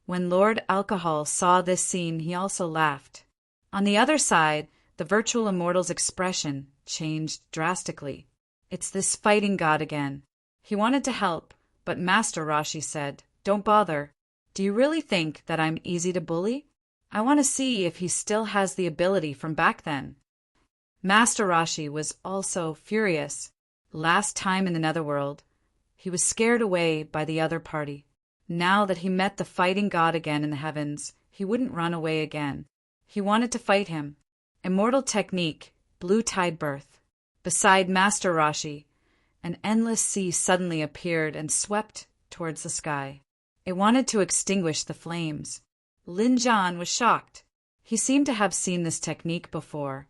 When Lord Alcohol saw this scene, he also laughed. On the other side, the virtual immortal's expression changed drastically. It's this fighting god again. He wanted to help, but Master Rashi said, Don't bother. Do you really think that I'm easy to bully? I want to see if he still has the ability from back then. Master Rashi was also furious. Last time in the Netherworld, he was scared away by the other party. Now that he met the fighting god again in the heavens, he wouldn't run away again. He wanted to fight him. Immortal technique, blue tide birth. Beside Master Rashi, an endless sea suddenly appeared and swept towards the sky. It wanted to extinguish the flames. Lin Jian was shocked. He seemed to have seen this technique before,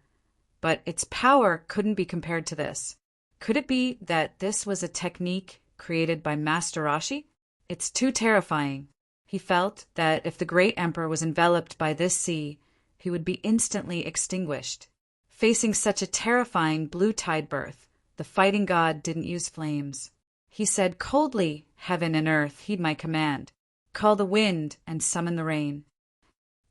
but its power couldn't be compared to this. Could it be that this was a technique created by Master Rashi? It's too terrifying. He felt that if the great emperor was enveloped by this sea, he would be instantly extinguished. Facing such a terrifying blue tide birth, the fighting god didn't use flames. He said coldly, "Heaven and earth, heed my command. Call the wind and summon the rain."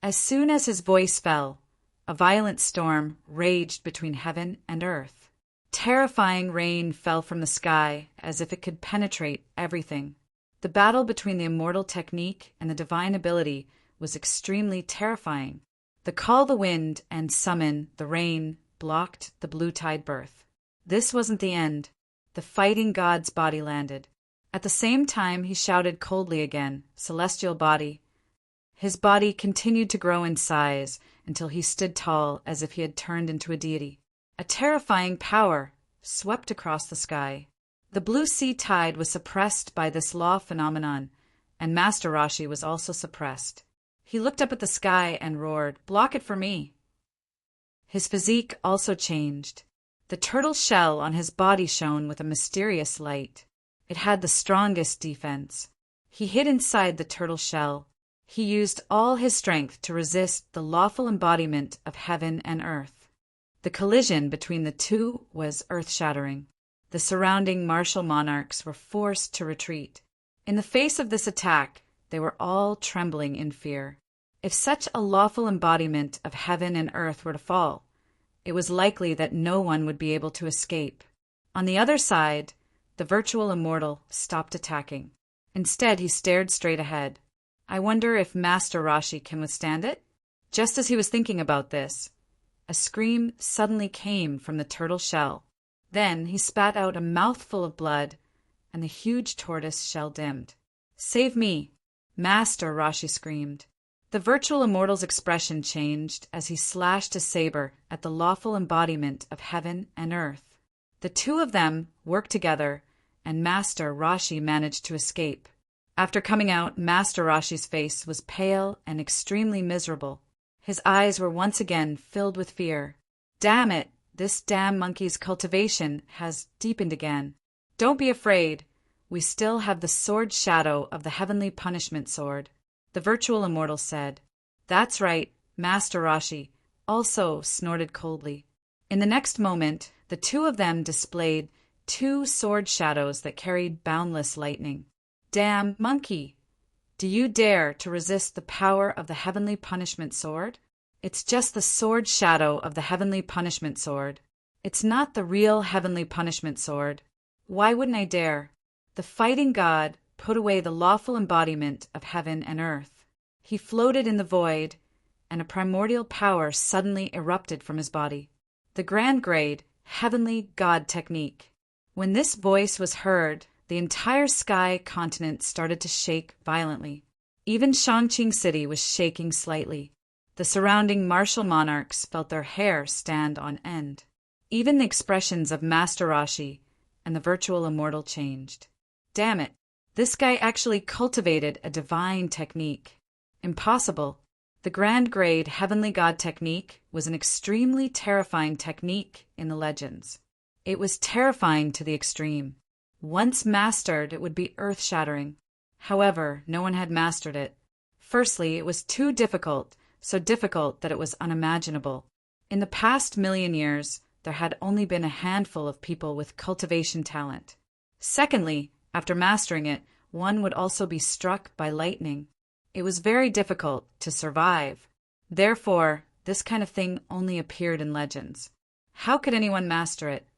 As soon as his voice fell, a violent storm raged between heaven and earth. Terrifying rain fell from the sky as if it could penetrate everything. The battle between the immortal technique and the divine ability was extremely terrifying. The call the wind and summon the rain blocked the blue tide birth. This wasn't the end. The fighting god's body landed. At the same time, he shouted coldly again, "Celestial body." His body continued to grow in size until he stood tall as if he had turned into a deity. A terrifying power swept across the sky. The blue sea tide was suppressed by this law phenomenon, and Master Rashi was also suppressed. He looked up at the sky and roared, "Block it for me." His physique also changed. The turtle shell on his body shone with a mysterious light. It had the strongest defense. He hid inside the turtle shell. He used all his strength to resist the lawful embodiment of heaven and earth. The collision between the two was earth-shattering. The surrounding martial monarchs were forced to retreat. In the face of this attack, they were all trembling in fear. If such a lawful embodiment of heaven and earth were to fall, it was likely that no one would be able to escape. On the other side, the virtual immortal stopped attacking. Instead, he stared straight ahead. I wonder if Master Rashi can withstand it? Just as he was thinking about this, a scream suddenly came from the turtle shell. Then he spat out a mouthful of blood, and the huge tortoise shell dimmed. "Save me!" Master Rashi screamed. The virtual immortal's expression changed as he slashed his saber at the lawful embodiment of heaven and earth. The two of them worked together, and Master Rashi managed to escape. After coming out, Master Rashi's face was pale and extremely miserable. His eyes were once again filled with fear. "Damn it! This damn monkey's cultivation has deepened again. Don't be afraid. We still have the sword shadow of the heavenly punishment sword," the virtual immortal said. "That's right," Master Rashi also snorted coldly. In the next moment, the two of them displayed two sword shadows that carried boundless lightning. "Damn monkey! Do you dare to resist the power of the heavenly punishment sword? It's just the sword shadow of the heavenly punishment sword. It's not the real heavenly punishment sword. Why wouldn't I dare?" The fighting god put away the lawful embodiment of heaven and earth. He floated in the void, and a primordial power suddenly erupted from his body. The grand grade, heavenly god technique. When this voice was heard, the entire sky continent started to shake violently. Even Shangqing City was shaking slightly. The surrounding martial monarchs felt their hair stand on end. Even the expressions of Master Rashi and the virtual immortal changed. Damn it! This guy actually cultivated a divine technique. Impossible. The grand grade heavenly god technique was an extremely terrifying technique in the legends. It was terrifying to the extreme. Once mastered, it would be earth-shattering. However, no one had mastered it. Firstly, it was too difficult, so difficult that it was unimaginable. In the past million years, there had only been a handful of people with cultivation talent. Secondly, after mastering it, one would also be struck by lightning. It was very difficult to survive. Therefore, this kind of thing only appeared in legends. How could anyone master it?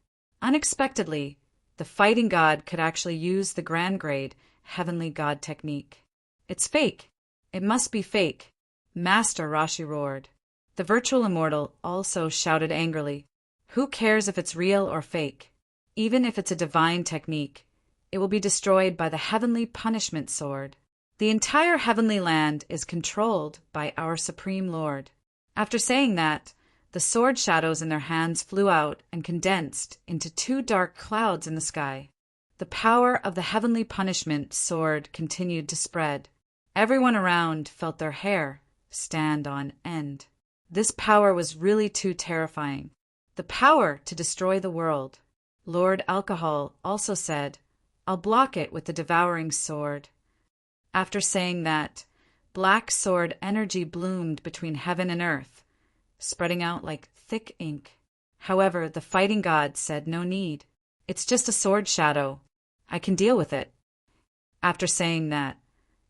Unexpectedly, the fighting god could actually use the grand grade heavenly god technique. It's fake. It must be fake. Master Rashi roared. The virtual immortal also shouted angrily. Who cares if it's real or fake? Even if it's a divine technique, it will be destroyed by the heavenly punishment sword. The entire heavenly land is controlled by our Supreme Lord. After saying that, The sword shadows in their hands flew out and condensed into two dark clouds in the sky. The power of the heavenly punishment sword continued to spread. Everyone around felt their hair stand on end. This power was really too terrifying. The power to destroy the world. Lord Alcohol also said, "I'll block it with the devouring sword." After saying that, black sword energy bloomed between heaven and earth, spreading out like thick ink. However, the fighting god said no need. It's just a sword shadow. I can deal with it. After saying that,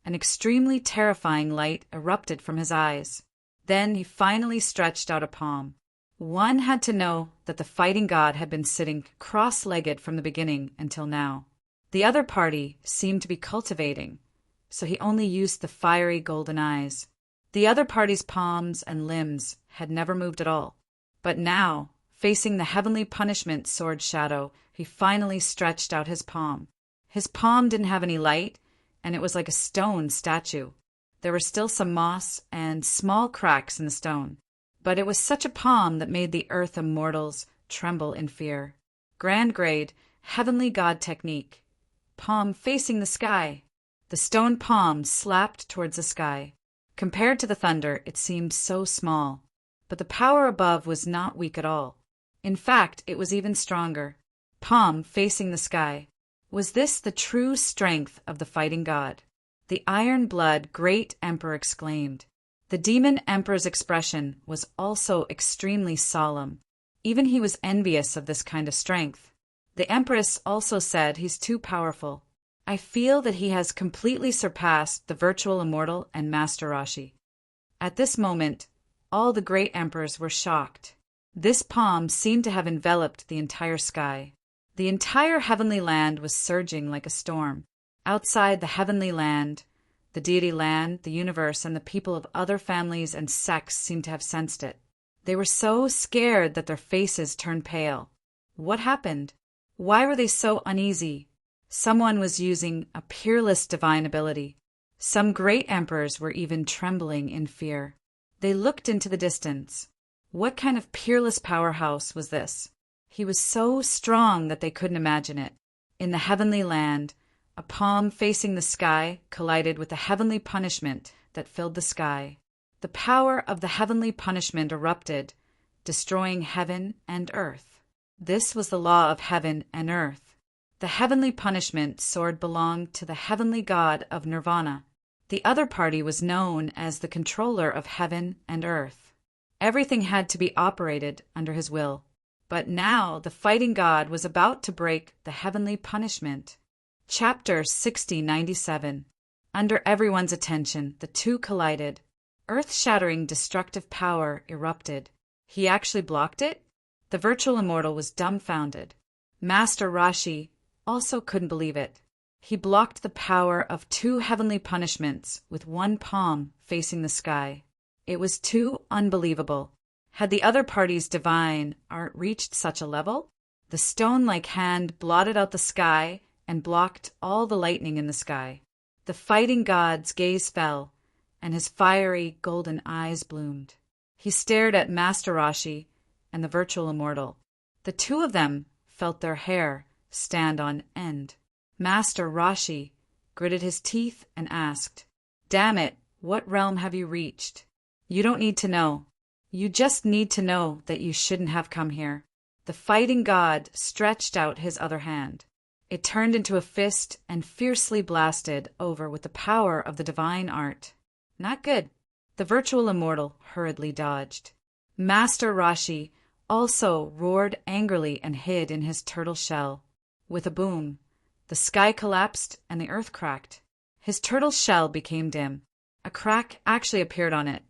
an extremely terrifying light erupted from his eyes. Then he finally stretched out a palm. One had to know that the fighting god had been sitting cross-legged from the beginning until now. The other party seemed to be cultivating, so he only used the fiery golden eyes. The other party's palms and limbs had never moved at all. But now, facing the heavenly punishment sword shadow, he finally stretched out his palm. His palm didn't have any light, and it was like a stone statue. There were still some moss and small cracks in the stone, but it was such a palm that made the earth immortals tremble in fear. Grand grade, heavenly god technique. Palm facing the sky. The stone palm slapped towards the sky. Compared to the thunder, it seemed so small. But the power above was not weak at all. In fact, it was even stronger. Palm facing the sky. Was this the true strength of the fighting god? The iron-blood great emperor exclaimed. The demon emperor's expression was also extremely solemn. Even he was envious of this kind of strength. The empress also said he's too powerful. I feel that he has completely surpassed the virtual immortal and Master Rashi. At this moment, all the great emperors were shocked. This palm seemed to have enveloped the entire sky. The entire heavenly land was surging like a storm. Outside the heavenly land, the deity land, the universe, and the people of other families and sects seemed to have sensed it. They were so scared that their faces turned pale. What happened? Why were they so uneasy? Someone was using a peerless divine ability. Some great emperors were even trembling in fear. They looked into the distance. What kind of peerless powerhouse was this? He was so strong that they couldn't imagine it. In the heavenly land, a palm facing the sky collided with the heavenly punishment that filled the sky. The power of the heavenly punishment erupted, destroying heaven and earth. This was the law of heaven and earth. The heavenly punishment sword belonged to the heavenly god of Nirvana. The other party was known as the controller of heaven and earth. Everything had to be operated under his will. But now the fighting god was about to break the heavenly punishment. Chapter 6097. Under everyone's attention, the two collided. Earth-shattering destructive power erupted. He actually blocked it? The virtual immortal was dumbfounded. Master Rashi also couldn't believe it. He blocked the power of two heavenly punishments with one palm facing the sky. It was too unbelievable. Had the other party's divine art reached such a level? The stone-like hand blotted out the sky and blocked all the lightning in the sky. The fighting god's gaze fell, and his fiery golden eyes bloomed. He stared at Master Rashi and the virtual immortal. The two of them felt their hair stand on end. Master Rashi gritted his teeth and asked, "Damn it, what realm have you reached? You don't need to know. You just need to know that you shouldn't have come here." The fighting god stretched out his other hand. It turned into a fist and fiercely blasted over with the power of the divine art. Not good. The virtual immortal hurriedly dodged. Master Rashi also roared angrily and hid in his turtle shell. With a boom, the sky collapsed and the earth cracked. His turtle shell became dim. A crack actually appeared on it,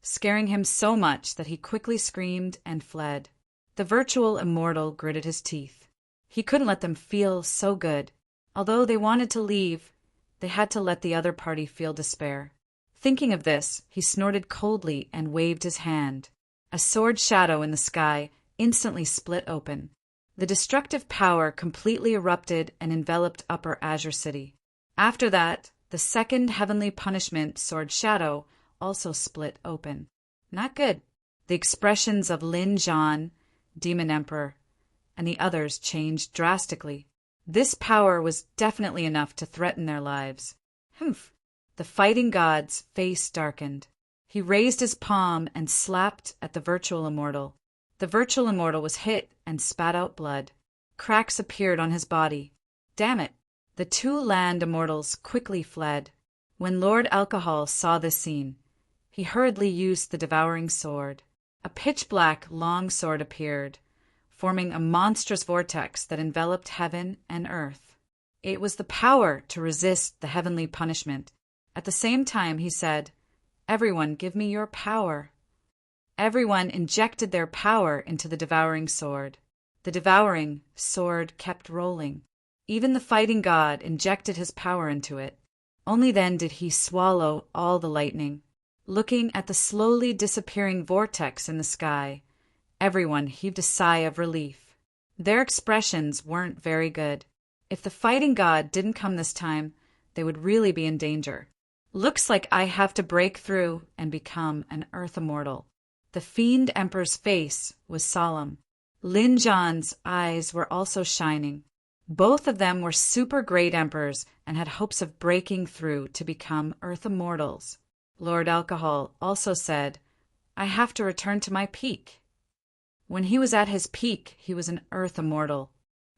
scaring him so much that he quickly screamed and fled. The virtual immortal gritted his teeth. He couldn't let them feel so good. Although they wanted to leave, they had to let the other party feel despair. Thinking of this, he snorted coldly and waved his hand. A sword shadow in the sky instantly split open. The destructive power completely erupted and enveloped Upper Azure City. After that, the second heavenly punishment sword shadow also split open. Not good. The expressions of Lin Zhan, Demon Emperor, and the others changed drastically. This power was definitely enough to threaten their lives. Humph! The fighting god's face darkened. He raised his palm and slapped at the virtual immortal. The virtual immortal was hit and spat out blood. Cracks appeared on his body. Damn it! The two land immortals quickly fled. When Lord Alcohol saw this scene, he hurriedly used the devouring sword. A pitch-black long sword appeared, forming a monstrous vortex that enveloped heaven and earth. It was the power to resist the heavenly punishment. At the same time, he said, "Everyone, give me your power." Everyone injected their power into the devouring sword. The devouring sword kept rolling. Even the fighting god injected his power into it. Only then did he swallow all the lightning. Looking at the slowly disappearing vortex in the sky, everyone heaved a sigh of relief. Their expressions weren't very good. If the fighting god didn't come this time, they would really be in danger. Looks like I have to break through and become an Earth Immortal. The Fiend Emperor's face was solemn. Lin Zhan's eyes were also shining. Both of them were super great emperors and had hopes of breaking through to become Earth Immortals. Lord Alcohol also said, "I have to return to my peak." When he was at his peak, he was an Earth Immortal.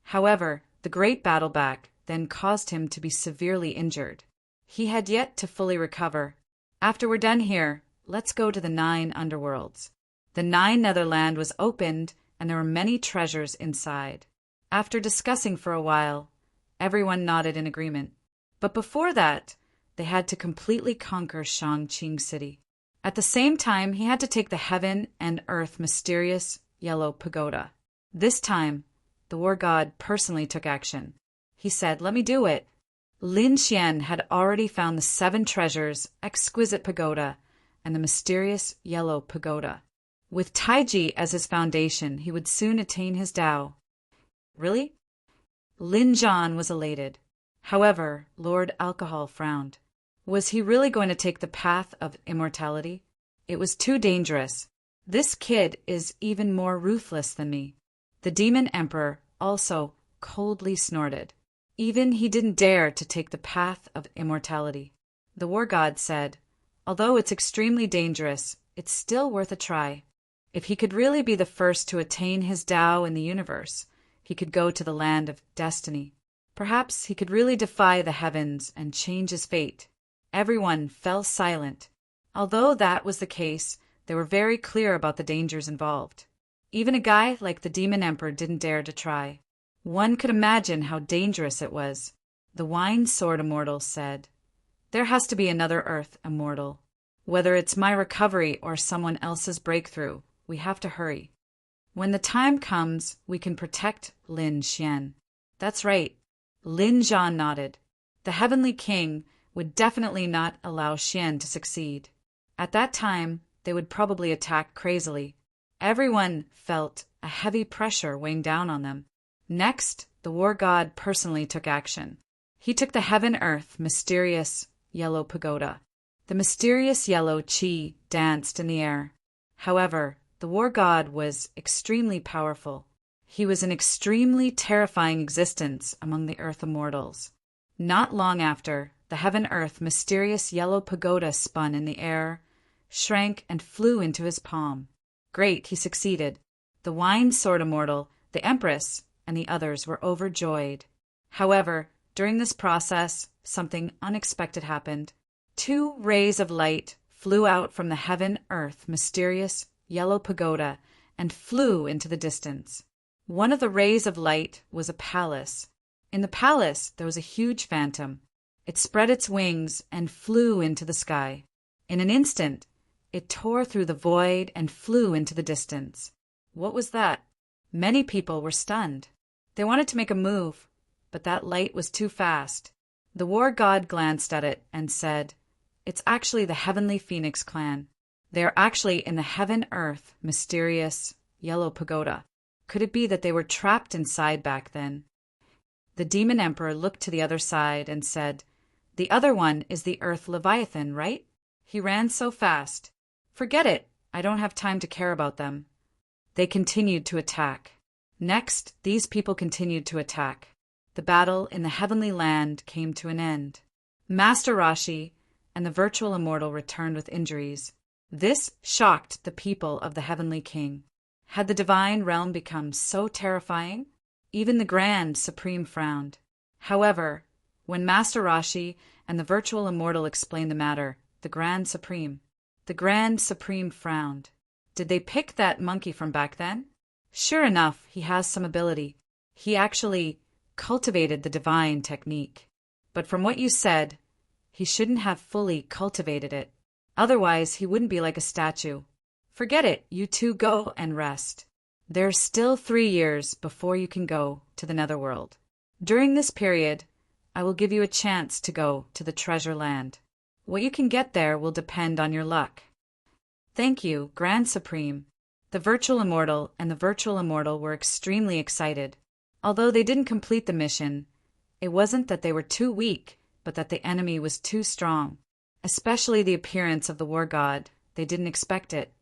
However, the Great Battleback then caused him to be severely injured. He had yet to fully recover. After we're done here, let's go to the 9 underworlds. The 9 Netherland was opened, and there were many treasures inside. After discussing for a while, everyone nodded in agreement. But before that, they had to completely conquer Shangqing City. At the same time, he had to take the heaven and earth mysterious yellow pagoda. This time, the war god personally took action. He said, "Let me do it." Lin Xian had already found the 7 treasures, exquisite pagoda, and the mysterious yellow pagoda. With Taiji as his foundation, he would soon attain his Tao. Really? Lin Zhan was elated. However, Lord Alcohol frowned. Was he really going to take the path of immortality? It was too dangerous. This kid is even more ruthless than me. The Demon Emperor also coldly snorted. Even he didn't dare to take the path of immortality. The war god said, "Although it's extremely dangerous, it's still worth a try. If he could really be the first to attain his Tao in the universe, he could go to the land of destiny. Perhaps he could really defy the heavens and change his fate." Everyone fell silent. Although that was the case, they were very clear about the dangers involved. Even a guy like the Demon Emperor didn't dare to try. One could imagine how dangerous it was. The Wine Sword Immortal said, "There has to be another Earth Immortal. Whether it's my recovery or someone else's breakthrough, we have to hurry. When the time comes, we can protect Lin Xian." That's right. Lin Zhan nodded. The Heavenly King would definitely not allow Xian to succeed. At that time, they would probably attack crazily. Everyone felt a heavy pressure weighing down on them. Next, the war god personally took action. He took the heaven-earth mysterious yellow pagoda. The mysterious yellow qi danced in the air. However, the war god was extremely powerful. He was an extremely terrifying existence among the Earth Immortals. Not long after, the heaven-earth mysterious yellow pagoda spun in the air, shrank, and flew into his palm. Great, he succeeded. The Wine Sword Immortal, the Empress, and the others were overjoyed. However, during this process, something unexpected happened. 2 rays of light flew out from the heaven-earth mysterious yellow pagoda and flew into the distance. One of the rays of light was a palace. In the palace, there was a huge phantom. It spread its wings and flew into the sky. In an instant, it tore through the void and flew into the distance. What was that? Many people were stunned. They wanted to make a move, but that light was too fast. The war god glanced at it and said, "It's actually the Heavenly Phoenix clan. They are actually in the heaven-earth mysterious yellow pagoda. Could it be that they were trapped inside back then?" The Demon Emperor looked to the other side and said, "The other one is the Earth Leviathan, right? He ran so fast." "Forget it. I don't have time to care about them. They continued to attack. Next, these people continued to attack. The battle in the heavenly land came to an end. Master Rashi and the virtual immortal returned with injuries. This shocked the people of the heavenly king. Had the divine realm become so terrifying? Even the Grand Supreme frowned. However, when Master Rashi and the virtual immortal explained the matter, the Grand Supreme frowned. Did they pick that monkey from back then? Sure enough, he has some ability. He actually cultivated the divine technique. But from what you said, he shouldn't have fully cultivated it. Otherwise, he wouldn't be like a statue. Forget it, you two go and rest. There's still 3 years before you can go to the netherworld. During this period, I will give you a chance to go to the treasure land. What you can get there will depend on your luck. Thank you, Grand Supreme. The virtual immortal and the virtual immortal were extremely excited. Although they didn't complete the mission, it wasn't that they were too weak, but that the enemy was too strong. Especially the appearance of the war god. They didn't expect it.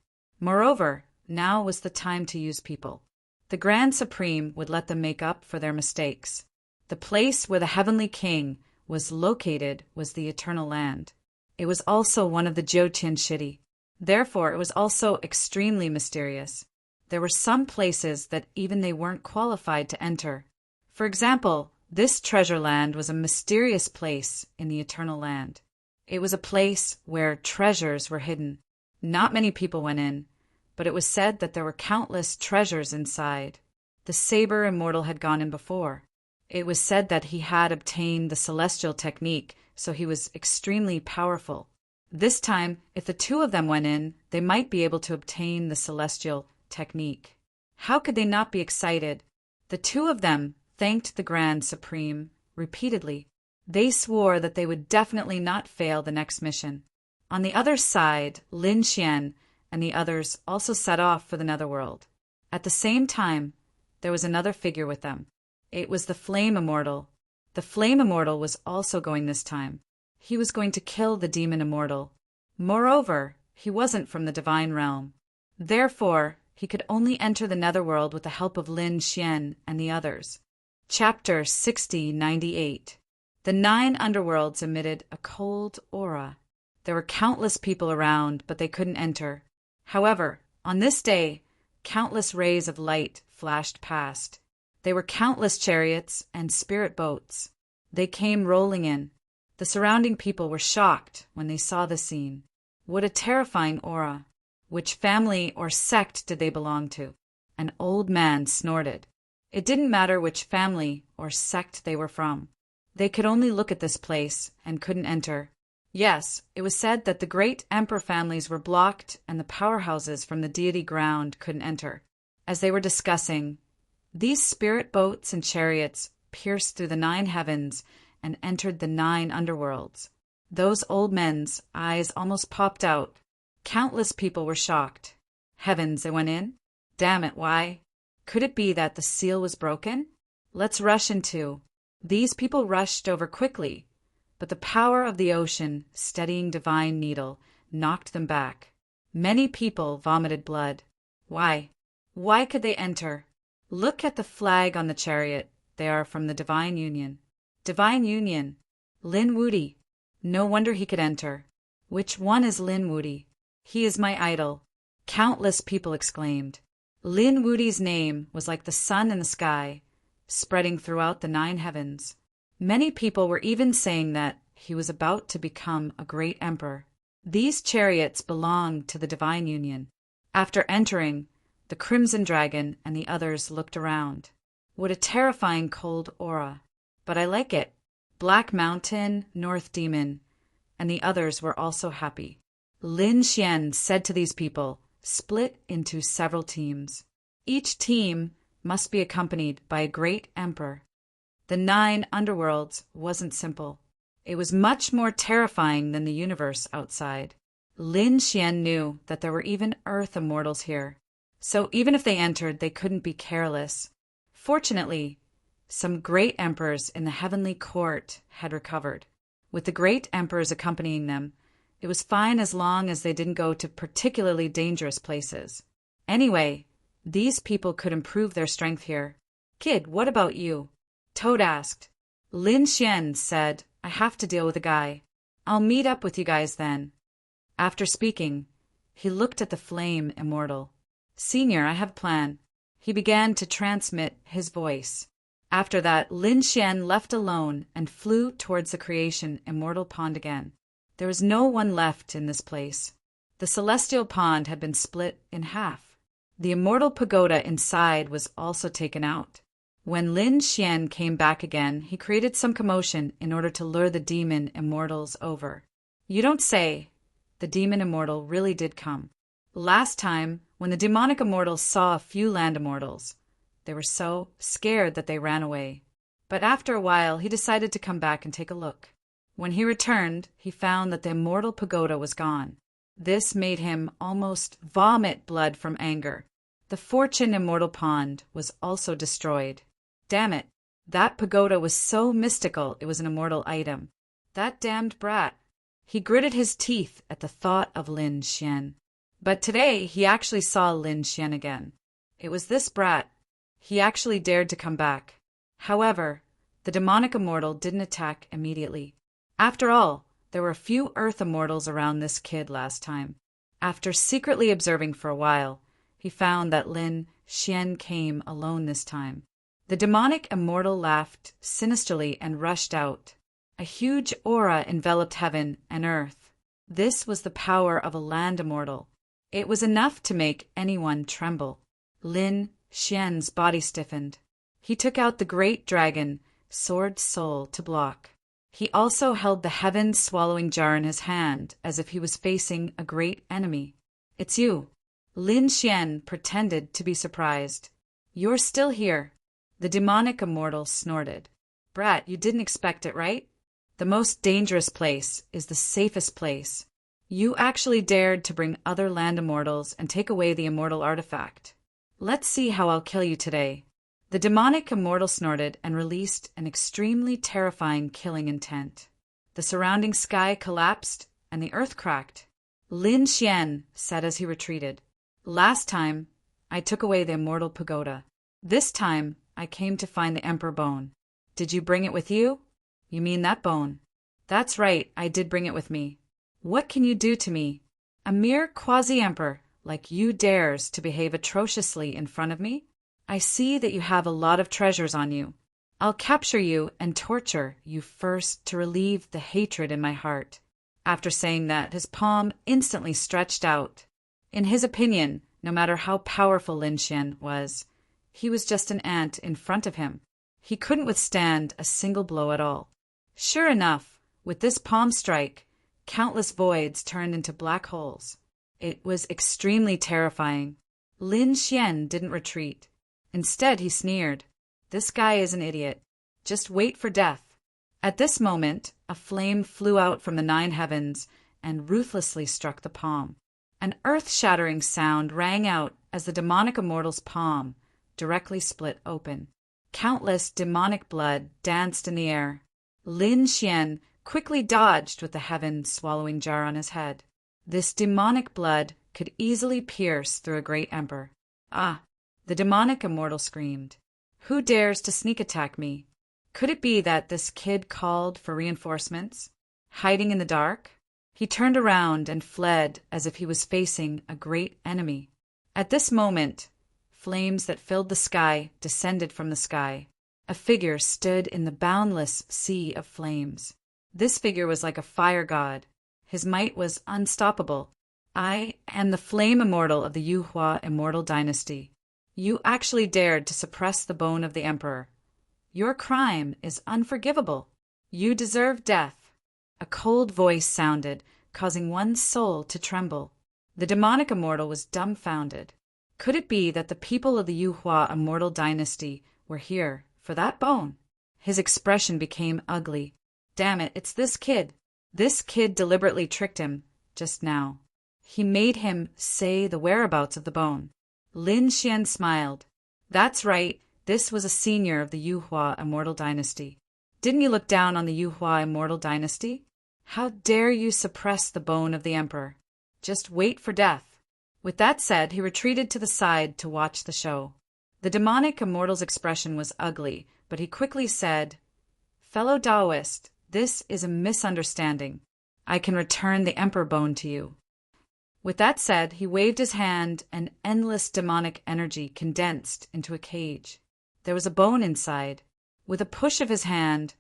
Moreover, now was the time to use people. The Grand Supreme would let them make up for their mistakes. The place where the heavenly king was located was the eternal land. It was also one of the Jyotian Shitty. Therefore, it was also extremely mysterious. There were some places that even they weren't qualified to enter. For example, this treasure land was a mysterious place in the eternal land. It was a place where treasures were hidden. Not many people went in, but it was said that there were countless treasures inside. The Saber Immortal had gone in before. It was said that he had obtained the celestial technique, so he was extremely powerful. This time, if the two of them went in, they might be able to obtain the celestial technique. How could they not be excited? The two of them thanked the Grand Supreme repeatedly. They swore that they would definitely not fail the next mission. On the other side, Lin Xian and the others also set off for the netherworld. At the same time, there was another figure with them. It was the Flame Immortal. The Flame Immortal was also going this time. He was going to kill the Demon Immortal. Moreover, he wasn't from the divine realm. Therefore, he could only enter the netherworld with the help of Lin Xian and the others. Chapter 6098. The 9 underworlds emitted a cold aura. There were countless people around, but they couldn't enter. However, on this day, countless rays of light flashed past. They were countless chariots and spirit boats. They came rolling in. The surrounding people were shocked when they saw the scene. What a terrifying aura! Which family or sect did they belong to? An old man snorted. It didn't matter which family or sect they were from. They could only look at this place and couldn't enter. Yes, it was said that the great emperor families were blocked and the powerhouses from the deity ground couldn't enter. As they were discussing, these spirit boats and chariots pierced through the 9 heavens and entered the 9 underworlds. Those old men's eyes almost popped out. Countless people were shocked. Heavens, they went in? Damn it, why? Could it be that the seal was broken? Let's rush into. These people rushed over quickly, but the power of the ocean, steadying divine needle, knocked them back. Many people vomited blood. Why? Why could they enter? Look at the flag on the chariot. They are from the Divine Union. Divine Union. Lin Wudi. No wonder he could enter. Which one is Lin Wudi? He is my idol. Countless people exclaimed. Lin Wudi's name was like the sun in the sky, spreading throughout the 9 heavens. Many people were even saying that he was about to become a great emperor. These chariots belonged to the Divine Union. After entering, the Crimson Dragon and the others looked around. What a terrifying cold aura. But I like it. Black Mountain, North Demon, and the others were also happy. Lin Xian said to these people, split into several teams. Each team must be accompanied by a great emperor. The 9 underworlds wasn't simple. It was much more terrifying than the universe outside. Lin Xian knew that there were even earth immortals here. So even if they entered, they couldn't be careless. Fortunately, some great emperors in the heavenly court had recovered. With the great emperors accompanying them, It was fine as long as they didn't go to particularly dangerous places. Anyway, these people could improve their strength here. Kid, what about you? Toad asked. Lin Xian said, I have to deal with a guy. I'll meet up with you guys then. After speaking, he looked at the flame immortal. Senior, I have a plan. He began to transmit his voice. After that, Lin Xian left alone and flew towards the creation immortal pond again. There was no one left in this place. The celestial pond had been split in half. The immortal pagoda inside was also taken out. When Lin Xian came back again, he created some commotion in order to lure the demon immortals over. You don't say. The demon immortal really did come. Last time, when the demonic immortals saw a few land immortals, they were so scared that they ran away. But after a while, he decided to come back and take a look. When he returned, he found that the immortal pagoda was gone. This made him almost vomit blood from anger. The fortune immortal pond was also destroyed. Damn it, that pagoda was so mystical it was an immortal item. That damned brat. He gritted his teeth at the thought of Lin Xian. But today he actually saw Lin Xian again. It was this brat. He actually dared to come back. However, the demonic immortal didn't attack immediately. After all, there were a few earth immortals around this kid last time. After secretly observing for a while, he found that Lin Xian came alone this time. The demonic immortal laughed sinisterly and rushed out. A huge aura enveloped heaven and earth. This was the power of a land immortal. It was enough to make anyone tremble. Lin Xian's body stiffened. He took out the great dragon, Sword Soul, to block. He also held the heaven-swallowing jar in his hand as if he was facing a great enemy. It's you. Lin Xian pretended to be surprised. You're still here. The demonic immortal snorted. Brat, you didn't expect it, right? The most dangerous place is the safest place. You actually dared to bring other land immortals and take away the immortal artifact. Let's see how I'll kill you today. The demonic immortal snorted and released an extremely terrifying killing intent. The surrounding sky collapsed and the earth cracked. Lin Xian said as he retreated, Last time, I took away the immortal pagoda. This time, I came to find the emperor bone. Did you bring it with you? You mean that bone? That's right, I did bring it with me. What can you do to me? A mere quasi-emperor like you dares to behave atrociously in front of me? I see that you have a lot of treasures on you. I'll capture you and torture you first to relieve the hatred in my heart. After saying that, his palm instantly stretched out. In his opinion, no matter how powerful Lin Xian was, he was just an ant in front of him. He couldn't withstand a single blow at all. Sure enough, with this palm strike, countless voids turned into black holes. It was extremely terrifying. Lin Xian didn't retreat. Instead, he sneered. This guy is an idiot. Just wait for death. At this moment, a flame flew out from the 9 heavens and ruthlessly struck the palm. An earth-shattering sound rang out as the demonic immortal's palm directly split open. Countless demonic blood danced in the air. Lin Xian quickly dodged with the heaven-swallowing jar on his head. This demonic blood could easily pierce through a great emperor. Ah! The demonic immortal screamed. Who dares to sneak attack me? Could it be that this kid called for reinforcements? Hiding in the dark? He turned around and fled as if he was facing a great enemy. At this moment, flames that filled the sky descended from the sky. A figure stood in the boundless sea of flames. This figure was like a fire god. His might was unstoppable. I am the flame immortal of the Yuhua immortal dynasty. You actually dared to suppress the bone of the emperor. Your crime is unforgivable. You deserve death. A cold voice sounded, causing one's soul to tremble. The demonic immortal was dumbfounded. Could it be that the people of the Yuhua immortal dynasty were here for that bone? His expression became ugly. Damn it, it's this kid. This kid deliberately tricked him just now. He made him say the whereabouts of the bone. Lin Xian smiled. That's right, this was a senior of the Yuhua immortal dynasty. Didn't you look down on the Yuhua immortal dynasty? How dare you suppress the bone of the emperor? Just wait for death. With that said, he retreated to the side to watch the show. The demonic immortal's expression was ugly, but he quickly said, "Fellow Taoist, this is a misunderstanding. I can return the emperor bone to you." With that said, he waved his hand and endless demonic energy condensed into a cage. There was a bone inside. With a push of his hand,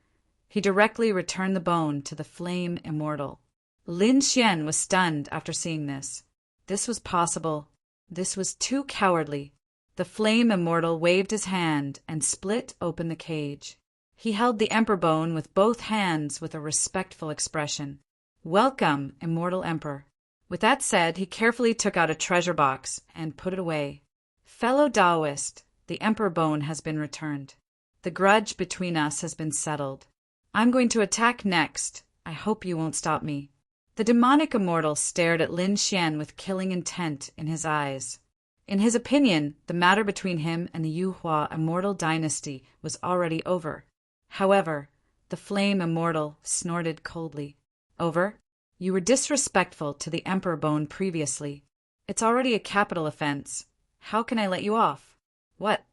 he directly returned the bone to the flame immortal. Lin Xian was stunned after seeing this. This was possible. This was too cowardly. The flame immortal waved his hand and split open the cage. He held the emperor bone with both hands with a respectful expression. "Welcome, immortal emperor." With that said, he carefully took out a treasure box and put it away. "Fellow Taoist, the emperor bone has been returned. The grudge between us has been settled. I'm going to attack next. I hope you won't stop me." The demonic immortal stared at Lin Xian with killing intent in his eyes. In his opinion, the matter between him and the Yuhua immortal dynasty was already over. However, the flame immortal snorted coldly. "Over? You were disrespectful to the emperor bone previously. It's already a capital offense. How can I let you off?" "What?"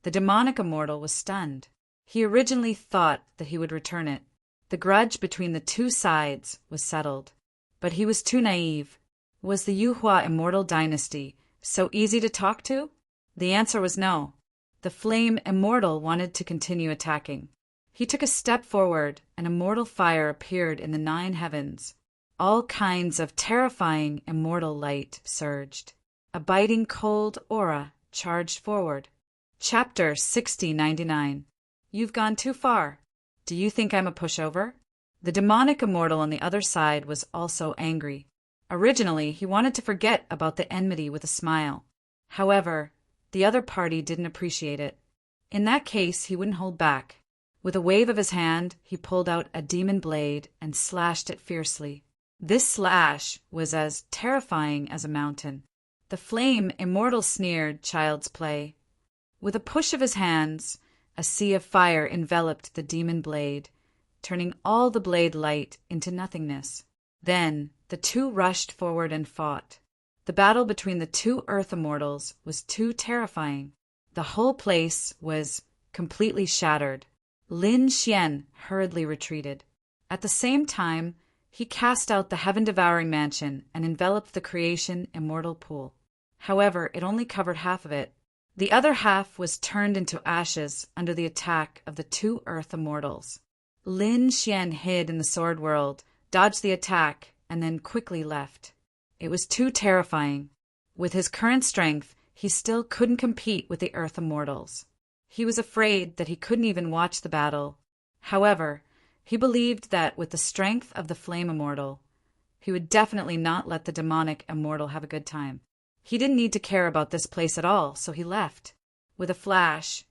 The demonic immortal was stunned. He originally thought that he would return it. The grudge between the two sides was settled. But he was too naive. Was the Yuhua immortal dynasty so easy to talk to? The answer was no. The flame immortal wanted to continue attacking. He took a step forward, and immortal fire appeared in the 9 heavens. All kinds of terrifying immortal light surged. A biting cold aura charged forward. Chapter 6099. You've gone too far. Do you think I'm a pushover? The demonic immortal on the other side was also angry. Originally, he wanted to forget about the enmity with a smile. However, the other party didn't appreciate it. In that case, he wouldn't hold back. With a wave of his hand, he pulled out a demon blade and slashed it fiercely. This slash was as terrifying as a mountain. The flame immortal sneered, "Child's play." With a push of his hands, a sea of fire enveloped the demon blade, turning all the blade light into nothingness. Then the two rushed forward and fought. The battle between the two earth immortals was too terrifying. The whole place was completely shattered. Lin Xian hurriedly retreated. At the same time, he cast out the heaven-devouring mansion and enveloped the creation immortal pool. However, it only covered half of it. The other half was turned into ashes under the attack of the two earth immortals. Lin Xian hid in the sword world, dodged the attack, and then quickly left. It was too terrifying. With his current strength, he still couldn't compete with the earth immortals. He was afraid that he couldn't even watch the battle. However, he believed that with the strength of the flame immortal, he would definitely not let the demonic immortal have a good time. He didn't need to care about this place at all, so he left. With a flash,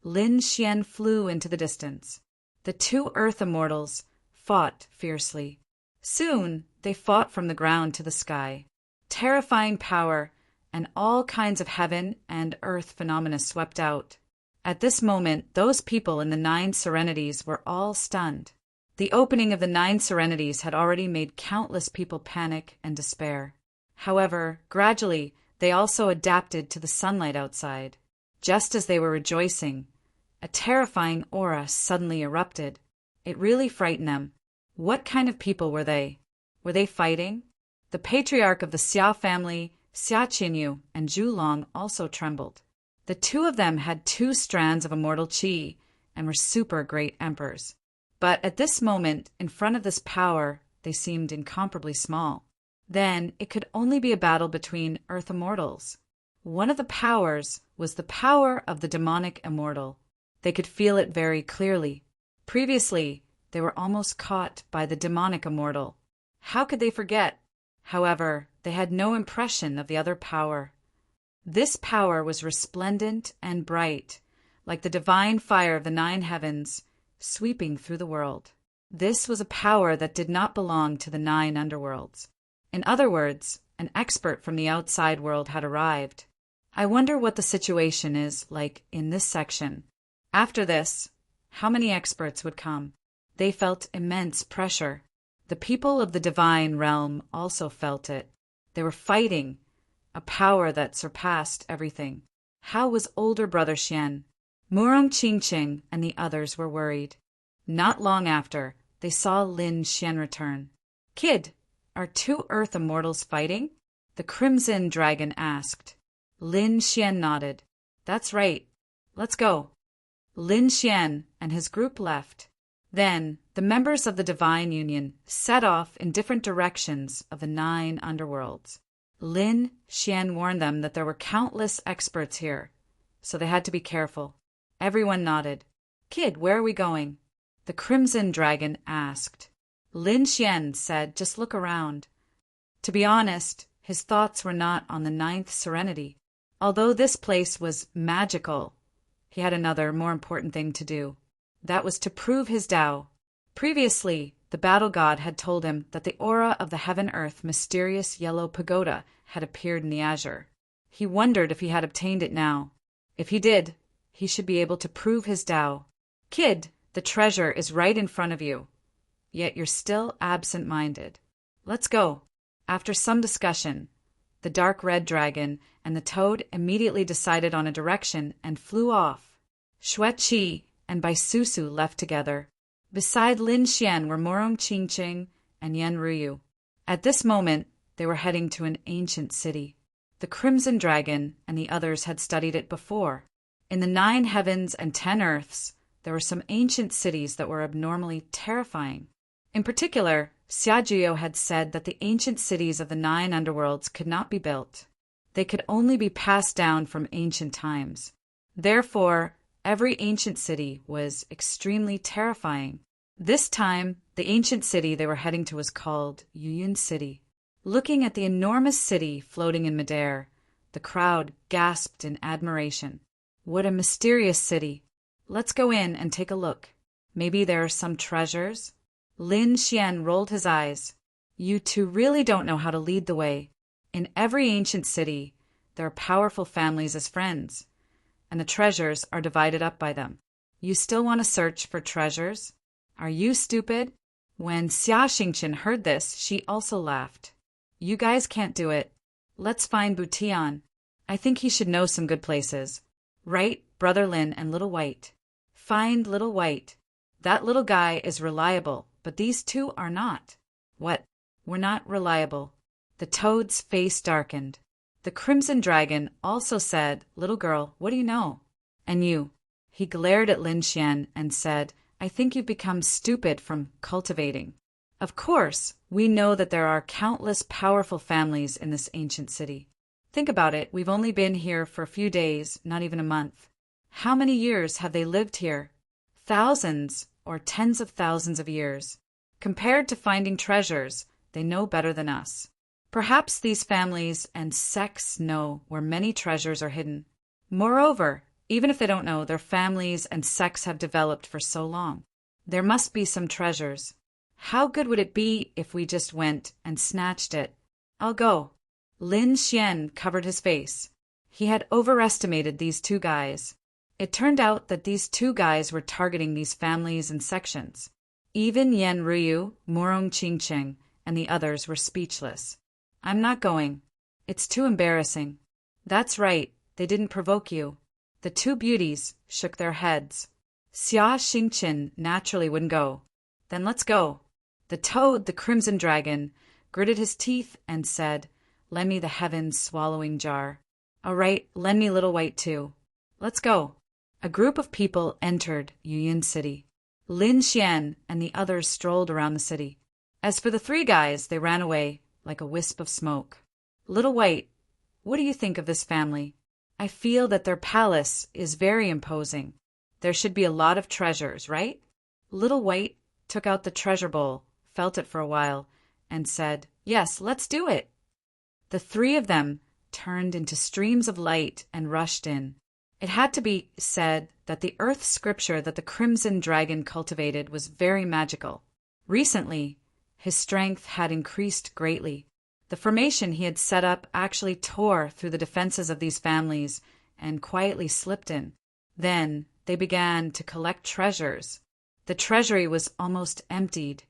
Lin Xian flew into the distance. The two earth immortals fought fiercely. Soon, they fought from the ground to the sky. Terrifying power and all kinds of heaven and earth phenomena swept out. At this moment, those people in the 9 serenities were all stunned. The opening of the 9 serenities had already made countless people panic and despair. However, gradually, they also adapted to the sunlight outside. Just as they were rejoicing, a terrifying aura suddenly erupted. It really frightened them. What kind of people were they? Were they fighting? The patriarch of the Xia family, Xia Qinyu, and Zhu Long also trembled. The two of them had 2 strands of immortal qi and were super great emperors. But at this moment, in front of this power, they seemed incomparably small. Then it could only be a battle between earth immortals. One of the powers was the power of the demonic immortal. They could feel it very clearly. Previously, they were almost caught by the demonic immortal. How could they forget? However, they had no impression of the other power. This power was resplendent and bright, like the divine fire of the 9 heavens, sweeping through the world. This was a power that did not belong to the 9 underworlds. In other words, an expert from the outside world had arrived. I wonder what the situation is like in this section. After this, how many experts would come? They felt immense pressure. The people of the divine realm also felt it. They were fighting a power that surpassed everything. How was older brother Xian? Murong Qingqing and the others were worried. Not long after, they saw Lin Xian return. "Kid, are two Earth immortals fighting?" the Crimson Dragon asked. Lin Xian nodded. "That's right. Let's go." Lin Xian and his group left. Then, the members of the Divine Union set off in different directions of the 9 underworlds. Lin Xian warned them that there were countless experts here, so they had to be careful. Everyone nodded. "Kid, where are we going?" the Crimson Dragon asked. Lin Xian said, "Just look around." To be honest, his thoughts were not on the 9th Serenity. Although this place was magical, he had another, more important thing to do. That was to prove his Tao. Previously, the battle god had told him that the aura of the Heaven-Earth mysterious yellow pagoda had appeared in the azure. He wondered if he had obtained it now. If he did, he should be able to prove his Tao. "Kid, the treasure is right in front of you. Yet you're still absent-minded. Let's go." After some discussion, the dark red dragon and the toad immediately decided on a direction and flew off. Xueqi and Baisusu left together. Beside Lin Xian were Murong Qingqing and Yan Ruyu. At this moment, they were heading to an ancient city. The Crimson Dragon and the others had studied it before. In the 9 heavens and 10 earths, there were some ancient cities that were abnormally terrifying. In particular, Xiajiu had said that the ancient cities of the 9 underworlds could not be built. They could only be passed down from ancient times. Therefore, every ancient city was extremely terrifying. This time, the ancient city they were heading to was called Yuyun City. Looking at the enormous city floating in midair, the crowd gasped in admiration. What a mysterious city. Let's go in and take a look. Maybe there are some treasures. Lin Xian rolled his eyes. You two really don't know how to lead the way. In every ancient city, there are powerful families as friends, and the treasures are divided up by them. You still want to search for treasures? Are you stupid? When Xia Xingqian heard this, she also laughed. You guys can't do it. Let's find Butian. I think he should know some good places. Right, Brother Lin and Little White. Find Little White. That little guy is reliable, but these two are not. What? We're not reliable. The toad's face darkened. The Crimson Dragon also said, Little girl, what do you know? And you? He glared at Lin Xian and said, I think you've become stupid from cultivating. Of course, we know that there are countless powerful families in this ancient city. Think about it, we've only been here for a few days, not even a month. How many years have they lived here? Thousands or tens of thousands of years. Compared to finding treasures, they know better than us. Perhaps these families and sects know where many treasures are hidden. Moreover, even if they don't know, their families and sects have developed for so long. There must be some treasures. How good would it be if we just went and snatched it? I'll go. Lin Xian covered his face. He had overestimated these two guys. It turned out that these two guys were targeting these families and sections. Even Yan Ruyu, Murong Qingqing, and the others were speechless. I'm not going. It's too embarrassing. That's right, they didn't provoke you. The two beauties shook their heads. Xia Xingqian naturally wouldn't go. Then let's go. The toad, the Crimson Dragon, gritted his teeth and said, Lend me the heavens swallowing jar. All right, lend me Little White too. Let's go. A group of people entered Yuyun City. Lin Xian and the others strolled around the city. As for the three guys, they ran away like a wisp of smoke. Little White, what do you think of this family? I feel that their palace is very imposing. There should be a lot of treasures, right? Little White took out the treasure bowl, felt it for a while, and said, Yes, let's do it. The three of them turned into streams of light and rushed in. It had to be said that the earth scripture that the Crimson Dragon cultivated was very magical. Recently, his strength had increased greatly. The formation he had set up actually tore through the defenses of these families and quietly slipped in. Then they began to collect treasures. The treasury was almost emptied,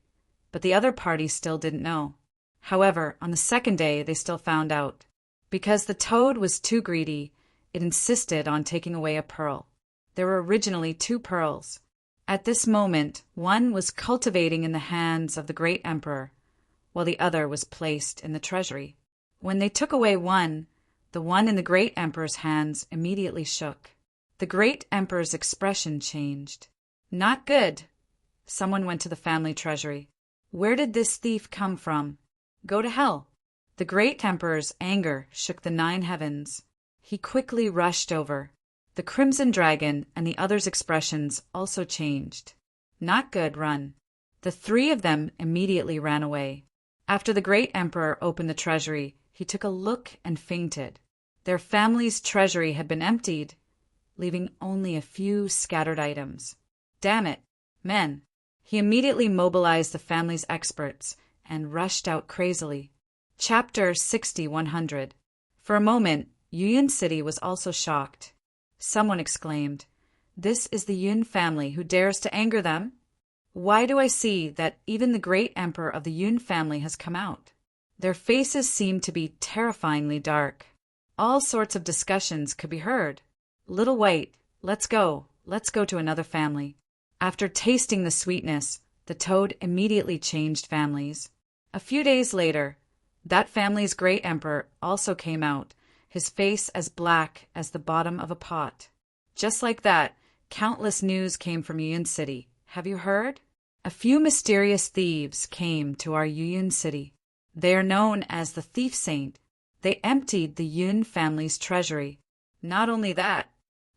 but the other party still didn't know. However, on the second day they still found out. Because the toad was too greedy, it insisted on taking away a pearl. There were originally 2 pearls. At this moment, one was cultivating in the hands of the great emperor, while the other was placed in the treasury. When they took away one, the one in the great emperor's hands immediately shook. The great emperor's expression changed. Not good. Someone went to the family treasury. Where did this thief come from? Go to hell. The great emperor's anger shook the 9 heavens. He quickly rushed over. The crimson dragon and the other's expressions also changed. Not good, run. The 3 of them immediately ran away. After the great emperor opened the treasury, he took a look and fainted. Their family's treasury had been emptied, leaving only a few scattered items. Damn it, men. He immediately mobilized the family's experts and rushed out crazily. Chapter 60-100. For a moment, Yuyun City was also shocked. Someone exclaimed, "This is the Yun family who dares to anger them? Why do I see that even the great emperor of the Yun family has come out?" Their faces seemed to be terrifyingly dark. All sorts of discussions could be heard. "Little White, let's go to another family." After tasting the sweetness, the toad immediately changed families. A few days later, that family's great emperor also came out, his face as black as the bottom of a pot. Just like that, countless news came from Yuyun City. Have you heard? A few mysterious thieves came to our Yuyun City. They are known as the Thief Saint. They emptied the Yun family's treasury. Not only that,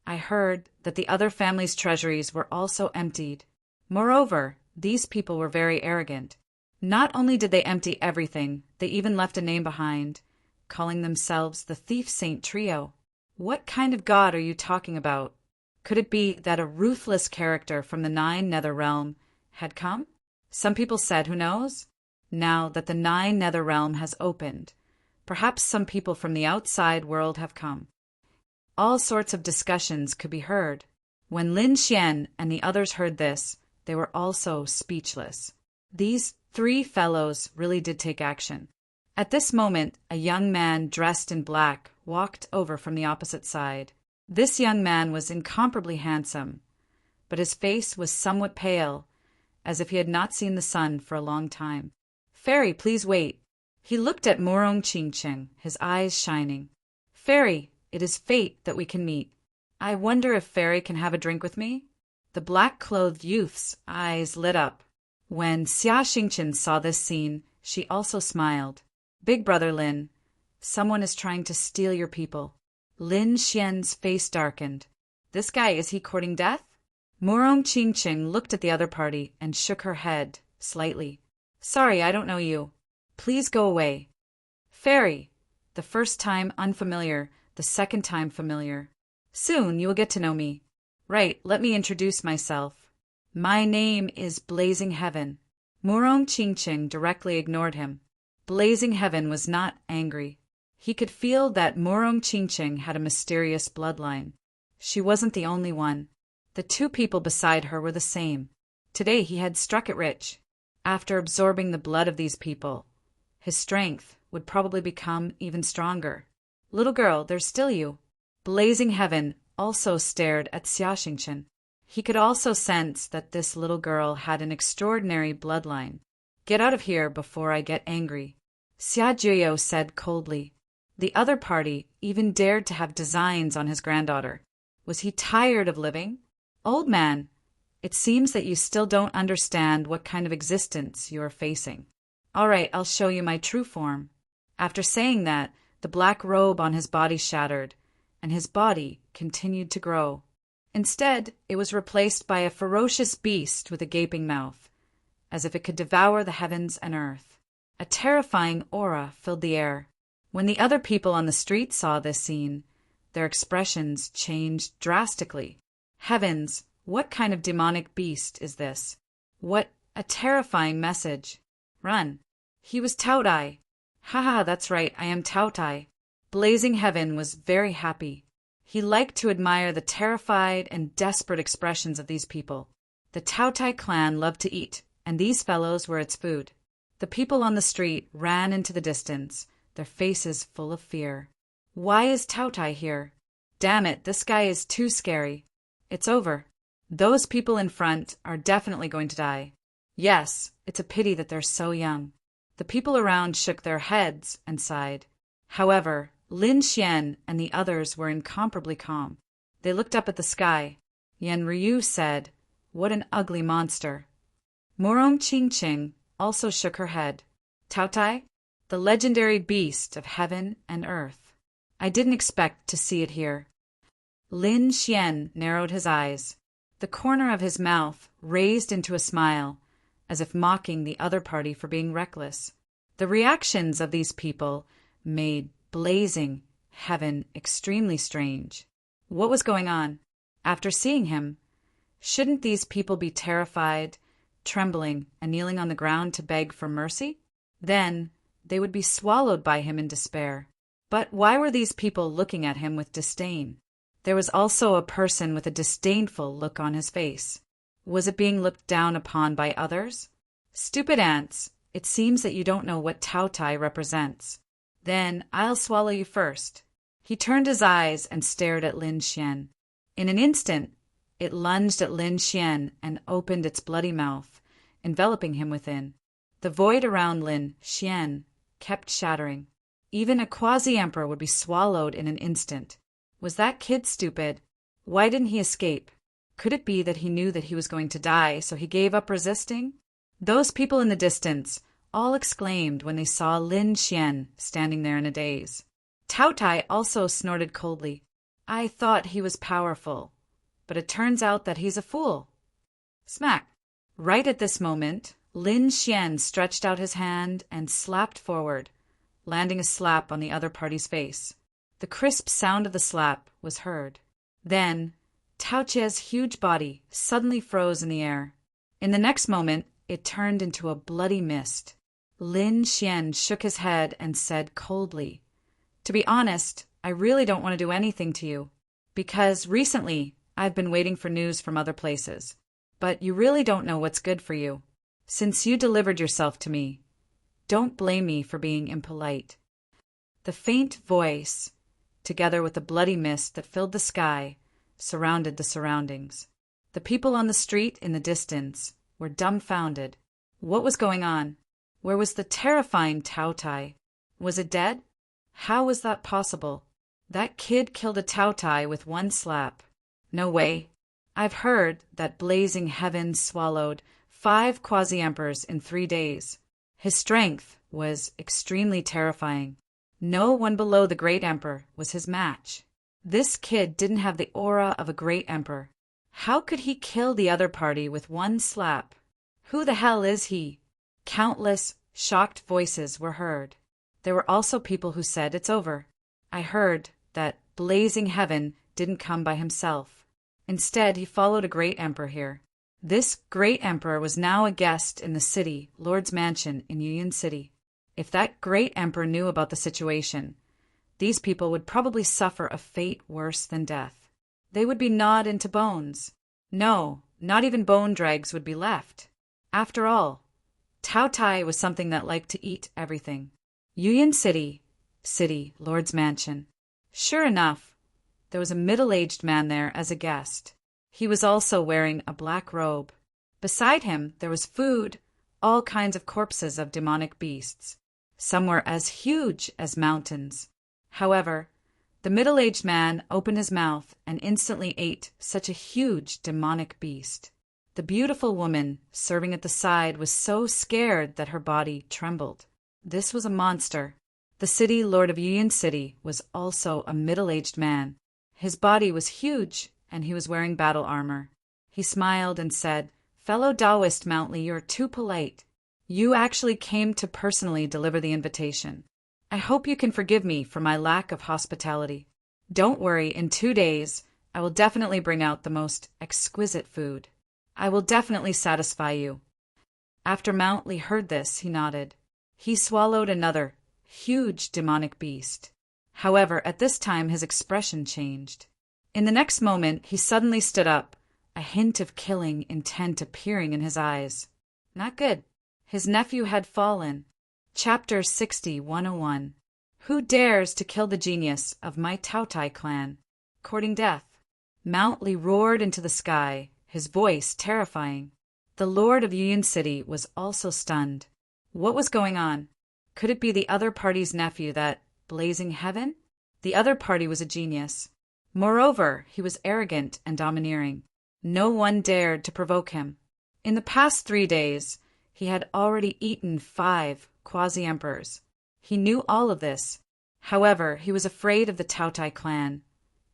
I heard that the other family's treasuries were also emptied. Moreover, these people were very arrogant. Not only did they empty everything, they even left a name behind, calling themselves the Thief Saint Trio. What kind of god are you talking about? Could it be that a ruthless character from the 9 Nether Realm had come? Some people said, who knows? Now that the 9 Nether Realm has opened, perhaps some people from the outside world have come. All sorts of discussions could be heard. When Lin Xian and the others heard this, they were also speechless. These 3 fellows really did take action. At this moment, a young man dressed in black walked over from the opposite side. This young man was incomparably handsome, but his face was somewhat pale, as if he had not seen the sun for a long time. "Fairy, please wait." He looked at Morong Chingcheng, his eyes shining. "Fairy, it is fate that we can meet. I wonder if Fairy can have a drink with me?" The black-clothed youth's eyes lit up. When Xia Xingchen saw this scene, she also smiled. "Big brother Lin, someone is trying to steal your people." Lin Xian's face darkened. "This guy, is he courting death?" Morong Chingcheng looked at the other party and shook her head slightly. "Sorry, I don't know you. Please go away." "Fairy," the first time unfamiliar, the second time familiar. "Soon you will get to know me." "Right, let me introduce myself. My name is Blazing Heaven." Morong Chingcheng directly ignored him. Blazing Heaven was not angry. He could feel that Morong Chingcheng had a mysterious bloodline. She wasn't the only one. The 2 people beside her were the same. Today he had struck it rich. After absorbing the blood of these people, his strength would probably become even stronger. "Little girl, there's still you." Blazing Heaven also stared at Xia Xingchen. He could also sense that this little girl had an extraordinary bloodline. "Get out of here before I get angry," Xia Juyo said coldly. The other party even dared to have designs on his granddaughter. Was he tired of living? "Old man, it seems that you still don't understand what kind of existence you are facing. All right, I'll show you my true form." After saying that, the black robe on his body shattered, and his body continued to grow. Instead, it was replaced by a ferocious beast with a gaping mouth, as if it could devour the heavens and earth. A terrifying aura filled the air. When the other people on the street saw this scene, their expressions changed drastically. Heavens, what kind of demonic beast is this? What a terrifying message. Run. He was Taotai. Haha, that's right, I am Taotai. Blazing Heaven was very happy. He liked to admire the terrified and desperate expressions of these people. The Taotai clan loved to eat and these fellows were its food. The people on the street ran into the distance, their faces full of fear. Why is Tautai here? Damn it, this guy is too scary. It's over. Those people in front are definitely going to die. Yes, it's a pity that they're so young. The people around shook their heads and sighed. However, Lin Xian and the others were incomparably calm. They looked up at the sky. Yan Ryu said, "What an ugly monster." Morong Qingqing also shook her head. Tautai, the legendary beast of heaven and earth. I didn't expect to see it here. Lin Xian narrowed his eyes. The corner of his mouth raised into a smile, as if mocking the other party for being reckless. The reactions of these people made blazing heaven extremely strange. What was going on? After seeing him, shouldn't these people be terrified, trembling, and kneeling on the ground to beg for mercy? Then they would be swallowed by him in despair. But why were these people looking at him with disdain? There was also a person with a disdainful look on his face. Was it being looked down upon by others? Stupid ants, it seems that you don't know what Tautai represents. Then I'll swallow you first. He turned his eyes and stared at Lin Xian. In an instant, it lunged at Lin Xian and opened its bloody mouth, enveloping him within. The void around Lin Xian kept shattering. Even a quasi-emperor would be swallowed in an instant. Was that kid stupid? Why didn't he escape? Could it be that he knew that he was going to die, so he gave up resisting? Those people in the distance all exclaimed when they saw Lin Xian standing there in a daze. Tautai also snorted coldly. I thought he was powerful, but it turns out that he's a fool. Smack! Right at this moment, Lin Xian stretched out his hand and slapped forward, landing a slap on the other party's face. The crisp sound of the slap was heard. Then, Taoche's huge body suddenly froze in the air. In the next moment, it turned into a bloody mist. Lin Xian shook his head and said coldly, "To be honest, I really don't want to do anything to you, because recently I've been waiting for news from other places. But you really don't know what's good for you. Since you delivered yourself to me, don't blame me for being impolite." The faint voice, together with the bloody mist that filled the sky, surrounded the surroundings. The people on the street in the distance were dumbfounded. What was going on? Where was the terrifying Tautai? Was it dead? How was that possible? That kid killed a Tautai with one slap. No way. I've heard that blazing heaven swallowed 5 quasi-emperors in 3 days. His strength was extremely terrifying. No one below the great emperor was his match. This kid didn't have the aura of a great emperor. How could he kill the other party with one slap? Who the hell is he? Countless, shocked voices were heard. There were also people who said it's over. I heard that blazing heaven didn't come by himself. Instead, he followed a great emperor here. This great emperor was now a guest in the city, Lord's Mansion in Union City. If that great emperor knew about the situation, these people would probably suffer a fate worse than death. They would be gnawed into bones. No, not even bone dregs would be left. After all, Tautai was something that liked to eat everything. Union City, Lord's Mansion. Sure enough, there was a middle-aged man there as a guest. He was also wearing a black robe. Beside him, there was food, all kinds of corpses of demonic beasts. Some were as huge as mountains. However, the middle-aged man opened his mouth and instantly ate such a huge demonic beast. The beautiful woman serving at the side was so scared that her body trembled. This was a monster. The city lord of Union City was also a middle-aged man. His body was huge, and he was wearing battle armor. He smiled and said, "Fellow Taoist Mountley, you're too polite. You actually came to personally deliver the invitation. I hope you can forgive me for my lack of hospitality. Don't worry, in 2 days, I will definitely bring out the most exquisite food. I will definitely satisfy you." After Mountley heard this, he nodded. He swallowed another huge demonic beast. However, at this time his expression changed. In the next moment, he suddenly stood up, a hint of killing intent appearing in his eyes. Not good. His nephew had fallen. Chapter 60, 101. Who dares to kill the genius of my Taotai clan? Courting death. Mount Li roared into the sky, his voice terrifying. The Lord of Union City was also stunned. What was going on? Could it be the other party's nephew, that blazing heaven? The other party was a genius. Moreover, he was arrogant and domineering. No one dared to provoke him. In the past 3 days, he had already eaten 5 quasi-emperors. He knew all of this. However, he was afraid of the Taotai clan,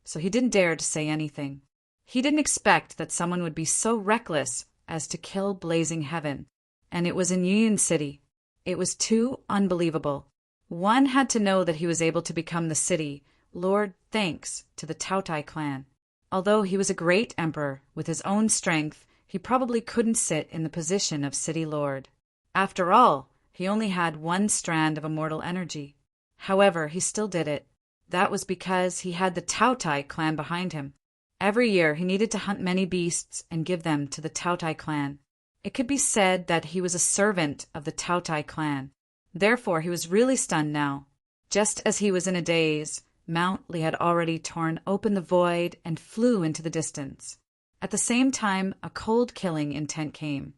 so he didn't dare to say anything. He didn't expect that someone would be so reckless as to kill Blazing Heaven, and it was in Union City. It was too unbelievable. One had to know that he was able to become the city lord thanks to the Taotai clan. Although he was a great emperor with his own strength, he probably couldn't sit in the position of city lord. After all, he only had 1 strand of immortal energy. However, he still did it. That was because he had the Taotai clan behind him. Every year he needed to hunt many beasts and give them to the Taotai clan. It could be said that he was a servant of the Taotai clan. Therefore, he was really stunned now. Just as he was in a daze, Mount Li had already torn open the void and flew into the distance. At the same time, a cold killing intent came.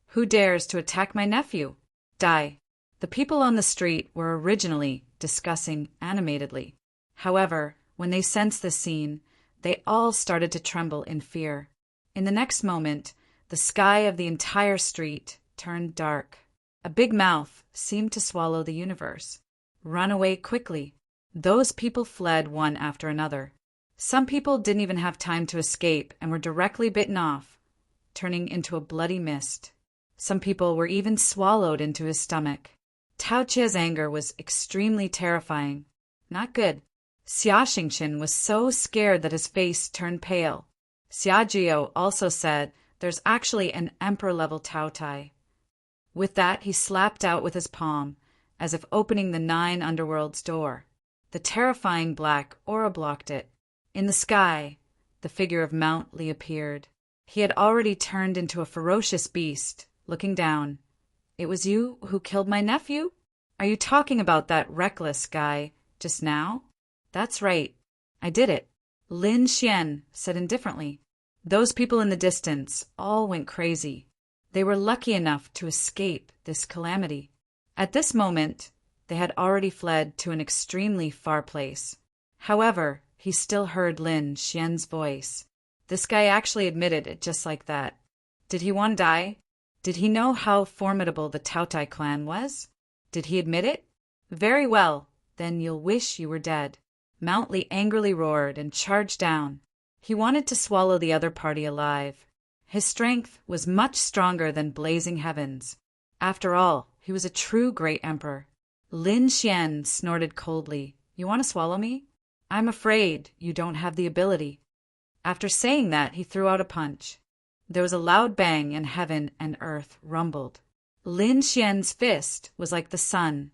Who dares to attack my nephew? Die. The people on the street were originally discussing animatedly. However, when they sensed this scene, they all started to tremble in fear. In the next moment, the sky of the entire street turned dark. A big mouth seemed to swallow the universe. Run away quickly. Those people fled one after another. Some people didn't even have time to escape and were directly bitten off, turning into a bloody mist. Some people were even swallowed into his stomach. Tao Chia's anger was extremely terrifying. Not good. Xia Xingqian was so scared that his face turned pale. Xia Jiao also said, "There's actually an emperor-level Taotai." With that, he slapped out with his palm, as if opening the 9 underworld's door. The terrifying black aura blocked it. In the sky, the figure of Mount Li appeared. He had already turned into a ferocious beast, looking down. "It was you who killed my nephew? Are you talking about that reckless guy just now?" "That's right. I did it," Lin Xian said indifferently. Those people in the distance all went crazy. They were lucky enough to escape this calamity. At this moment, they had already fled to an extremely far place. However, he still heard Lin Xian's voice. This guy actually admitted it just like that. Did he want to die? Did he know how formidable the Taotai clan was? Did he admit it? Very well, then you'll wish you were dead. Mount Li angrily roared and charged down. He wanted to swallow the other party alive. His strength was much stronger than Blazing Heaven's. After all, he was a true great emperor. Lin Xian snorted coldly. "You want to swallow me? I'm afraid you don't have the ability." After saying that, he threw out a punch. There was a loud bang and heaven and earth rumbled. Lin Xian's fist was like the sun,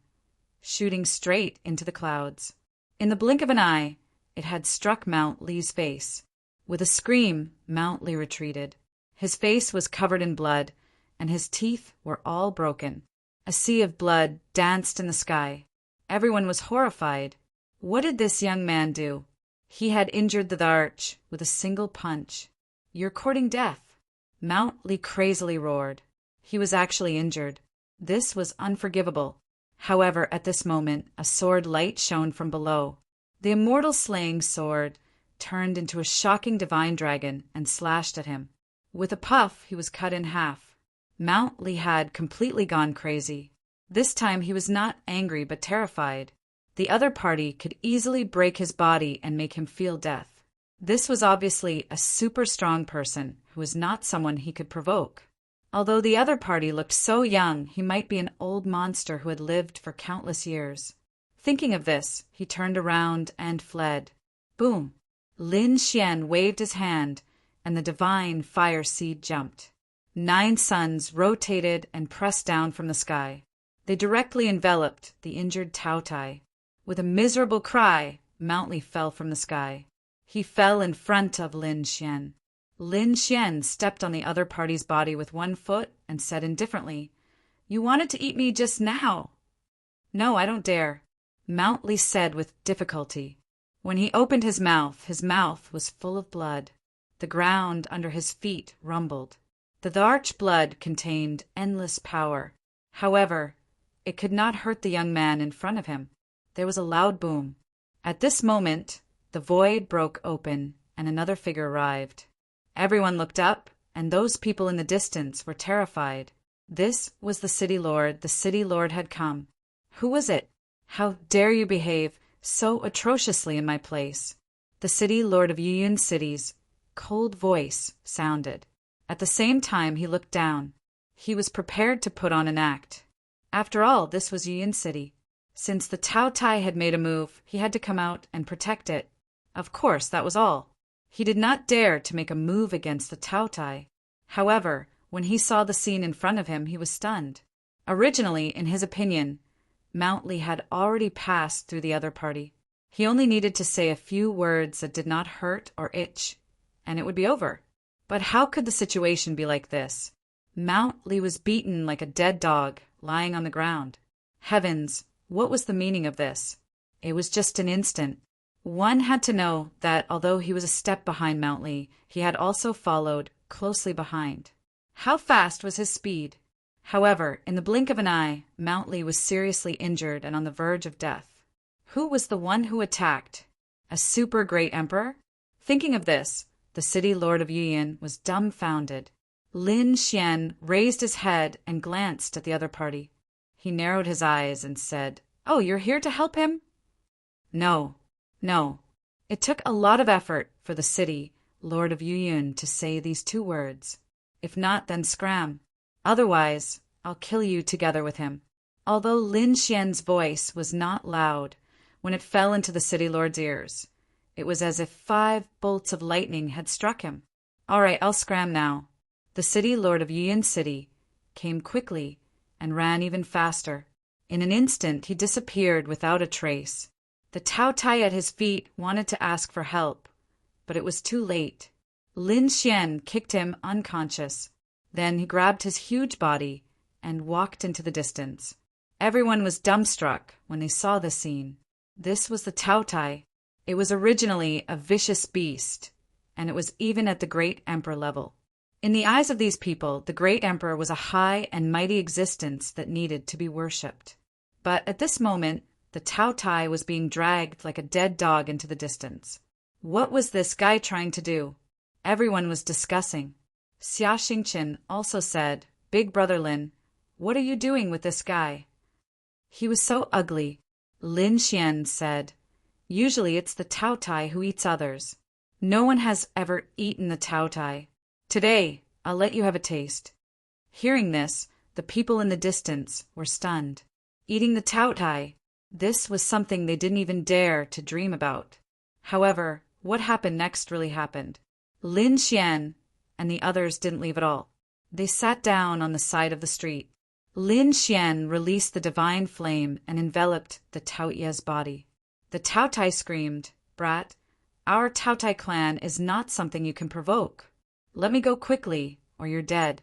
shooting straight into the clouds. In the blink of an eye, it had struck Mount Li's face. With a scream, Mount Li retreated. His face was covered in blood, and his teeth were all broken. A sea of blood danced in the sky. Everyone was horrified. What did this young man do? He had injured the arch with a single punch. "You're courting death," Mount Li crazily roared. He was actually injured. This was unforgivable. However, at this moment, a sword light shone from below. The immortal slaying sword turned into a shocking divine dragon and slashed at him. With a puff, he was cut in half. Mount Li had completely gone crazy. This time he was not angry but terrified. The other party could easily break his body and make him feel death. This was obviously a super strong person who was not someone he could provoke. Although the other party looked so young, he might be an old monster who had lived for countless years. Thinking of this, he turned around and fled. Boom! Lin Xian waved his hand, and the divine fire seed jumped. 9 suns rotated and pressed down from the sky. They directly enveloped the injured Taotai. With a miserable cry, Mount Li fell from the sky. He fell in front of Lin Xian. Lin Xian stepped on the other party's body with one foot and said indifferently, "You wanted to eat me just now." "No, I don't dare," Mount Li said with difficulty. When he opened his mouth was full of blood. The ground under his feet rumbled. The dark blood contained endless power. However, it could not hurt the young man in front of him. There was a loud boom. At this moment, the void broke open and another figure arrived. Everyone looked up, and those people in the distance were terrified. This was the city lord. The city lord had come. Who was it? How dare you behave so atrociously in my place? The city lord of Yuyun City's cold voice sounded. At the same time he looked down. He was prepared to put on an act. After all, this was Yuyun City. Since the Tao Tai had made a move, he had to come out and protect it. Of course, that was all. He did not dare to make a move against the Tao Tai. However, when he saw the scene in front of him, he was stunned. Originally, in his opinion, Mount Li had already passed through the other party. He only needed to say a few words that did not hurt or itch, and it would be over. But how could the situation be like this? Mount Li was beaten like a dead dog, lying on the ground. Heavens, what was the meaning of this? It was just an instant. One had to know that although he was a step behind Mount Li, he had also followed closely behind. How fast was his speed? However, in the blink of an eye, Mount Li was seriously injured and on the verge of death. Who was the one who attacked? A super great emperor? Thinking of this, the city lord of Yuyun was dumbfounded. Lin Xian raised his head and glanced at the other party. He narrowed his eyes and said, "Oh, you're here to help him?" No. It took a lot of effort for the city lord of Yuyun to say these two words. If not, then scram. Otherwise, I'll kill you together with him. Although Lin Xian's voice was not loud, when it fell into the city lord's ears, it was as if 5 bolts of lightning had struck him. All right, I'll scram now. The city lord of Yuyun City came quickly and ran even faster. In an instant, he disappeared without a trace. The Tao Tai at his feet wanted to ask for help, but it was too late. Lin Xian kicked him unconscious. Then he grabbed his huge body and walked into the distance. Everyone was dumbstruck when they saw the scene. This was the Tao Tai. It was originally a vicious beast, and it was even at the great emperor level. In the eyes of these people, the great emperor was a high and mighty existence that needed to be worshipped. But at this moment, the Tao Tai was being dragged like a dead dog into the distance. What was this guy trying to do? Everyone was discussing. Xia Xingqian also said, "Big brother Lin, what are you doing with this guy?" "He was so ugly." Lin Xian said, "Usually it's the Tao Tai who eats others. No one has ever eaten the Tao Tai. Today, I'll let you have a taste." Hearing this, the people in the distance were stunned. Eating the Tao Tai, this was something they didn't even dare to dream about. However, what happened next really happened. Lin Xian and the others didn't leave at all. They sat down on the side of the street. Lin Xian released the divine flame and enveloped the Tao Ye's body. The Tao Tai screamed, "Brat, our Tao Tai clan is not something you can provoke. Let me go quickly, or you're dead."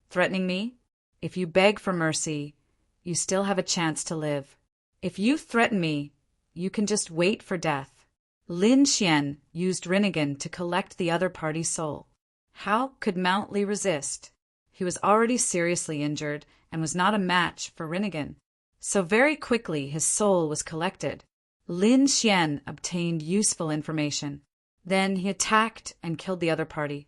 Threatening me? If you beg for mercy, you still have a chance to live. If you threaten me, you can just wait for death. Lin Xian used Rinnegan to collect the other party's soul. How could Mount Li resist? He was already seriously injured and was not a match for Rinnegan. So very quickly his soul was collected. Lin Xian obtained useful information. Then he attacked and killed the other party.